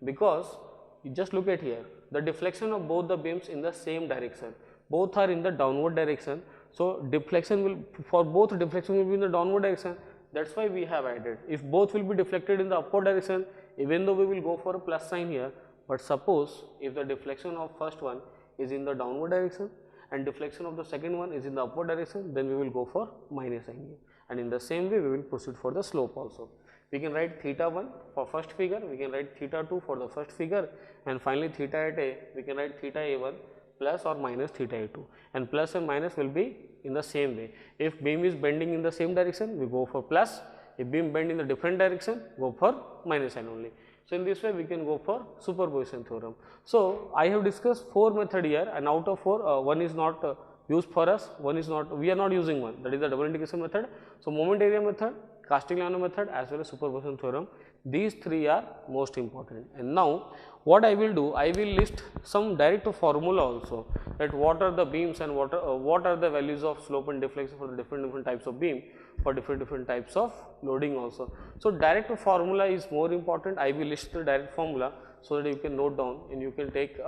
Because you just look at here, the deflection of both the beams in the same direction, both are in the downward direction, so deflection will, for both deflection will be in the downward direction, that's why we have added. If both will be deflected in the upward direction, even though we will go for a plus sign here, but suppose if the deflection of first one is in the downward direction and deflection of the second one is in the upward direction, then we will go for minus sign here, and in the same way we will proceed for the slope also. We can write theta 1 for first figure, we can write theta 2 for the first figure, and finally theta at A, we can write theta A1 plus or minus theta A2, and plus and minus will be in the same way. If beam is bending in the same direction, we go for plus, if beam bend in the different direction, go for minus sign only. So in this way we can go for superposition theorem. So I have discussed four method here, and out of four, one is not used for us, one is not, we are not using one, that is the double integration method. So moment area method, Castigliano method as well as superposition theorem, these three are most important. And now what I will do, I will list some direct formula also, that what are the beams and what are the values of slope and deflection for the different types of beam, for different types of loading also. So direct formula is more important. I will list the direct formula so that you can note down and you can take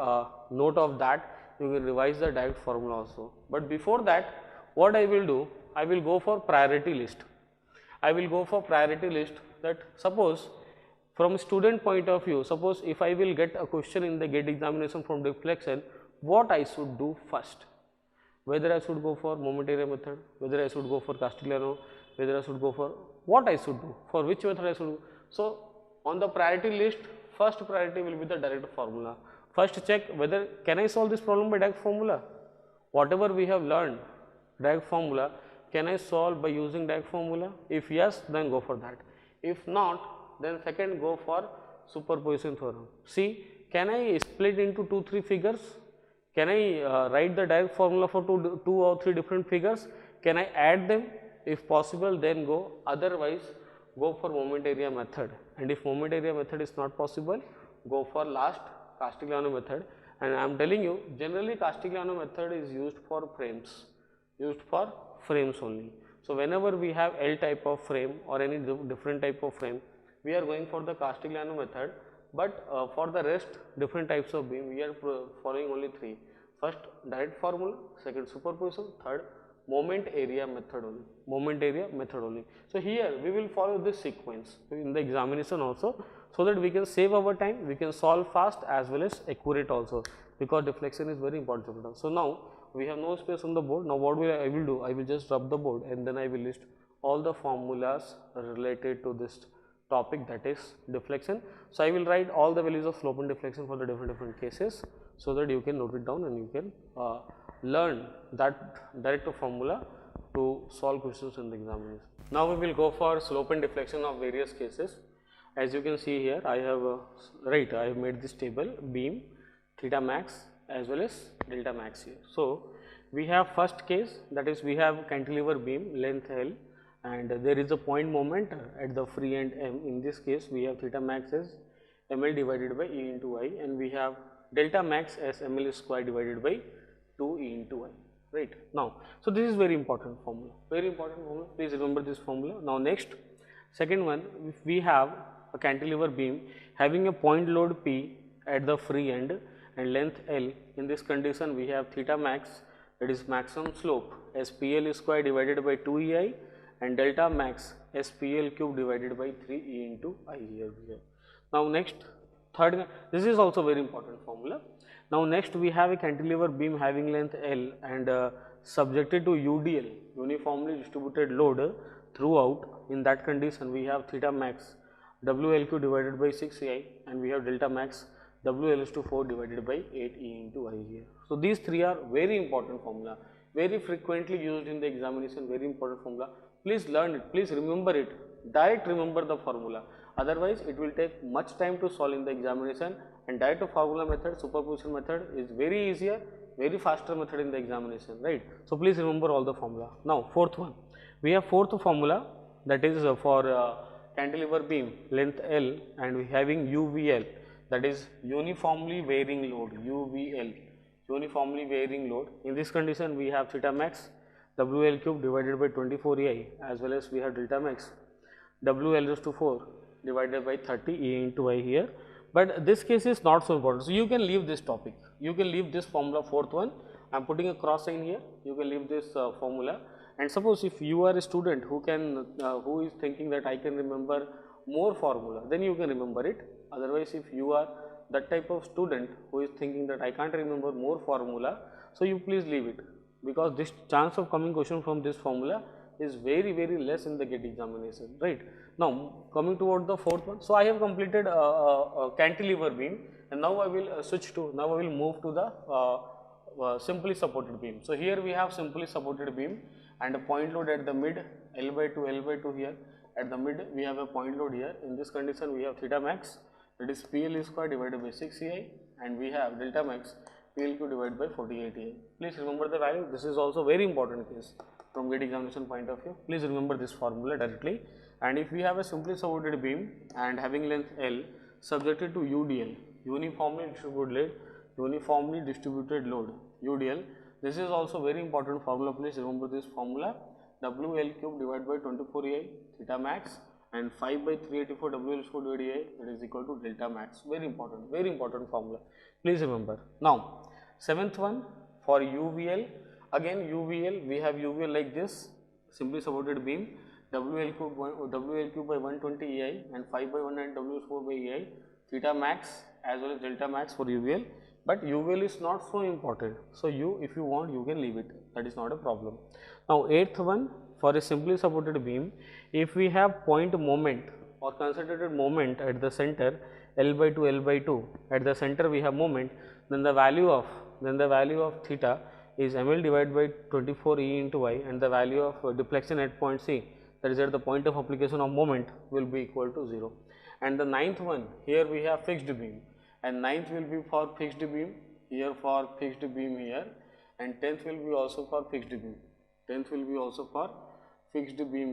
note of that, you will revise the direct formula also. But before that, what I will do, I will go for priority list. I will go for priority list, that suppose from student point of view, suppose if I will get a question in the gate examination from deflection, what I should do first, whether I should go for moment area method, whether I should go for Castigliano, whether I should go for, what I should do, for which method I should do. So on the priority list, first priority will be the direct formula. First check whether can I solve this problem by direct formula, whatever we have learned direct formula, can I solve by using direct formula? If yes, then go for that. If not, then second go for superposition theorem. See, can I split into 2-3 figures? Can I write the direct formula for two or three different figures? Can I add them? If possible, then go. Otherwise, go for moment area method. And if moment area method is not possible, go for last Castigliano method. And I am telling you, generally Castigliano method is used for frames, only. So whenever we have L type of frame or any different type of frame, we are going for the Castigliano method. But for the rest different types of beam, we are following only three. First direct formula, second superposition, third moment area method only. So here we will follow this sequence in the examination also, so that we can save our time, we can solve fast as well as accurate also, because deflection is very important. So now we have no space on the board. Now what I will do, I will just rub the board and then I will list all the formulas related to this topic, that is deflection. So I will write all the values of slope and deflection for the different cases, so that you can note it down and you can learn that direct formula to solve questions in the examination. Now we will go for slope and deflection of various cases. As you can see here, I have I have made this table, beam, theta max as well as delta max here. So we have first case, that is we have cantilever beam length L and there is a point moment at the free end m. In this case we have theta max as ml divided by E into I, and we have delta max as ml square divided by 2 E into I, right. Now, so this is very important formula, please remember this formula. Now next, second one, if we have a cantilever beam having a point load P at the free end and length L, in this condition we have theta max, that is maximum slope, as PL square divided by 2 EI, and delta max as PL cube divided by 3 E into I here. Now next, third, this is also very important formula. Now next we have a cantilever beam having length L and subjected to UDL, uniformly distributed load throughout. In that condition we have theta max WLQ divided by 6 EI, and we have delta max WL is to 4 divided by 8 E into I here. So these three are very important formula, very frequently used in the examination, very important formula. Please learn it, please remember it, direct remember the formula, otherwise it will take much time to solve in the examination, and direct formula method, superposition method is very easier, very faster method in the examination, right. So please remember all the formula. Now fourth one, we have fourth formula, that is for cantilever beam length L and we having UVL, that is uniformly varying load, UVL, uniformly varying load. In this condition we have theta max WL cube divided by 24 EI, as well as we have delta max WL is to 4 divided by 30 E into I here. But this case is not so important, so you can leave this topic, you can leave this formula, fourth one, I am putting a cross sign here, you can leave this formula. And suppose if you are a student who can who is thinking that I can remember more formula, then you can remember it. Otherwise, if you are that type of student who is thinking that I can't remember more formula, so you please leave it, because this chance of coming question from this formula is very less in the GATE examination, right. Now coming toward the fourth one, so I have completed a cantilever beam, and now I will now I will move to the simply supported beam. So here we have simply supported beam and a point load at the mid L by 2 here. At the mid we have a point load here. In this condition we have theta max, that is PL square divided by 6 EI, and we have delta max PLQ divided by 48 EI. Please remember the value, this is also very important case from GATE examination point of view. Please remember this formula directly. And if we have a simply supported beam and having length L subjected to UDL, uniformly distributed load, UDL, this is also very important formula. Please remember this formula, WL cube divided by 24 EI theta max and 5 by 384 WL square divided EI, that is equal to delta max. Very important formula. Please remember. Now seventh one, for UVL, again UVL, we have UVL like this, simply supported beam, WL cube by 120 EI and 5 by 100 W4 by EI, theta max as well as delta max for UVL. But UVL is not so important, so if you want you can leave it, that is not a problem. Now eighth one, for a simply supported beam, if we have point moment or concentrated moment at the center L by 2, at the center we have moment, then the value of theta is ml divided by 24 E into I, and the value of deflection at point C, that is at the point of application of moment, will be equal to 0. And the ninth one, here we have fixed beam, and ninth will be for fixed beam here, for fixed beam here, and 10th will be also for fixed beam,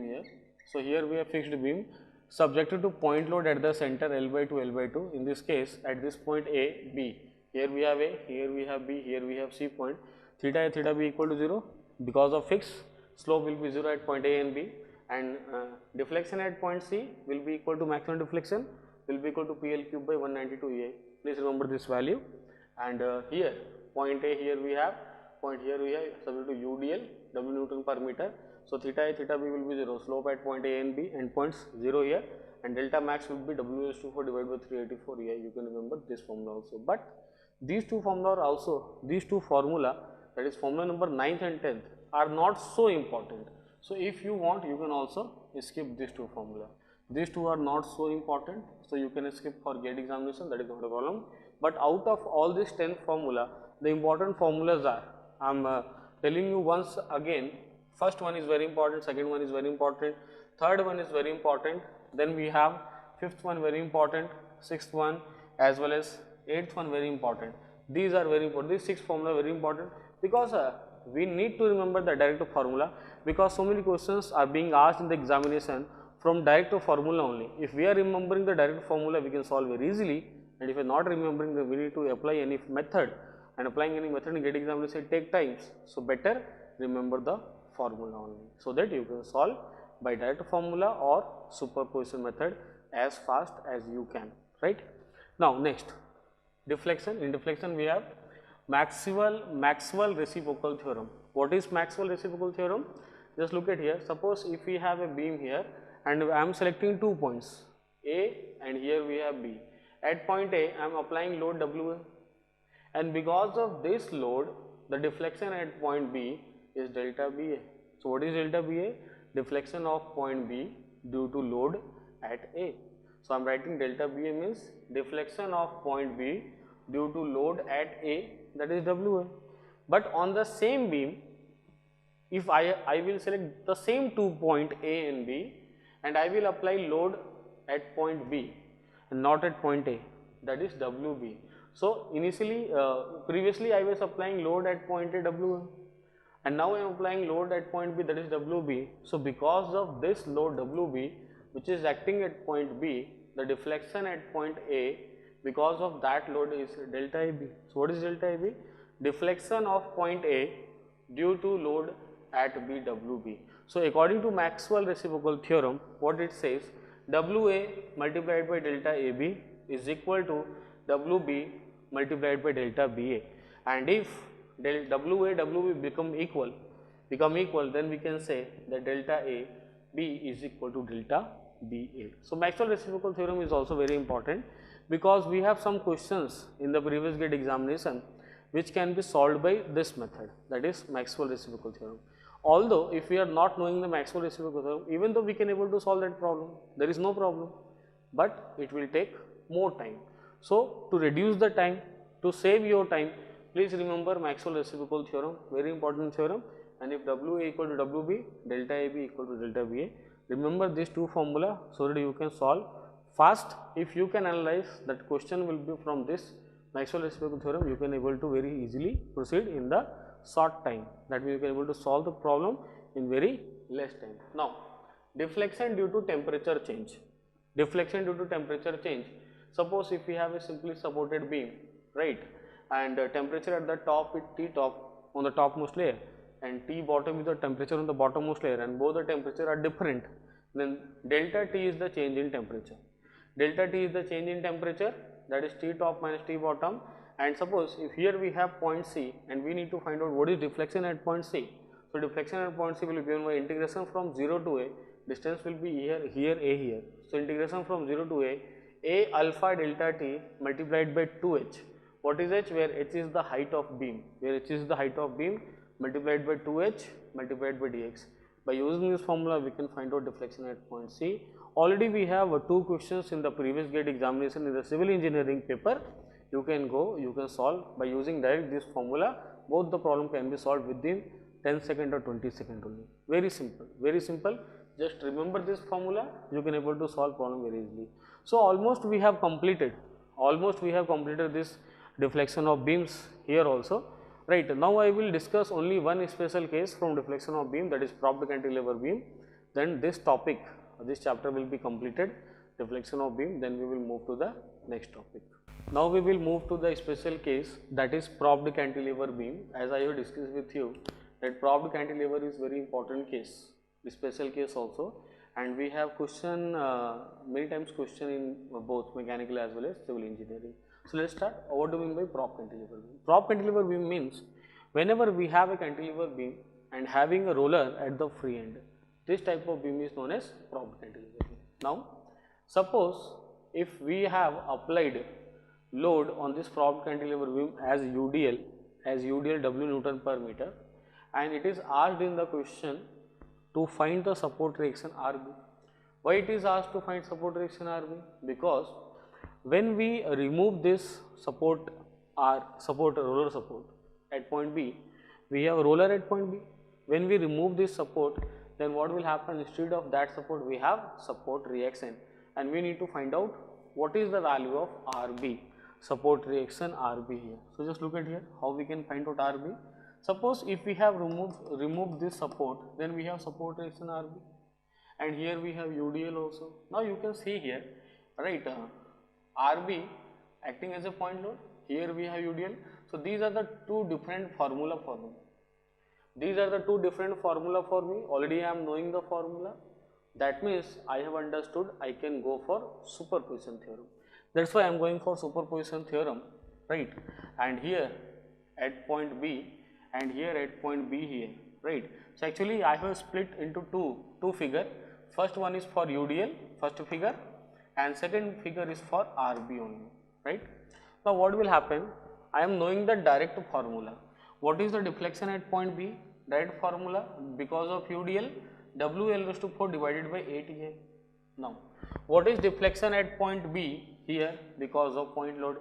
here. So here we have fixed beam subjected to point load at the center L by 2. In this case, at this point A, B, here we have A, here we have B, here we have C point, theta B equal to 0 because of fixed, slope will be 0 at point A and B, and deflection at point C will be equal to maximum deflection will be equal to PL cube by 192 EI. Please remember this value. And here point A, here we have subject to UDL, W Newton per meter. So theta A, theta B will be 0, slope at point A and B, and points 0 here, and delta max will be WS24 divided by 384 EI. You can remember this formula also. But these two formula are also, these two formula, that is formula number 9th and 10th, are not so important. So if you want, you can also skip these two formula. These two are not so important, so you can skip for GATE examination, that is not a problem. But out of all these 10 formula, the important formulas are, I am telling you once again, first one is very important, second one is very important, third one is very important, then we have fifth one very important, sixth one as well as eighth one very important. These are very important, these 6 formula very important, because we need to remember the directive formula, because so many questions are being asked in the examination from directive formula only. If we are remembering the directive formula, we can solve very easily, and if we are not remembering, then we need to apply any method, and applying any method in GATE examination take times. So better remember the formula only, so that you can solve by directive formula or superposition method as fast as you can, right? Now next, deflection. In deflection we have Maxwell reciprocal theorem. What is Maxwell reciprocal theorem? Just look at here. Suppose if we have a beam here and I am selecting 2 points A and here we have B. At point A I am applying load WA, and because of this load the deflection at point B is delta BA. So what is delta BA? Deflection of point B due to load at A. So I am writing delta BA means deflection of point B due to load at A, that is WA. But on the same beam, if I will select the same 2 point A and B and I will apply load at point B and not at point A, that is WB. So initially, previously I was applying load at point A WA, and now I am applying load at point B, that is WB. So because of this load WB which is acting at point B, the deflection at point A because of that load is delta AB. So what is delta AB? Deflection of point A due to load at B WB. So according to Maxwell reciprocal theorem, what it says, WA multiplied by delta AB is equal to WB multiplied by delta BA, and if WA WB become equal, then we can say that delta A B is equal to delta BA. So Maxwell reciprocal theorem is also very important, because we have some questions in the previous GATE examination which can be solved by this method, that is Maxwell reciprocal theorem. Although if we are not knowing the Maxwell reciprocal theorem, even though we can able to solve that problem, there is no problem, but it will take more time. So to reduce the time, to save your time, please remember Maxwell reciprocal theorem, very important theorem. And if WA equal to WB, delta AB equal to delta BA, remember these two formula so that you can solve fast. If you can analyze that question will be from this Maxwell reciprocal theorem, you can able to very easily proceed in the short time. That means you can able to solve the problem in very less time. Now deflection due to temperature change. Deflection due to temperature change. Suppose if we have a simply supported beam, right, and temperature at the top is T top on the topmost layer and T bottom is the temperature on the bottommost layer, and both the temperature are different, then delta T is the change in temperature. Delta T is the change in temperature, that is T top minus T bottom. And suppose if here we have point C and we need to find out what is deflection at point C. So deflection at point C will be given by integration from 0 to A, distance will be here, A here. So integration from 0 to A alpha delta T multiplied by 2H. What is H? Where H is the height of beam, multiplied by 2H multiplied by dx. By using this formula we can find out deflection at point C. Already we have 2 questions in the previous GATE examination in the civil engineering paper. You can go, you can solve by using direct this formula. Both the problem can be solved within 10 seconds or 20 seconds only. Very simple, very simple. Just remember this formula, you can able to solve problem very easily. So almost we have completed this deflection of beams here also. Right, now I will discuss only one special case from deflection of beam, that is propped cantilever beam. Then this topic, this chapter will be completed, deflection of beam. Then we will move to the next topic. Now we will move to the special case, that is propped cantilever beam. As I have discussed with you that propped cantilever is very important case, special case also, and we have question many times question in both mechanical as well as civil engineering. So let's start. What do we mean by propped cantilever beam? Propped cantilever beam means whenever we have a cantilever beam and having a roller at the free end, this type of beam is known as propped cantilever beam. Now suppose if we have applied load on this propped cantilever beam as UDL W Newton per meter, and it is asked in the question to find the support reaction RB. Why it is asked to find support reaction RB? Because when we remove this support roller support at point B, we have a roller at point B. When we remove this support, then what will happen? Instead of that support we have support reaction, and we need to find out what is the value of RB, support reaction RB here. So just look at here how we can find out RB. Suppose if we have removed this support, then we have support resistance RB, and here we have UDL also. Now you can see here, right, RB acting as a point load, here we have UDL. So these are the two different formula for me. These are the two different formula for me. Already I am knowing the formula. That means I have understood I can go for superposition theorem. That's why I am going for superposition theorem, right? And here at point B and here at point B here, right? So actually I have split into two figure. First one is for UDL, first figure, and second figure is for RB only, right? Now what will happen? I am knowing the direct formula. What is the deflection at point B? Direct formula, because of UDL, WL raised to 4 divided by 8A. Now, what is deflection at point B here? Because of point load,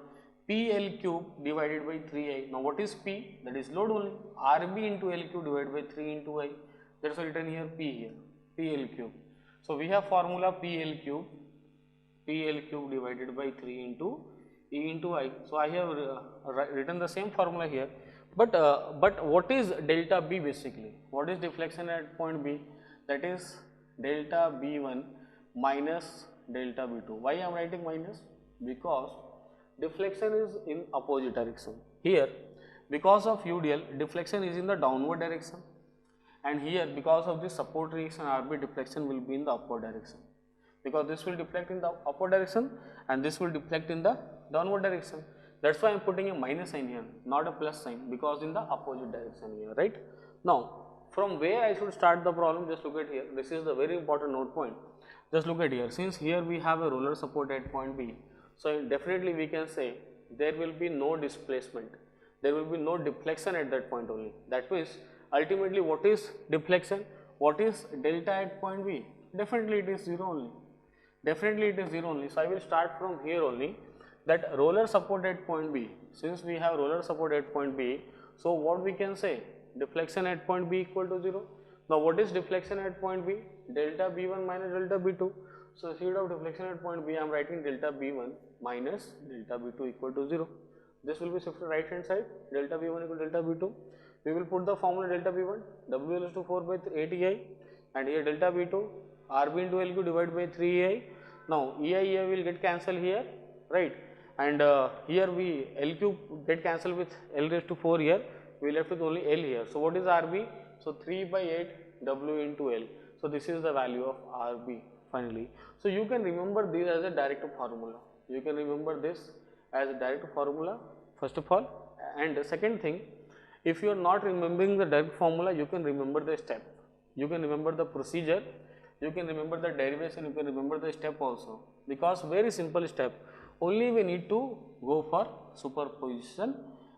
PL cube divided by 3I. Now, what is P? That is load only. RB into L cube divided by 3 into I. That's why written here P here, PL cube. So, we have formula PL cube divided by 3 into E into I. So, I have written the same formula here. But what is delta B basically? What is deflection at point B? That is delta B1 minus delta B2. Why I am writing minus? Because deflection is in opposite direction. Here, because of UDL, deflection is in the downward direction, and here because of this support reaction RB, deflection will be in the upward direction. Because this will deflect in the upward direction and this will deflect in the downward direction. That's why I am putting a minus sign here, not a plus sign, because in the opposite direction here, right? Now, from where I should start the problem, just look at here. This is the very important note point. Just look at here. Since here we have a roller support at point B, so definitely we can say there will be no displacement. There will be no deflection at that point only. That means ultimately what is deflection? What is delta at point B? Definitely it is 0 only. Definitely it is 0 only. So I will start from here only. That roller support at point B, since we have roller support at point B, so what we can say? Deflection at point B equal to 0. Now what is deflection at point B? Delta B1 minus delta B2. So instead of deflection at point B, I am writing delta B1 minus delta B2 equal to 0. This will be shifted right hand side, delta B1 equal to delta B2. We will put the formula delta B1, WL is to 4 by 8EI, and here delta B2, RB into LQ divided by 3EI. Now EI will get cancelled here, right? And here we L cube get cancelled with L raised to 4 here, we left with only L here. So what is RB? So 3 by 8 W into L. So this is the value of RB finally. So you can remember this as a direct formula. You can remember this as a direct formula first of all. And the second thing, if you are not remembering the direct formula, you can remember the step. You can remember the procedure. You can remember the derivation. You can remember the step also. Because very simple step. Only we need to go for superposition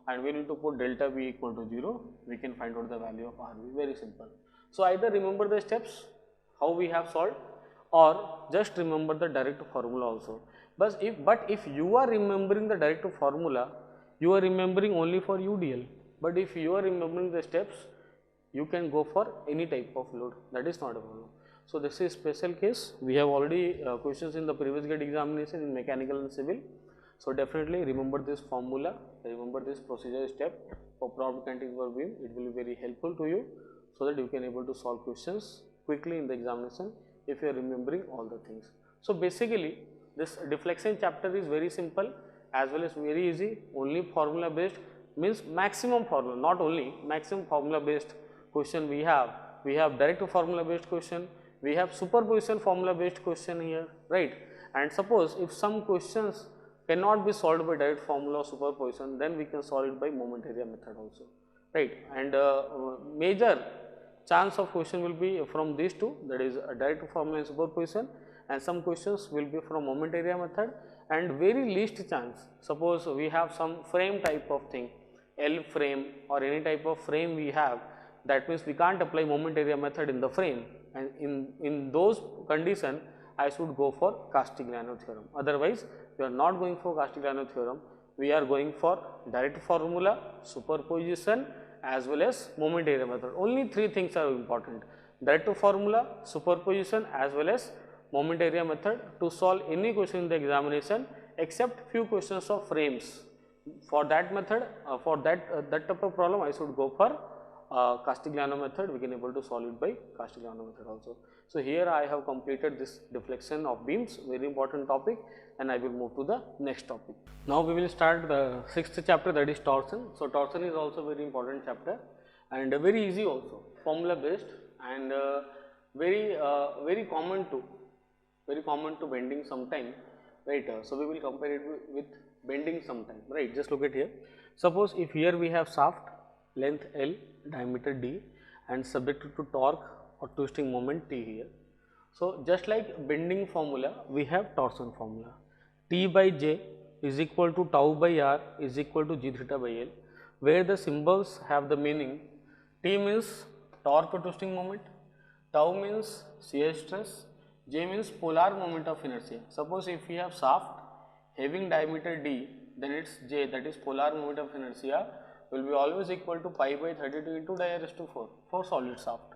and we need to put delta B equal to 0, we can find out the value of RB, very simple. So either remember the steps, how we have solved, or just remember the direct formula also. But if you are remembering the direct formula, you are remembering only for UDL. But if you are remembering the steps, you can go for any type of load, that is not a problem. So this is special case. We have already questions in the previous gate examination in mechanical and civil. So definitely remember this formula, remember this procedure step for prompt cantilever beam. It will be very helpful to you so that you can able to solve questions quickly in the examination if you are remembering all the things. So basically this deflection chapter is very simple as well as very easy. Only formula based means maximum formula, not only maximum formula based question we have. We have direct formula based question. We have superposition formula based question here, right? And suppose if some questions cannot be solved by direct formula or superposition, then we can solve it by moment area method also, right? And major chance of question will be from these two, that is direct formula and superposition, and some questions will be from moment area method, and very least chance, suppose we have some frame type of thing, L frame or any type of frame we have, that means we can't apply moment area method in the frame, and in those condition I should go for Castigliano theorem. Otherwise we are not going for Castigliano theorem, we are going for direct formula, superposition as well as moment area method. Only three things are important: direct formula, superposition as well as moment area method to solve any question in the examination, except few questions of frames. For that method, for that type of problem I should go for Castigliano method, we can able to solve it by Castigliano method also. So here I have completed this deflection of beams, very important topic, and I will move to the next topic. Now we will start the sixth chapter, that is torsion. So torsion is also very important chapter and very easy also, formula based, and very common to bending sometime, right? So we will compare it with bending sometime, right? Just look at here. Suppose if here we have shaft, length L, diameter D, and subjected to torque or twisting moment T here. So just like bending formula, we have torsion formula. T by J is equal to tau by R is equal to G theta by L, where the symbols have the meaning. T means torque or twisting moment, tau means shear stress, J means polar moment of inertia. Suppose if we have shaft having diameter D, then its J, that is polar moment of inertia, will be always equal to pi by 32 into di raised to 4 for solid shaft.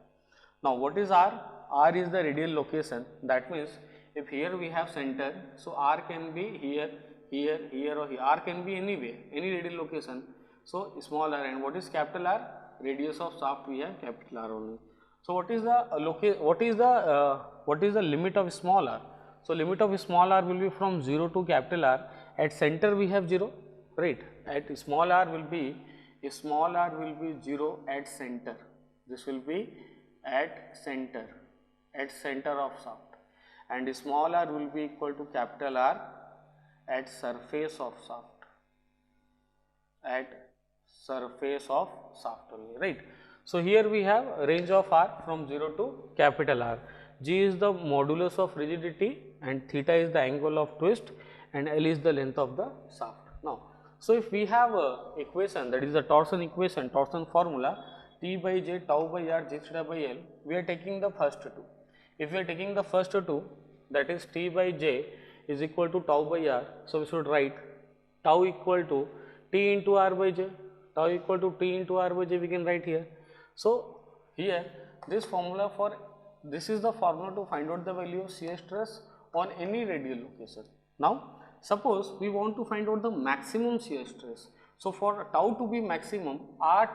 Now what is R? R is the radial location. That means if here we have center, so R can be here, here, here or here. R can be anywhere, any radial location. So small r, and what is capital R? Radius of shaft we have capital R only. So what is the limit of small r? So limit of small r will be from 0 to capital R. At center we have 0, right? At small r will be 0 at center. This will be at center of shaft, and small r will be equal to capital R at surface of shaft, only, right? So here we have range of R from 0 to capital R. G is the modulus of rigidity, and theta is the angle of twist, and L is the length of the shaft. Now, so if we have a equation, that is the torsion equation, torsion formula, T by J, tau by R, G theta by L, we are taking the first two. If we are taking the first two, that is T by J is equal to tau by R, so we should write tau equal to T into R by J, tau equal to T into R by J, we can write here. So here this is the formula to find out the value of shear stress on any radial location. Now suppose we want to find out the maximum shear stress. So for tau to be maximum, R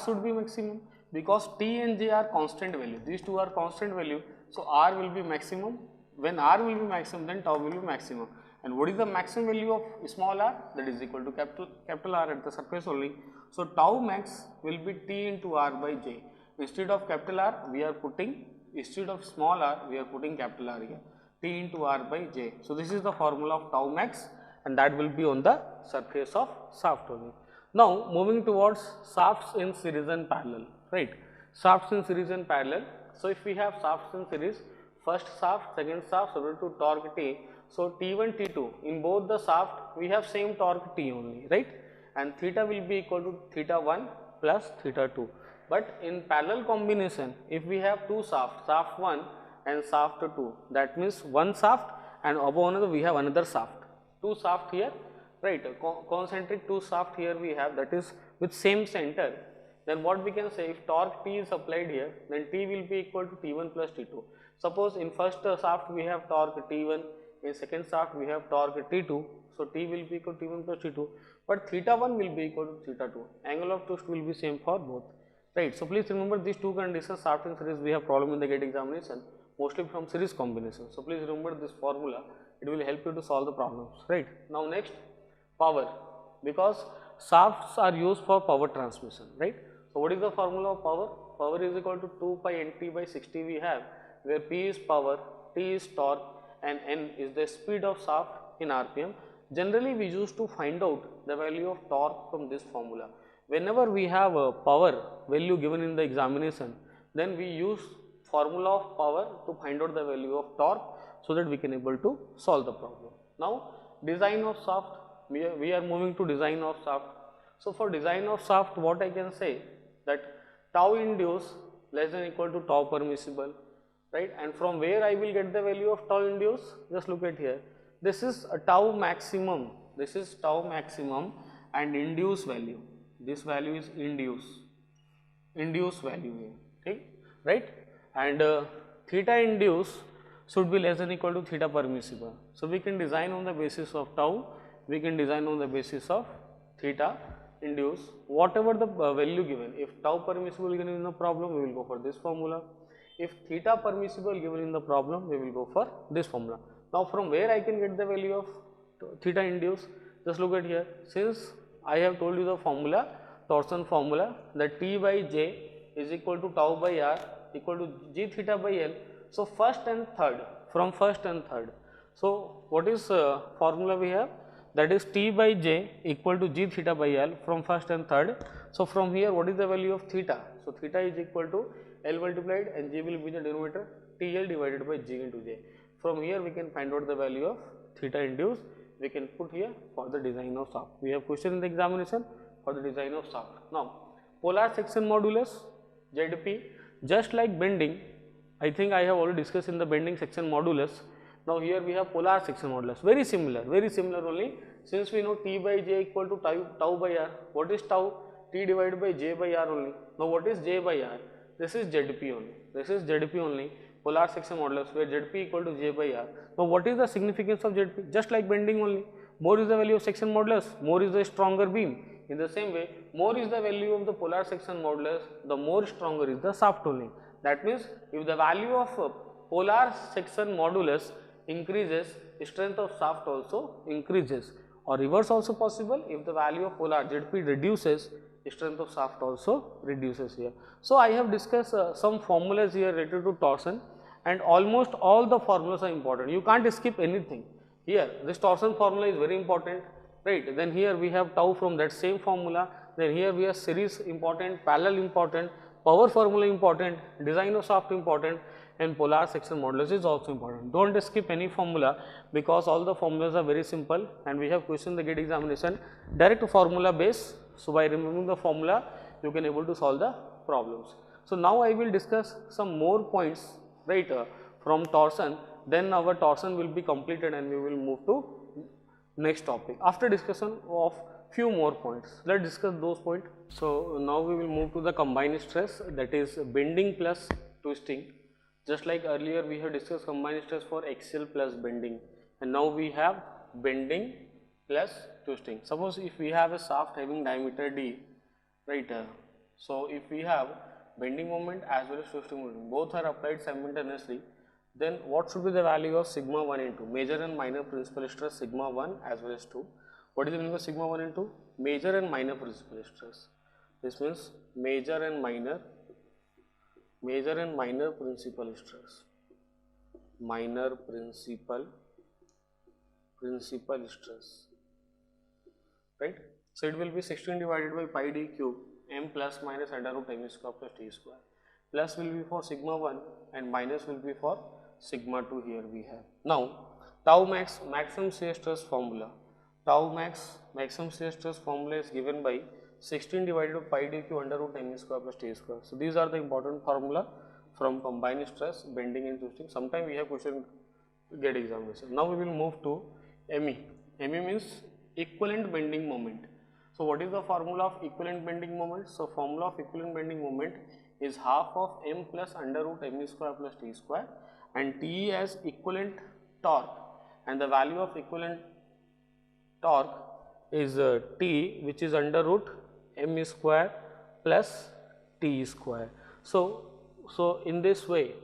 should be maximum, because T and J are constant value. These two are constant value. So R will be maximum. When R will be maximum, then tau will be maximum. And what is the maximum value of small r? That is equal to capital R at the surface only. So tau max will be T into R by J. Instead of capital R, instead of small r, we are putting capital R here. T into R by J. So this is the formula of tau max, and that will be on the surface of shaft only. Now moving towards shafts in series and parallel, right? Shafts in series and parallel. So if we have shafts in series, first shaft, second shaft subject to torque T. So T1, T2, in both the shaft we have same torque T only, right? And theta will be equal to theta 1 plus theta 2. But in parallel combination, if we have two shafts, shaft 1 and shaft 2, that means one shaft and above another we have another shaft. Two shaft here, right? Concentric two shaft here we have, that is with same center. Then what we can say, if torque T is applied here, then T will be equal to T1 plus T2. Suppose in first shaft we have torque T1, in second shaft we have torque T2, so T will be equal to T1 plus T2, but theta 1 will be equal to theta 2. Angle of twist will be same for both, right? So please remember these two conditions. Shaft in series we have problem in the gate examination, mostly from series combination. So please remember this formula, it will help you to solve the problems, right? Now next, power, because shafts are used for power transmission, right? So what is the formula of power? Power is equal to 2 pi nt by 60 we have, where P is power, T is torque, and N is the speed of shaft in RPM. Generally we used to find out the value of torque from this formula. Whenever we have a power value given in the examination, then we use formula of power to find out the value of torque, so that we can able to solve the problem. Now design of shaft, we are moving to design of shaft. So for design of shaft, what I can say, that tau induced less than equal to tau permissible, right? And from where I will get the value of tau induced? Just look at here. This is a tau maximum. This is tau maximum and induced value. This value is induced value here, okay? Right? And theta induced should be less than equal to theta permissible. So we can design on the basis of tau, we can design on the basis of theta induce whatever the value given. If tau permissible given in the problem, we will go for this formula. If theta permissible given in the problem, we will go for this formula. Now from where I can get the value of theta induced? Just look at here. Since I have told you the formula, torsion formula, that T by J is equal to tau by R equal to G theta by L. So first and third, from first and third. So what is formula we have? That is T by J equal to G theta by L from first and third. So from here, what is the value of theta? So theta is equal to L multiplied and G will be the denominator, TL divided by G into J. From here we can find out the value of theta induced. We can put here for the design of shaft. We have question in the examination for the design of shaft. Now polar section modulus ZP, just like bending, I think I have already discussed in the bending section modulus. Now here we have polar section modulus, very similar only, since we know T by J equal to tau by R. What is tau? T divided by J by R only. Now what is J by R? This is ZP only, polar section modulus, where ZP equal to J by R. Now what is the significance of ZP? Just like bending only, more is the value of section modulus, more is the stronger beam. In the same way, more is the value of the polar section modulus, the more stronger is the shaft only. That means if the value of polar section modulus increases, strength of shaft also increases, or reverse also possible. If the value of polar ZP reduces, strength of shaft also reduces here. So I have discussed some formulas here related to torsion, and almost all the formulas are important. You can't skip anything. Here this torsion formula is very important, right? Then here we have tau from that same formula. Then here we have series important, parallel important, power formula important, design of shaft important, and polar section modulus is also important. Don't skip any formula, because all the formulas are very simple, and we have question in the GATE examination direct formula base. So by remembering the formula, you can able to solve the problems. So now I will discuss some more points, right, from torsion. Then our torsion will be completed and we will move to next topic after discussion of few more points. Let's discuss those points. So now we will move to the combined stress, that is bending plus twisting. Just like earlier we have discussed combined stress for axial plus bending, and now we have bending plus twisting. Suppose if we have a shaft having diameter D, right, so if we have bending moment as well as twisting moment, both are applied simultaneously, then what should be the value of sigma 1 and 2, major and minor principal stress sigma 1 as well as 2. What is the meaning of sigma 1 and 2? Major and minor principal stress. This means major and minor principal stress, principal stress, right? So it will be 16 divided by pi d cube m plus minus under root m square plus t square. Plus will be for sigma 1 and minus will be for sigma 2 here we have. Now tau max maximum shear stress formula. Tau max maximum shear stress formula is given by 16 divided by pi d cube under root m square plus t square. So these are the important formula from combined stress, bending and twisting. Sometime we have question GATE examination. Now we will move to ME. ME means equivalent bending moment. So what is the formula of equivalent bending moment? So formula of equivalent bending moment is half of m plus under root m square plus t square, and T as equivalent torque, and the value of equivalent torque is T, which is under root m square plus t square. So in this way,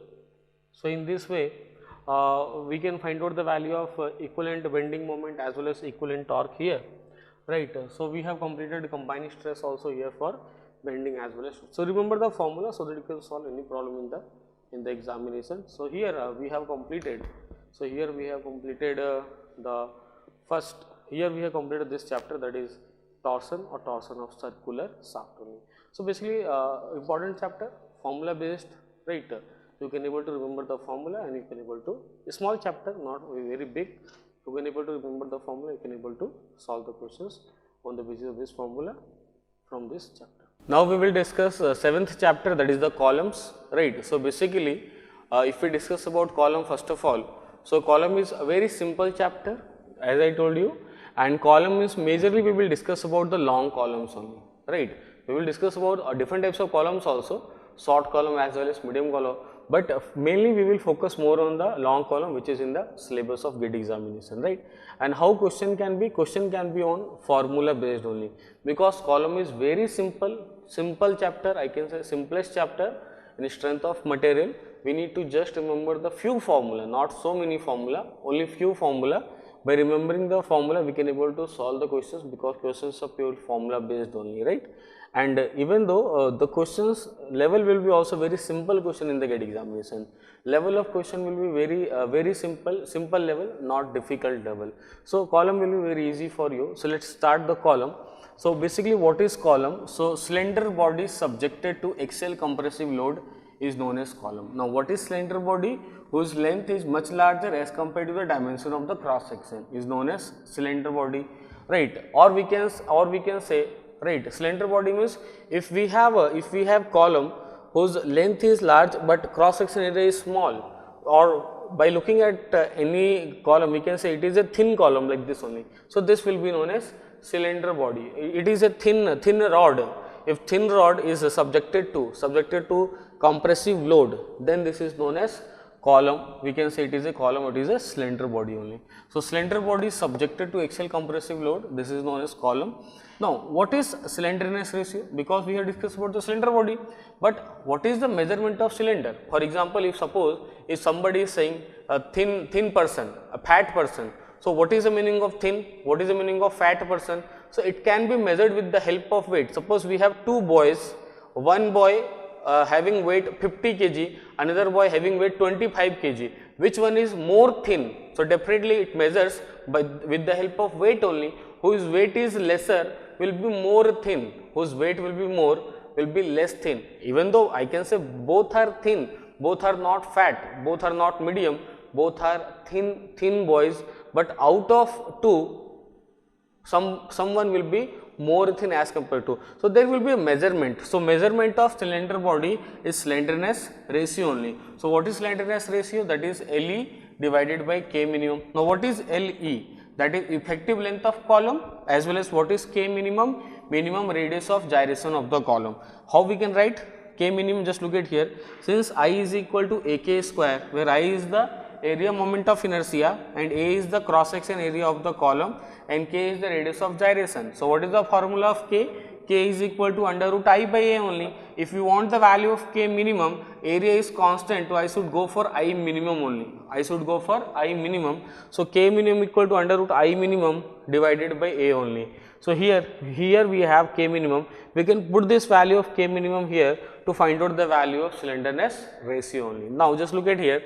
we can find out the value of equivalent bending moment as well as equivalent torque here, right? So we have completed combined stress also here for bending as well as. So remember the formula so that you can solve any problem in the examination. So here we have completed. So here we have completed we have completed this chapter, that is torsion or torsion of circular shaft only. So basically important chapter, formula based, right? You can able to remember the formula, and you can able to, a small chapter, not very big. You can able to remember the formula, you can able to solve the questions on the basis of this formula from this chapter. Now we will discuss 7th chapter, that is the columns, right? So basically if we discuss about column first of all, so column is a very simple chapter as I told you, and column is majorly we will discuss about the long columns only, right? We will discuss about different types of columns also, short column as well as medium column, but mainly we will focus more on the long column which is in the syllabus of GATE examination, right. And how question can be on formula based only, because column is very simple chapter, I can say simplest chapter in strength of material. We need to just remember the few formula, not so many formula, only few formula. By remembering the formula we can able to solve the questions, because questions are pure formula based only, right. And even though the questions level will be also very simple question in the GATE examination, level of question will be very simple level, not difficult level. So column will be very easy for you. So let's start the column. So basically what is column? So slender body subjected to axial compressive load is known as column. Now what is slender body whose length is much larger as compared to the dimension of the cross section is known as slender body, right. Or we can say, right, slender body means if we have column whose length is large but cross section area is small, or by looking at any column we can say it is a thin column like this only. So this will be known as cylinder body. It is a thin rod. If thin rod is subjected to compressive load, then this is known as column. We can say it is a column, it is a slender body only. So slender body is subjected to axial compressive load, this is known as column. Now what is slenderness ratio? Because we have discussed about the slender body, but what is the measurement of cylinder? For example, if somebody is saying a thin person, a fat person, so what is the meaning of thin? What is the meaning of fat person? So it can be measured with the help of weight. Suppose we have two boys, one boy having weight 50 kg, another boy having weight 25 kg. Which one is more thin? So definitely it measures with the help of weight only. Whose weight is lesser will be more thin, whose weight will be more will be less thin. Even though I can say both are thin, both are not fat, both are not medium, both are thin boys, but out of two someone will be more thin as compared to. So there will be a measurement. So measurement of slender body is slenderness ratio only. So what is slenderness ratio? That is LE divided by K minimum. Now what is LE? That is effective length of column, as well as what is K minimum? Minimum radius of gyration of the column. How we can write K minimum? Just look at here. Since I is equal to AK square, where I is the area moment of inertia and A is the cross section area of the column and K is the radius of gyration. So what is the formula of K? K is equal to under root I by A only. If you want the value of K minimum, area is constant, so I should go for I minimum only. I should go for I minimum. So K minimum equal to under root I minimum divided by A only. So here we have K minimum. We can put this value of K minimum here to find out the value of slenderness ratio only. Now just look at here.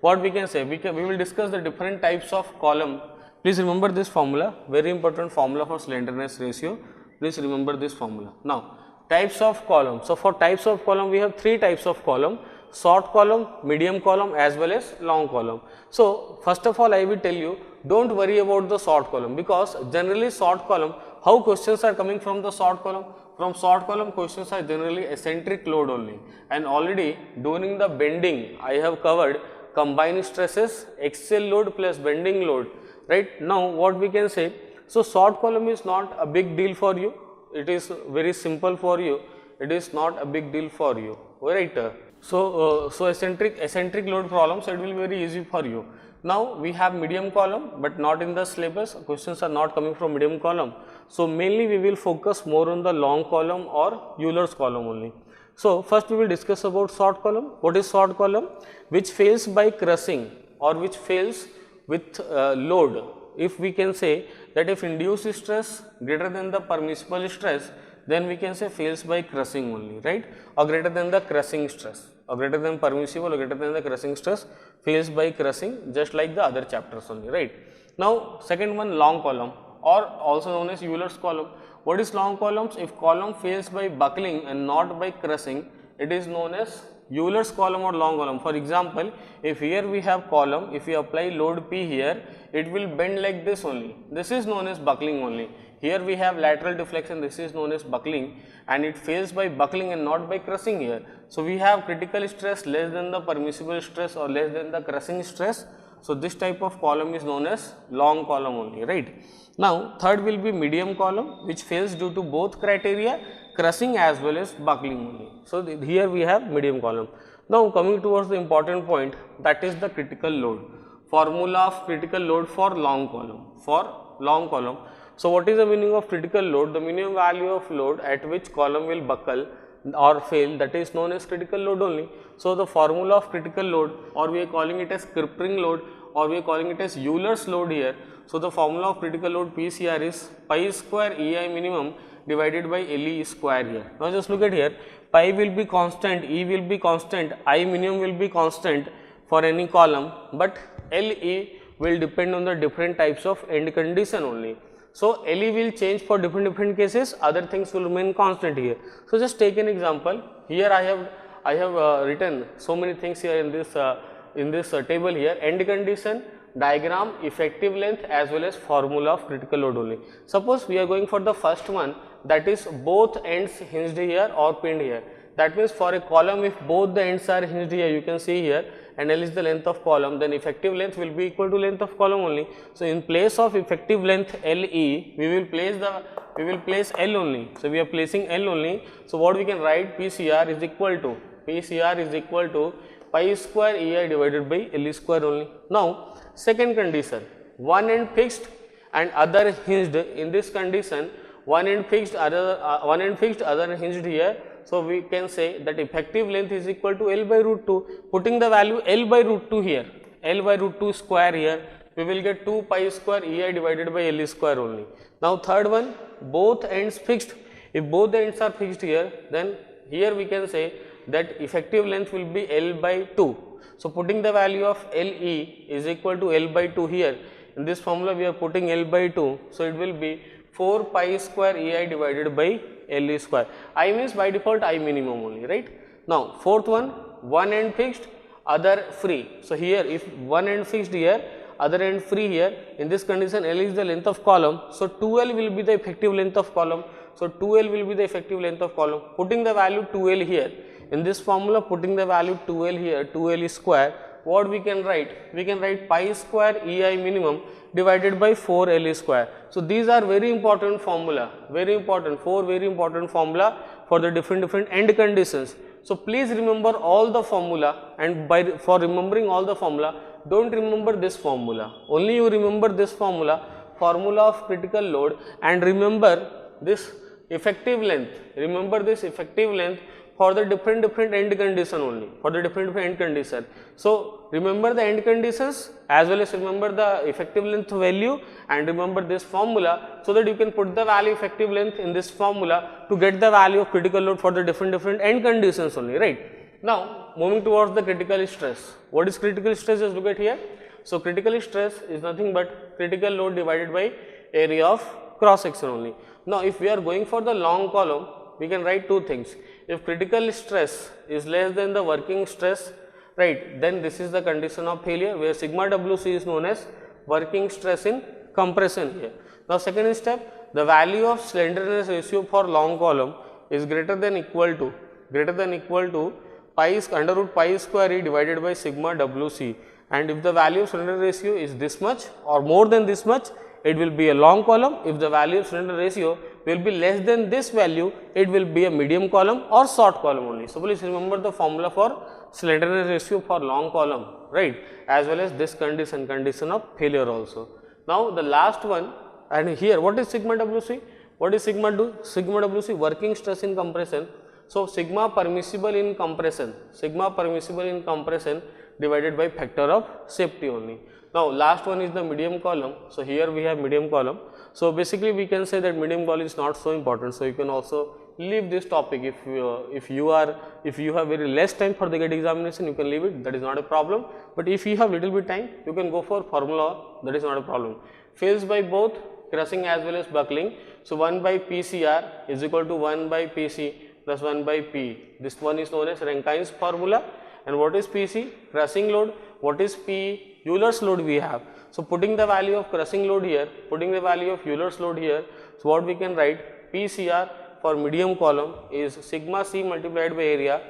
What we can say? We will discuss the different types of column. Please remember this formula, very important formula for slenderness ratio. Please remember this formula. Now types of column. So for types of column we have three types of column: short column, medium column as well as long column. So first of all I will tell you, don't worry about the short column, because generally short column, how questions are coming from the short column? From short column questions are generally eccentric load only, and already during the bending I have covered combined stresses, axial load plus bending load, right. Now what we can say, so short column is not a big deal for you, it is very simple for you, it is not a big deal for you, right. So eccentric load problem, so it will be very easy for you. Now we have medium column, but not in the syllabus, questions are not coming from medium column. So mainly we will focus more on the long column or Euler's column only. So first we will discuss about short column. What is short column? Which fails by crushing or which fails with load. If we can say that if induced stress greater than the permissible stress, then we can say fails by crushing only, right, or greater than the crushing stress, or greater than permissible or greater than the crushing stress, fails by crushing, just like the other chapters only, right. Now second one, long column, or also known as Euler's column. What is long columns? If column fails by buckling and not by crushing, it is known as Euler's column or long column. For example, if here we have column, if we apply load P here, it will bend like this only. This is known as buckling only. Here we have lateral deflection, this is known as buckling, and it fails by buckling and not by crushing here. So we have critical stress less than the permissible stress or less than the crushing stress. So this type of column is known as long column only, right. Now third will be medium column, which fails due to both criteria, crushing as well as buckling only. So here we have medium column. Now coming towards the important point, that is the critical load. Formula of critical load for long column. So what is the meaning of critical load? The minimum value of load at which column will buckle or fail, that is known as critical load only. So the formula of critical load, or we are calling it as crippling load, or we are calling it as Euler's load here. So the formula of critical load PCR is pi square EI minimum divided by LE square here. Now just look at here, pi will be constant, E will be constant, I minimum will be constant for any column, but LE will depend on the different types of end condition only. So LE will change for different cases, other things will remain constant here. So just take an example. Here I have written so many things here in this table here: end condition, diagram, effective length, as well as formula of critical load only. Suppose we are going for the first one, that is both ends hinged here or pinned here. That means for a column, if both the ends are hinged here, you can see here, and L is the length of column, then effective length will be equal to length of column only. So in place of effective length LE, we will place L only. So we are placing L only. So what we can write, PCR is equal to pi square EI divided by LE square only. Now second condition, one end fixed and other hinged. In this condition, one end fixed, other hinged here. So we can say that effective length is equal to L by root 2. Putting the value L by root 2 here, L by root 2 square here, we will get 2 pi square EI divided by LE square only. Now third one, both ends fixed. If both the ends are fixed here, then here we can say that effective length will be L by 2. So putting the value of LE is equal to L by 2 here. In this formula we are putting L by 2. So it will be 4 pi square EI divided by LE square. I means by default I minimum only, right? Now fourth one end fixed, other free. So here if one end fixed here, other end free here, in this condition L is the length of column. So 2L will be the effective length of column. So 2L will be the effective length of column. Putting the value 2L here, in this formula putting the value 2L here, 2L is square, what we can write? We can write pi square EI minimum divided by 4LE square. So these are very important formula, four very important formula for the different end conditions. So please remember all the formula, and for remembering all the formula, don't remember this formula, only you remember this formula of critical load, and remember this effective length, for the different end condition only, for the different end condition. So remember the end conditions as well as remember the effective length value, and remember this formula, so that you can put the value effective length in this formula to get the value of critical load for the different end conditions only, right? Now moving towards the critical stress. What is critical stress? Just look at here. So critical stress is nothing but critical load divided by area of cross section only. Now if we are going for the long column, we can write two things. If critical stress is less than the working stress, right, then this is the condition of failure, where sigma WC is known as working stress in compression here. Now second step, the value of slenderness ratio for long column is greater than equal to pi under root pi square E divided by sigma WC, and if the value of slenderness ratio is this much or more than this much, it will be a long column. If the value of slenderness ratio will be less than this value, it will be a medium column or short column only. So please remember the formula for slenderness ratio for long column, right, as well as this condition of failure also. Now the last one, and here what is sigma WC? What is sigma WC? Working stress in compression. So sigma permissible in compression divided by factor of safety only. Now last one is the medium column. So here we have medium column. So basically we can say that medium column is not so important. So you can also leave this topic. If you have very less time for the GATE examination, you can leave it. That is not a problem. But if you have little bit time, you can go for formula. That is not a problem. Fails by both crushing as well as buckling. So 1 by PCR is equal to 1 by PC plus 1 by P. This one is known as Rankine's formula. And what is PC? Crushing load. What is P? Euler's load we have. So putting the value of crushing load here, putting the value of Euler's load here. So what we can write? PCR for medium column is sigma C multiplied by area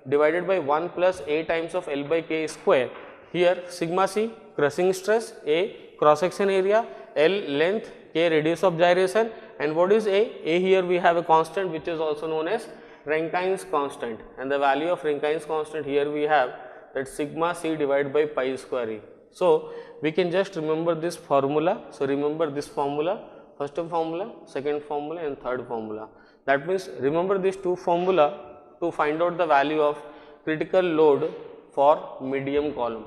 divided by 1 plus A times of L by K square. Here sigma C crushing stress, A cross section area, L length, K radius of gyration, and what is A? A here we have a constant which is also known as Rankine's constant, and the value of Rankine's constant here we have that sigma c divided by pi square e. So, we can just remember this formula. So, remember this formula, first formula, second formula and third formula. That means, remember these two formula to find out the value of critical load for medium column,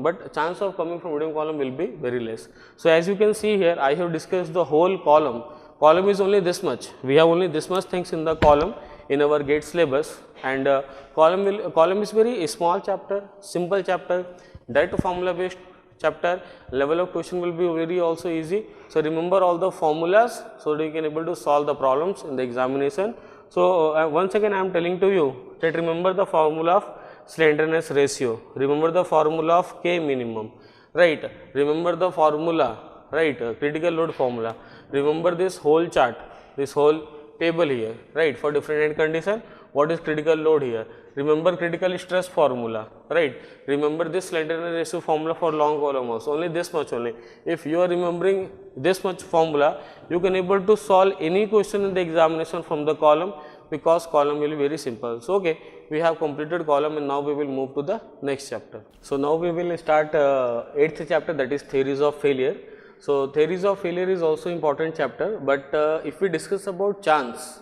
but chance of coming from medium column will be very less. So, as you can see here, I have discussed the whole column. Column is only this much. We have only this much things in the column in our GATE syllabus, and column is very small chapter, simple chapter, direct formula based chapter. Level of question will be very also easy. So, remember all the formulas so that you can able to solve the problems in the examination. So, once again I am telling to you that remember the formula of slenderness ratio, remember the formula of K minimum, right, remember the formula, right, critical load formula, remember this whole chart, this whole table here, right, for different end condition, what is critical load here, remember critical stress formula, right, remember this slenderness ratio formula for long column also, only this much only. If you are remembering this much formula, you can able to solve any question in the examination from the column, because column will be very simple. So, okay, we have completed column, and now we will move to the next chapter. So, now we will start 8th chapter, that is theories of failure. So, theories of failure is also important chapter, but if we discuss about chance,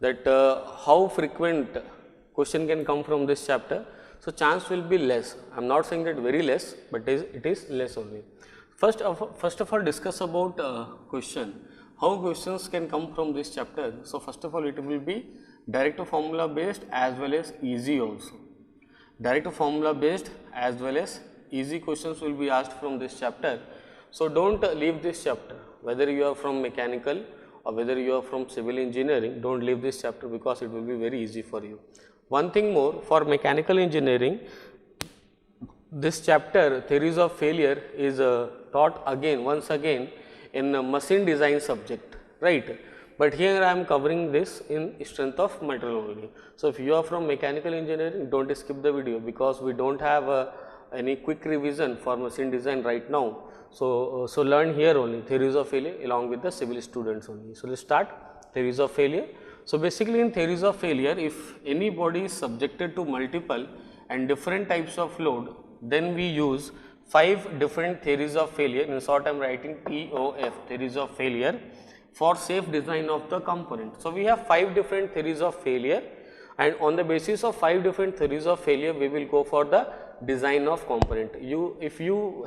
that how frequent question can come from this chapter, so chance will be less. I am not saying that very less, but it is less only. First of all discuss about question, how questions can come from this chapter. So, first of all it will be direct formula based as well as easy also. Direct formula based as well as easy questions will be asked from this chapter. So, do not leave this chapter, whether you are from mechanical or whether you are from civil engineering, do not leave this chapter, because it will be very easy for you. One thing more, for mechanical engineering, this chapter theories of failure is taught once again in machine design subject, right, but here I am covering this in strength of material only. So, if you are from mechanical engineering, do not skip the video, because we do not have any quick revision for machine design right now. So, learn here only theories of failure along with the civil students only. So, let us start theories of failure. So, basically in theories of failure, if any body is subjected to multiple and different types of load, then we use 5 different theories of failure. In short, I am writing TOF, theories of failure, for safe design of the component. So, we have 5 different theories of failure, and on the basis of 5 different theories of failure, we will go for the design of component. If you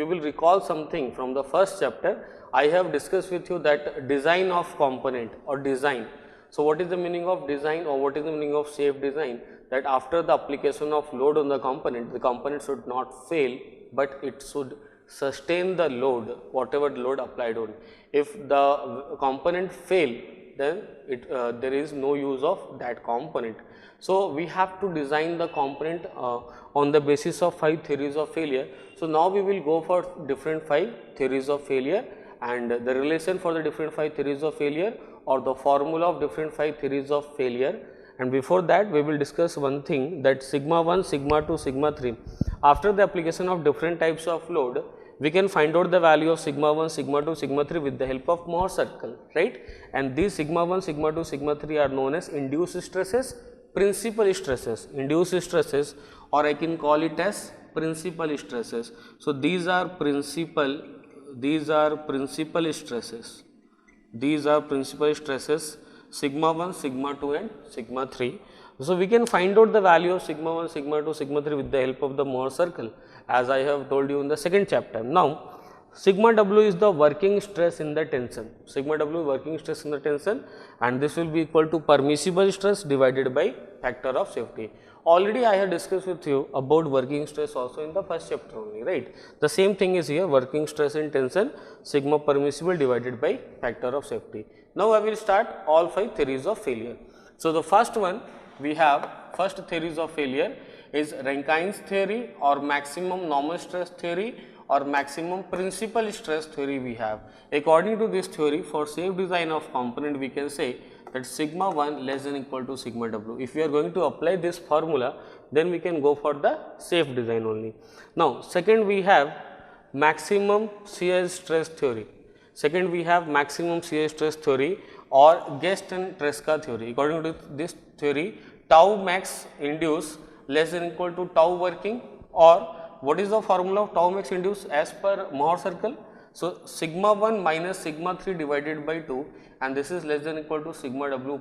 will recall something from the first chapter, I have discussed with you that design of component or design. So, what is the meaning of design, or what is the meaning of safe design? That after the application of load on the component should not fail, but it should sustain the load, whatever load applied on. If the component fail, then there is no use of that component. So, we have to design the component on the basis of 5 theories of failure. So, now we will go for different 5 theories of failure, and the relation for the different 5 theories of failure, or the formula of different 5 theories of failure. And before that, we will discuss one thing, that sigma 1, sigma 2, sigma 3. After the application of different types of load, we can find out the value of sigma 1, sigma 2, sigma 3 with the help of Mohr circle, right. And these sigma 1, sigma 2, sigma 3 are known as induced stresses, principal stresses, induced stresses, or I can call it as principal stresses. So, these are principal stresses. These are principal stresses, sigma 1, sigma 2 and sigma 3. So, we can find out the value of sigma 1, sigma 2, sigma 3 with the help of the Mohr circle, as I have told you in the second chapter. Now, sigma W is the working stress in the tension, sigma W working stress in the tension, and this will be equal to permissible stress divided by factor of safety. Already I have discussed with you about working stress also in the first chapter only, right. The same thing is here, working stress in tension, sigma permissible divided by factor of safety. Now, I will start all 5 theories of failure. So, the first one we have, first theories of failure is Rankine's theory, or maximum normal stress theory, or maximum principal stress theory we have. According to this theory, for safe design of component, we can say that sigma 1 less than equal to sigma W. If we are going to apply this formula, then we can go for the safe design only. Now, second we have maximum shear stress theory. Second, we have maximum shear stress theory or Guest and Tresca theory. According to this theory, tau max induce less than equal to tau working, or what is the formula of tau max induce as per Mohr circle? So, sigma 1 minus sigma 3 divided by 2, and this is less than equal to sigma w,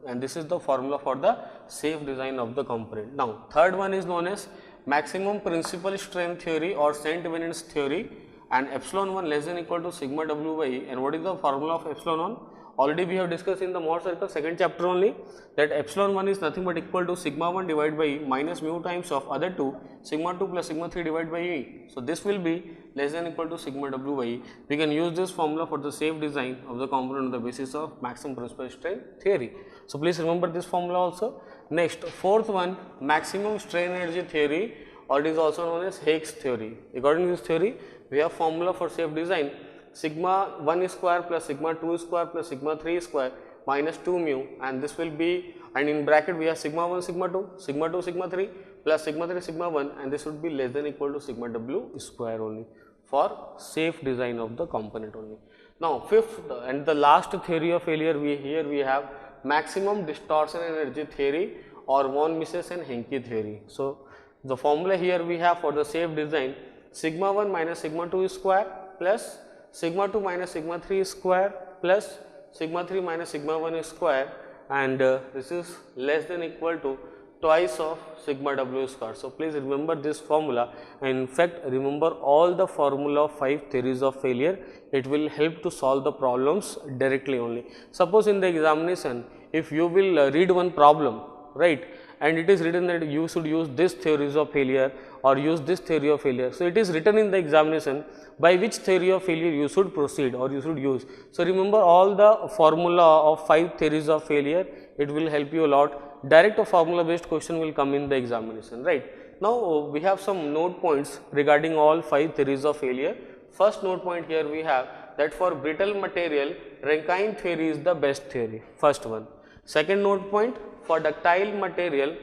and this is the formula for the safe design of the component. Now, third one is known as maximum principal strain theory or Saint-Venant's theory, and epsilon 1 less than equal to sigma w by E. And what is the formula of epsilon 1? Already we have discussed in the Mohr circle second chapter only, that epsilon 1 is nothing but equal to sigma 1 divided by E minus mu times of other two, sigma 2 plus sigma 3 divided by E. So, this will be less than equal to sigma w by E. We can use this formula for the safe design of the component on the basis of maximum principal strain theory. So, please remember this formula also. Next, fourth one, maximum strain energy theory, or it is also known as Hicks theory. According to this theory, we have formula for safe design, sigma 1 square plus sigma 2 square plus sigma 3 square minus 2 mu, and this will be, and in bracket we have sigma 1 sigma 2 sigma 3 plus sigma 3 sigma 1, and this would be less than equal to sigma w square only for safe design of the component only. Now, fifth and the last theory of failure, we have maximum distortion energy theory or von Mises and Henke theory. So, the formula here we have for the safe design, sigma 1 minus sigma 2 square plus sigma 2 minus sigma 3 square plus sigma 3 minus sigma 1 square, and this is less than equal to twice of sigma w square. So, please remember this formula, and in fact remember all the formula of 5 theories of failure. It will help to solve the problems directly only. Suppose in the examination, if you will read one problem, right, and it is written that you should use this theories of failure or use this theory of failure. So, it is written in the examination by which theory of failure you should proceed or you should use. So, remember all the formula of 5 theories of failure, it will help you a lot. Direct formula based question will come in the examination, right. Now, we have some note points regarding all 5 theories of failure. First note point here we have that for brittle material, Rankine theory is the best theory, first one. Second note point, for ductile material,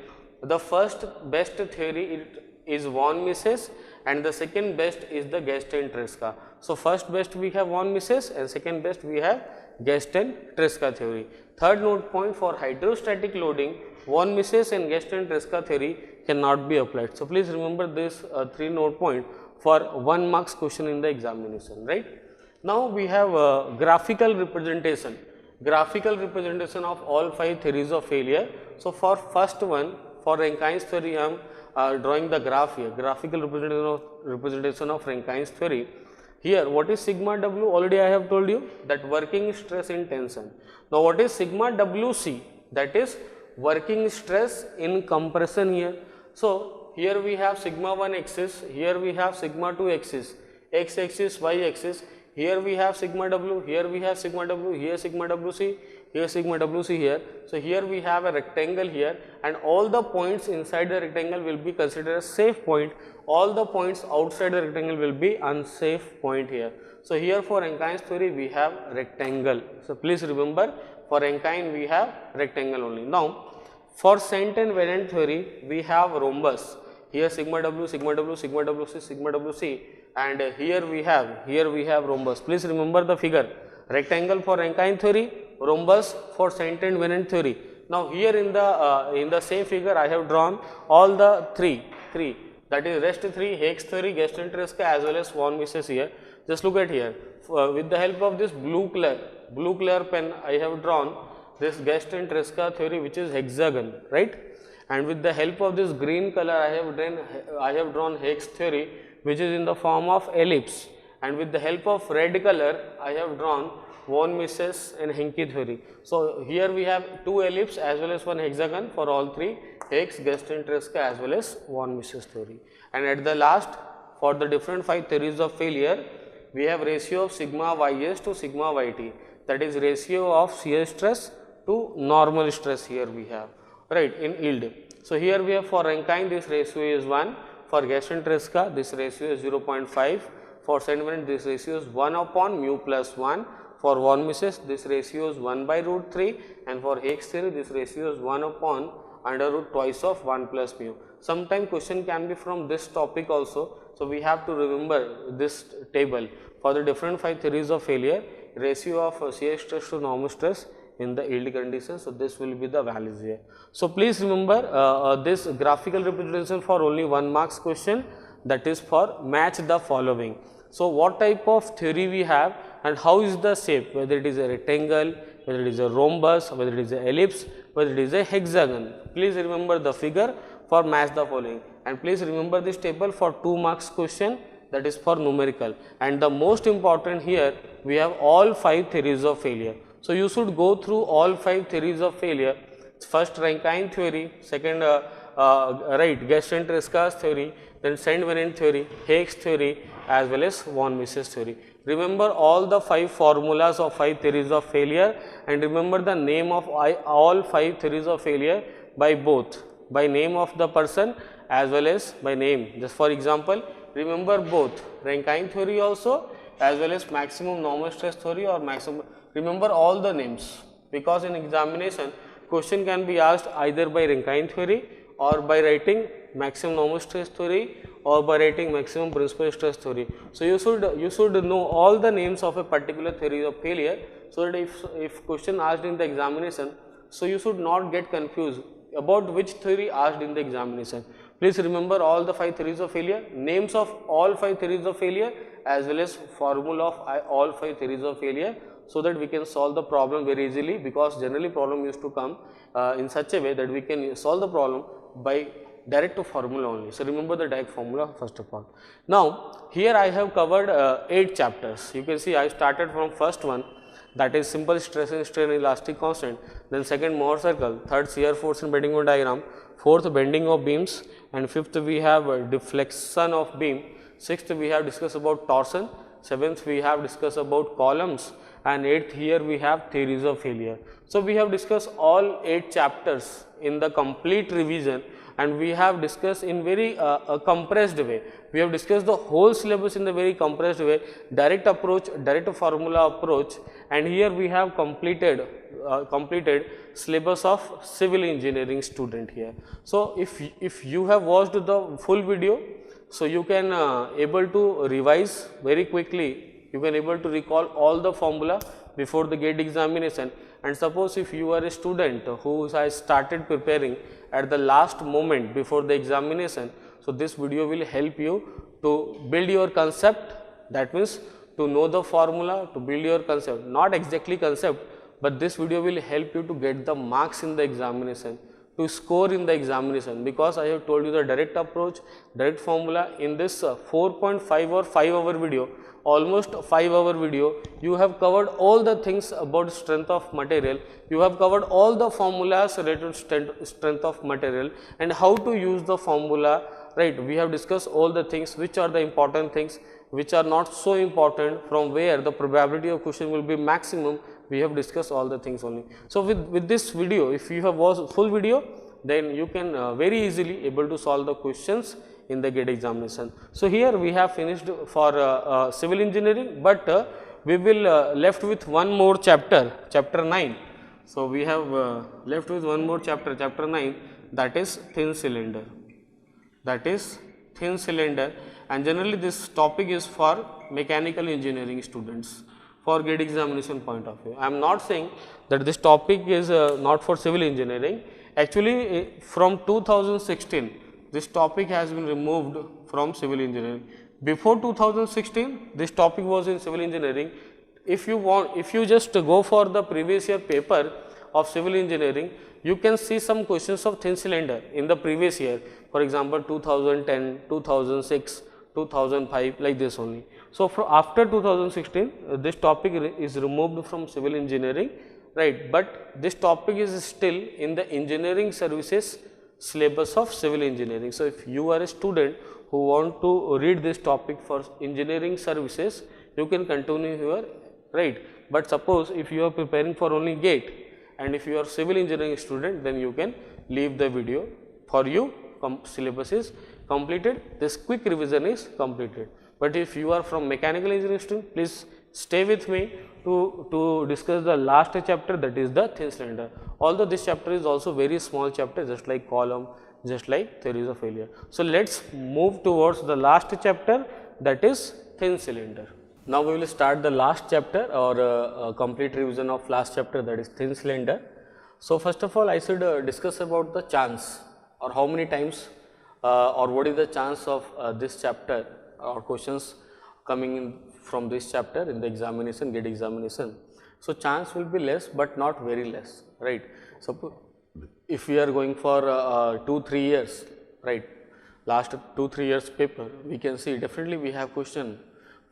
the first best theory is von Mises, and the second best is the Guest and Tresca. So, first best we have von Mises and second best we have Guest and Tresca theory. Third note point, for hydrostatic loading, von Mises and Guest and Tresca theory cannot be applied. So, please remember this 3 note point for 1 marks question in the examination, right. Now, we have graphical representation of all 5 theories of failure. So, for first one, for Rankine's theory, I am drawing the graph here, graphical representation of Rankine's theory. Here, what is sigma w? Already I have told you that working stress in tension. Now, what is sigma wc? That is working stress in compression here. So, here we have sigma 1 axis, here we have sigma 2 axis, x axis, y axis. Here we have sigma w, here we have sigma w, here sigma wc, here sigma wc here. So, here we have a rectangle here, and all the points inside the rectangle will be considered as safe point, all the points outside the rectangle will be unsafe point here. So, here for Rankine's theory we have rectangle. So, please remember for Rankine we have rectangle only. Now, for Saint and Venant theory we have rhombus, here sigma w, sigma w, sigma wc, sigma wc, and here we have rhombus. Please remember the figure, rectangle for Rankine theory, rhombus for Saint and Venant theory. Now, here in the same figure I have drawn all the three, that is rest 3, Hicks theory, Guest and Tresca as well as von Mises here. Just look at here, with the help of this blue color pen I have drawn this Guest and Tresca theory, which is hexagon, right, and with the help of this green color I have drawn Hicks theory, which is in the form of ellipse, and with the help of red color I have drawn von Mises and Henke theory. So, here we have 2 ellipse as well as 1 hexagon for all 3, Hicks, Guest and Tresca as well as von Mises theory. And at the last, for the different 5 theories of failure, we have ratio of sigma ys to sigma yt, that is ratio of shear stress to normal stress here we have, right, in yield. So, here we have for Rankine this ratio is 1, for Guest and Tresca this ratio is 0.5, for Saint Venant this ratio is 1 upon mu plus 1, for von Mises this ratio is 1 by root 3, and for Hicks theory this ratio is 1 upon under root twice of 1 plus mu. Sometime question can be from this topic also. So, we have to remember this table for the different 5 theories of failure. ratio of shear stress to normal stress in the yield condition. So, this will be the values here. So, please remember this graphical representation for only 1 marks question, that is for match the following. So, what type of theory we have and how is the shape, whether it is a rectangle, whether it is a rhombus, whether it is a ellipse, whether it is a hexagon. Please remember the figure for match the following, and please remember this table for 2 marks question, that is for numerical. And the most important here, we have all 5 theories of failure. So, you should go through all 5 theories of failure. First, Rankine theory, second Guest-Tresca's theory, then Saint-Venant theory, Higgs theory, as well as von Mises theory. Remember all the 5 formulas of 5 theories of failure, and remember the name of all 5 theories of failure by both, by name of the person as well as by name. Just for example, remember both Rankine theory also as well as maximum normal stress theory or maximum. Remember all the names, because in examination question can be asked either by Rankine theory or by writing maximum normal stress theory or by writing maximum principal stress theory. So, you should know all the names of a particular theory of failure, so that if question asked in the examination, so you should not get confused about which theory asked in the examination. Please remember all the 5 theories of failure, names of all 5 theories of failure as well as formula of all 5 theories of failure, so that we can solve the problem very easily, because generally problem used to come in such a way that we can solve the problem by direct to formula only. So, remember the direct formula first of all. Now, here I have covered 8 chapters. You can see I started from first one, that is simple stress and strain elastic constant, then second Mohr circle, third shear force and bending moment diagram, fourth bending of beams, and fifth we have deflection of beam, sixth we have discussed about torsion, seventh we have discussed about columns, and eighth here we have theories of failure. So, we have discussed all 8 chapters in the complete revision, and we have discussed in very compressed way. We have discussed the whole syllabus in the very compressed way, direct approach, direct formula approach, and here we have completed syllabus of civil engineering student here. So, if you have watched the full video, so you can able to revise very quickly, you can able to recall all the formula before the GATE examination. And suppose if you are a student who has started preparing at the last moment before the examination, so this video will help you to build your concept, that means to know the formula, to build your concept, not exactly concept, but this video will help you to get the marks in the examination, to score in the examination, because I have told you the direct approach, direct formula in this 4.5 or 5 hour video, almost 5 hour video, you have covered all the things about strength of material, you have covered all the formulas related to strength of material and how to use the formula, right. We have discussed all the things, which are the important things, which are not so important, from where the probability of question will be maximum. We have discussed all the things only. So, with this video, if you have watched full video, then you can very easily able to solve the questions in the GATE examination. So, here we have finished for civil engineering, but we will left with one more chapter, chapter 9. So, we have left with one more chapter, chapter 9, that is thin cylinder, and generally this topic is for mechanical engineering students, for GATE examination point of view. I am not saying that this topic is not for civil engineering. Actually, from 2016, this topic has been removed from civil engineering. Before 2016, this topic was in civil engineering. If you just go for the previous year paper of civil engineering, you can see some questions of thin cylinder in the previous year. For example, 2010, 2006, 2005, like this only. So, after 2016, this topic is removed from civil engineering, right, but this topic is still in the engineering services syllabus of civil engineering. So, if you are a student who want to read this topic for engineering services, you can continue here, right. But suppose if you are preparing for only GATE and if you are civil engineering student, then you can leave the video. For you, syllabus is completed, this quick revision is completed. But if you are from mechanical engineering student, please stay with me to discuss the last chapter, that is the thin cylinder. Although this chapter is also very small chapter, just like column, just like theories of failure. So, let us move towards the last chapter, that is thin cylinder. Now we will start the last chapter or complete revision of last chapter, that is thin cylinder. So first of all I should discuss about the chance, or how many times or what is the chance of this chapter or questions coming in from this chapter in the examination, GATE examination. So chance will be less but not very less, right. So if we are going for 2-3 years, right, last 2-3 years paper, we can see definitely we have question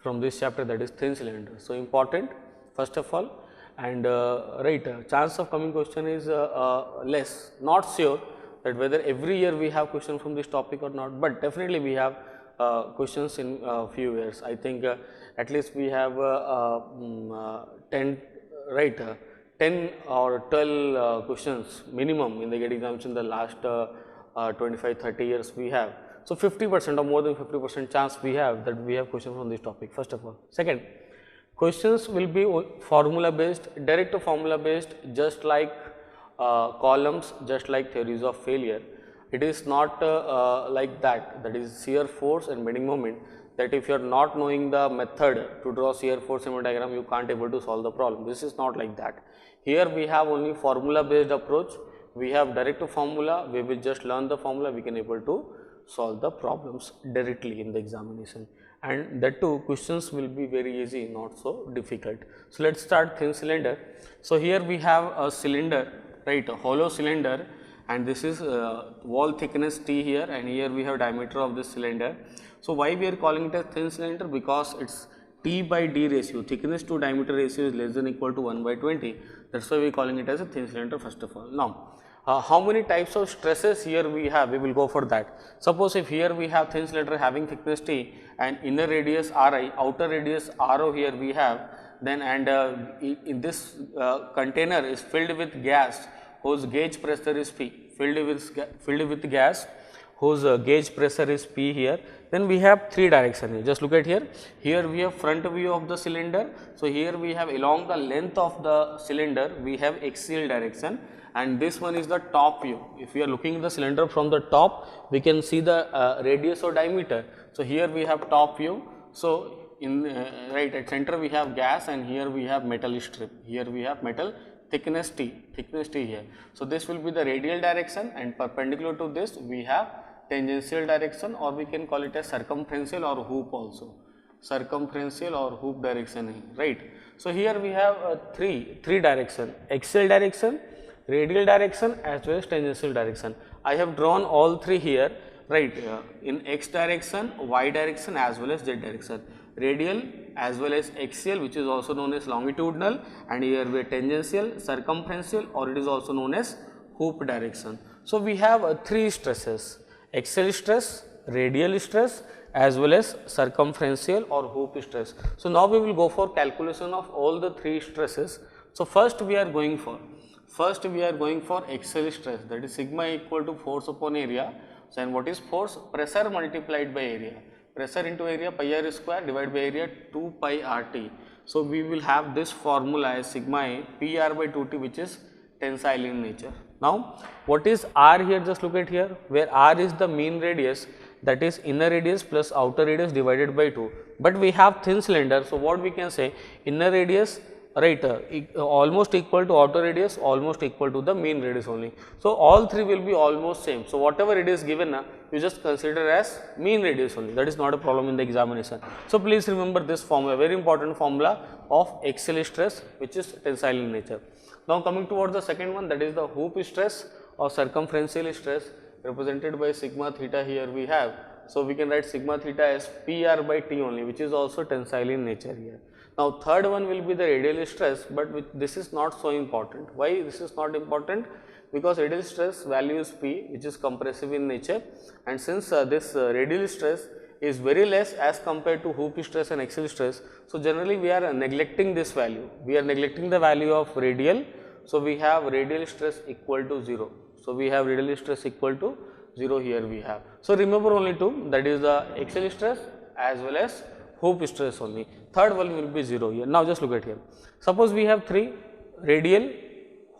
from this chapter, that is thin cylinder. So important first of all, and chance of coming question is less, not sure that whether every year we have question from this topic or not, but definitely we have questions in few years. I think at least we have 10 10 or 12 questions minimum in the GATE exams in the last 25-30 years we have. So 50% or more than 50% chance we have that we have questions on this topic, first of all. Second, questions will be formula based, direct to formula based, just like columns, just like theories of failure. It is not like that, that is shear force and bending moment, that if you are not knowing the method to draw shear force and diagram, you can't able to solve the problem. This is not like that. Here we have only formula based approach, we have direct to formula, we will just learn the formula, we can able to solve the problems directly in the examination, and that too questions will be very easy, not so difficult. So let's start thin cylinder. So here we have a cylinder, right, a hollow cylinder, and this is wall thickness T here, and here we have diameter of this cylinder. So why we are calling it a thin cylinder? Because it's T by D ratio, thickness to diameter ratio is less than equal to 1/20. That's why we are calling it as a thin cylinder first of all. Now how many types of stresses here we have, we will go for that. Suppose if here we have thin cylinder having thickness T and inner radius Ri, outer radius Ro here we have, then and in this container is filled with gas whose gauge pressure is P, filled with gas whose gauge pressure is P here. Then we have three directions here. Just look at here. Here we have front view of the cylinder. So here we have along the length of the cylinder we have axial direction, and this one is the top view. If we are looking at the cylinder from the top, we can see the radius or diameter. So here we have top view. So in right at center we have gas, and here we have metal strip. Here we have metal thickness T here. So this will be the radial direction, and perpendicular to this we have tangential direction, or we can call it a circumferential or hoop also. Circumferential or hoop direction, right. So here we have three direction: axial direction, radial direction, as well as tangential direction. I have drawn all three here, right, in x direction, y direction, as well as z direction. Radial as well as axial, which is also known as longitudinal, and here we have tangential, circumferential, or it is also known as hoop direction. So we have three stresses: axial stress, radial stress, as well as circumferential or hoop stress. So now we will go for calculation of all the three stresses. So first we are going for axial stress, that is sigma equal to force upon area. So and what is force? Pressure multiplied by area. Pressure into area pi r square divided by area 2 pi RT. So we will have this formula as sigma A P r by 2T, which is tensile in nature. Now what is R here? Just look at here, where R is the mean radius, that is inner radius plus outer radius divided by 2. But we have thin cylinder, so what we can say, inner radius, right, almost equal to outer radius, almost equal to the mean radius only. So all three will be almost same. So whatever it is given, you just consider as mean radius only. That is not a problem in the examination. So please remember this formula, very important formula of axial stress, which is tensile in nature. Now coming towards the second one, that is the hoop stress or circumferential stress, represented by sigma theta here we have. So we can write sigma theta as PR by T only, which is also tensile in nature here. Now third one will be the radial stress, but this is not so important. Why this is not important? Because radial stress value is P, which is compressive in nature, and since this radial stress is very less as compared to hoop stress and axial stress, so generally we are neglecting this value. We are neglecting the value of radial. So we have radial stress equal to 0. So we have radial stress equal to 0 here we have. So remember only two, that is the axial stress as well as hoop stress only. Third one will be 0 here. Now just look at here. Suppose we have three: radial,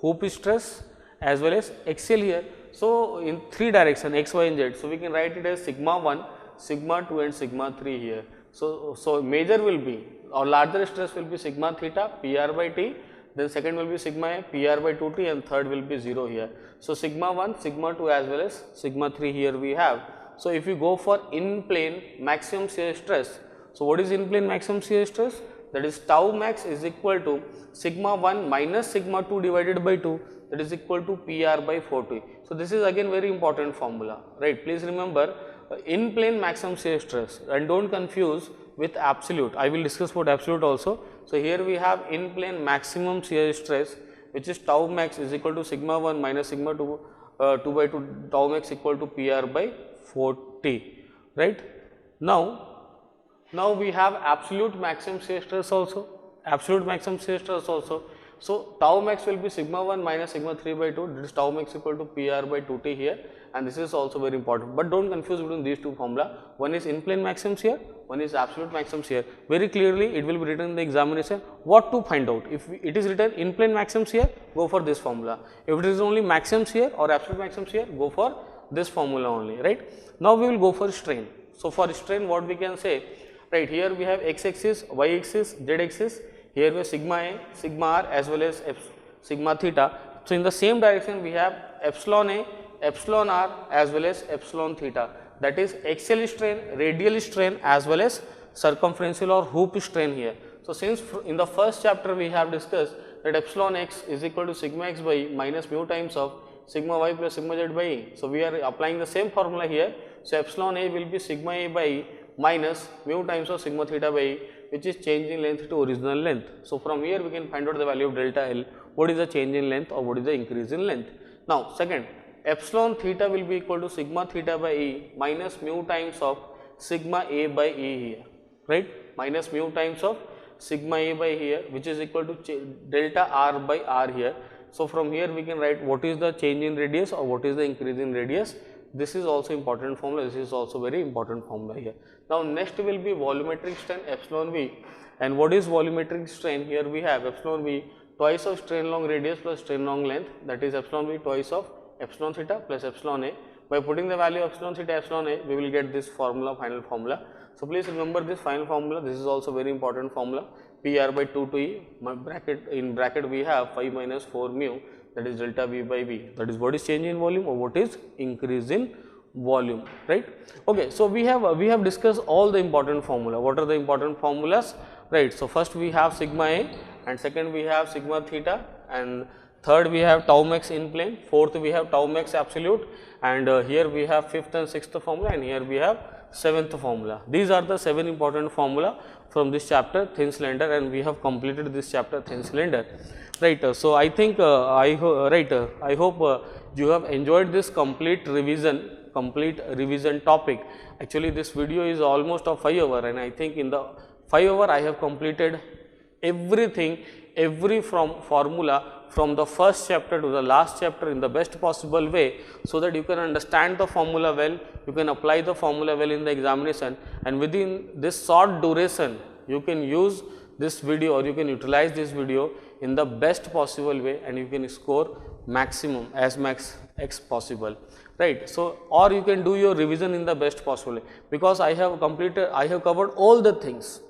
hoop stress, as well as axial here. So in three direction x, y and z. So we can write it as sigma 1, sigma 2 and sigma 3 here. So major will be, or larger stress will be sigma theta PR by T, then second will be sigma A PR by 2T, and third will be 0 here. So sigma 1, sigma 2 as well as sigma 3 here we have. So if you go for in plane maximum shear stress, so what is in plane maximum shear stress? That is tau max is equal to sigma 1 minus sigma 2 divided by 2, that is equal to PR by 4T. So this is again very important formula, right? Please remember in plane maximum shear stress, and don't confuse with absolute. I will discuss about absolute also. So here we have in plane maximum shear stress, which is tau max is equal to sigma 1 minus sigma 2, 2 by 2, tau max equal to PR by 4T, right? Now we have absolute maximum shear stress also, absolute maximum shear stress also. So tau max will be sigma 1 minus sigma 3 by 2, this is tau max equal to PR by 2T here, and this is also very important. But don't confuse between these two formula. One is in plane maximum shear, one is absolute maximum shear. Very clearly it will be written in the examination what to find out. If it is written in plane maximum shear, go for this formula. If it is only maximum shear or absolute maximum shear, go for this formula only, right? Now we will go for strain. So for strain, what we can say, right, here we have x axis, y axis, z axis. Here we have sigma A, sigma r as well as sigma theta. So in the same direction we have epsilon A, epsilon r as well as epsilon theta, that is axial strain, radial strain as well as circumferential or hoop strain here. So since in the first chapter we have discussed that epsilon x is equal to sigma x by E minus mu times of sigma y plus sigma z by E. So we are applying the same formula here. So epsilon A will be sigma A by E minus mu times of sigma theta by E, which is change in length to original length. So from here we can find out the value of delta L, what is the change in length or what is the increase in length. Now second, epsilon theta will be equal to sigma theta by E minus mu times of sigma A by E here, right, minus mu times of sigma A by here, which is equal to delta R by R here. So from here we can write what is the change in radius or what is the increase in radius. This is also important formula, this is also very important formula here. Now next will be volumetric strain epsilon V, and what is volumetric strain? Here we have epsilon V twice of strain along radius plus strain along length, that is epsilon V twice of epsilon theta plus epsilon A. By putting the value of epsilon theta epsilon A, we will get this formula, final formula. So please remember this final formula, this is also very important formula, PR by 2 to E, in bracket we have 5 minus 4 mu, that is delta V by V, that is what is change in volume or what is increase in volume, right? Okay, so we have discussed all the important formula. What are the important formulas, right? So first we have sigma A, and second we have sigma theta, and third we have tau max in plane, fourth we have tau max absolute, and here we have fifth and sixth formula, and here we have seventh formula. These are the 7 important formula from this chapter thin cylinder, and we have completed this chapter thin cylinder, right? So I think I hope you have enjoyed this complete revision topic. Actually this video is almost of 5 hours, and I think in the 5 hours I have completed everything, every formula from the first chapter to the last chapter in the best possible way, so that you can understand the formula well, you can apply the formula well in the examination, and within this short duration you can use this video or you can utilize this video in the best possible way, and you can score maximum as max x possible, right? So or you can do your revision in the best possible way, because I have covered all the things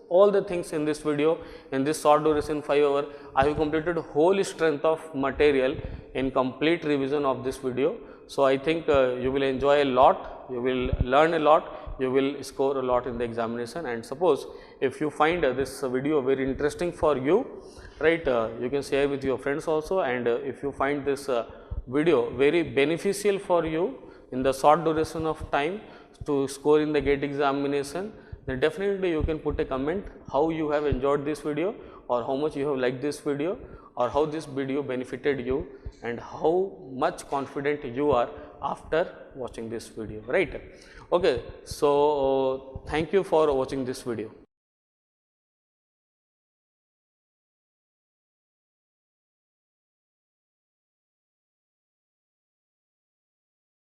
in this video in this short duration 5 hours. I have completed whole strength of material in complete revision of this video. So I think you will enjoy a lot, you will learn a lot, you will score a lot in the examination. And suppose if you find this video very interesting for you, right, you can share with your friends also, and if you find this video very beneficial for you in the short duration of time to score in the GATE examination, then definitely you can put a comment how you have enjoyed this video, or how much you have liked this video, or how this video benefited you, and how much confident you are after watching this video, right? Okay, so thank you for watching this video.